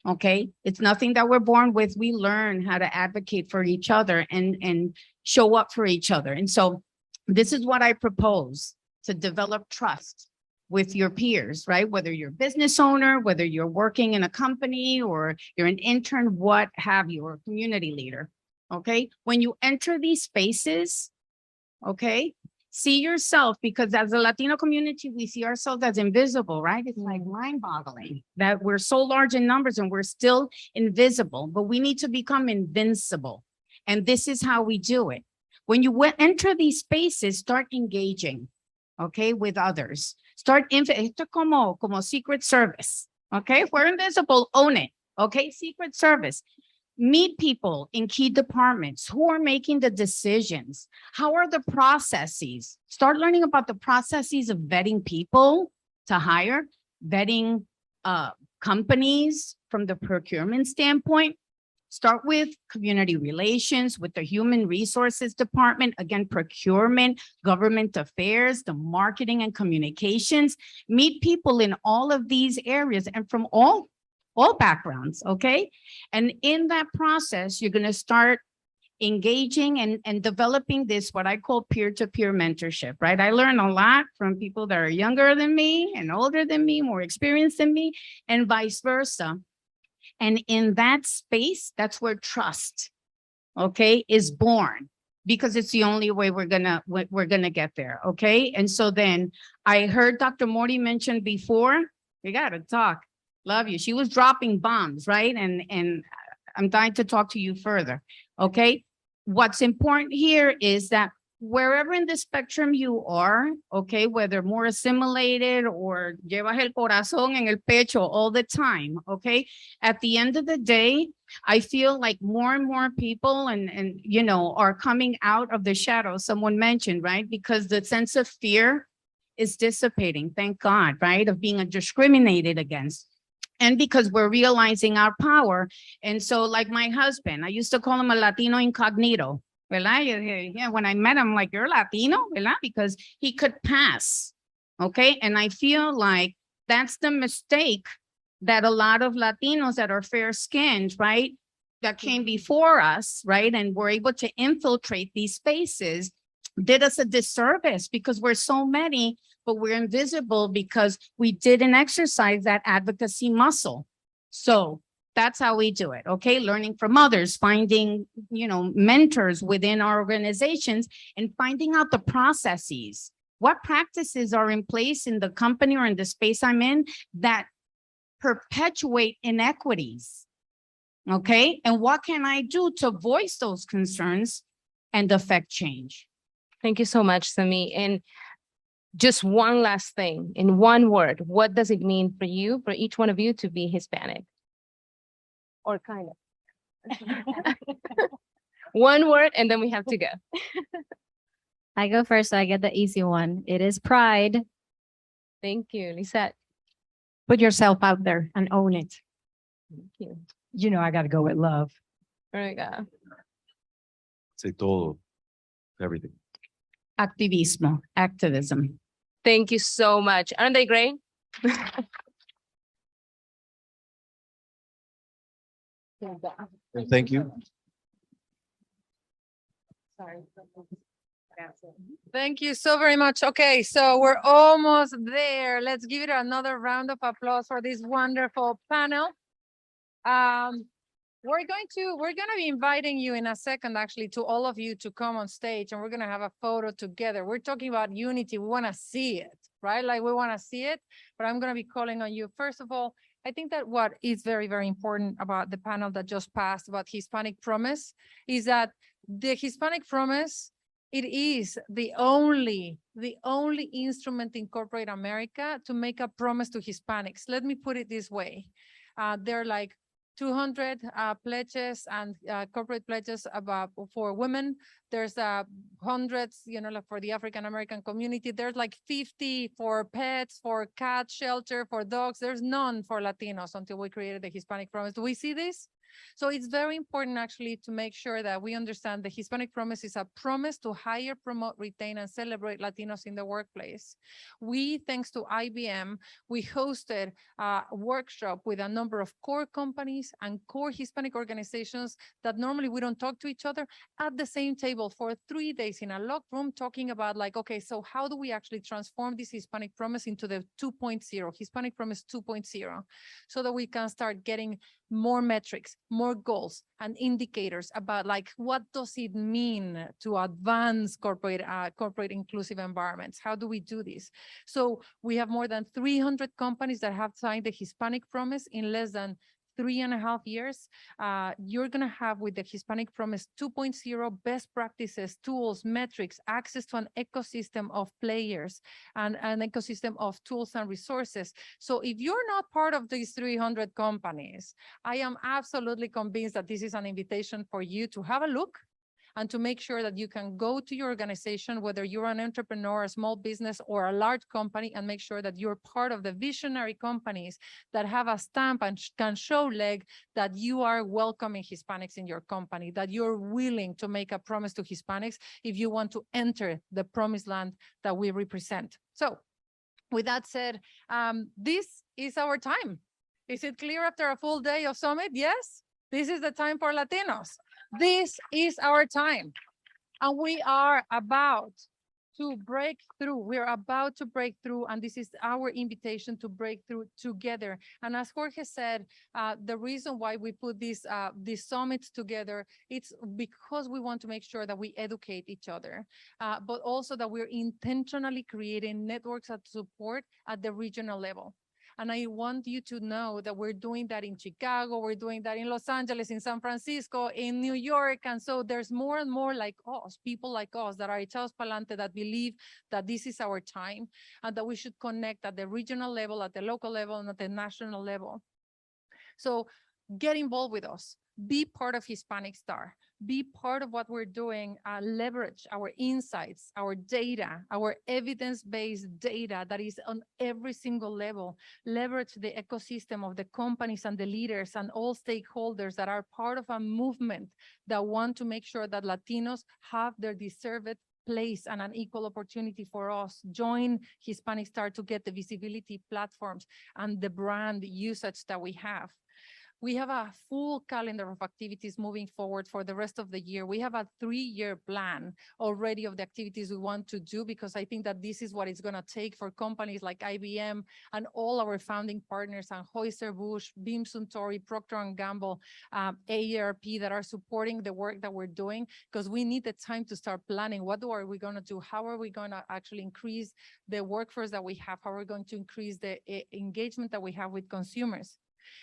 Okay, it's nothing that we're born with. We learn how to advocate for each other and show up for each other. And so this is what I propose, to develop trust with your peers, right? Whether you're a business owner, whether you're working in a company or you're an intern, what have you, or a community leader. Okay, when you enter these spaces, okay, see yourself, because as a Latino community, we see ourselves as invisible, right? It's like mind-boggling that we're so large in numbers and we're still invisible, but we need to become invincible. And this is how we do it. When you enter these spaces, start engaging, okay, with others. Esto como Secret Service, okay? If we're invisible, own it, okay? Secret Service. Meet people in key departments. Who are making the decisions? How are the processes? Start learning about the processes of vetting people to hire, vetting companies from the procurement standpoint. Start with community relations, with the human resources department, again, procurement, government affairs, the marketing and communications. Meet people in all of these areas and from all backgrounds, okay? And in that process, you're gonna start engaging and developing this, what I call peer-to-peer mentorship, right? I learn a lot from people that are younger than me and older than me, more experienced than me, and vice versa. And in that space, that's where trust, okay, is born, because it's the only way we're gonna get there, okay? And so then I heard Dr. Morty mention before, we gotta talk. Love you. She was dropping bombs, right? And I'm dying to talk to you further, okay? What's important here is that wherever in the spectrum you are, okay, whether more assimilated or llevas el corazón en el pecho all the time, okay? At the end of the day, I feel like more and more people and you know, are coming out of the shadows, someone mentioned, right? Because the sense of fear is dissipating, thank God, right? Of being discriminated against. And because we're realizing our power. And so like my husband, I used to call him a Latino incognito. ¿Verdad? Yeah, when I met him, like, you're Latino, ¿verdad? Because he could pass, okay? And I feel like that's the mistake that a lot of Latinos that are fair-skinned, right, that came before us, right, and were able to infiltrate these spaces, did us a disservice because we're so many, but we're invisible because we didn't exercise that advocacy muscle. So that's how we do it, okay? Learning from others, finding, you know, mentors within our organizations and finding out the processes. What practices are in place in the company or in the space I'm in that perpetuate inequities, okay? And what can I do to voice those concerns and affect change? Thank you so much, Sami. And just one last thing, in one word, what does it mean for you, for each one of you, to be Hispanic? Or kind of. One word, and then we have to go. I go first, so I get the easy one. It is pride. Thank you, Lisette. Put yourself out there and own it. Thank you. You know, I got to go with love. There we go. Say todo, everything. Activism. Thank you so much. Aren't they great? Thank you. Sorry. Thank you so very much. Okay, so we're almost there. Let's give it another round of applause for this wonderful panel. We're gonna be inviting you in a second, actually, to all of you to come on stage, and we're gonna have a photo together. We're talking about unity. We want to see it, right? Like we want to see it, but I'm gonna be calling on you. First of all, I think that what is very, very important about the panel that just passed about Hispanic Promise is that the Hispanic Promise, it is the only instrument in corporate America to make a promise to Hispanics. Let me put it this way. There are like 200 pledges and corporate pledges about for women. There's hundreds, like for the African American community. There's like 50 for pets, for cat shelter, for dogs. There's none for Latinos until we created the Hispanic Promise. Do we see this? So it's very important actually to make sure that we understand the Hispanic Promise is a promise to hire, promote, retain, and celebrate Latinos in the workplace. We, thanks to IBM, we hosted a workshop with a number of core companies and core Hispanic organizations that normally we don't talk to each other at the same table for 3 days in a locked room, talking about like, okay, so how do we actually transform this Hispanic Promise into the 2.0, Hispanic Promise 2.0, so that we can start getting more metrics, more goals and indicators about like, what does it mean to advance corporate inclusive environments? How do we do this? So we have more than 300 companies that have signed the Hispanic Promise in less than 3.5 years. You're going to have with the Hispanic Promise 2.0 best practices, tools, metrics, access to an ecosystem of players and an ecosystem of tools and resources. So if you're not part of these 300 companies, I am absolutely convinced that this is an invitation for you to have a look and to make sure that you can go to your organization, whether you're an entrepreneur, a small business, or a large company, and make sure that you're part of the visionary companies that have a stamp and can show leg that you are welcoming Hispanics in your company, that you're willing to make a promise to Hispanics if you want to enter the promised land that we represent. So with that said, this is our time. Is it clear after a full day of summit? Yes, this is the time for Latinos. This is our time. And we are about to break through. We're about to break through, and this is our invitation to break through together. And as Jorge said, the reason why we put these summits together, it's because we want to make sure that we educate each other, but also that we're intentionally creating networks of support at the regional level. And I want you to know that we're doing that in Chicago, we're doing that in Los Angeles, in San Francisco, in New York. And so there's more and more like us, people like us that are echados pa'lante, that believe that this is our time and that we should connect at the regional level, at the local level, and at the national level. So get involved with us. Be part of Hispanic Star. Be part of what we're doing. Leverage our insights, our data, our evidence-based data that is on every single level. Leverage the ecosystem of the companies and the leaders and all stakeholders that are part of a movement that want to make sure that Latinos have their deserved place and an equal opportunity for us. Join Hispanic Star to get the visibility platforms and the brand usage that we have. We have a full calendar of activities moving forward for the rest of the year. We have a 3-year plan already of the activities we want to do, because I think that this is what it's going to take for companies like IBM and all our founding partners and Anheuser-Busch, Beam Suntory, Procter & Gamble, AARP that are supporting the work that we're doing, because we need the time to start planning. What are we going to do? How are we going to actually increase the workforce that we have? How are we going to increase the engagement that we have with consumers?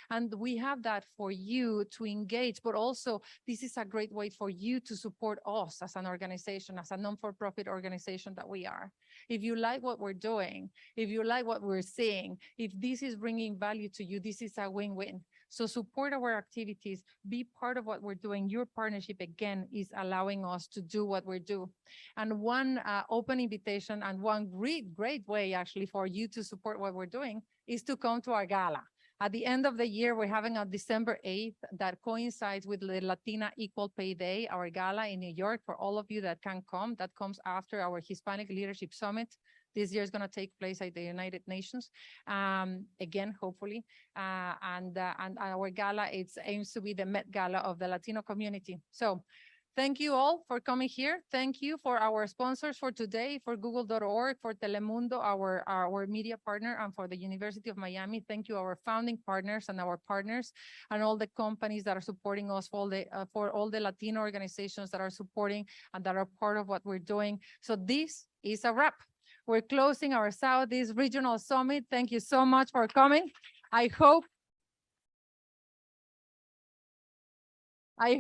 And we have that for you to engage, but also this is a great way for you to support us as an organization, as a non-for-profit organization that we are. If you like what we're doing, if you like what we're seeing, if this is bringing value to you, this is a win-win. So support our activities, be part of what we're doing. Your partnership, again, is allowing us to do what we do. And one open invitation and one great way actually for you to support what we're doing is to come to our gala. At the end of the year, we're having on December 8th that coincides with the Latina Equal Pay Day, our gala in New York. For all of you that can come, that comes after our Hispanic Leadership Summit. This year is going to take place at the United Nations, again, hopefully. And our gala, it aims to be the Met Gala of the Latino community. So Thank you all for coming here. Thank you for our sponsors for today, for Google.org, for Telemundo, our media partner, and for the University of Miami. Thank you, our founding partners and our partners, and all the companies that are supporting us, for all the Latino organizations that are supporting and that are part of what we're doing. So this is a wrap. We're closing our Southeast Regional Summit. Thank you so much for coming. I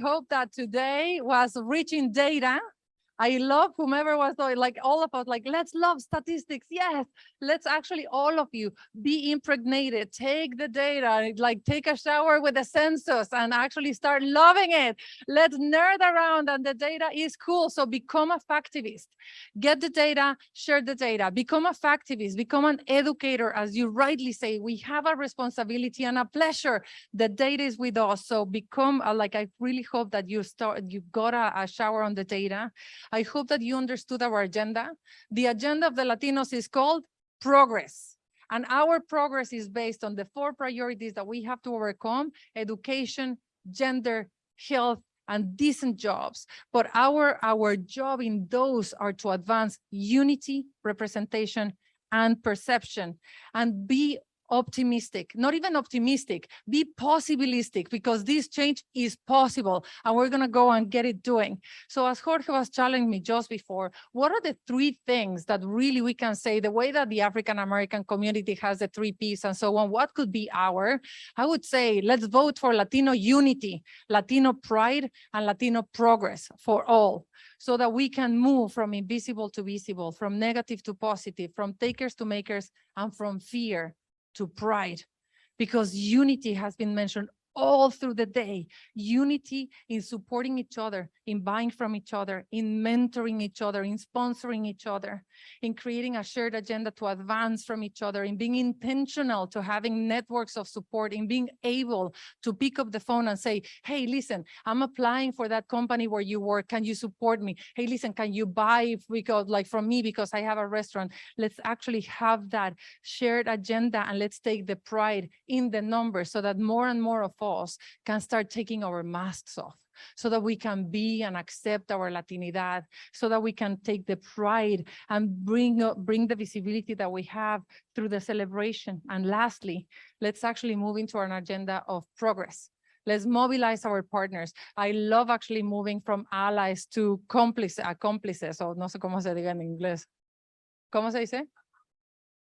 hope that today was rich in data. I love whomever was like all of us, like, let's love statistics. Yes, let's actually all of you be impregnated, take the data, like take a shower with the census and actually start loving it. Let's nerd around, and the data is cool. So become a factivist, get the data, share the data, become a factivist, become an educator. As you rightly say, we have a responsibility and a pleasure. The data is with us. So become like, I really hope that you got a shower on the data. I hope that you understood our agenda. The agenda of the Latinos is called progress. And our progress is based on the 4 priorities that we have to overcome: education, gender, health, and decent jobs. But our job in those are to advance unity, representation, and perception, and be optimistic, not even optimistic, be possibilistic, because this change is possible and we're going to go and get it doing. So as Jorge was challenging me just before, what are the 3 things that really we can say, the way that the African American community has the 3 Ps and so on, what could be I would say, let's vote for Latino unity, Latino pride, and Latino progress for all, so that we can move from invisible to visible, from negative to positive, from takers to makers, and from fear to pride, because unity has been mentioned all through the day. Unity in supporting each other, in buying from each other, in mentoring each other, in sponsoring each other, in creating a shared agenda to advance from each other, in being intentional to having networks of support, in being able to pick up the phone and say, hey, listen, I'm applying for that company where you work. Can you support me? Hey, listen, can you buy from me because I have a restaurant? Let's actually have that shared agenda, and let's take the pride in the numbers, so that more and more of us can start taking our masks off, so that we can be and accept our Latinidad, so that we can take the pride and bring the visibility that we have through the celebration. And lastly, let's actually move into an agenda of progress. Let's mobilize our partners. I love actually moving from allies to cómplices, o no sé cómo se diga en inglés. ¿Cómo se dice?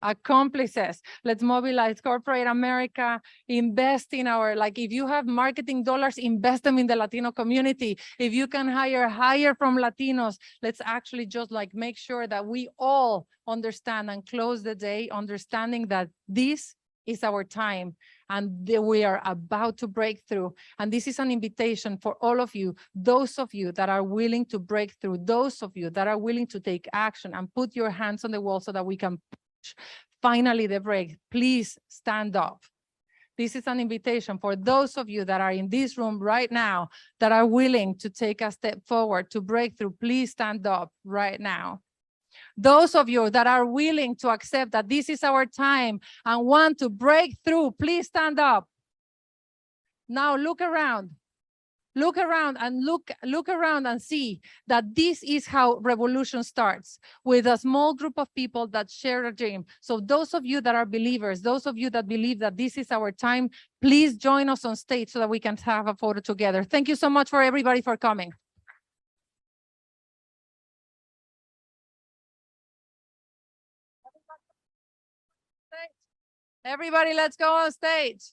Accomplices. Let's mobilize corporate America, invest in like, if you have marketing dollars, invest them in the Latino community. If you can hire from Latinos. Let's actually just like make sure that we all understand and close the day understanding that this is our time and we are about to break through. And this is an invitation for all of you, those of you that are willing to break through, those of you that are willing to take action and put your hands on the wall so that we can finally the break. Please stand up. This is an invitation for those of you that are in this room right now that are willing to take a step forward to break through. Please stand up right now. Those of you that are willing to accept that this is our time and want to break through, please stand up. Now look around. Look around and see that this is how revolution starts, with a small group of people that share a dream. So those of you that are believers, those of you that believe that this is our time, please join us on stage so that we can have a photo together. Thank you so much for everybody for coming. Everybody, let's go on stage.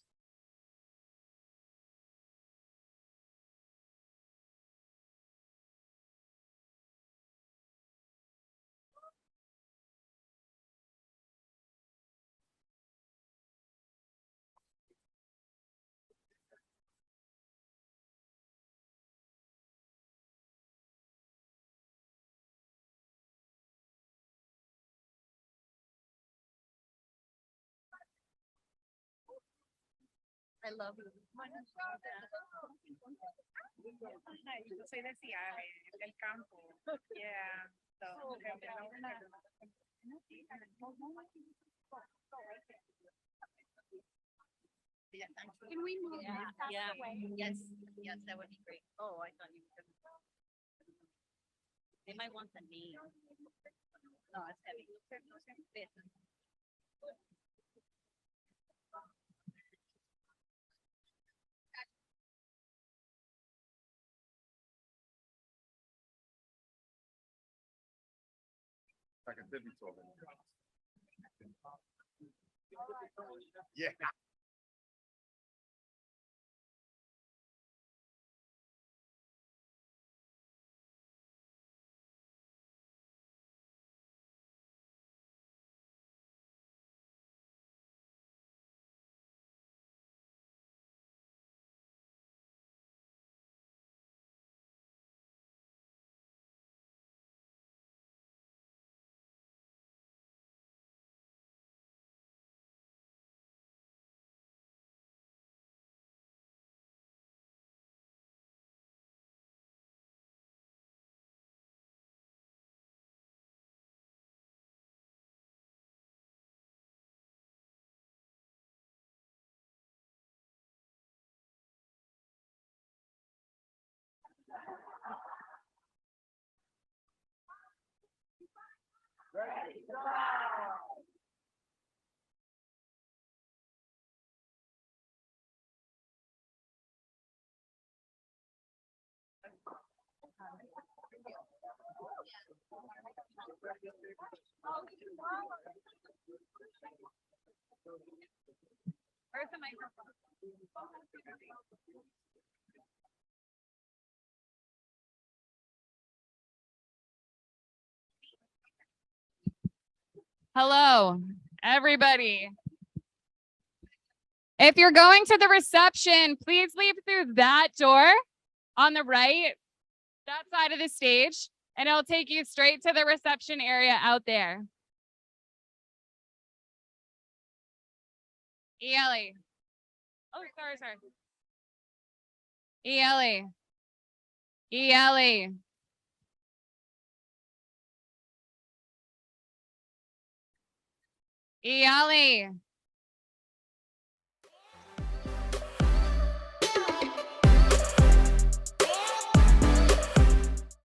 I love you. Yo soy de Ciales, del campo. Yeah. So, can we move? Yeah. Yes. Yes, that would be great. Oh, I thought you were. They might want the name. No, it's heavy. Yeah. Where's the microphone? Hello, everybody. If you're going to the reception, please leave through that door on the right, that side of the stage, and it'll take you straight to the reception area out there. ELE. Oh, sorry. ELE. ELE. ELE.